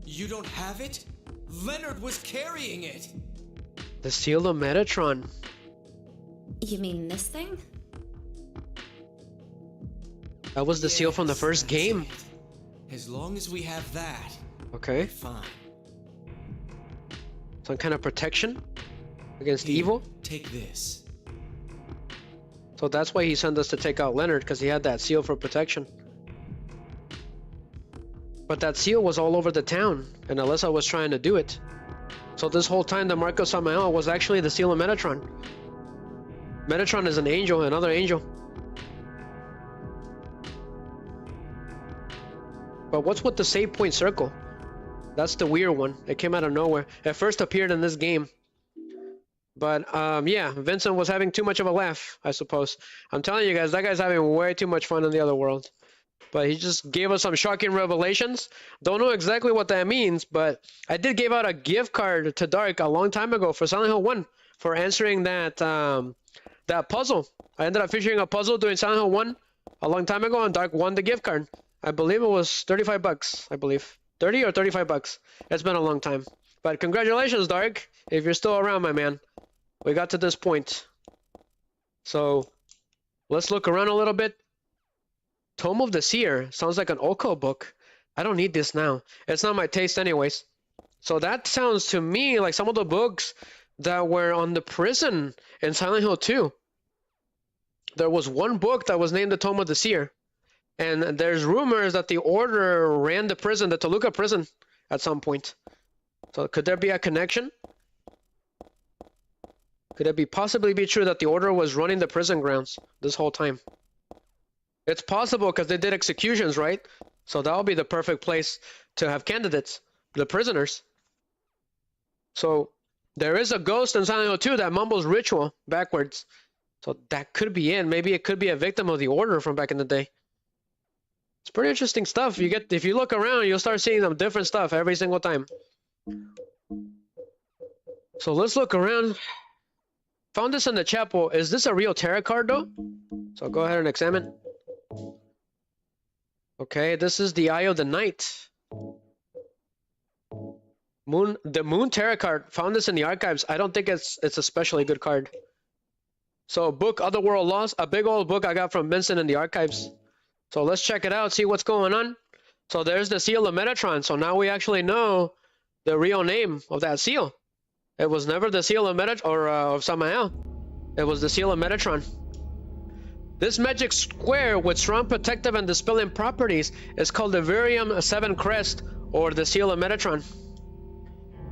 You don't have it? Leonard was carrying it! The seal of Metatron. You mean this thing? That was the seal from the Yes, first that's game. it. As long as we have that, Okay. fine. Some kind of protection against Here, evil. Take this. So that's why he sent us to take out Leonard, because he had that seal for protection. But that seal was all over the town, and Alyssa was trying to do it. So this whole time, the Marco Samael was actually the seal of Metatron. Metatron is an angel, another angel. But what's with the save point circle? That's the weird one. It came out of nowhere. It first appeared in this game. But yeah, Vincent was having too much of a laugh, I suppose. I'm telling you guys, that guy's having way too much fun in the other world. But he just gave us some shocking revelations. Don't know exactly what that means, but I did give out a gift card to Dark a long time ago for Silent Hill 1 for answering that that puzzle. I ended up featuring a puzzle doing Silent Hill 1 a long time ago, and Dark won the gift card. I believe it was $35, I believe. 30 or 35 bucks. It's been a long time. But congratulations, Dark, if you're still around, my man. We got to this point. So let's look around a little bit. Tome of the Seer sounds like an occult book. I don't need this now. It's not my taste anyways. So that sounds to me like some of the books that were on the prison in Silent Hill 2. There was one book that was named the Tome of the Seer. And there's rumors that the Order ran the prison, the Toluca prison, at some point. So could there be a connection? Could it possibly be true that the Order was running the prison grounds this whole time? It's possible because they did executions, right? So that'll be the perfect place to have candidates, the prisoners. So there is a ghost in Silent Hill 2 that mumbles ritual backwards. So that could be it. Maybe it could be a victim of the Order from back in the day. It's pretty interesting stuff. If you look around, you'll start seeing some different stuff every single time. So let's look around. Found this in the chapel. Is this a real tarot card though? So I'll go ahead and examine. Okay, this is the Eye of the Night. The Moon Tarot card. Found this in the archives. I don't think it's especially good card. So book Otherworld Lost, a big old book I got from Vincent in the archives. So let's check it out, see what's going on. So there's the seal of Metatron. So now we actually know the real name of that seal. It was never the seal of Metatron or of Samael. It was the seal of Metatron. This magic square with strong protective and dispelling properties is called the Virium 7 Crest or the seal of Metatron.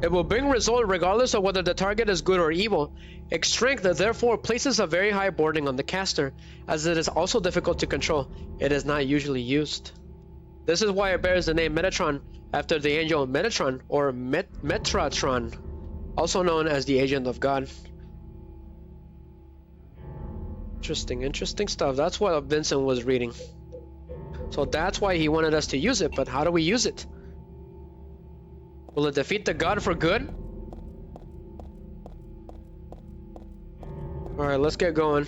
It will bring result regardless of whether the target is good or evil. Its strength therefore places a very high boarding on the caster, as it is also difficult to control. It is not usually used. This is why it bears the name Metatron after the angel Metatron or Metratron, also known as the agent of God. Interesting stuff. That's what Vincent was reading. So that's why he wanted us to use it, but how do we use it? Will it defeat the god for good? Alright, let's get going.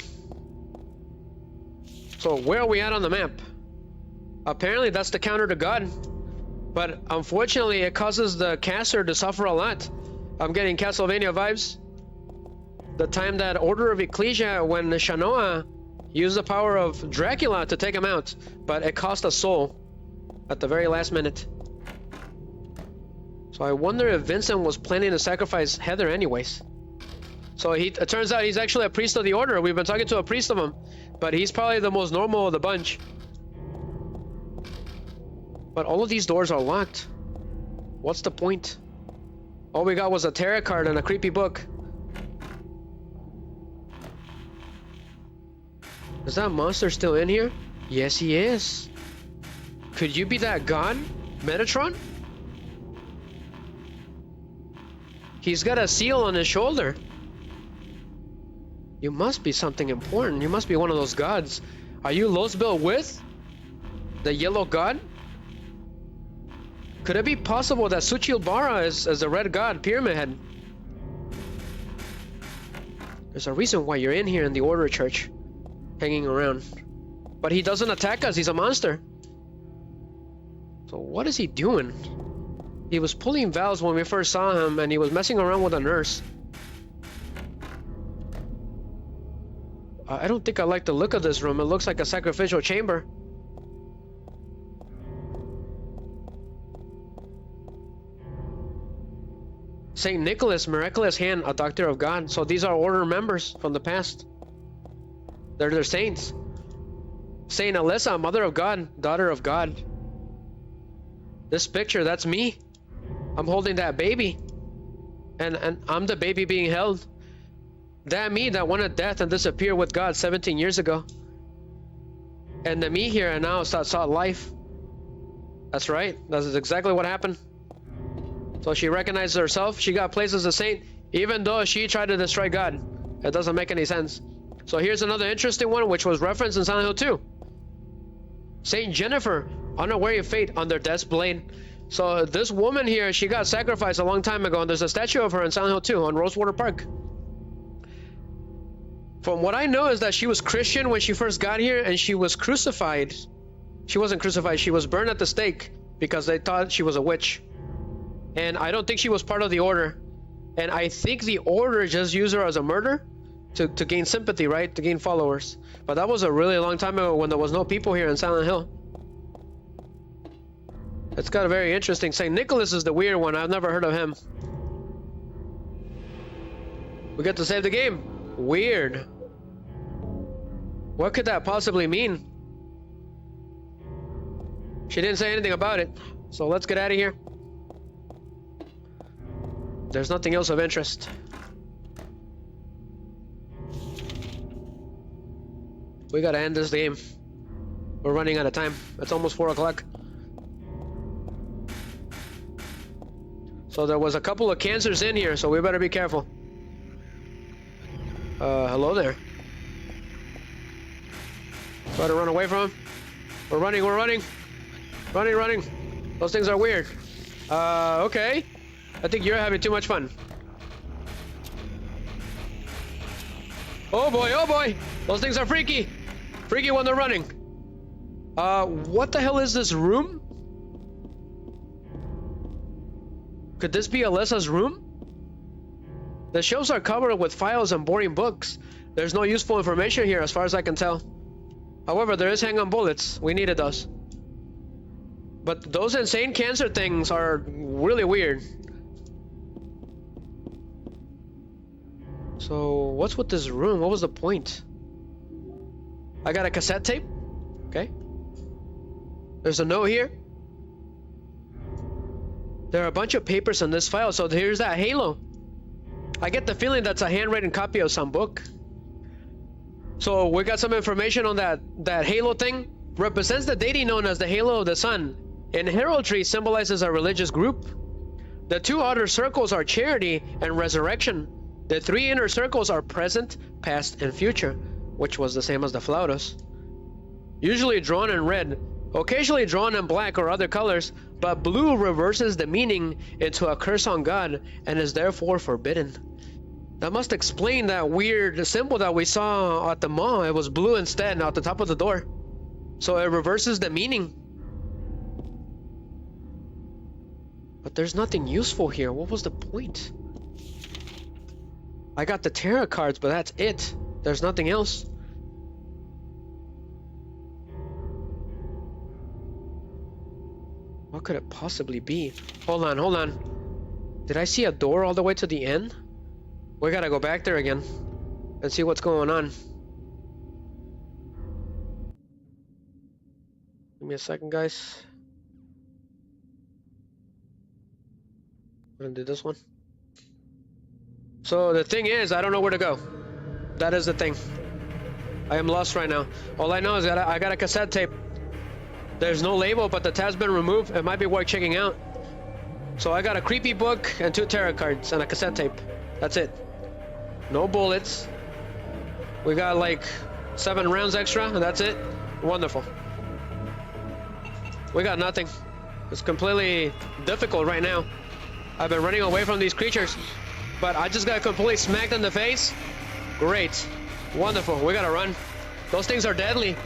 So where are we at on the map? Apparently that's the counter to God. But unfortunately it causes the caster to suffer a lot. I'm getting Castlevania vibes. The time that Order of Ecclesia when Shanoa used the power of Dracula to take him out. But it cost a soul at the very last minute. So I wonder if Vincent was planning to sacrifice Heather anyways. So it turns out he's actually a priest of the Order. We've been talking to a priest of him, but he's probably the most normal of the bunch. But all of these doors are locked. What's the point? All we got was a tarot card and a creepy book. Is that monster still in here? Yes, he is. Could you be that god, Metatron? He's got a seal on his shoulder. You must be something important. You must be one of those gods. Are you Losbel with the yellow god? Could it be possible that Suchil Bara is the red god, Pyramid Head? There's a reason why you're in here in the Order Church, hanging around. But he doesn't attack us. He's a monster. So what is he doing? He was pulling valves when we first saw him, and he was messing around with a nurse. I don't think I like the look of this room. It looks like a sacrificial chamber. Saint Nicholas, Miraculous Hand, a Doctor of God. So these are Order members from the past. They're their saints. Saint Alyssa, Mother of God, Daughter of God. This picture, that's me. I'm holding that baby. And I'm the baby being held. That me that wanted death and disappeared with God 17 years ago. And the me here and now sought life. That's right. That's exactly what happened. So she recognized herself. She got placed as a saint, even though she tried to destroy God. It doesn't make any sense. So here's another interesting one, which was referenced in Silent Hill 2. Saint Jennifer, unaware of fate under death's blade. So this woman here, she got sacrificed a long time ago, and there's a statue of her in Silent Hill 2 on Rosewater Park. From what I know is that she was Christian when she first got here, and she was crucified. She wasn't crucified, she was burned at the stake because they thought she was a witch. And I don't think she was part of the Order. And I think the Order just used her as a murderer to gain sympathy, right? To gain followers. But that was a really long time ago when there was no people here in Silent Hill. It's got a very interesting St. Nicholas is the weird one. I've never heard of him. We get to save the game. Weird. What could that possibly mean? She didn't say anything about it. So let's get out of here. There's nothing else of interest. We gotta end this game. We're running out of time. It's almost 4 o'clock. So there was a couple of cancers in here, so we better be careful. Hello there. Try to run away from him. We're running, we're running. Running, running. Those things are weird. Okay. I think you're having too much fun. Oh boy, oh boy! Those things are freaky! Freaky when they're running. What the hell is this room? Could this be Alessa's room? The shelves are covered with files and boring books. There's no useful information here as far as I can tell. However, there is hang-on bullets. We needed those. But those insane cancer things are really weird. So, what's with this room? What was the point? I got a cassette tape. Okay. There's a note here. There are a bunch of papers in this file, so here's that halo. I get the feeling that's a handwritten copy of some book. So we got some information on that halo thing. Represents the deity known as the Halo of the Sun. In heraldry, symbolizes a religious group. The 2 outer circles are charity and resurrection. The 3 inner circles are present, past, and future, which was the same as the flautas. Usually drawn in red, occasionally drawn in black or other colors, but blue reverses the meaning into a curse on God and is therefore forbidden. That must explain that weird symbol that we saw at the mall. It was blue instead, at the top of the door. So it reverses the meaning. But there's nothing useful here. What was the point? I got the tarot cards, but that's it. There's nothing else. What could it possibly be? Hold on, hold on. Did I see a door all the way to the end? We gotta go back there again and see what's going on. Give me a second, guys. I'm gonna do this one. So the thing is, I don't know where to go. That is the thing. I am lost right now. All I know is that I got a cassette tape. There's no label, but the tab's been removed. It might be worth checking out. So I got a creepy book and 2 tarot cards and a cassette tape. That's it. No bullets. We got like 7 rounds extra, and that's it. Wonderful. We got nothing. It's completely difficult right now. I've been running away from these creatures, but I just got completely smacked in the face. Great. Wonderful. We gotta run. Those things are deadly.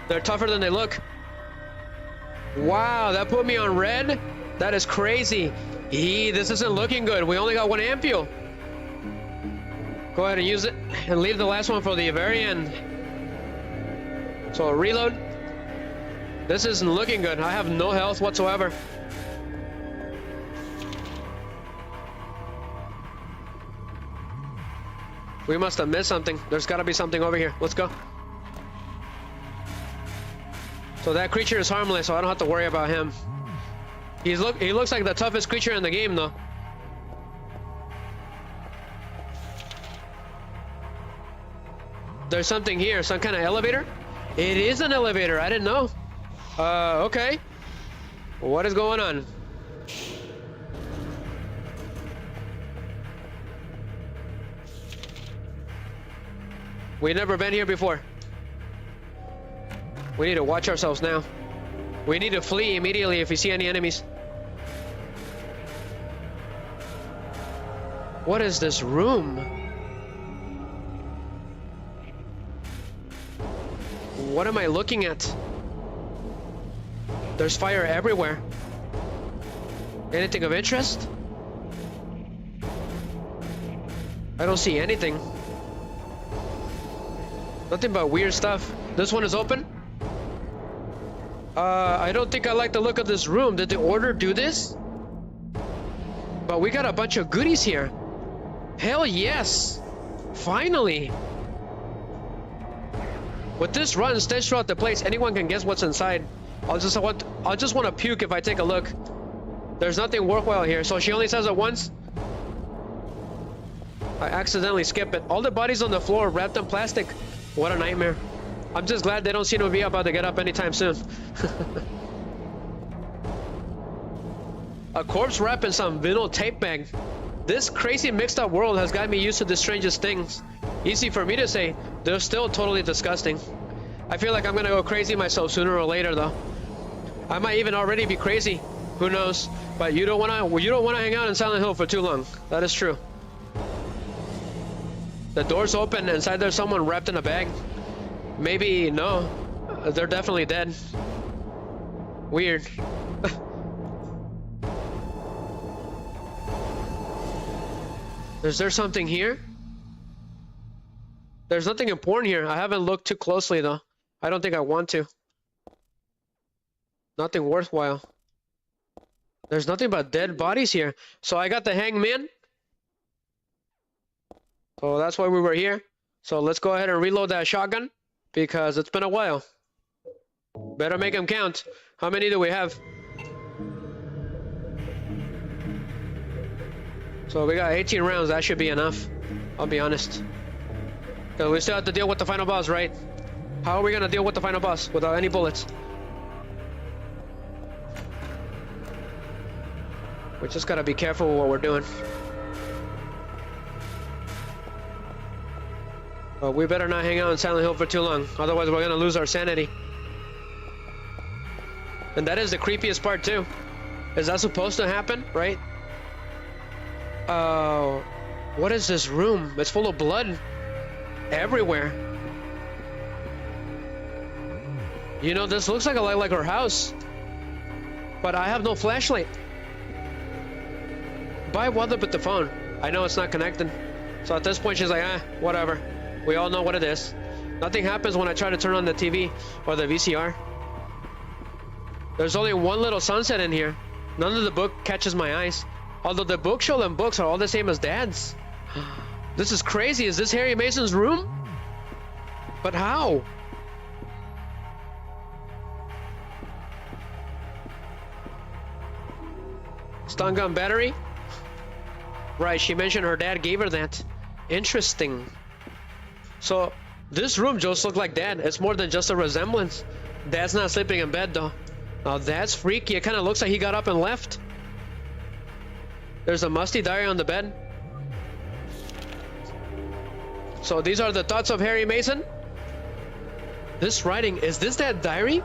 They're tougher than they look. Wow, that put me on red? That is crazy. This isn't looking good. We only got 1 ampule. Go ahead and use it and leave the last one for the very end. So reload. This isn't looking good. I have no health whatsoever. We must have missed something. There's gotta be something over here. Let's go. So that creature is harmless, so I don't have to worry about him. He looks like the toughest creature in the game, though. There's something here, some kind of elevator? It is an elevator, I didn't know. Okay. What is going on? We've never been here before. We need to watch ourselves now. We need to flee immediately if we see any enemies. What is this room? What am I looking at? There's fire everywhere. Anything of interest? I don't see anything. Nothing but weird stuff. This one is open. I don't think I like the look of this room. Did the order do this? But we got a bunch of goodies here. Hell yes! Finally! With this run stitched throughout the place, anyone can guess what's inside. I'll just want to puke if I take a look. There's nothing worthwhile here, so she only says it once. I accidentally skip it. All the bodies on the floor wrapped in plastic. What a nightmare. I'm just glad they don't seem to be about to get up anytime soon. A corpse wrapped in some vinyl tape bag. This crazy mixed up world has got me used to the strangest things. Easy for me to say, they're still totally disgusting. I feel like I'm gonna go crazy myself sooner or later though. I might even already be crazy. Who knows? But you don't wanna hang out in Silent Hill for too long. That is true. The door's open, and inside there's someone wrapped in a bag. Maybe, no. They're definitely dead. Weird. Is there something here? There's nothing important here. I haven't looked too closely though. I don't think I want to. Nothing worthwhile. There's nothing but dead bodies here. So I got the hangman. So that's why we were here. So let's go ahead and reload that shotgun, because it's been a while. Better make them count. How many do we have? So we got 18 rounds. That should be enough. I'll be honest. Because we still have to deal with the final boss, right? How are we going to deal with the final boss without any bullets? We just got to be careful with what we're doing. But we better not hang out in Silent Hill for too long. Otherwise, we're going to lose our sanity. And that is the creepiest part, too. Is that supposed to happen, right? What is this room? It's full of blood everywhere. You know, this looks like a lot like her house. But I have no flashlight. Why bother with the phone? I know it's not connected. So at this point, she's like, whatever. We all know what it is. Nothing happens when I try to turn on the TV or the VCR. There's only one little sunset in here. None of the book catches my eyes. Although the bookshelf and books are all the same as Dad's. This is crazy. Is this Harry Mason's room? But how? Stun gun battery? Right, she mentioned her dad gave her that. Interesting. So, this room just looked like Dad. It's more than just a resemblance. Dad's not sleeping in bed though. Now that's freaky. It kind of looks like he got up and left. There's a musty diary on the bed. So these are the thoughts of Harry Mason. This writing, is this that diary?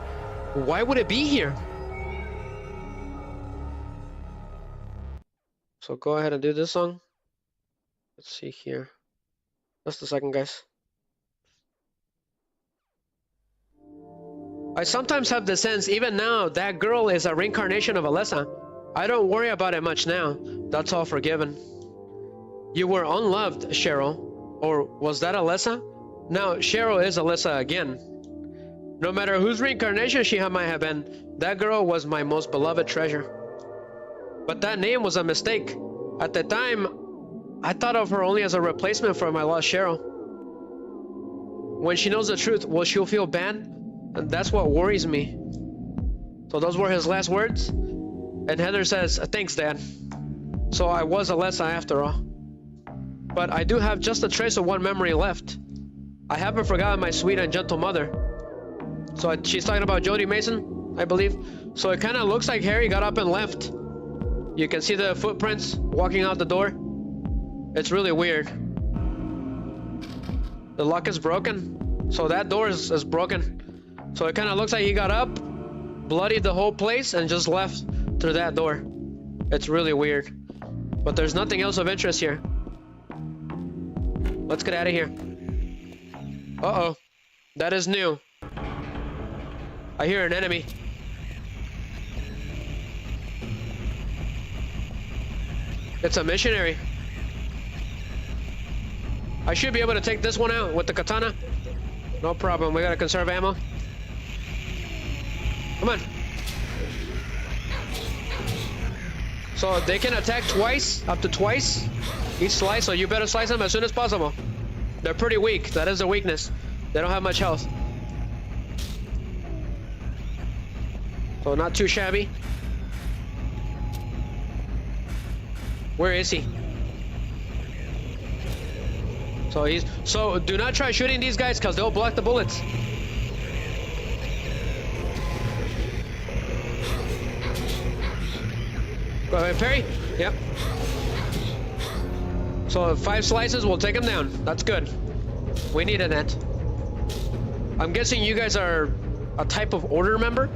Why would it be here? So go ahead and do this song. Let's see here. Just a second, guys. I sometimes have the sense, even now, that girl is a reincarnation of Alessa. I don't worry about it much now. That's all forgiven. You were unloved, Cheryl. Or was that Alessa? Now, Cheryl is Alessa again. No matter whose reincarnation she might have been, that girl was my most beloved treasure. But that name was a mistake. At the time, I thought of her only as a replacement for my lost Cheryl. When she knows the truth, will she feel bad? And that's what worries me. So those were his last words. And Heather says, thanks, Dad. So I was Alessa after all. But I do have just a trace of one memory left. I haven't forgotten my sweet and gentle mother. So she's talking about Jodie Mason, I believe. So it kind of looks like Harry got up and left. You can see the footprints walking out the door. It's really weird. The lock is broken. So that door is broken. So it kind of looks like he got up, bloodied the whole place, and just left through that door. It's really weird. But there's nothing else of interest here. Let's get out of here. Uh-oh. That is new. I hear an enemy. It's a missionary. I should be able to take this one out with the katana. No problem. We gotta conserve ammo. Come on. So they can attack twice, up to twice each slice, so you better slice them as soon as possible. They're pretty weak. That is a weakness. They don't have much health. So not too shabby. Where is he? So do not try shooting these guys because they'll block the bullets. Go ahead, parry. Yep. So 5 slices will take him down. That's good. We needed that. I'm guessing you guys are a type of order member?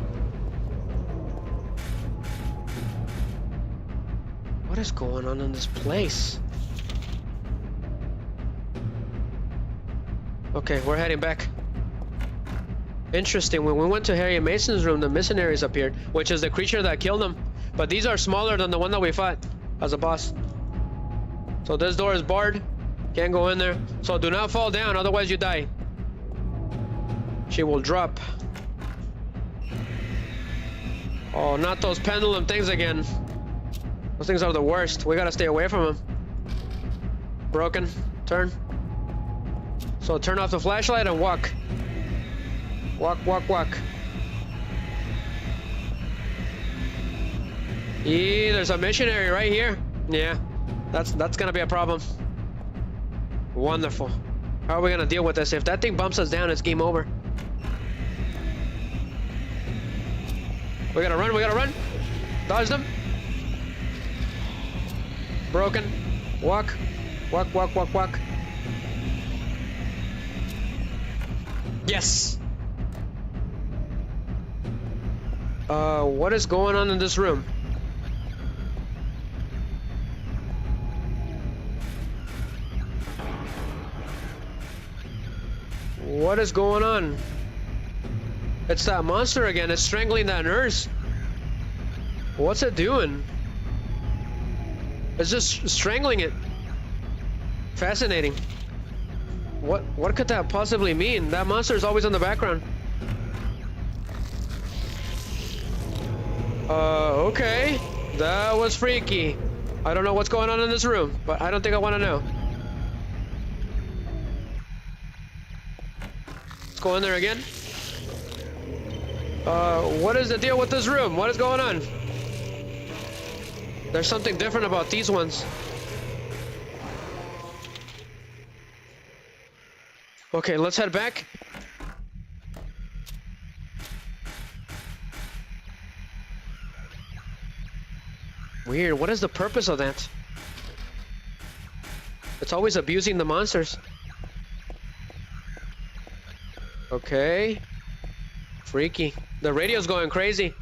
What is going on in this place? Okay, we're heading back. Interesting. When we went to Harry Mason's room, the missionaries appeared, which is the creature that killed him. But these are smaller than the one that we fought as a boss. So this door is barred. Can't go in there. So do not fall down, otherwise you die. She will drop. Oh, not those pendulum things again. Those things are the worst. We gotta stay away from them. Broken. Turn. So turn off the flashlight and walk. Walk, walk, walk. There's a missionary right here. Yeah, that's gonna be a problem. Wonderful. How are we gonna deal with this? If that thing bumps us down, it's game over. We gotta run, we gotta run. Dodge them. Broken. Walk. Walk, walk, walk, walk. Yes! What is going on in this room? What is going on? It's that monster again. It's strangling that nurse. What's it doing? It's just strangling it. Fascinating. What could that possibly mean? That monster is always in the background. Okay. That was freaky. I don't know what's going on in this room, but I don't think I want to know. Let's go in there again. What is the deal with this room? What is going on? There's something different about these ones. Okay, let's head back. Weird. What is the purpose of that? It's always abusing the monsters. Okay. Freaky. The radio's going crazy.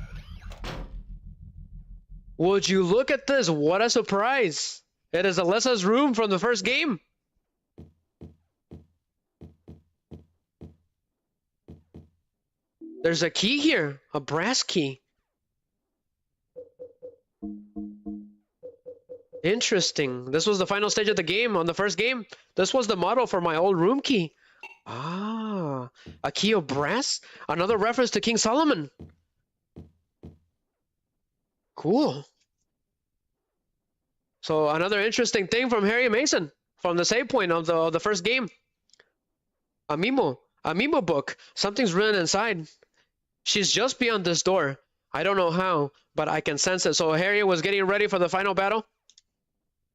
Would you look at this? What a surprise. It is Alessa's room from the first game. There's a key here. A brass key. Interesting. This was the final stage of the game on the first game. This was the model for my old room key. Ah, a key of brass? Another reference to King Solomon. Cool. So another interesting thing from Harry Mason from the save point of the first game. A memo book. Something's written inside. She's just beyond this door. I don't know how, but I can sense it. So Harry was getting ready for the final battle.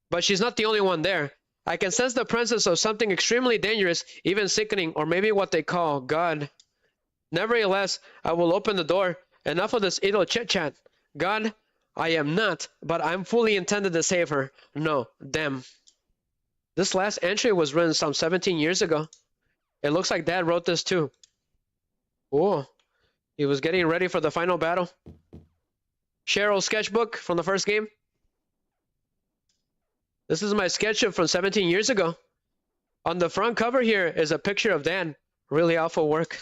But she's not the only one there. I can sense the presence of something extremely dangerous, even sickening, or maybe what they call God. Nevertheless, I will open the door. Enough of this idle chit-chat. God, I am not, but I'm fully intended to save her. No, them. This last entry was written some 17 years ago. It looks like Dad wrote this too. Oh, he was getting ready for the final battle. Cheryl's sketchbook from the first game. This is my sketchbook from 17 years ago. On the front cover here is a picture of Dan. Really awful work.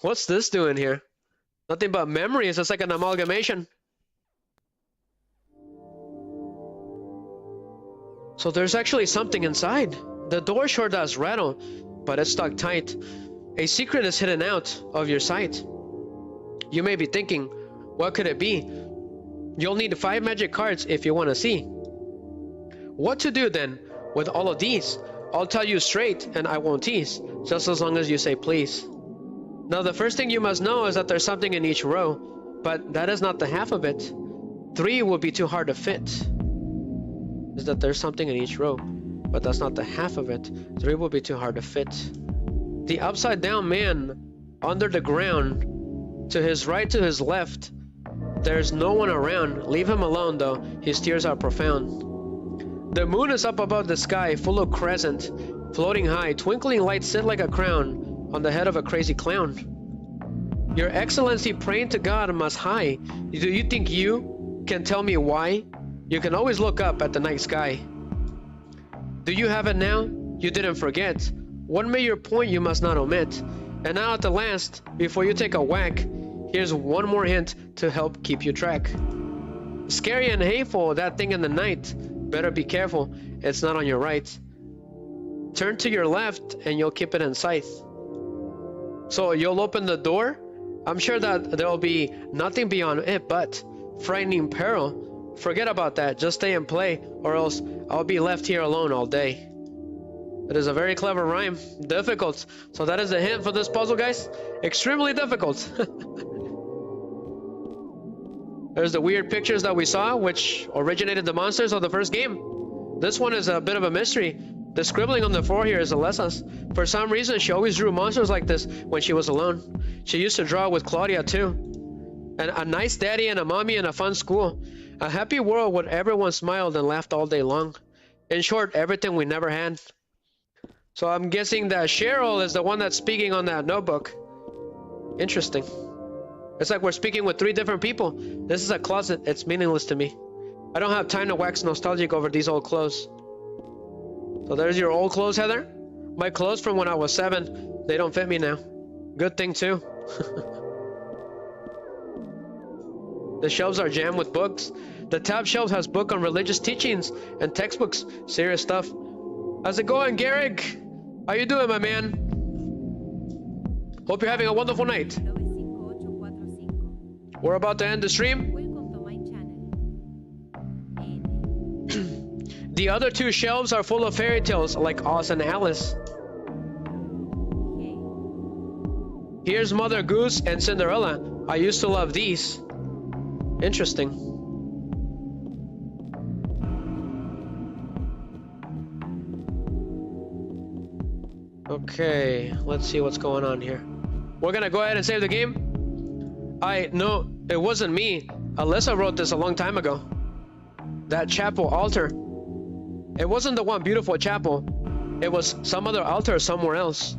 What's this doing here? Nothing but memories. It's like an amalgamation. So there's actually something inside. The door sure does rattle, but it's stuck tight. A secret is hidden out of your sight. You may be thinking, what could it be? You'll need 5 magic cards if you want to see. What to do then with all of these? I'll tell you straight and I won't tease, just as long as you say please. Now the first thing you must know is that there's something in each row, but that is not the half of it. 3 will be too hard to fit. Is that there's something in each row, but that's not the half of it. 3 will be too hard to fit. The upside down man under the ground, to his right, to his left. There's no one around. Leave him alone though, his tears are profound. The moon is up above the sky, full of crescent, floating high, twinkling lights sit like a crown on the head of a crazy clown. Your Excellency, praying to God Most High, do you think you can tell me why? You can always look up at the night sky. Do you have it now? You didn't forget. One major point you must not omit. And now at the last, before you take a whack, here's one more hint to help keep you track. Scary and hateful, that thing in the night. Better be careful, it's not on your right. Turn to your left and you'll keep it in sight. So you'll open the door? I'm sure that there'll be nothing beyond it but frightening peril. Forget about that, just stay and play, or else I'll be left here alone all day. It is a very clever rhyme. Difficult. So that is the hint for this puzzle, guys. Extremely difficult. There's the weird pictures that we saw, which originated the monsters of the first game. This one is a bit of a mystery. The scribbling on the floor here is Alessa's. For some reason, she always drew monsters like this when she was alone. She used to draw with Claudia too. And a nice daddy and a mommy and a fun school. A happy world where everyone smiled and laughed all day long. In short, everything we never had. So I'm guessing that Cheryl is the one that's speaking on that notebook. Interesting. It's like we're speaking with 3 different people. This is a closet. It's meaningless to me. I don't have time to wax nostalgic over these old clothes. So there's your old clothes, Heather. My clothes from when I was 7. They don't fit me now. Good thing too. The shelves are jammed with books. The top shelf has book on religious teachings and textbooks. Serious stuff. How's it going, Garrick? How you doing, my man? Hope you're having a wonderful night. 95845. We're about to end the stream. Welcome to my channel. The other 2 shelves are full of fairy tales like Oz and Alice. Hey. Here's Mother Goose and Cinderella. I used to love these. Interesting. Okay, let's see what's going on here. We're gonna go ahead and save the game. No, it wasn't me. Alyssa wrote this a long time ago. That chapel altar. It wasn't the one beautiful chapel. It was some other altar somewhere else.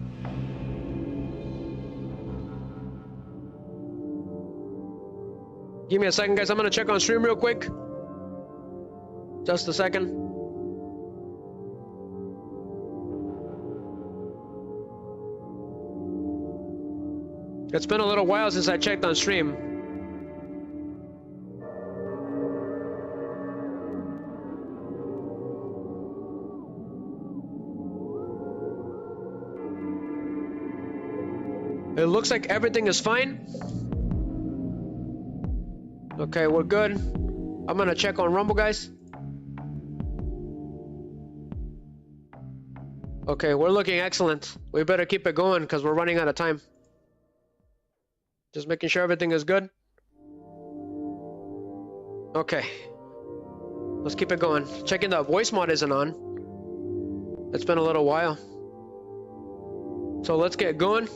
Give me a second, guys. I'm gonna check on stream real quick. Just a second. It's been a little while since I checked on stream. It looks like everything is fine. Okay, we're good. I'm gonna check on Rumble, guys. Okay, we're looking excellent. We better keep it going because we're running out of time. Just making sure everything is good. Okay. Let's keep it going. Checking the voice mod isn't on. It's been a little while. So let's get going.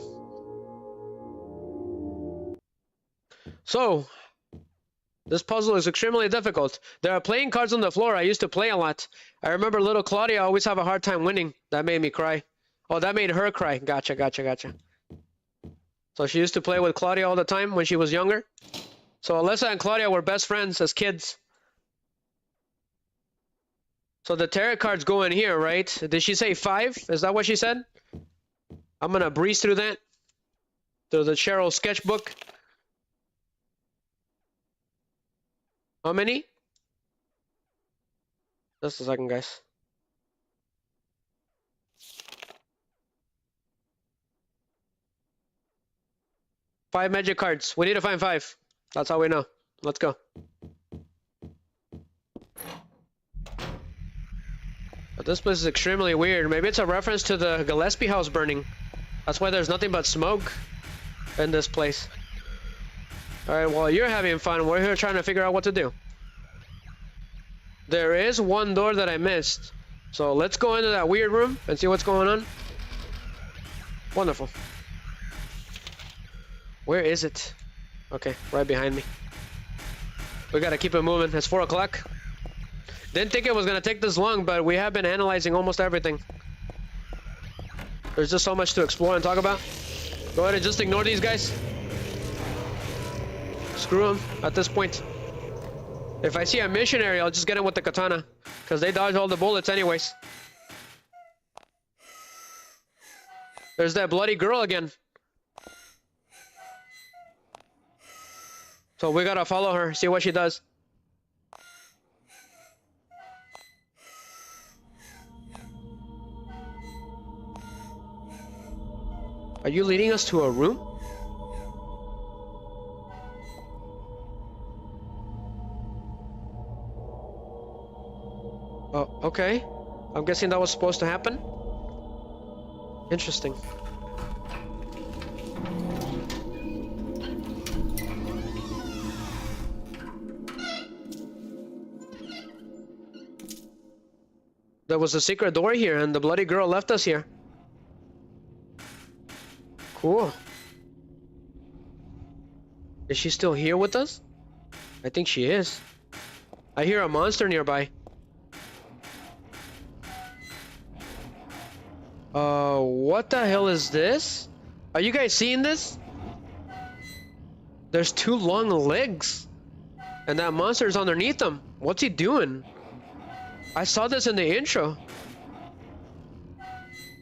So, this puzzle is extremely difficult. There are playing cards on the floor. I used to play a lot. I remember little Claudia always have a hard time winning. That made me cry. Oh, that made her cry. Gotcha. So she used to play with Claudia all the time when she was younger. So Alyssa and Claudia were best friends as kids. So the tarot cards go in here, right? Did she say 5? Is that what she said? I'm gonna breeze through that. Through the Cheryl sketchbook. How many? Just a second, guys. 5 magic cards. We need to find 5. That's all we know. Let's go. But this place is extremely weird. Maybe it's a reference to the Gillespie house burning. That's why there's nothing but smoke in this place. Alright, while you're having fun, we're here trying to figure out what to do. There is one door that I missed. So let's go into that weird room and see what's going on. Wonderful. Where is it? Okay, right behind me. We gotta keep it moving. It's 4 o'clock. Didn't think it was gonna take this long, but we have been analyzing almost everything. There's just so much to explore and talk about. Go ahead and just ignore these guys. Screw them at this point. If I see a missionary, I'll just get him with the katana, because they dodge all the bullets anyways. There's that bloody girl again. So we gotta follow her, see what she does. Are you leading us to a room? Oh, okay. I'm guessing that was supposed to happen. Interesting. There was a secret door here, and the bloody girl left us here. Cool. Is she still here with us? I think she is. I hear a monster nearby. What the hell is this? Are you guys seeing this? There's 2 long legs. And that monster's underneath them. What's he doing? I saw this in the intro.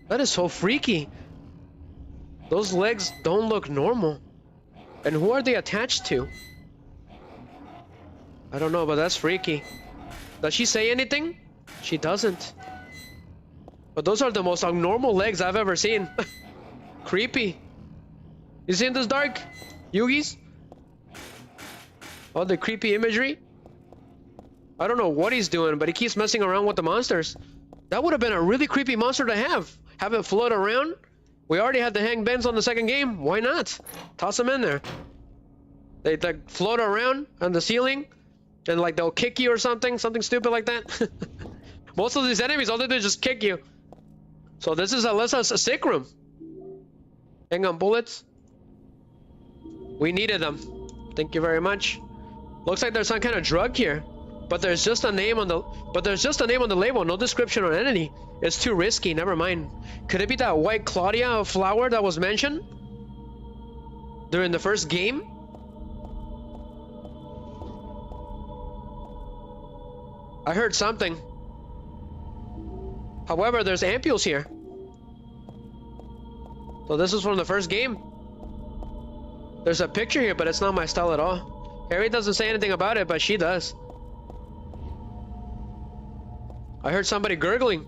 That is so freaky. Those legs don't look normal. And who are they attached to? I don't know, but that's freaky. Does she say anything? She doesn't. But those are the most abnormal legs I've ever seen. Creepy. You seen this, Dark? Yugis? All the creepy imagery? I don't know what he's doing, but he keeps messing around with the monsters. That would have been a really creepy monster to have. Have it float around. We already had the hang bends on the second game. Why not? Toss them in there. They like float around on the ceiling, and like they'll kick you or something stupid like that. Most of these enemies, all they do is just kick you. So this is Alyssa's sick room. Hang on, bullets. We needed them. Thank you very much. Looks like there's some kind of drug here, but there's just a name on the label, no description or entity. It's too risky. Never mind. Could it be that white Claudia flower that was mentioned during the first game? I heard something. However, there's ampules here. So this is from the first game. There's a picture here, but it's not my style at all. Harry doesn't say anything about it, but she does. I heard somebody gurgling.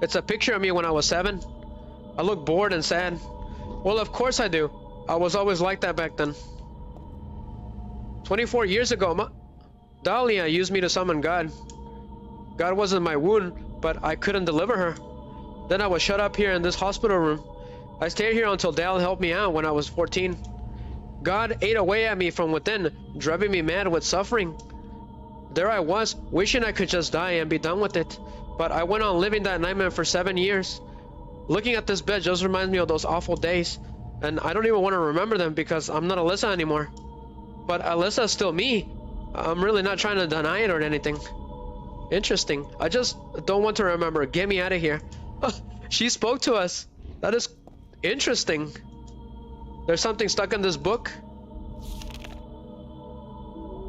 It's a picture of me when I was 7. I look bored and sad. Well, of course I do. I was always like that back then. 24 years ago, Dahlia used me to summon God. God wasn't my wound, but I couldn't deliver her. Then I was shut up here in this hospital room. I stayed here until Dal helped me out when I was 14. God ate away at me from within, driving me mad with suffering. There I was, wishing I could just die and be done with it. But I went on living that nightmare for 7 years. Looking at this bed just reminds me of those awful days. And I don't even want to remember them because I'm not Alyssa anymore. But Alyssa is still me. I'm really not trying to deny it or anything. Interesting. I just don't want to remember. Get me out of here. She spoke to us. That is interesting. There's something stuck in this book.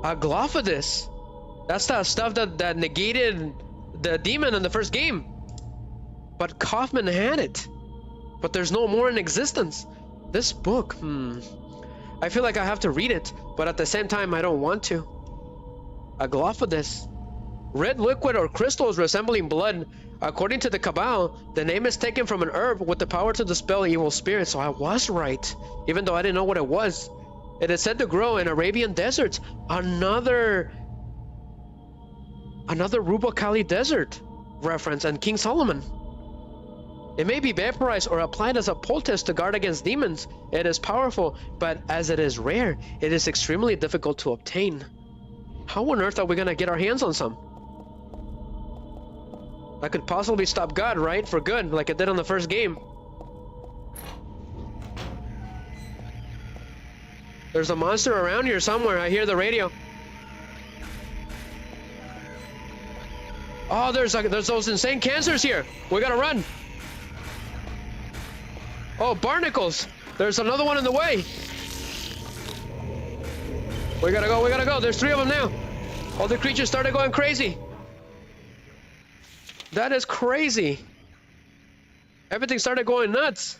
Aglophidus. That's that stuff that negated the demon in the first game. But Kaufman had it. But there's no more in existence. This book, I feel like I have to read it, but at the same time I don't want to. Aglophidus. Red liquid or crystals resembling blood. According to the Cabal, the name is taken from an herb with the power to dispel evil spirits, so I was right, even though I didn't know what it was. It is said to grow in Arabian deserts. Another Ruba Kali desert reference, and King Solomon. It may be vaporized or applied as a poultice to guard against demons. It is powerful, but as it is rare, it is extremely difficult to obtain. How on earth are we gonna get our hands on some? That could possibly stop God, right? For good, like it did on the first game. There's a monster around here somewhere. I hear the radio. Oh, there's those insane cancers here. We gotta run. Oh, barnacles. There's another one in the way. We gotta go, we gotta go. There's 3 of them now. All the creatures started going crazy. That is crazy. Everything started going nuts.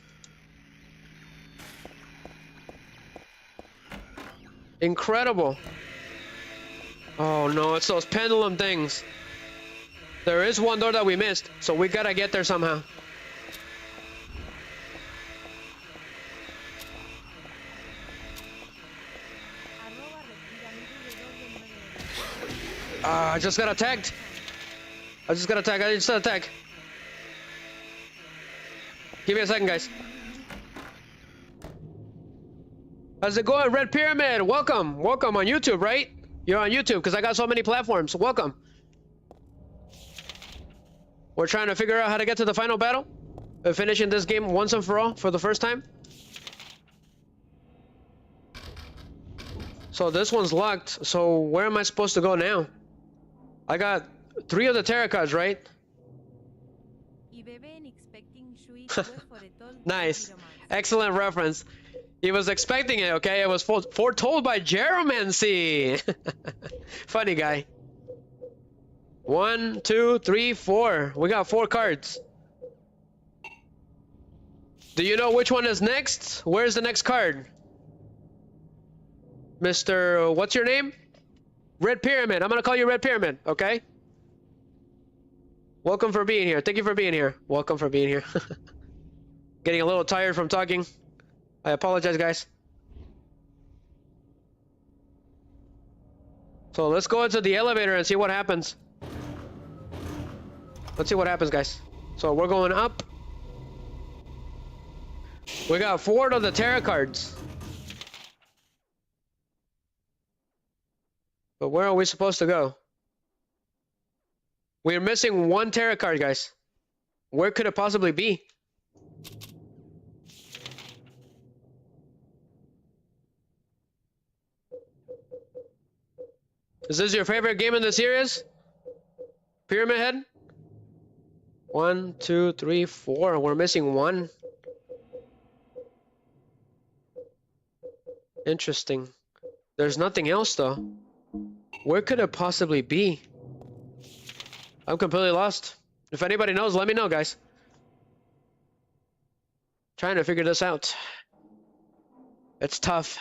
Incredible. Oh no, it's those pendulum things. There is one door that we missed, so we gotta get there somehow. I just got attacked. I just got attacked. Give me a second, guys. How's it going, Red Pyramid? Welcome. Welcome on YouTube, right? You're on YouTube because I got so many platforms. Welcome. We're trying to figure out how to get to the final battle. We're finishing this game once and for all for the first time. So this one's locked. So where am I supposed to go now? I got 3 of the tarot cards, right? Nice. Excellent reference. He was expecting it, okay? It was foretold by Geromancy. Funny guy. 1, 2, 3, 4. We got 4 cards. Do you know which one is next? Where's the next card? Mr. What's your name? Red Pyramid. I'm gonna call you Red Pyramid, okay? Welcome for being here. Thank you for being here. Welcome for being here. Getting a little tired from talking. I apologize, guys. So let's go into the elevator and see what happens. Let's see what happens, guys. So we're going up. We got 4 of the tarot cards. But where are we supposed to go? We're missing 1 tarot card, guys. Where could it possibly be? Is this your favorite game in the series? Pyramid Head? 1, 2, 3, 4. We're missing 1. Interesting. There's nothing else though. Where could it possibly be? I'm completely lost. If anybody knows, let me know, guys. Trying to figure this out. It's tough.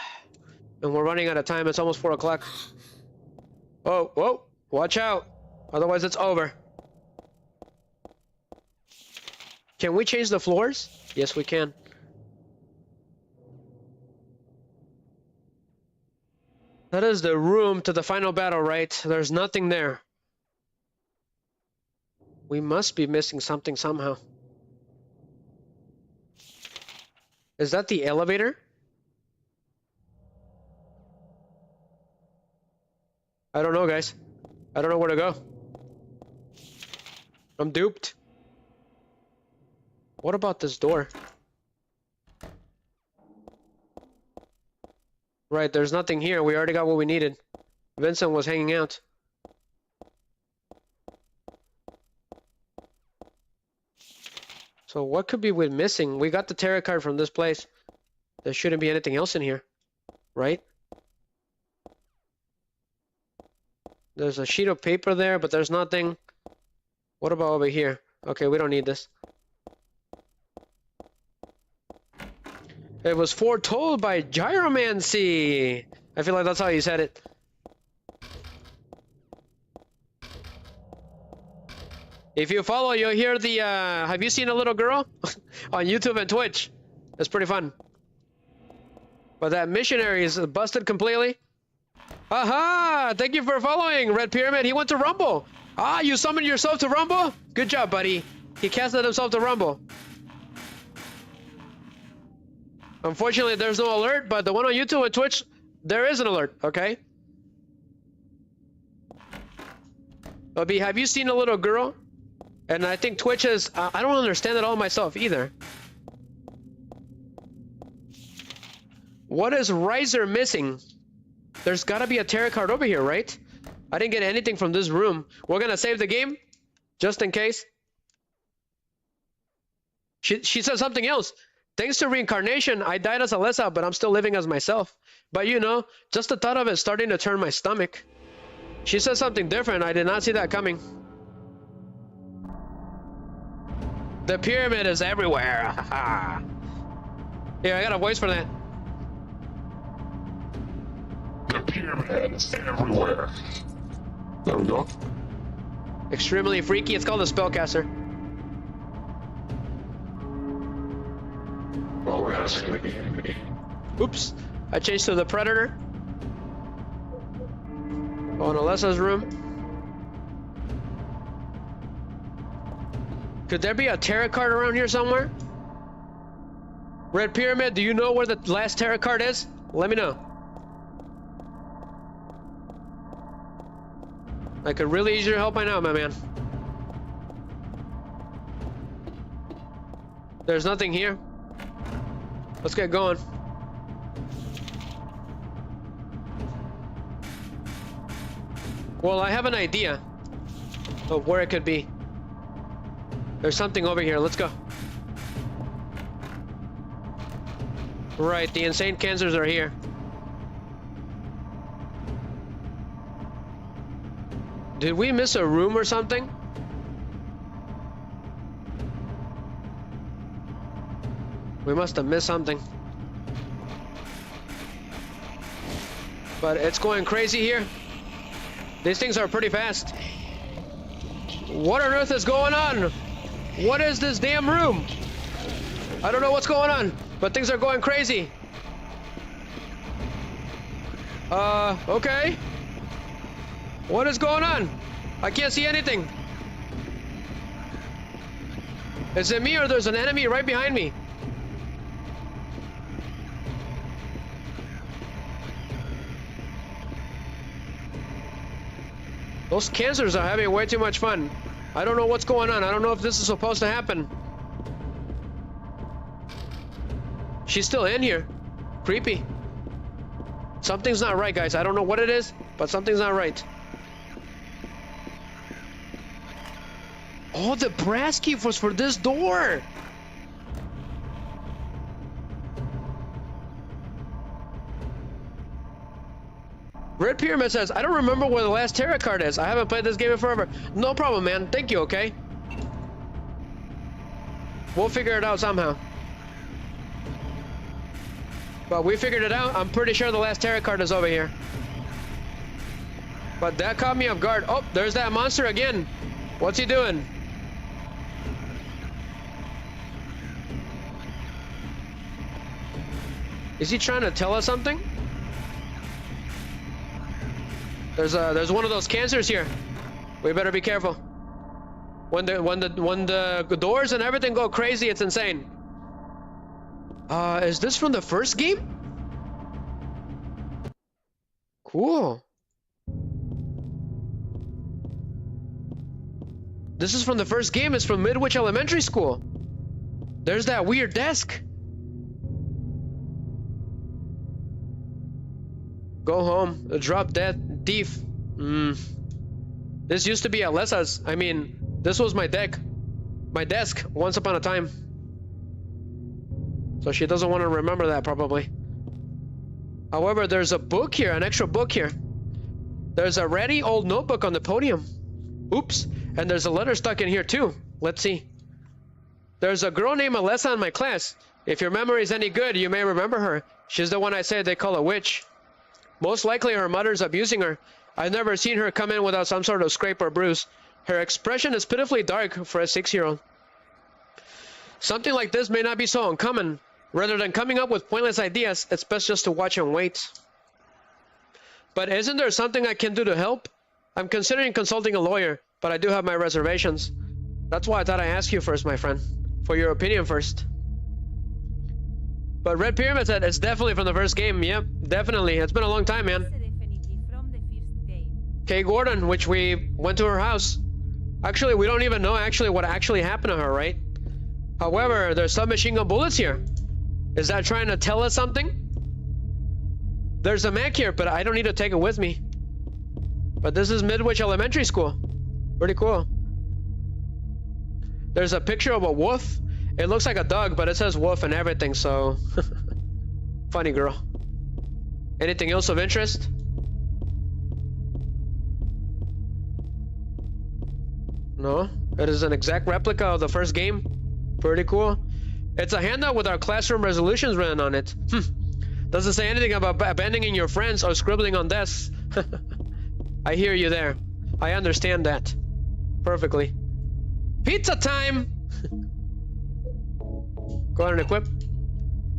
And we're running out of time. It's almost 4 o'clock. Oh, whoa. Watch out. Otherwise, it's over. Can we change the floors? Yes, we can. That is the room to the final battle, right? There's nothing there. We must be missing something somehow. Is that the elevator? I don't know, guys. I don't know where to go. I'm duped. What about this door? Right, there's nothing here. We already got what we needed. Vincent was hanging out. So what could be we missing? We got the tarot card from this place. There shouldn't be anything else in here, right? There's a sheet of paper there, but there's nothing. What about over here? Okay, we don't need this. It was foretold by Gyromancy. I feel like that's how you said it. If you follow, you'll hear the, have you seen a little girl? On YouTube and Twitch. It's pretty fun. But that missionary is busted completely. Aha! Thank you for following, Red Pyramid. He went to Rumble. Ah, you summoned yourself to Rumble? Good job, buddy. He casted himself to Rumble. Unfortunately, there's no alert, but the one on YouTube and Twitch, there is an alert, okay? Obi, have you seen a little girl? And I think Twitch is... I don't understand it all myself either. What is Riser missing? There's gotta be a tarot card over here, right? I didn't get anything from this room. We're gonna save the game, just in case. She said something else. Thanks to reincarnation, I died as Alessa, but I'm still living as myself. But you know, just the thought of it starting to turn my stomach. She said something different. I did not see that coming. The pyramid is everywhere. Here, I got a voice for that. The pyramid is everywhere. There we go. Extremely freaky. It's called a spellcaster. Oh, we're gonna see the game. Oops. I changed to the Predator. Oh, in Alessa's room. Could there be a tarot card around here somewhere? Red Pyramid, do you know where the last tarot card is? Let me know. I could really use your help by now, my man. There's nothing here. Let's get going. Well, I have an idea of where it could be. There's something over here. Let's go. Right, the insane cancers are here. Did we miss a room or something? We must have missed something. But it's going crazy here. These things are pretty fast. What on earth is going on? What is this damn room? I don't know what's going on, but things are going crazy. Okay. What is going on? I can't see anything. Is it me or there's an enemy right behind me? Those cancers are having way too much fun. I don't know what's going on. I don't know if this is supposed to happen. She's still in here. Creepy. Something's not right, guys. I don't know what it is, but something's not right. Oh, the brass key was for this door. Red Pyramid says, I don't remember where the last tarot card is. I haven't played this game in forever. No problem, man. Thank you, okay? We'll figure it out somehow. But we figured it out. I'm pretty sure the last tarot card is over here. But that caught me off guard. Oh, there's that monster again. What's he doing? Is he trying to tell us something? There's one of those cancers here. We better be careful. When the doors and everything go crazy, it's insane. Is this from the first game? Cool. This is from the first game. It's from Midwich Elementary School. There's that weird desk. Go home. Drop dead thief. This used to be Alessa's. I mean, this was my desk once upon a time. So she doesn't want to remember that probably. However, there's a book here, an extra book here. There's a ratty old notebook on the podium. Oops. And there's a letter stuck in here too. Let's see. There's a girl named Alessa in my class. If your memory is any good, you may remember her. She's the one I said they call a witch. Most likely her mother's abusing her. I've never seen her come in without some sort of scrape or bruise. Her expression is pitifully dark for a 6-year-old. Something like this may not be so uncommon. Rather than coming up with pointless ideas, it's best just to watch and wait. But isn't there something I can do to help? I'm considering consulting a lawyer, but I do have my reservations. That's why I thought I'd ask you first, my friend. For your opinion first. But Red Pyramid said it's definitely from the first game. Yep, definitely. It's been a long time, man. Kay Gordon, which we went to her house. Actually, we don't even know what actually happened to her, right? However, there's submachine gun bullets here. Is that trying to tell us something? There's a Mac here, but I don't need to take it with me. But this is Midwich Elementary School. Pretty cool. There's a picture of a wolf. It looks like a dog, but it says wolf and everything, so... Funny girl. Anything else of interest? No? It is an exact replica of the first game. Pretty cool. It's a handout with our classroom resolutions written on it. Doesn't say anything about abandoning your friends or scribbling on desks. I hear you there. I understand that. Perfectly. Pizza time! Go ahead and equip.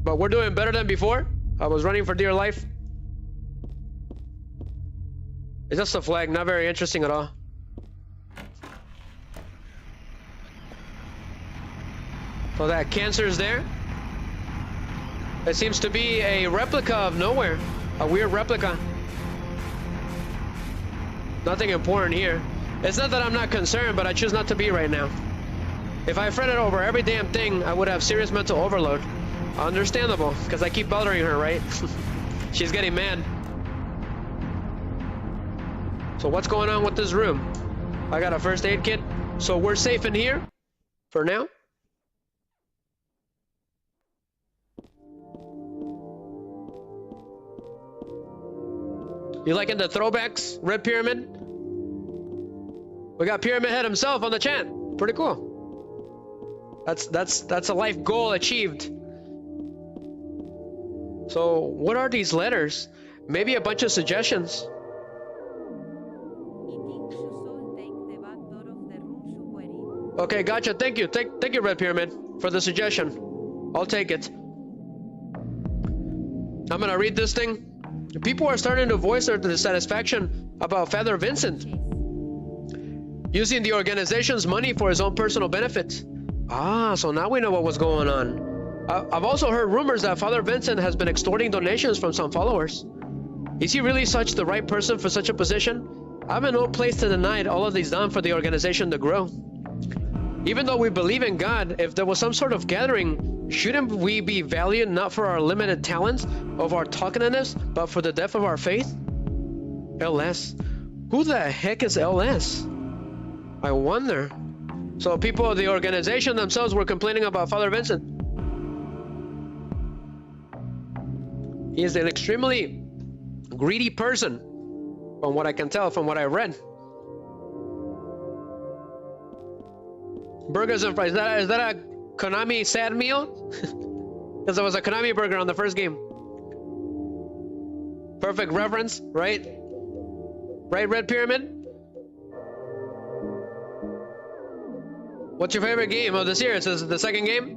But we're doing better than before. I was running for dear life. It's just a flag, not very interesting at all. So that cancer's there. It seems to be a replica of nowhere. A weird replica. Nothing important here. It's not that I'm not concerned, but I choose not to be right now. If I fretted over every damn thing, I would have serious mental overload. Understandable, because I keep bothering her, right? She's getting mad. So what's going on with this room? I got a first aid kit, so we're safe in here for now. You liking the throwbacks, Red Pyramid? We got Pyramid Head himself on the chat. Pretty cool. That's a life goal achieved. So what are these letters? Maybe a bunch of suggestions. Okay, gotcha. Thank you. Thank you, Red Pyramid, for the suggestion. I'll take it. I'm gonna read this thing. People are starting to voice their dissatisfaction about Father Vincent using the organization's money for his own personal benefit. Ah, so now we know what was going on. I've also heard rumors that Father Vincent has been extorting donations from some followers. Is he really such the right person for such a position? I'm in no place to deny all of these done for the organization to grow. Even though we believe in God, if there was some sort of gathering, shouldn't we be valued not for our limited talents of our talkativeness, but for the depth of our faith? LS. Who the heck is LS? I wonder. So people of the organization themselves were complaining about Father Vincent. He is an extremely greedy person, from what I can tell, from what I read. Burgers and fries. Is that a Konami sad meal? Because there was a Konami burger on the first game. Perfect reference, right? Right, Red Pyramid? What's your favorite game of this year? Is this the second game?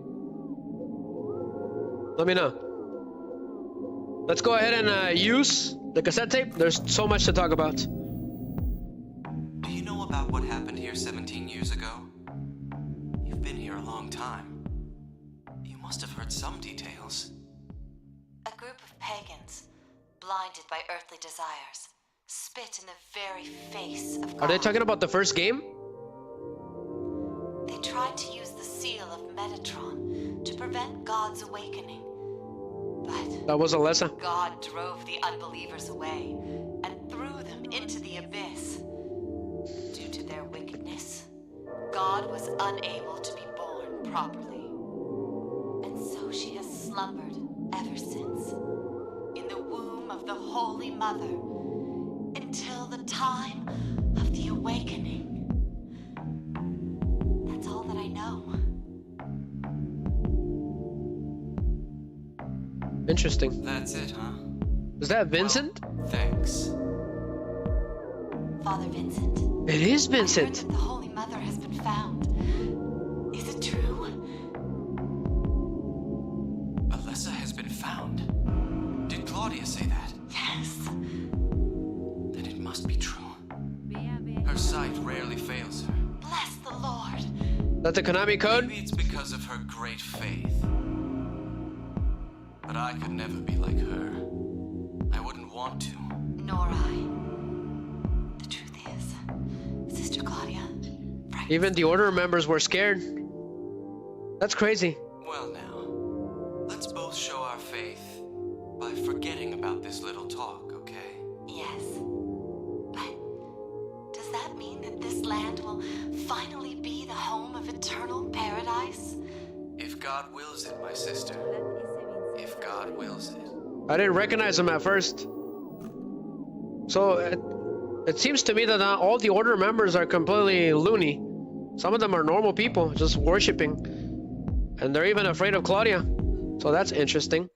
Let me know. Let's go ahead and use the cassette tape. There's so much to talk about. Do you know about what happened here 17 years ago? You've been here a long time. You must have heard some details. A group of pagans, blinded by earthly desires, spit in the very face of God. Are they talking about the first game? They tried to use the seal of Metatron to prevent God's awakening. But that was Alessa. God drove the unbelievers away and threw them into the abyss. Due to their wickedness, God was unable to be born properly. And so she has slumbered ever since, in the womb of the Holy Mother, until the time of the awakening. That's all that I know. Interesting. That's it, huh? Is that Vincent? Well, thanks. Father Vincent. It is I heard Vincent. that the Holy Mother has been found. Is it true? Alessa has been found. Did Claudia say that? Yes. Then it must be true. Her sight rarely fails her. Bless the Lord. That's the Konami code. Maybe it's because of her great faith. But I could never be like her. I wouldn't want to. Nor I. The truth is, Sister Claudia. Even the Order members were scared. That's crazy. Well now, let's both show our faith by forgetting about this little talk, okay? Yes. But does that mean that this land will finally be the home of eternal paradise? If God wills it, my sister. If God wills it. I didn't recognize him at first. So it seems to me that not all the Order members are completely loony. Some of them are normal people, just worshiping. And they're even afraid of Claudia. So that's interesting.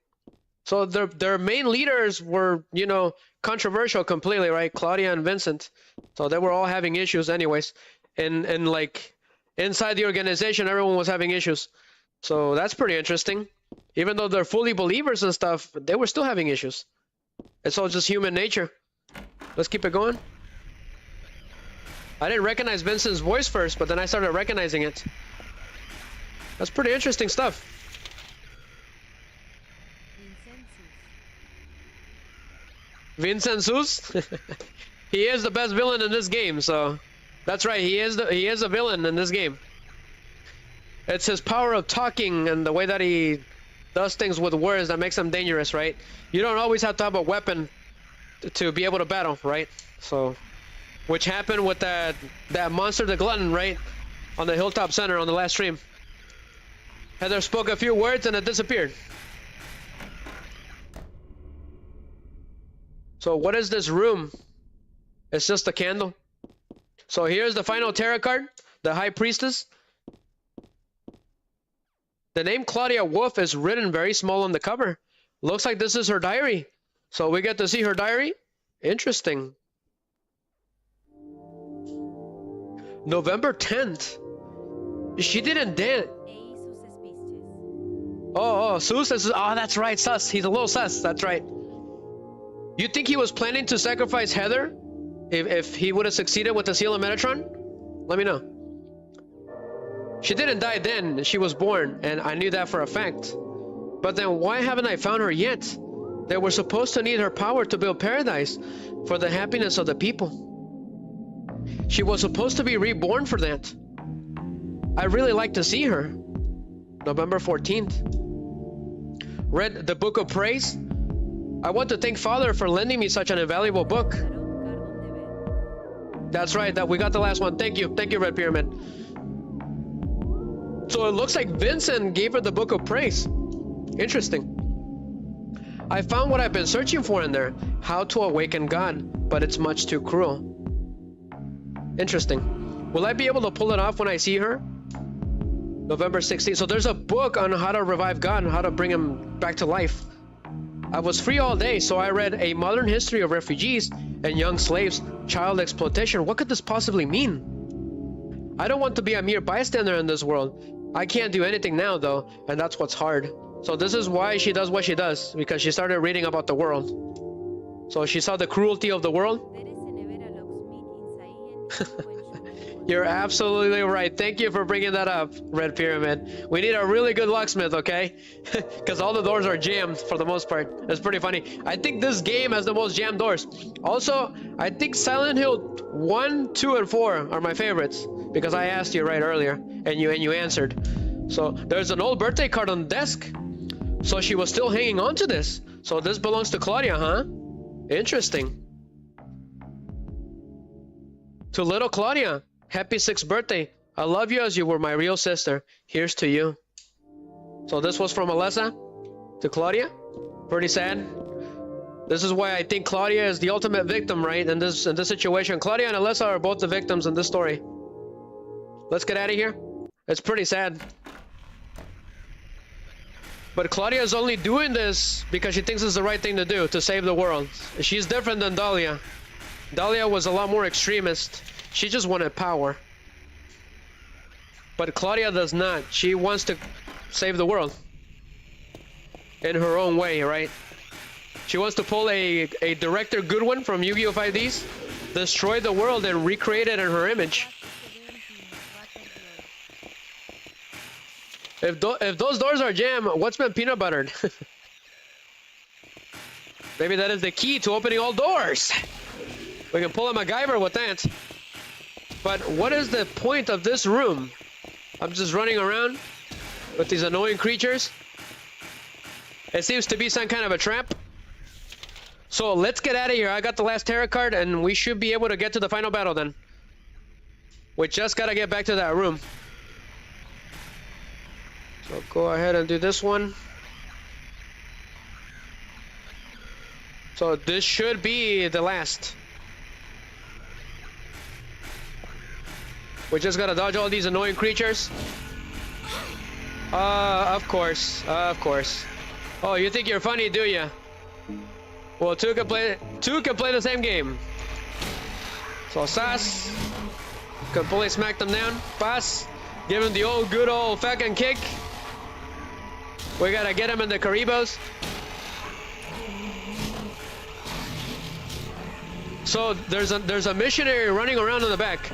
So their main leaders were, you know, controversial completely, right? Claudia and Vincent. So they were all having issues anyways. And like inside the organization, everyone was having issues. So that's pretty interesting. Even though they're fully believers and stuff, they were still having issues. It's all just human nature. Let's keep it going. I didn't recognize Vincent's voice first, but then I started recognizing it. That's pretty interesting stuff. Vincenzus? He is the best villain in this game, so that's right, he is a villain in this game. It's his power of talking and the way that he does things with words that makes him dangerous, right? You don't always have to have a weapon to be able to battle, right? So, which happened with that monster, the glutton, right? On the Hilltop Center on the last stream. Heather spoke a few words and it disappeared. So what is this room? It's just a candle. So here's the final tarot card, the High Priestess. The name Claudia Wolf is written very small on the cover. Looks like this is her diary. So we get to see her diary. Interesting. November 10th. She didn't dance. Oh, Sus is, oh, that's right, sus. He's a little sus, that's right. You think he was planning to sacrifice Heather if he would have succeeded with the Seal of Metatron? Let me know. She didn't die then, she was born, and I knew that for a fact. But then why haven't I found her yet? They were supposed to need her power to build paradise for the happiness of the people. She was supposed to be reborn for that. I'd really like to see her. November 14th. Read the Book of Praise. I want to thank Father for lending me such an invaluable book. That's right, that we got the last one. Thank you, Red Pyramid. So it looks like Vincent gave her the Book of Praise. Interesting. I found what I've been searching for in there. How to awaken God, but it's much too cruel. Interesting. Will I be able to pull it off when I see her? November 16th. So there's a book on how to revive God and how to bring him back to life. I was free all day, so I read A Modern History of Refugees and Young Slaves, Child Exploitation. What could this possibly mean? I don't want to be a mere bystander in this world. I can't do anything now, though, and that's what's hard. So this is why she does what she does, because she started reading about the world. So she saw the cruelty of the world. You're absolutely right. Thank you for bringing that up, Red Pyramid. We need a really good locksmith, okay? Because all the doors are jammed for the most part. It's pretty funny. I think this game has the most jammed doors. Also, I think Silent Hill 1, 2, and 4 are my favorites, because I asked you right earlier, and you answered. So there's an old birthday card on the desk. So she was still hanging on to this. So this belongs to Claudia, huh? Interesting. To little Claudia. Happy 6th birthday. I love you as you were my real sister. Here's to you. So this was from Alessa to Claudia. Pretty sad. This is why I think Claudia is the ultimate victim, right? In this situation. Claudia and Alessa are both the victims in this story. Let's get out of here. It's pretty sad. But Claudia is only doing this because she thinks it's the right thing to do, to save the world. She's different than Dahlia. Dahlia was a lot more extremist. She just wanted power. But Claudia does not. She wants to save the world. In her own way, right? She wants to pull a Director Goodwin from Yu-Gi-Oh! 5Ds, destroy the world and recreate it in her image. If those doors are jammed, what's been peanut buttered? Maybe that is the key to opening all doors. We can pull a MacGyver with that. But what is the point of this room? I'm just running around with these annoying creatures. It seems to be some kind of a trap. So let's get out of here. I got the last tarot card and we should be able to get to the final battle then. We just gotta get back to that room. So go ahead and do this one. So this should be the last. We just gotta dodge all these annoying creatures. Of course. Oh, you think you're funny, do ya? Well, two can play the same game. So Sass, completely smack them down. Pass, give him the good old fucking kick. We gotta get him in the Karibos. So there's a missionary running around in the back.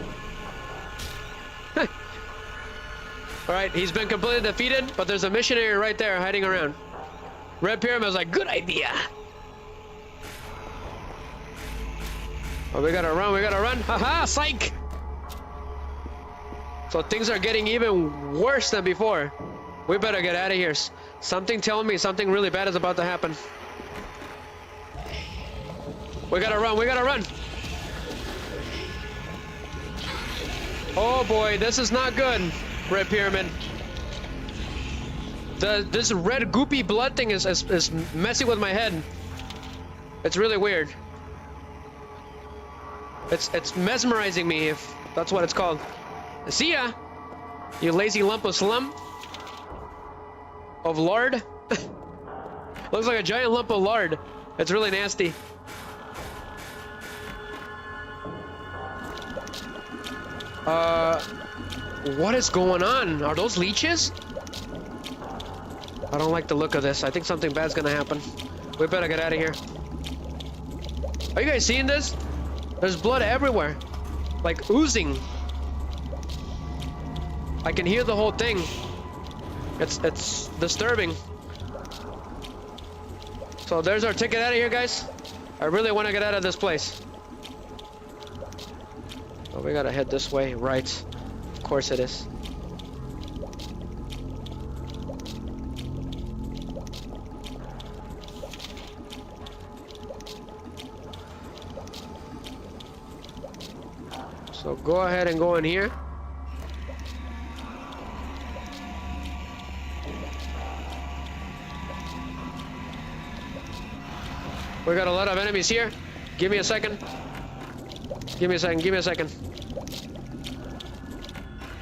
All right, he's been completely defeated, but there's a missionary right there hiding around. Red Pyramid was like, good idea. Oh, we gotta run. Haha, psych! So things are getting even worse than before. We better get out of here. Something telling me something really bad is about to happen. We gotta run. Oh boy, this is not good, Red Pyramid. This red goopy blood thing is messing with my head. It's really weird. It's mesmerizing me, if that's what it's called. See ya, you lazy lump of slum. Of lard. Looks like a giant lump of lard. It's really nasty. What is going on? Are those leeches? I don't like the look of this. I think something bad's gonna happen. We better get out of here. Are you guys seeing this? There's blood everywhere. Like oozing. I can hear the whole thing. It's disturbing. So there's our ticket out of here, guys. I really want to get out of this place. Oh, we gotta head this way, right? Of course it is. So go ahead and go in here. We got a lot of enemies here. Give me a second. Give me a second.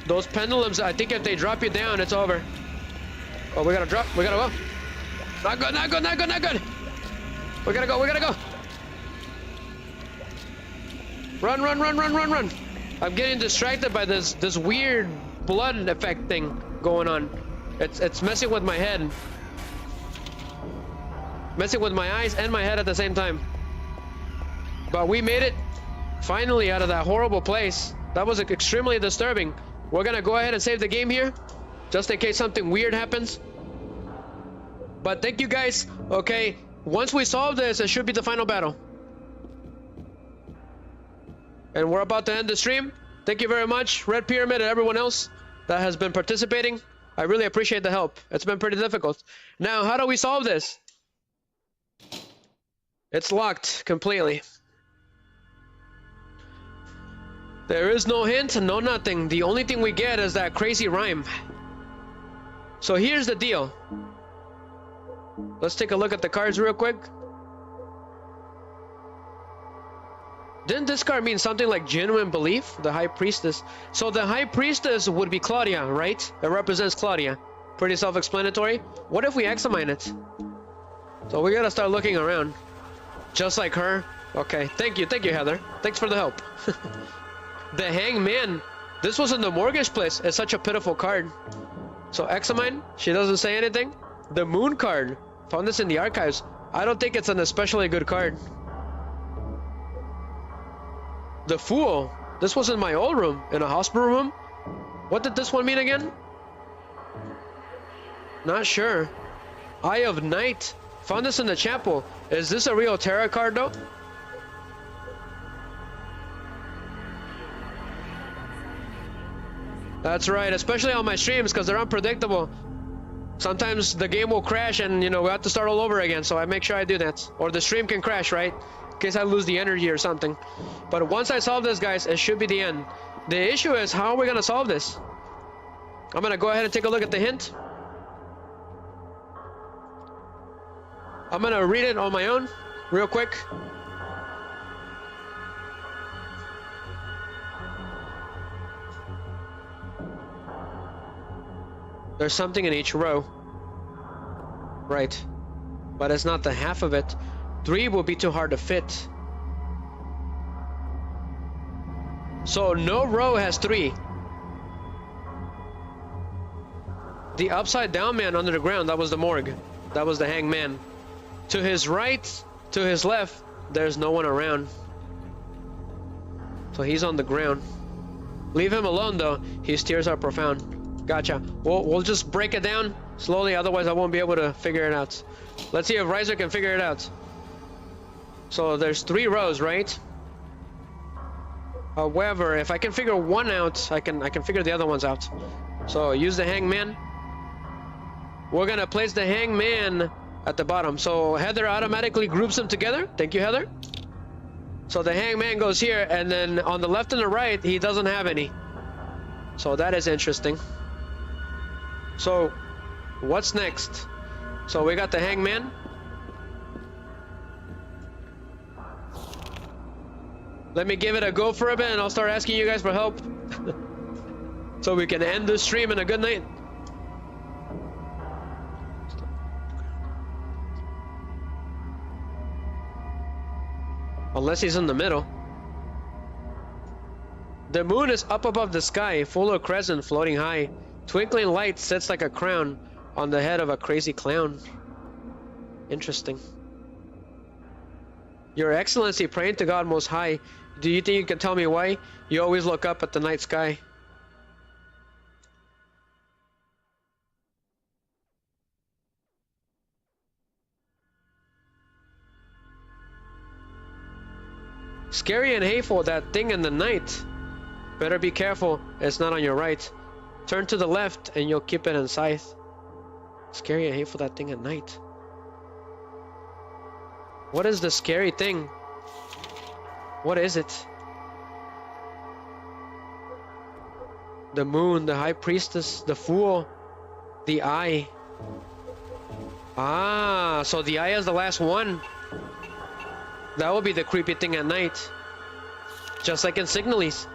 Those pendulums, I think if they drop you down, it's over. Oh, we gotta drop. We gotta go. Not good. We gotta go. Run. I'm getting distracted by this weird blood effect thing going on. It's messing with my head. Messing with my eyes and my head at the same time. But we made it finally out of that horrible place. That was extremely disturbing. We're gonna go ahead and save the game here, just in case something weird happens. But thank you guys. Okay, once we solve this, it should be the final battle. And we're about to end the stream. Thank you very much, Red Pyramid and everyone else that has been participating. I really appreciate the help. It's been pretty difficult. Now, how do we solve this? It's locked completely. There is no hint, no nothing. The only thing we get is that crazy rhyme. So here's the deal. Let's take a look at the cards real quick. Didn't this card mean something like genuine belief? The High Priestess. So the High Priestess would be Claudia, right? It represents Claudia. Pretty self-explanatory. What if we examine it? So we gotta start looking around. Just like her. Okay, thank you, Heather. Thanks for the help. The Hangman. This was in the mortgage place. It's such a pitiful card. So Examine, she doesn't say anything. The Moon card. Found this in the archives. I don't think it's an especially good card. The Fool. This was in my old room, in a hospital room. What did this one mean again? Not sure. Eye of Night. Found this in the chapel. Is this a real tarot card though? That's right, especially on my streams because they're unpredictable. Sometimes the game will crash and, you know, we have to start all over again, so I make sure I do that. Or the stream can crash, right? In case I lose the energy or something. But once I solve this, guys, it should be the end. The issue is, how are we gonna solve this? I'm gonna go ahead and take a look at the hint. I'm gonna read it on my own, real quick. There's something in each row. Right. But it's not the half of it. 3 will be too hard to fit. So no row has 3. The upside down man under the ground, that was the morgue. That was the hangman. To his right, to his left, there's no one around. So he's on the ground. Leave him alone though, his tears are profound. Gotcha. We'll just break it down slowly, otherwise I won't be able to figure it out. Let's see if Riser can figure it out. So there's 3 rows, right? However, if I can figure one out, I can figure the other ones out. So use the hangman. We're gonna place the hangman at the bottom. So Heather automatically groups them together. Thank you, Heather. So the hangman goes here, and then on the left and the right, he doesn't have any. So that is interesting. So what's next? So we got the hangman. Let me give it a go for a bit and I'll start asking you guys for help. So we can end this stream in a good night. Unless he's in the middle. The moon is up above the sky, full of crescent floating high. Twinkling light sits like a crown on the head of a crazy clown. Interesting. Your Excellency, praying to God Most High, do you think you can tell me why you always look up at the night sky? Scary and hateful, that thing in the night. Better be careful, it's not on your right. Turn to the left and you'll keep it in sight. Scary and hateful, that thing at night. What is the scary thing? What is it? The moon, the high priestess, the fool, the eye. Ah, so the eye is the last one. That will be the creepy thing at night. Just like in Signalis.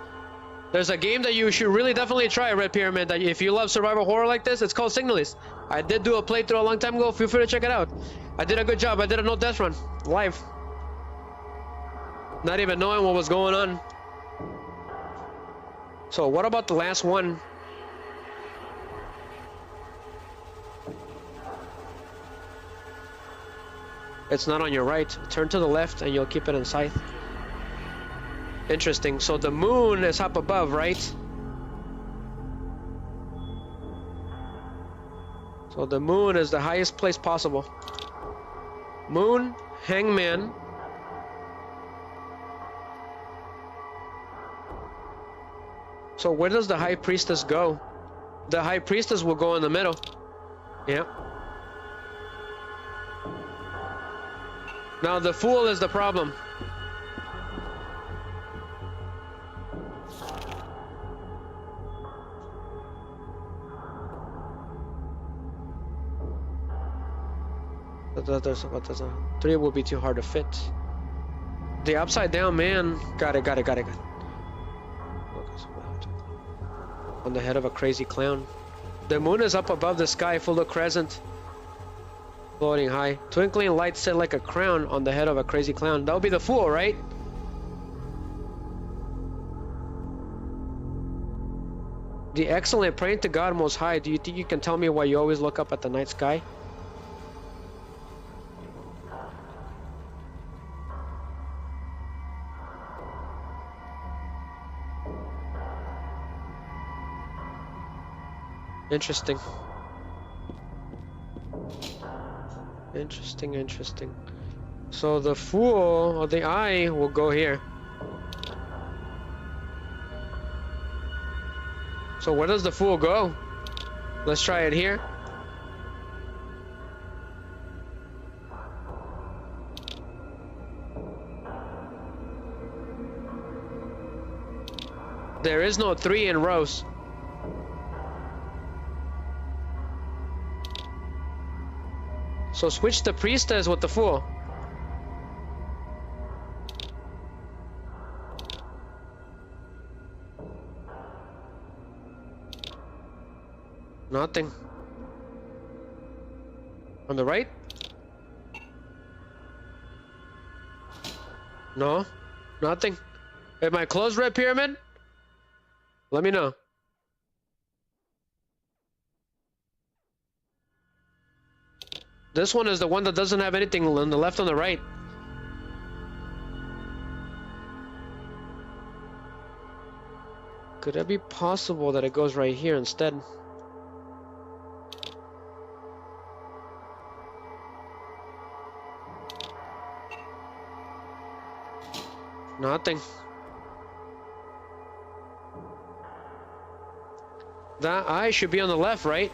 There's a game that you should really definitely try, Red Pyramid, that if you love survival horror like this, it's called Signalis. I did do a playthrough a long time ago, feel free to check it out. I did a good job, I did a no death run, live. Not even knowing what was going on. So what about the last one? It's not on your right. Turn to the left and you'll keep it in sight. Interesting. So the moon is up above, right? So the moon is the highest place possible. Moon, hangman. So where does the high priestess go? The high priestess will go in the middle. Yeah. Now the fool is the problem. There's 3 will be too hard to fit. The upside down man. Got it. On the head of a crazy clown. The moon is up above the sky, full of crescent. Floating high. Twinkling lights set like a crown on the head of a crazy clown. That would be the fool, right? The excellent, praying to God Most High. Do you think you can tell me why you always look up at the night sky? Interesting. Interesting. So the fool, or the eye, will go here. So where does the fool go? Let's try it here. There is no 3 in rows. So switch the priestess with the fool. Nothing. On the right? No, nothing. Am I close, Red Pyramid? Let me know. This one is the one that doesn't have anything on the left and the right. Could it be possible that it goes right here instead? Nothing. That eye should be on the left, right?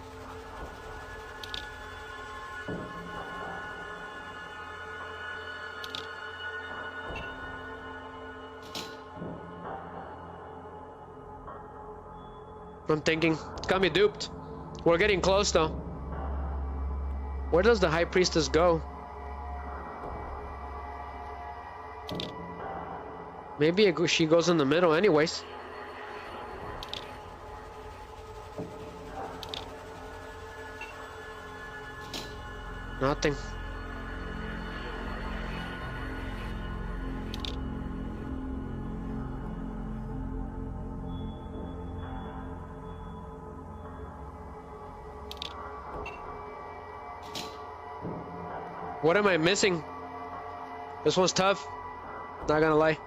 I'm thinking, got me duped. We're getting close though. Where does the high priestess go? Maybe she goes in the middle anyways. Nothing. What am I missing? This one's tough. Not gonna lie.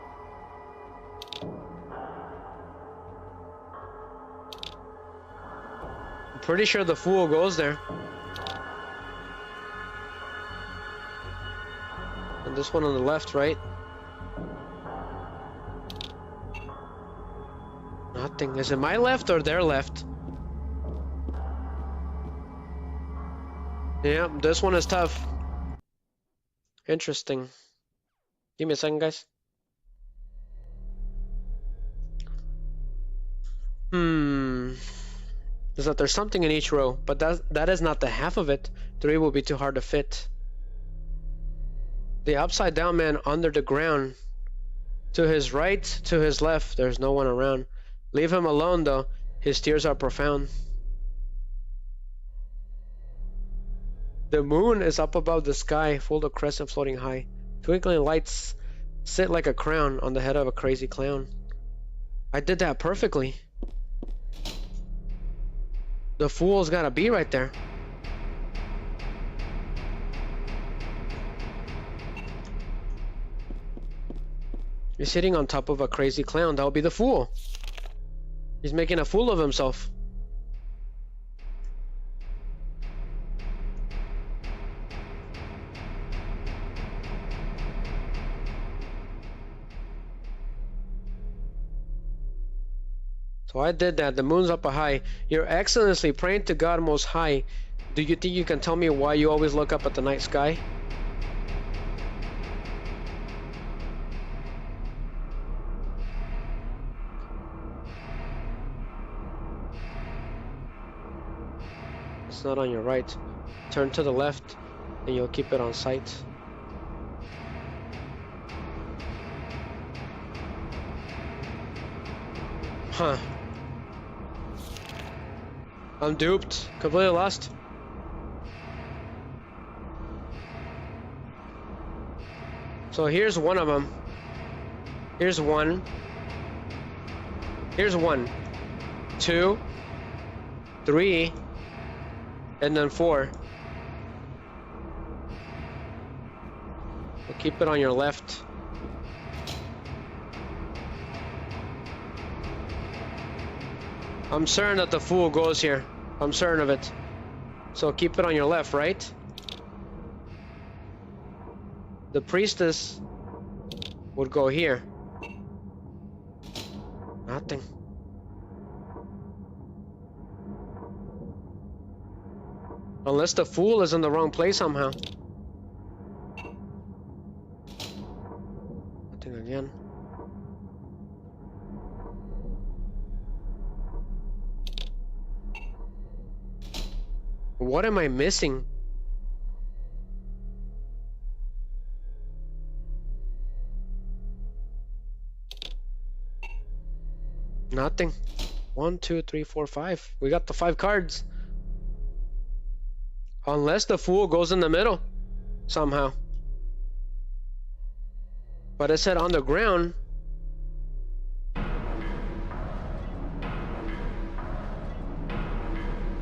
I'm pretty sure the fool goes there. And this one on the left, right? Nothing. Is it my left or their left? Yeah, this one is tough. Interesting. Give me a second, guys. Is that there's something in each row, but that is not the half of it. 3 will be too hard to fit. The upside down man under the ground. To his right, to his left, there's no one around. Leave him alone though, his tears are profound. The moon is up above the sky, full of crescent floating high. Twinkling lights sit like a crown on the head of a crazy clown. I did that perfectly. The fool's gotta be right there. He's sitting on top of a crazy clown. That'll be the fool. He's making a fool of himself. So I did that. The moon's up high. Your Excellency, praying to God Most High. Do you think you can tell me why you always look up at the night sky? It's not on your right. Turn to the left and you'll keep it on sight. Huh. I'm duped. Completely lost. So here's one of them. Here's one. Here's 1, 2, 3, and then 4. We'll keep it on your left. I'm certain that the fool goes here. I'm certain of it. So keep it on your left, right? The priestess would go here. Nothing. Unless the fool is in the wrong place somehow. Nothing again. What am I missing? Nothing. 1, 2, 3, 4, 5. We got the 5 cards. Unless the fool goes in the middle somehow. But it said on the ground.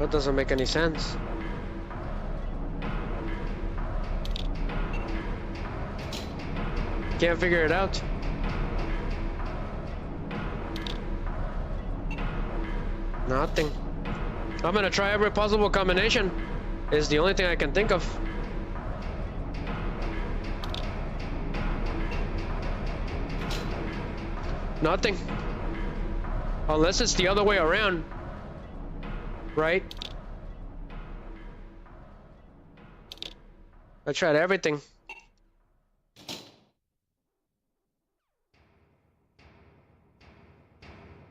That doesn't make any sense. Can't figure it out. Nothing. I'm gonna try every possible combination. It's the only thing I can think of. Nothing. Unless it's the other way around. Right? I tried everything.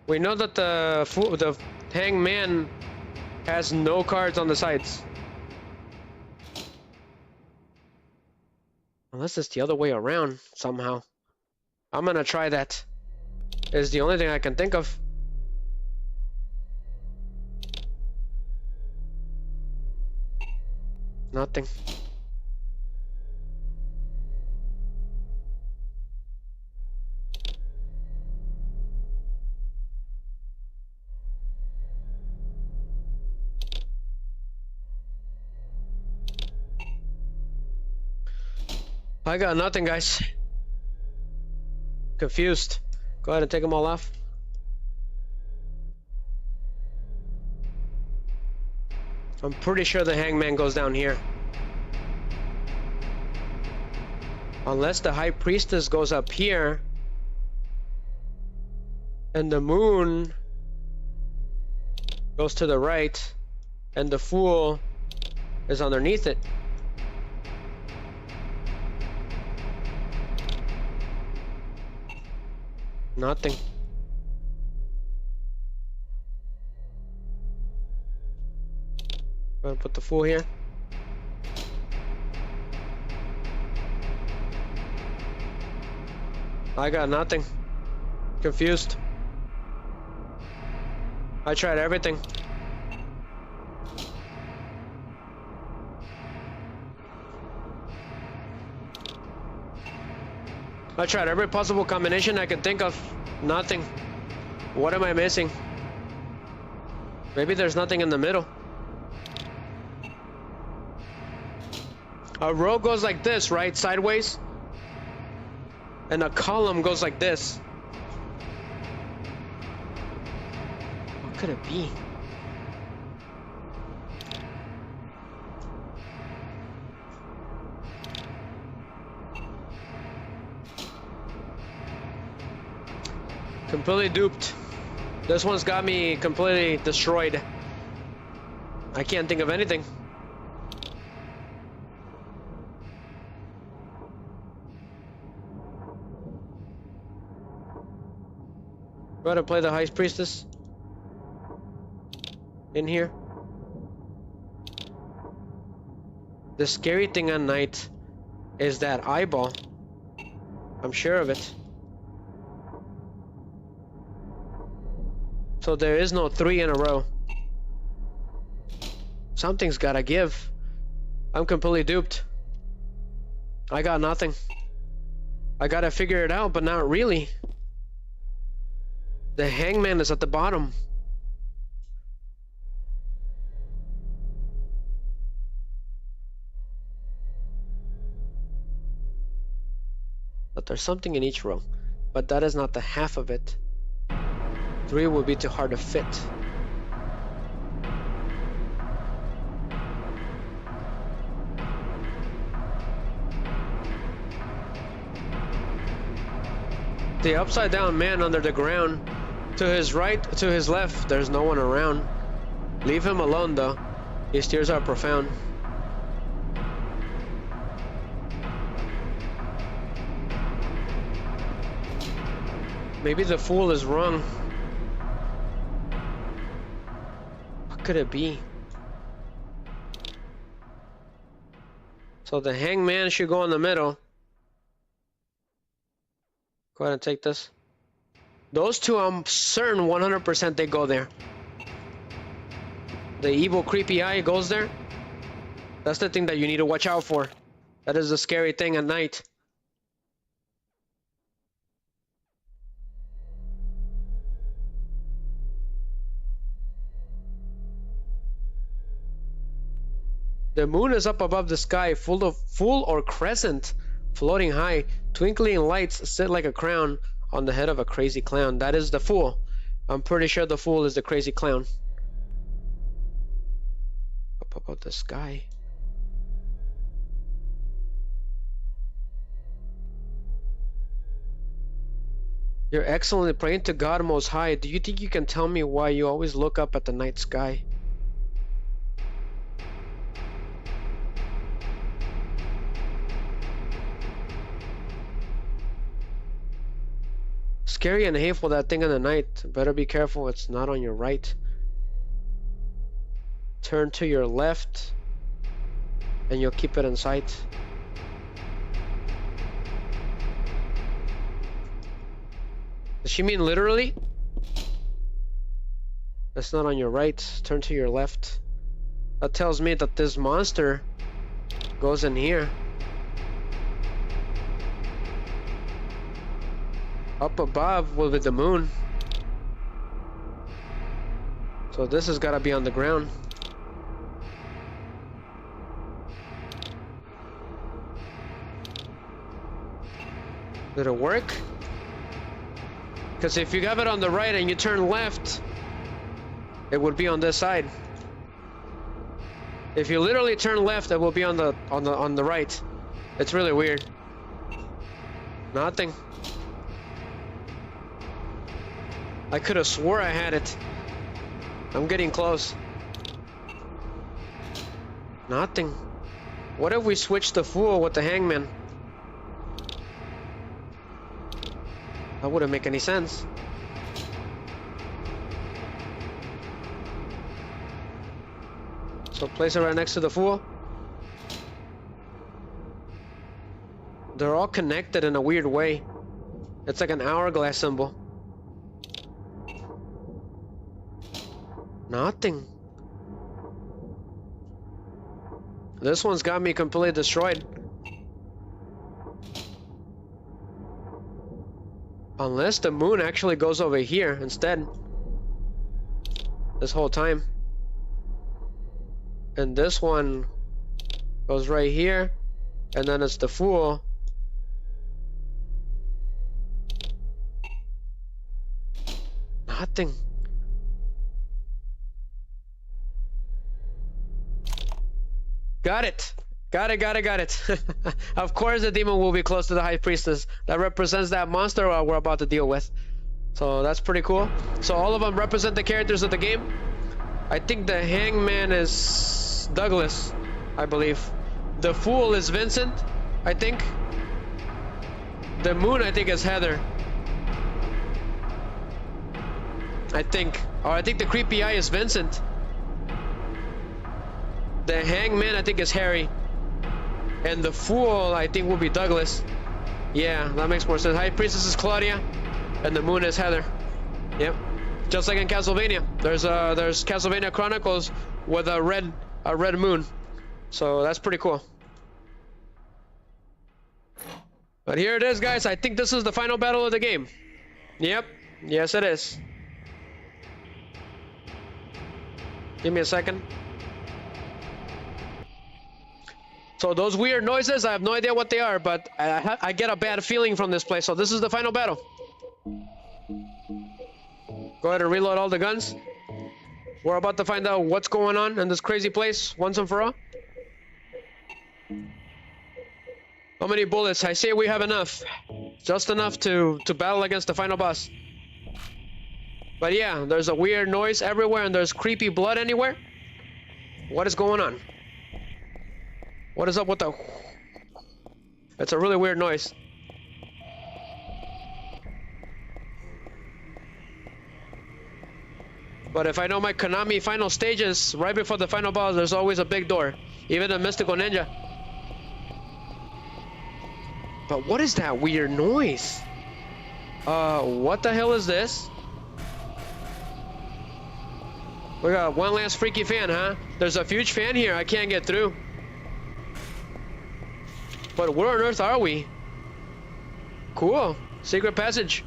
We know that the hangman has no cards on the sides. Unless it's the other way around somehow. I'm gonna try that. It's the only thing I can think of. Nothing. I got nothing, guys. Confused. Go ahead and take them all off. I'm pretty sure the hangman goes down here. Unless the high priestess goes up here. And the moon goes to the right. And the fool is underneath it. Nothing. Gonna put the fool here. I got nothing. Confused. I tried everything. I tried every possible combination I could think of. Nothing. What am I missing? Maybe there's nothing in the middle. A row goes like this, right? Sideways. And a column goes like this. What could it be? Completely duped. This one's got me completely destroyed. I can't think of anything. Go ahead and play the High Priestess in here. The scary thing at night is that eyeball. I'm sure of it. So there is no 3 in a row. Something's gotta give. I'm completely duped. I got nothing. I gotta figure it out, but not really. The hangman is at the bottom. But there's something in each row. But that is not the half of it. 3 would be too hard to fit. The upside down man under the ground. To his right, to his left, there's no one around. Leave him alone though. His tears are profound. Maybe the fool is wrong. What could it be? So the hangman should go in the middle. Go ahead and take this. Those two, I'm certain 100% they go there. The evil creepy eye goes there. That's the thing that you need to watch out for. That is the scary thing at night. The moon is up above the sky, full or crescent, floating high. Twinkling lights sit like a crown on the head of a crazy clown. That is the fool. I'm pretty sure the fool is the crazy clown. Up above the sky. You're excellently praying to God Most High. Do you think you can tell me why you always look up at the night sky? Scary and hateful, that thing in the night. Better be careful, it's not on your right. Turn to your left and you'll keep it in sight. Does she mean literally? That's not on your right. Turn to your left. That tells me that this monster goes in here. Up above will be the moon. So this has got to be on the ground. Did it work? Because if you have it on the right and you turn left, it would be on this side. If you literally turn left, it will be on the right. It's really weird. Nothing. I could have swore I had it. I'm getting close. Nothing. What if we switch the fool with the hangman? That wouldn't make any sense. So place it right next to the fool. They're all connected in a weird way. It's like an hourglass symbol. Nothing. This one's got me completely destroyed. Unless the moon actually goes over here instead. This whole time. And this one goes right here. And then it's the fool. Nothing. Got it. Got it. Of course the demon will be close to the high priestess. That represents that monster we're about to deal with. So that's pretty cool. So all of them represent the characters of the game. I think the hangman is Douglas, I believe. The fool is Vincent, I think. The moon, I think, is Heather. I think. Or I think the creepy eye is Vincent. The hangman, I think, is Harry. And the fool, I think, will be Douglas. Yeah, that makes more sense. High priestess is Claudia. And the moon is Heather. Yep. Just like in Castlevania. There's Castlevania Chronicles with a red moon. So that's pretty cool. But here it is, guys. I think this is the final battle of the game. Yep. Yes, it is. Give me a second. So those weird noises, I have no idea what they are, but I get a bad feeling from this place. So this is the final battle. Go ahead and reload all the guns. We're about to find out what's going on in this crazy place once and for all. How many bullets? I say we have enough. Just enough to battle against the final boss. But yeah, there's a weird noise everywhere and there's creepy blood anywhere. What is going on? What is up with the... It's a really weird noise. But if I know my Konami final stages, right before the final boss, there's always a big door. Even in Mystical Ninja. But what is that weird noise? What the hell is this? We got one last freaky fan, huh? There's a huge fan here. I can't get through. But where on earth are we? Cool. Secret passage.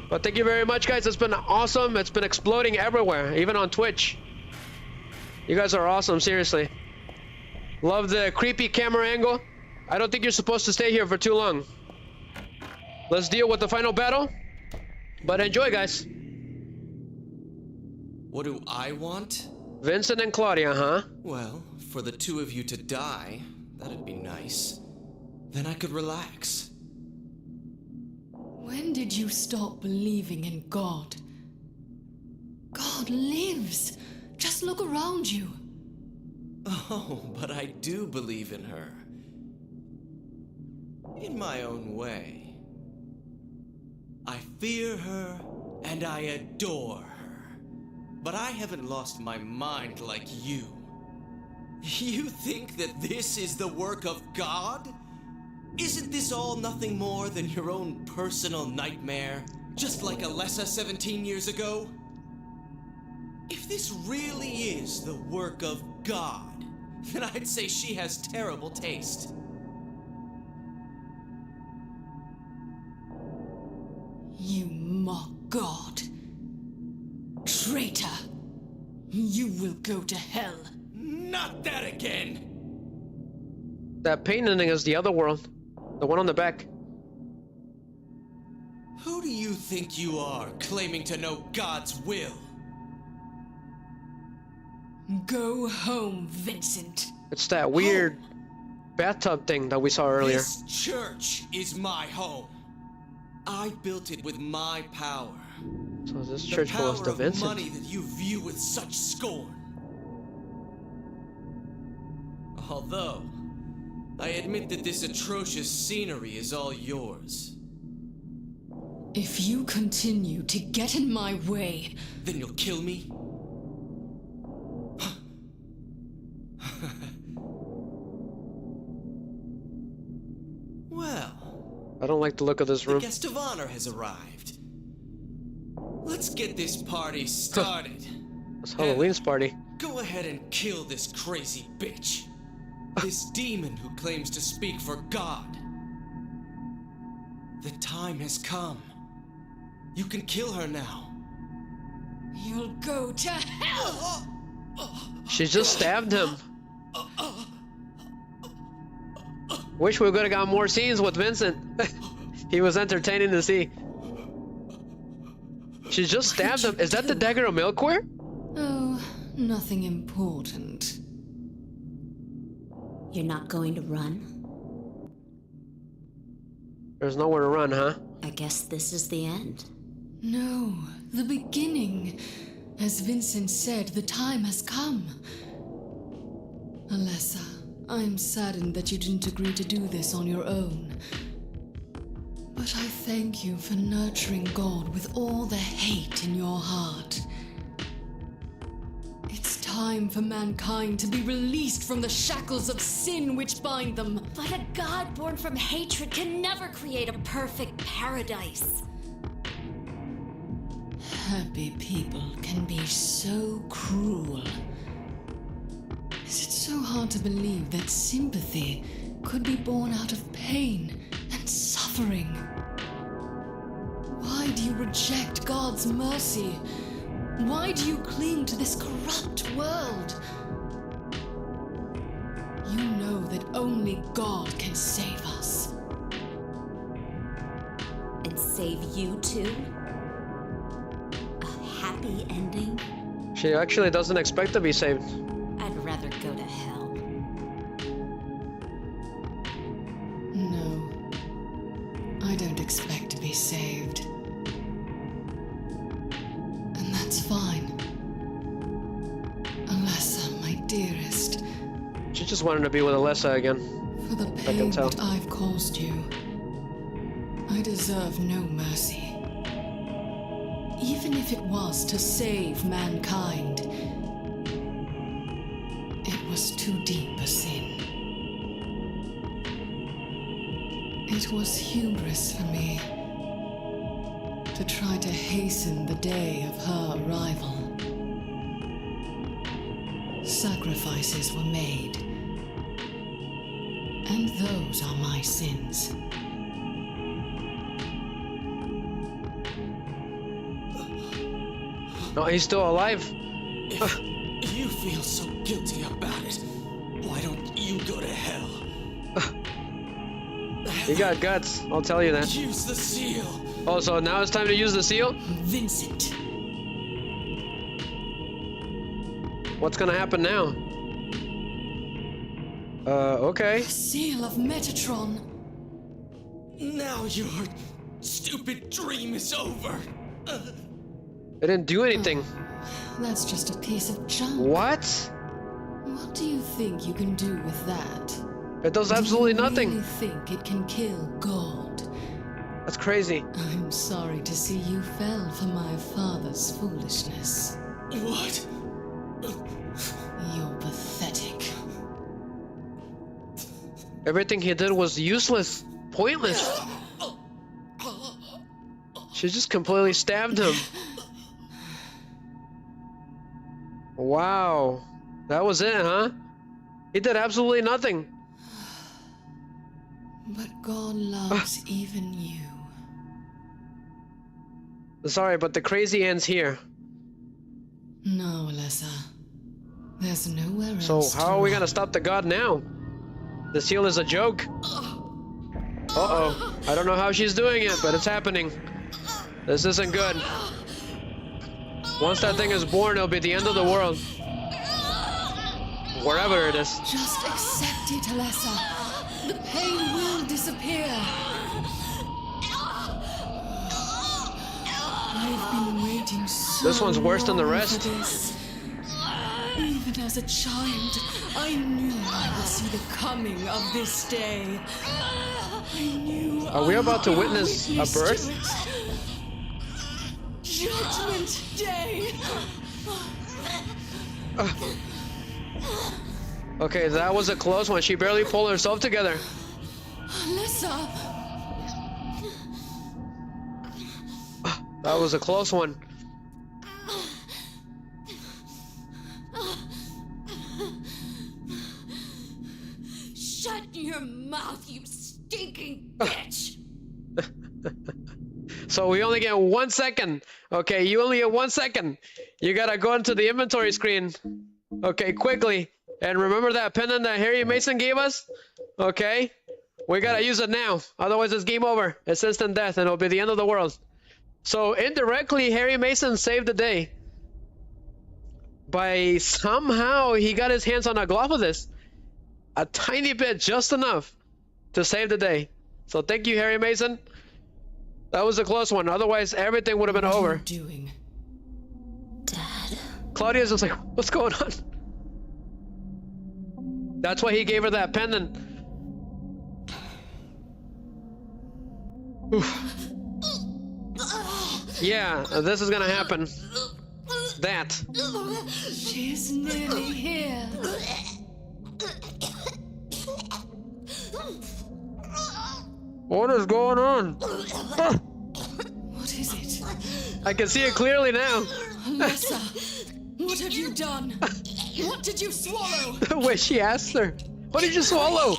But thank you very much, guys. It's been awesome. It's been exploding everywhere, even on Twitch. You guys are awesome, seriously. Love the creepy camera angle. I don't think you're supposed to stay here for too long. Let's deal with the final battle. But enjoy, guys. What do I want? Vincent and Claudia, huh? Well, for the two of you to die, that'd be nice. Then I could relax. When did you stop believing in God? God lives. Just look around you. Oh, but I do believe in her. In my own way. I fear her and I adore her. But I haven't lost my mind like you. You think that this is the work of God? Isn't this all nothing more than your own personal nightmare? Just like Alessa 17 years ago? If this really is the work of God, then I'd say she has terrible taste. You mock God. Traitor! You will go to hell. Not that again! That painting is the other world. The one on the back. Who do you think you are, claiming to know God's will? Go home, Vincent. It's that weird bathtub thing that we saw earlier. This church is my home. I built it with my power. So this church belongs to Vincent. The power of money that you view with such scorn. Although, I admit that this atrocious scenery is all yours. If you continue to get in my way... Then you'll kill me? Well... I don't like the look of this room. The guest of honor has arrived. Let's get this party started. It's Halloween's party. Go ahead and kill this crazy bitch. This demon who claims to speak for God. The time has come. You can kill her now. You'll go to hell! She just stabbed him. Wish we could have got more scenes with Vincent. He was entertaining to see. She just stabbed him. Is that the dagger of Melkor? Oh, nothing important. You're not going to run? There's nowhere to run, huh? I guess this is the end. No, the beginning. As Vincent said, the time has come. Alessa, I'm saddened that you didn't agree to do this on your own. But I thank you for nurturing God with all the hate in your heart. It's time for mankind to be released from the shackles of sin which bind them. But a God born from hatred can never create a perfect paradise. Happy people can be so cruel. Is it so hard to believe that sympathy could be born out of pain and suffering. Why do you reject God's mercy? Why do you cling to this corrupt world? You know that only God can save us. And save you too? A happy ending? She actually doesn't expect to be saved. I'd rather go to hell. No, I don't expect to be saved. And that's fine. Alessa, my dearest. She just wanted to be with Alessa again. For the pain that I've caused you, I deserve no mercy. Even if it was to save mankind, it was too deep a sin. It was hubris for me to try to hasten the day of her arrival. Sacrifices were made, and those are my sins. No, he's still alive. If you feel so guilty about it, why don't you go to hell? You got guts, I'll tell you that. Use the seal. Oh, so now it's time to use the seal? Vincent. What's gonna happen now? Okay. The seal of Metatron. Now your stupid dream is over. It didn't do anything. That's just a piece of junk. What? What do you think you can do with that? It does absolutely nothing. Do you really think it can kill God? That's crazy. I'm sorry to see you fell for my father's foolishness. What? You're pathetic. Everything he did was useless, pointless. She just completely stabbed him. Wow. That was it, huh? He did absolutely nothing. But God loves even you. Sorry, but the crazy ends here. No, Alessa. There's nowhere else. So how are we gonna stop the god now? The seal is a joke. Uh-oh. I don't know how she's doing it, but it's happening. This isn't good. Once that thing is born, it'll be the end of the world. Wherever it is. Just accept it, Alessa. The pain will disappear. I've been waiting so This one's worse than the rest. for this. Even as a child, I knew I would see the coming of this day. I knew. Are we about to I witness a witnessed birth? it. Judgment Day. Okay, that was a close one. She barely pulled herself together. Alessa. That was a close one. Shut your mouth, you stinking bitch! So we only get 1 second. Okay, you only get 1 second. You gotta go into the inventory screen. Okay, quickly. And remember that pendant that Harry Mason gave us? Okay? We gotta use it now. Otherwise it's game over. It's instant death and it'll be the end of the world. So indirectly, Harry Mason saved the day. By somehow he got his hands on a Globulus. A tiny bit, just enough to save the day. So thank you, Harry Mason. That was a close one. Otherwise, everything would have been over. What are you doing? Dad. Claudia's just like, what's going on? That's why he gave her that pendant. Oof. Yeah, this is gonna happen. That. She's nearly here. What is going on? What is it? I can see it clearly now. Alessa, what have you done? What did you swallow? The way she asked her. What did you swallow?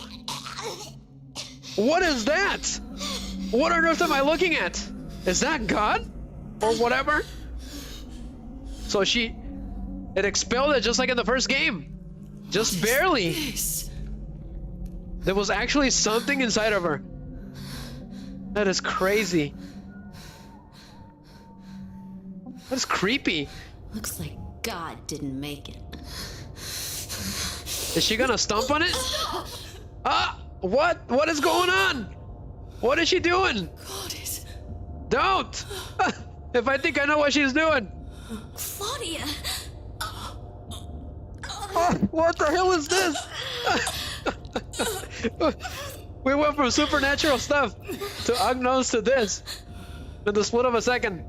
What is that? What on earth am I looking at? Is that God? Or whatever? So it expelled it just like in the first game. Just barely. There was actually something inside of her. That is crazy. That's creepy. Looks like God didn't make it. Is she gonna stomp on it? Ah! What? What is going on? What is she doing? God is... Don't! If I think I know what she's doing. Claudia! Oh, what the hell is this? We went from supernatural stuff to unknowns to this in the split of a second.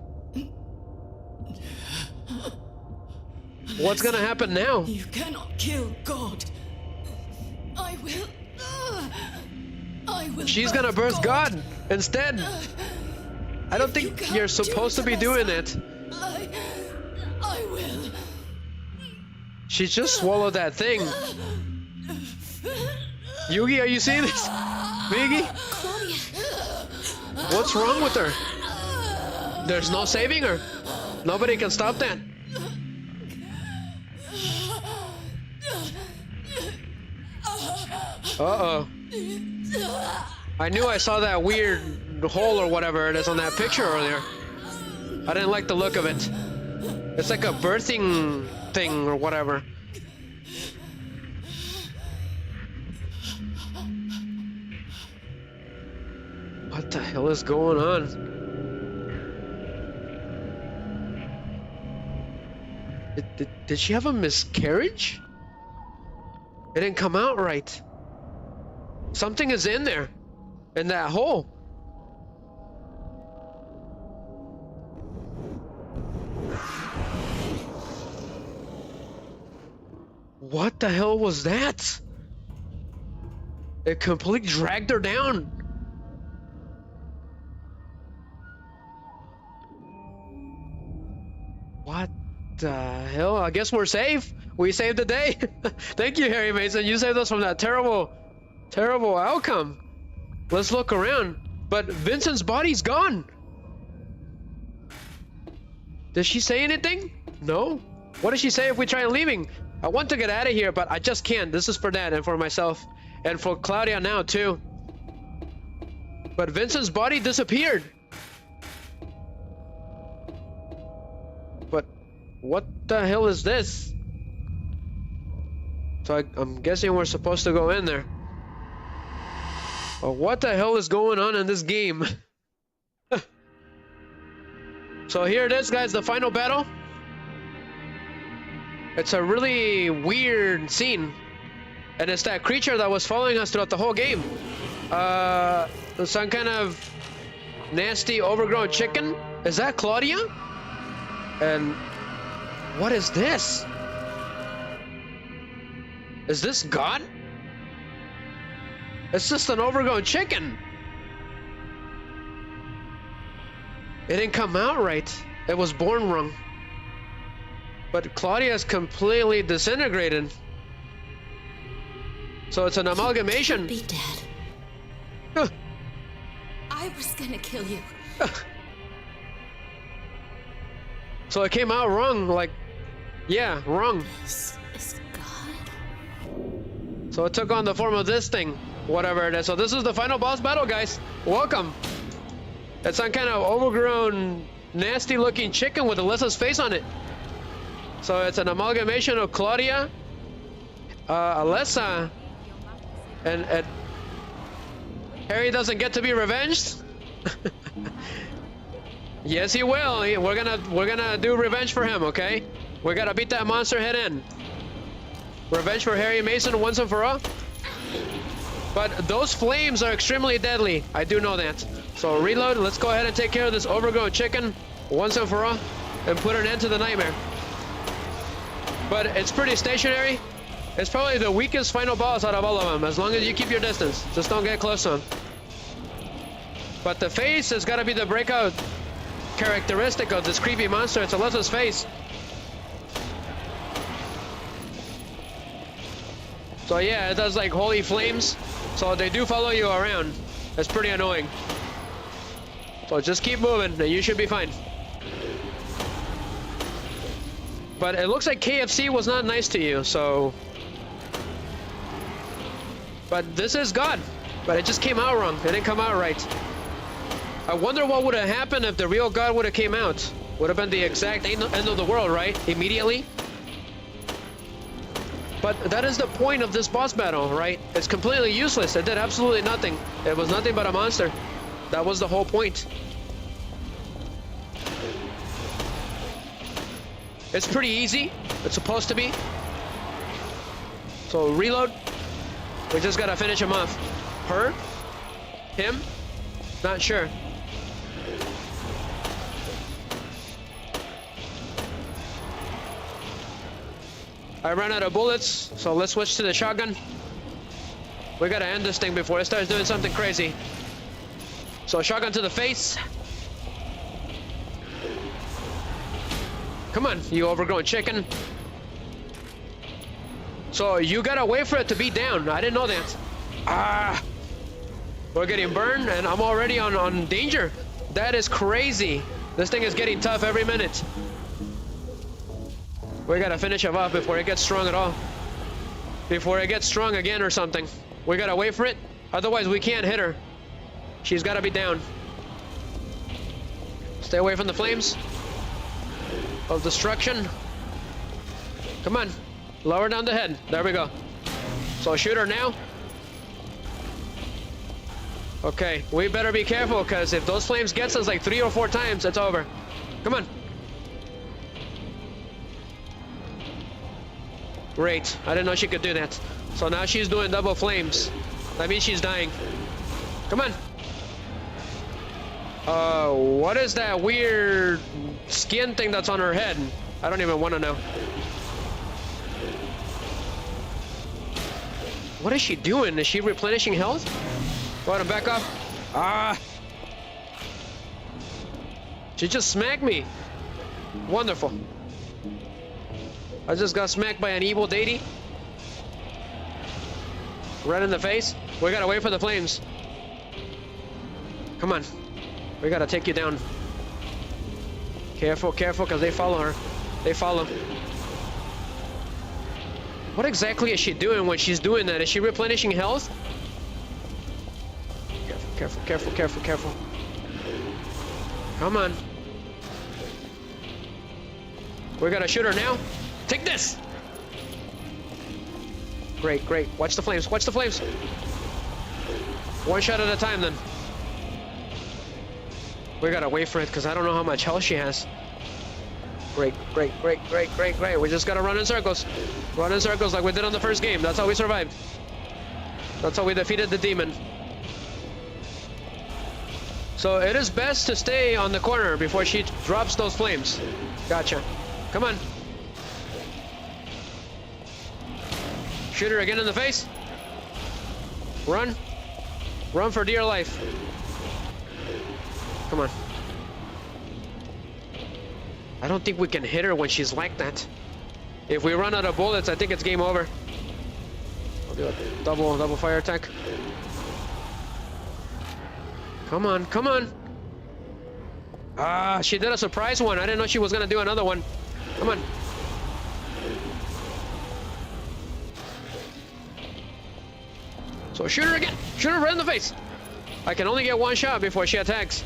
What's gonna happen now? You cannot kill God. I will... I will... She's gonna birth God instead. I don't think you're supposed to be doing it. I will... She just swallowed that thing. Yugi, are you seeing this? Migi? What's wrong with her? There's no saving her. Nobody can stop that. Uh-oh. I knew I saw that weird hole or whatever it is on that picture earlier. I didn't like the look of it. It's like a birthing thing or whatever. What the hell is going on? Did she have a miscarriage? It didn't come out right. Something is in there, in that hole. What the hell was that? It completely dragged her down. What the hell? I guess we're safe. We saved the day. Thank you, Harry Mason. You saved us from that terrible outcome. Let's look around. But Vincent's body's gone. Did she say anything? No. What did she say if we try leaving? I want to get out of here, but I just can't. This is for Dad and for myself. And for Claudia now, too. But Vincent's body disappeared. But what the hell is this? So I'm guessing we're supposed to go in there. But what the hell is going on in this game? So here it is, guys, the final battle. It's a really weird scene. And it's that creature that was following us throughout the whole game. Some kind of nasty overgrown chicken. Is that Claudia? And what is this? Is this God? It's just an overgrown chicken. It didn't come out right. It was born wrong. But Claudia's completely disintegrated. So it's an amalgamation. Be dead. Huh. I was gonna kill you. So it came out wrong, like, yeah, wrong. This is God. So it took on the form of this thing, whatever it is. So this is the final boss battle, guys. Welcome. It's some kind of overgrown, nasty-looking chicken with Alyssa's face on it. So it's an amalgamation of Claudia, Alyssa, and Harry doesn't get to be revenged. Yes, he will. We're gonna do revenge for him, okay? We gotta beat that monster head in. Revenge for Harry Mason once and for all. But those flames are extremely deadly. I do know that. So reload. Let's go ahead and take care of this overgrown chicken once and for all, and put an end to the nightmare. But it's pretty stationary. It's probably the weakest final boss out of all of them, as long as you keep your distance. Just don't get close to him. But the face has got to be the breakout characteristic of this creepy monster. It's Alyssa's face. So yeah, it does like holy flames. So they do follow you around. It's pretty annoying. So just keep moving and you should be fine. But it looks like KFC was not nice to you, so... But this is God. But it just came out wrong. It didn't come out right. I wonder what would have happened if the real God would have came out. Would have been the exact end of the world, right? Immediately. But that is the point of this boss battle, right? It's completely useless. It did absolutely nothing. It was nothing but a monster. That was the whole point. It's pretty easy. It's supposed to be. So reload. We just gotta finish him off. Her? Him? Not sure. I ran out of bullets, so let's switch to the shotgun. We gotta end this thing before it starts doing something crazy. So shotgun to the face. Come on, you overgrown chicken. So you gotta wait for it to be down. I didn't know that. Ah! We're getting burned and I'm already on danger. That is crazy. This thing is getting tough every minute. We gotta finish it off before it gets strong at all. Before it gets strong again or something. We gotta wait for it. Otherwise we can't hit her. She's gotta be down. Stay away from the flames of destruction. Come on. Lower down the head. There we go. So shoot her now. Okay, we better be careful because if those flames gets us like 3 or 4 times, it's over. Come on. Great. I didn't know she could do that. So now she's doing double flames. That means she's dying. Come on. What is that weird skin thing that's on her head? I don't even want to know. What is she doing? Is she replenishing health? Go ahead and back up. Ah! She just smacked me. Wonderful. I just got smacked by an evil deity. Right in the face. We gotta wait for the flames. Come on. We gotta take you down. Careful, careful, because they follow her. They follow. What exactly is she doing when she's doing that? Is she replenishing health? Careful, careful, careful, careful. Come on. We gotta shoot her now. Take this! Great, great. Watch the flames, watch the flames. One shot at a time then. We gotta wait for it because I don't know how much health she has. Great, great, great, great, great, great. We just gotta run in circles. Run in circles like we did on the first game. That's how we survived. That's how we defeated the demon. So it is best to stay on the corner before she drops those flames. Gotcha. Come on. Shoot her again in the face. Run. Run for dear life. Come on. I don't think we can hit her when she's like that. If we run out of bullets, I think it's game over. I'll do a double fire attack. Come on, come on. Ah, she did a surprise one. I didn't know she was gonna do another one. Come on. So shoot her again. Shoot her right in the face. I can only get one shot before she attacks.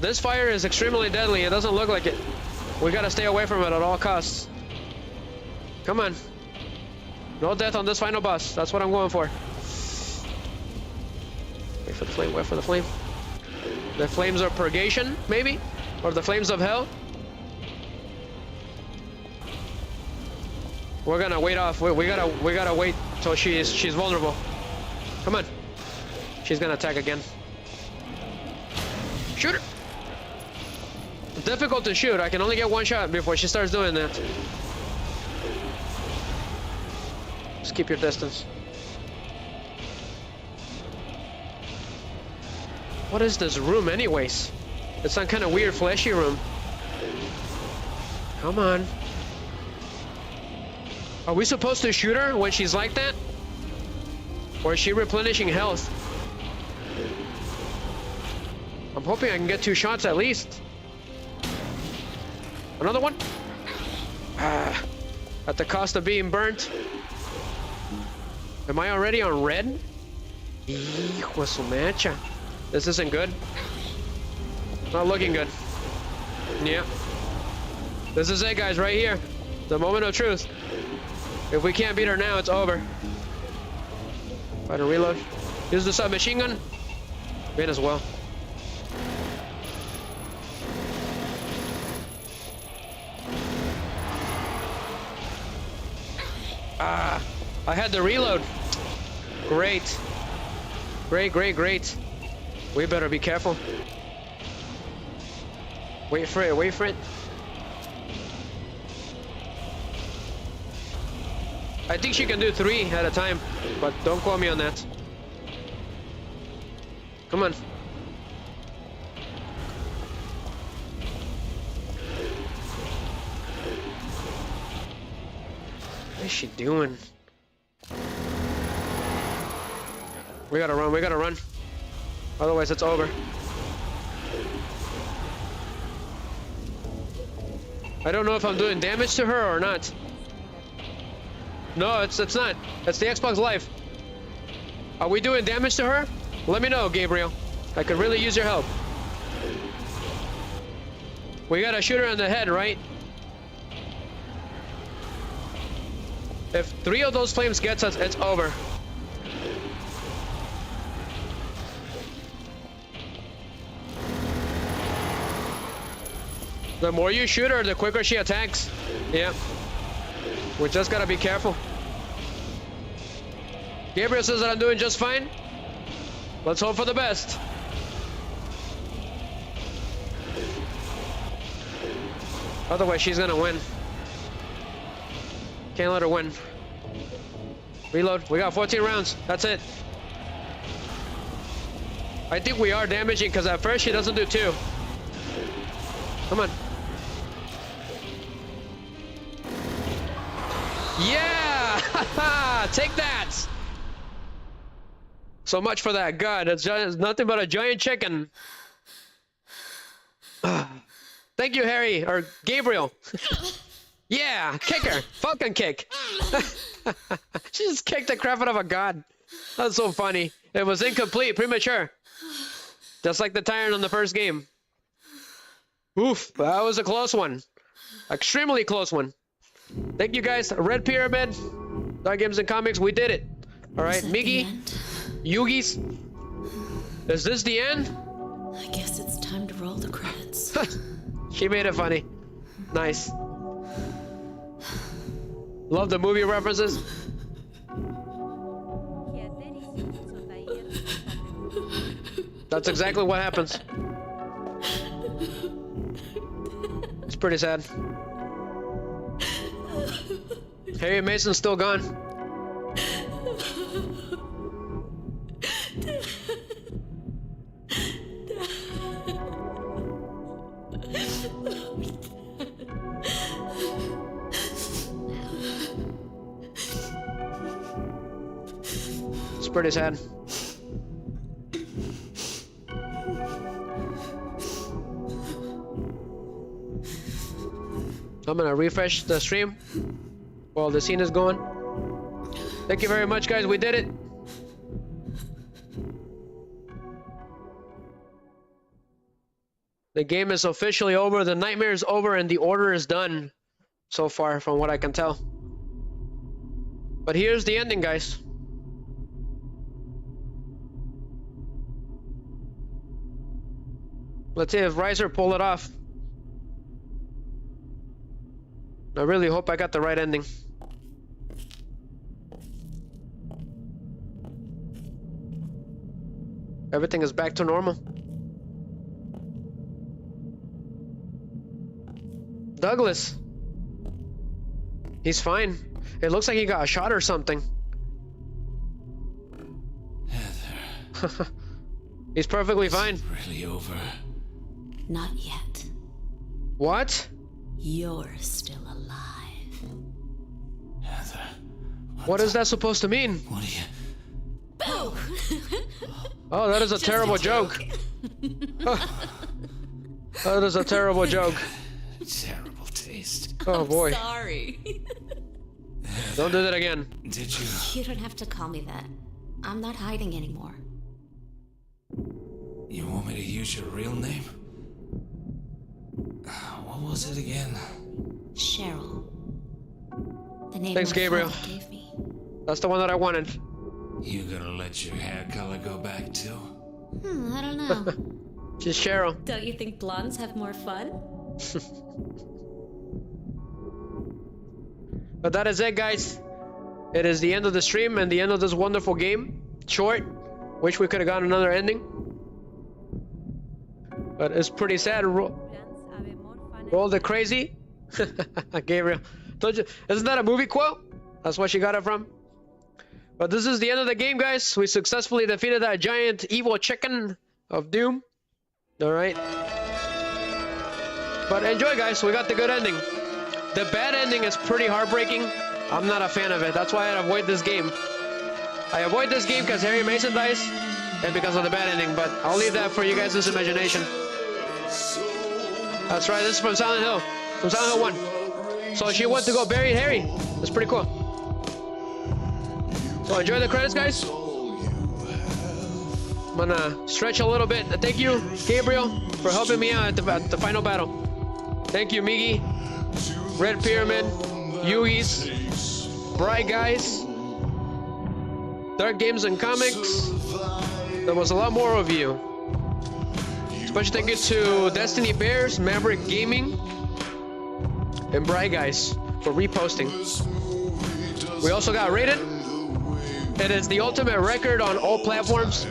This fire is extremely deadly. It doesn't look like it. We gotta stay away from it at all costs. Come on. No death on this final boss. That's what I'm going for. Wait for the flame. Wait for the flame. The flames of purgation, maybe? Or the flames of hell? We're gonna wait off. We gotta wait till she's vulnerable. Come on. She's gonna attack again. Shoot her! Difficult to shoot. I can only get one shot before she starts doing that. Just keep your distance. What is this room anyways? It's some kind of weird fleshy room. Come on. Are we supposed to shoot her when she's like that? Or is she replenishing health? hoping I can get 2 shots at least. Another one. At the cost of being burnt. Am I already on red? Hijo de su mecha. This isn't good. Not looking good. Yeah. This is it, guys, right here. The moment of truth. If we can't beat her now, it's over. Try to reload. Use the submachine gun. May as well. Ah, I had to reload. Great. Great, great, great. We better be careful. Wait for it, wait for it. I think she can do 3 at a time, but don't quote me on that. Come on. What is she doing? We gotta run, we gotta run. Otherwise it's over. I don't know if I'm doing damage to her or not. No, it's not. That's the Xbox Live. Are we doing damage to her? Let me know, Gabriel. I could really use your help. We gotta shoot her in the head, right? If 3 of those flames gets us, it's over. The more you shoot her, the quicker she attacks. Yeah. We just gotta be careful. Gabriel says that I'm doing just fine. Let's hope for the best. Otherwise, she's gonna win. Can't let her win. Reload. We got 14 rounds. That's it. I think we are damaging because at first she doesn't do 2. Come on. Yeah! Take that! So much for that. God, it's nothing but a giant chicken. Thank you, Harry, or Gabriel. Yeah, kick her. Falcon kick. She just kicked the crap out of a god. That's so funny. It was incomplete, premature. Just like the Tyrant on the first game. Oof, that was a close one. Extremely close one. Thank you guys. Red Pyramid, Dark Games and Comics, we did it. All right, Miggy, Yugi's. Is this the end? I guess it's time to roll the credits. She made it funny. Nice. Love the movie references. That's exactly what happens. It's pretty sad. Harry Mason's still gone. It's pretty sad. I'm gonna refresh the stream while the scene is going. Thank you very much, guys. We did it. The game is officially over. The nightmare is over, and the order is done. So far, from what I can tell. But here's the ending, guys. Let's see if Riser pulled it off. I really hope I got the right ending. Everything is back to normal. Douglas. He's fine. It looks like he got a shot or something. Heather. He's perfectly fine. Really over. Not yet. What? You're still alive. Heather. What is that supposed to mean? What are you... Boo! Oh, that is a Just terrible a joke. joke. That is a terrible joke. Terrible taste. Oh boy. Sorry. Don't do that again. Did you? You don't have to call me that. I'm not hiding anymore. You want me to use your real name? What was it again? Cheryl. The name Thanks, my Gabriel. father gave me. That's the one that I wanted. You gonna let your hair color go back too? I don't know. She's Cheryl. Don't you think blondes have more fun? But that is it, guys. It is the end of the stream and the end of this wonderful game. Short. Wish we could have gotten another ending. But it's pretty sad. Roll the crazy. Gabriel. Told you. Isn't that a movie quote? That's where she got it from. But this is the end of the game, guys. We successfully defeated that giant evil chicken of doom. Alright. But enjoy, guys. We got the good ending. The bad ending is pretty heartbreaking. I'm not a fan of it. That's why I avoid this game. I avoid this game because Harry Mason dies and because of the bad ending, but I'll leave that for you guys' imagination. That's right, this is from Silent Hill. From Silent Hill 1. So she went to go bury Harry. That's pretty cool. So enjoy the credits, guys. I'm gonna stretch a little bit. Thank you, Gabriel, for helping me out at the final battle. Thank you, Miggy, Red Pyramid, Yugi's, Bright Guys, Dark Games and Comics. There was a lot more of you. Special thank you to Destiny Bears, Maverick Gaming, and Bright Guys for reposting. We also got rated. It is the ultimate record on all platforms.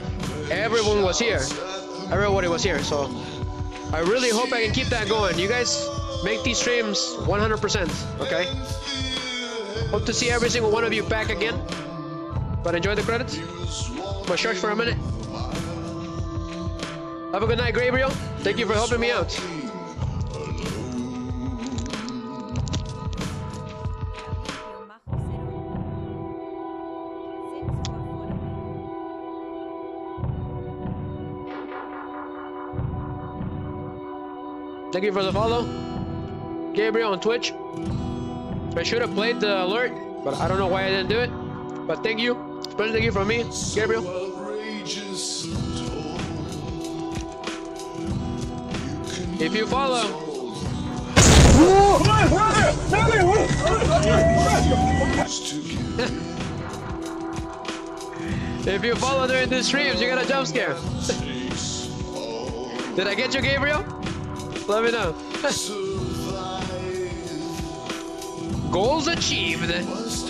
Everyone was here. Everybody was here. So I really hope I can keep that going. You guys make these streams 100%. Okay? Hope to see every single one of you back again. But enjoy the credits. I'm gonna search for a minute. Have a good night, Gabriel. Thank you for helping me out. Thank you for the follow. Gabriel on Twitch. I should have played the alert, but I don't know why I didn't do it. But thank you. Special thank you from me, Gabriel. If you follow... If you follow during the streams, you got a jump scare. Did I get you, Gabriel? Let me know. Goals achieved. This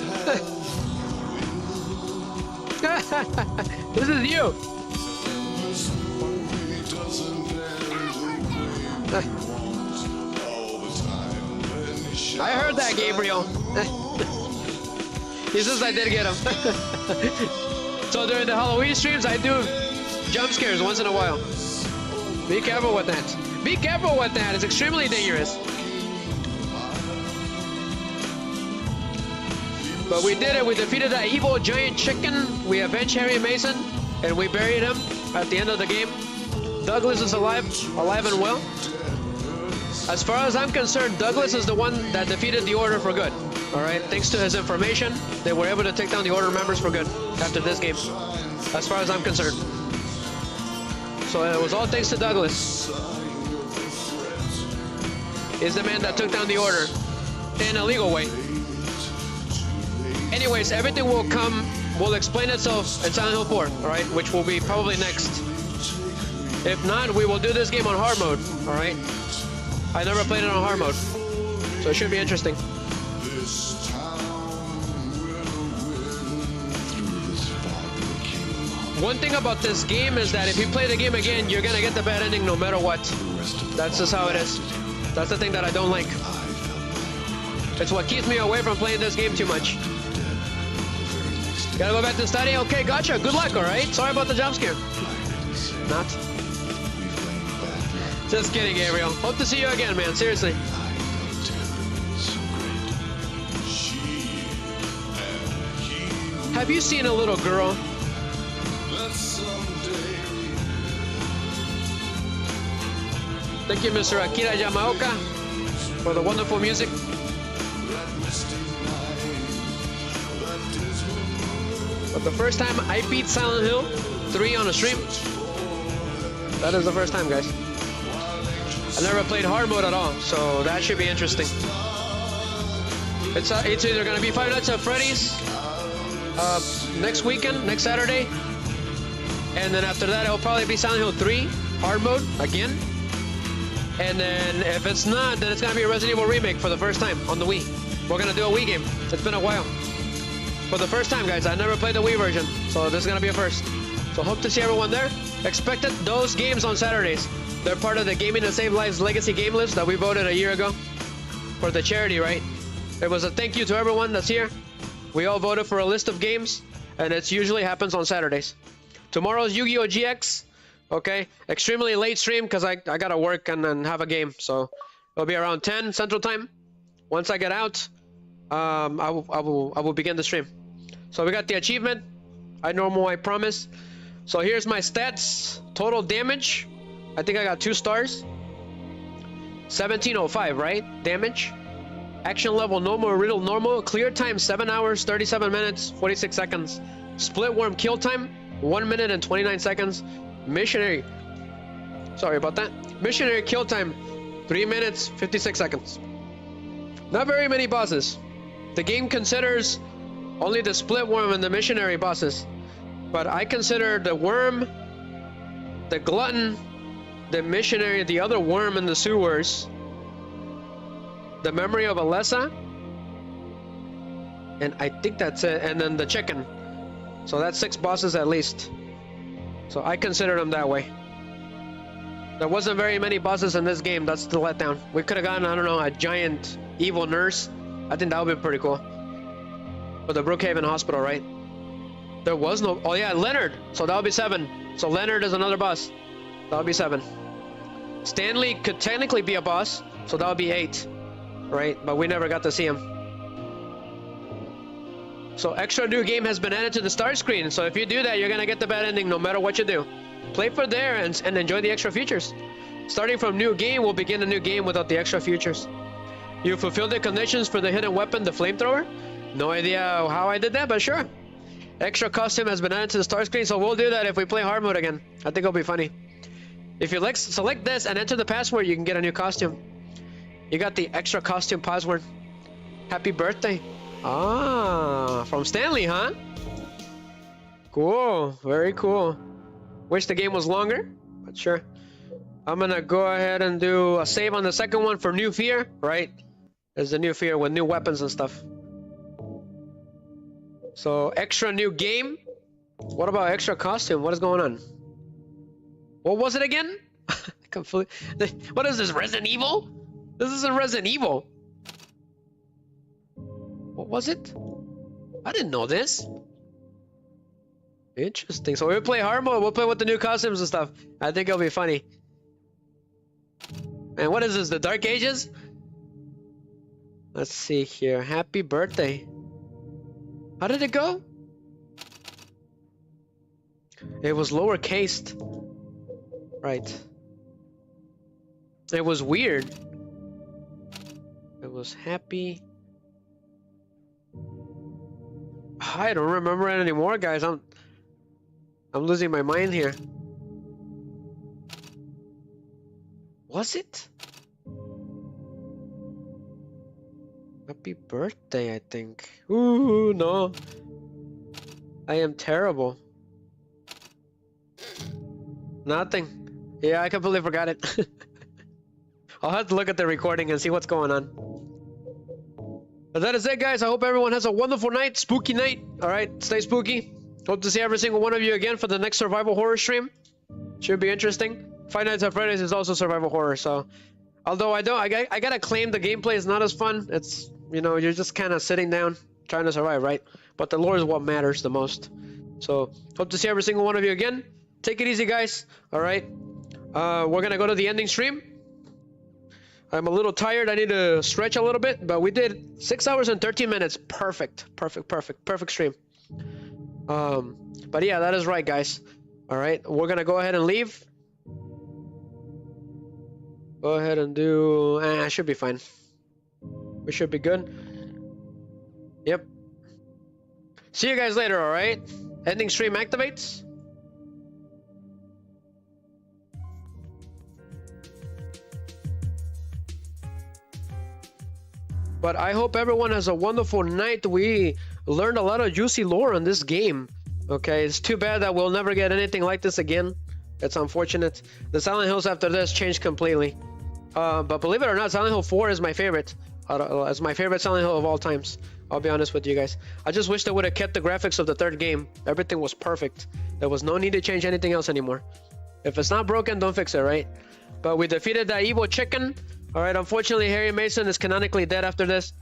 is you. I heard that, Gabriel. He says I did get him. So during the Halloween streams, I do jump scares once in a while. Be careful with that. Be careful with that. It's extremely dangerous. But we did it. We defeated that evil giant chicken. We avenged Harry Mason, and we buried him at the end of the game. Douglas is alive and well. As far as I'm concerned, Douglas is the one that defeated the Order for good. All right, thanks to his information, they were able to take down the Order members for good after this game. As far as I'm concerned. So it was all thanks to Douglas. He's the man that took down the Order in a legal way. Anyways, everything will explain itself in Silent Hill 4, all right, which will be probably next. If not, we will do this game on hard mode, all right? I never played it on hard mode, so it should be interesting. One thing about this game is that if you play the game again, you're gonna get the bad ending no matter what. That's just how it is. That's the thing that I don't like. It's what keeps me away from playing this game too much. Gotta go back to study? Okay, gotcha. Good luck, alright? Sorry about the jump scare. Not. Just kidding, Gabriel. Hope to see you again, man. Seriously. Have you seen a little girl? Thank you, Mr. Akira Yamaoka, for the wonderful music. But the first time I beat Silent Hill 3 on a stream, that is the first time, guys. I never played hard mode at all, so that should be interesting. It's either gonna be Five Nights at Freddy's next weekend, next Saturday, and then after that it'll probably be Silent Hill 3 hard mode again. And then if it's not, then it's gonna be a Resident Evil remake for the first time on the Wii. We're gonna do a Wii game. It's been a while. For the first time, guys. I never played the Wii version, so this is gonna be a first. So hope to see everyone there. Expected those games on Saturdays. They're part of the Gaming to Save Lives Legacy game list that we voted a year ago for the charity, right? It was a thank you to everyone that's here. We all voted for a list of games, and it usually happens on Saturdays. Tomorrow's Yu-Gi-Oh! GX. Okay, extremely late stream because I gotta work and then have a game, so it'll be around 10 Central Time. Once I get out, I will begin the stream. So we got the achievement. I promise. So here's my stats. Total damage. I think I got 2 stars. 1705, right? Damage. Action level normal, riddle normal. Clear time 7 hours, 37 minutes, 46 seconds. Split worm kill time 1 minute and 29 seconds. Missionary. Sorry about that. Missionary kill time 3 minutes, 56 seconds. Not very many bosses. The game considers only the split worm and the missionary bosses. But I consider the worm, the glutton, the missionary, the other worm in the sewers, the memory of Alessa, and I think that's it, and then the chicken. So that's 6 bosses at least. So I consider them that way. There wasn't very many bosses in this game. That's the letdown. We could have gotten, I don't know, a giant evil nurse. I think that would be pretty cool. For the Brookhaven Hospital, right? There was no... Oh yeah, Leonard. So that'll be 7. So Leonard is another boss. That'll be 7. Stanley could technically be a boss. So that'll be 8. Right? But we never got to see him. So extra new game has been added to the start screen. So if you do that, you're gonna get the bad ending no matter what you do. Play for there and enjoy the extra features. Starting from new game, we'll begin a new game without the extra features. You fulfilled the conditions for the hidden weapon, the flamethrower. No idea how I did that, but sure. Extra costume has been added to the start screen, so we'll do that if we play hard mode again. I think it'll be funny. If you select this and enter the password, you can get a new costume. You got the extra costume password. Happy birthday. Ah, from Stanley, huh? Cool, very cool. Wish the game was longer, but sure. I'm gonna go ahead and do a save on the second one for New Fear, right? There's a New Fear with new weapons and stuff. So, extra new game. What about extra costume? What is going on? What was it again? What is this, Resident Evil? This isn't Resident Evil. What was it? I didn't know this. Interesting. So we'll play hard mode. We'll play with the new costumes and stuff. I think it'll be funny. And what is this? The Dark Ages? Let's see here. Happy birthday. How did it go? It was lowercased. Right. It was weird. It was happy. I don't remember it anymore, guys. I'm losing my mind here. Was it? Happy birthday, I think. Ooh, no. I am terrible. Nothing. Yeah, I completely forgot it. I'll have to look at the recording and see what's going on. But that is it, guys. I hope everyone has a wonderful night. Spooky night. Alright, stay spooky. Hope to see every single one of you again for the next survival horror stream. Should be interesting. Five Nights at Freddy's is also survival horror, so... Although I gotta claim the gameplay is not as fun. It's, you know, you're just kind of sitting down, trying to survive, right? But the lore is what matters the most. So, hope to see every single one of you again. Take it easy, guys. Alright. We're gonna go to the ending stream. I'm a little tired. I need to stretch a little bit, but we did 6 hours and 13 minutes. Perfect stream. But yeah, that is right, guys. All right, we're gonna go ahead and leave. Go ahead and do... I should be fine. We should be good. Yep. See you guys later, alright? Ending stream activates. But I hope everyone has a wonderful night. We learned a lot of juicy lore on this game. Okay, it's too bad that we'll never get anything like this again. It's unfortunate. The Silent Hills after this changed completely. But believe it or not, Silent Hill 4 is my favorite. It's my favorite Silent Hill of all times. I'll be honest with you guys. I just wish they would have kept the graphics of the third game. Everything was perfect. There was no need to change anything else anymore. If it's not broken, don't fix it, right? But we defeated that evil chicken. Alright, unfortunately, Harry Mason is canonically dead after this.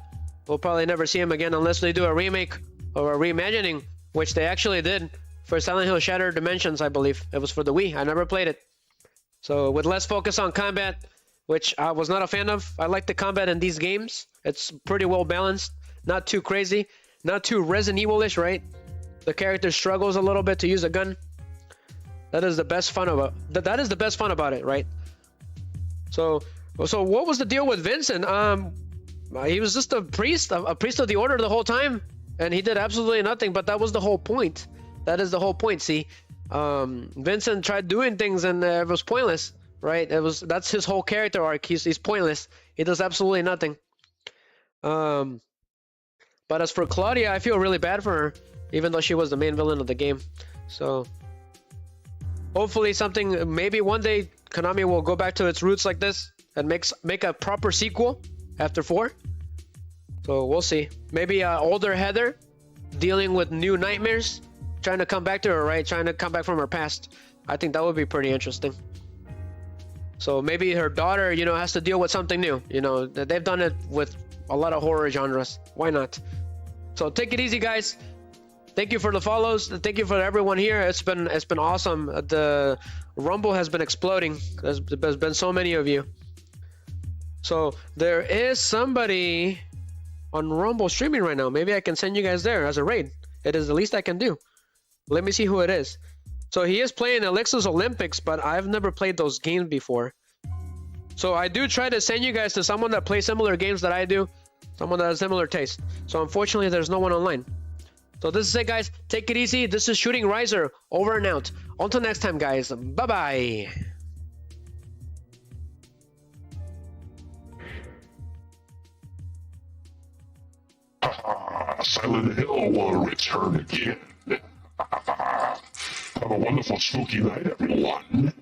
We'll probably never see him again unless they do a remake or a reimagining, which they actually did for Silent Hill Shattered Dimensions, I believe. It was for the Wii. I never played it. So with less focus on combat, which I was not a fan of. I like the combat in these games. It's pretty well balanced. Not too crazy. Not too Resident Evil-ish, right? The character struggles a little bit to use a gun. That is the best fun about that is the best fun about it, right? So what was the deal with Vincent? He was just a priest of the order the whole time, and he did absolutely nothing, but that was the whole point. That is the whole point, see? Vincent tried doing things and it was pointless, right? That's his whole character arc. He's pointless. He does absolutely nothing. But as for Claudia, I feel really bad for her, even though she was the main villain of the game. So hopefully maybe one day Konami will go back to its roots like this and make a proper sequel after 4. So we'll see. Maybe older Heather dealing with new nightmares, trying to come back to her, right? Trying to come back from her past. I think that would be pretty interesting. So maybe her daughter, has to deal with something new. They've done it with a lot of horror genres. Why not? So take it easy, guys. Thank you for the follows. Thank you for everyone here. It's been awesome. The Rumble has been exploding. There's been so many of you. So there is somebody on Rumble streaming right now. Maybe I can send you guys there as a raid. It is the least I can do. Let me see who it is. So he is playing Alexis Olympics, but I've never played those games before. So I do try to send you guys to someone that plays similar games that I do. Someone that has similar taste. So unfortunately, there's no one online. So this is it, guys. Take it easy. This is Shooting Riser. Over and out. Until next time, guys. Bye-bye. Silent Hill will return again. Have a wonderful spooky night, everyone.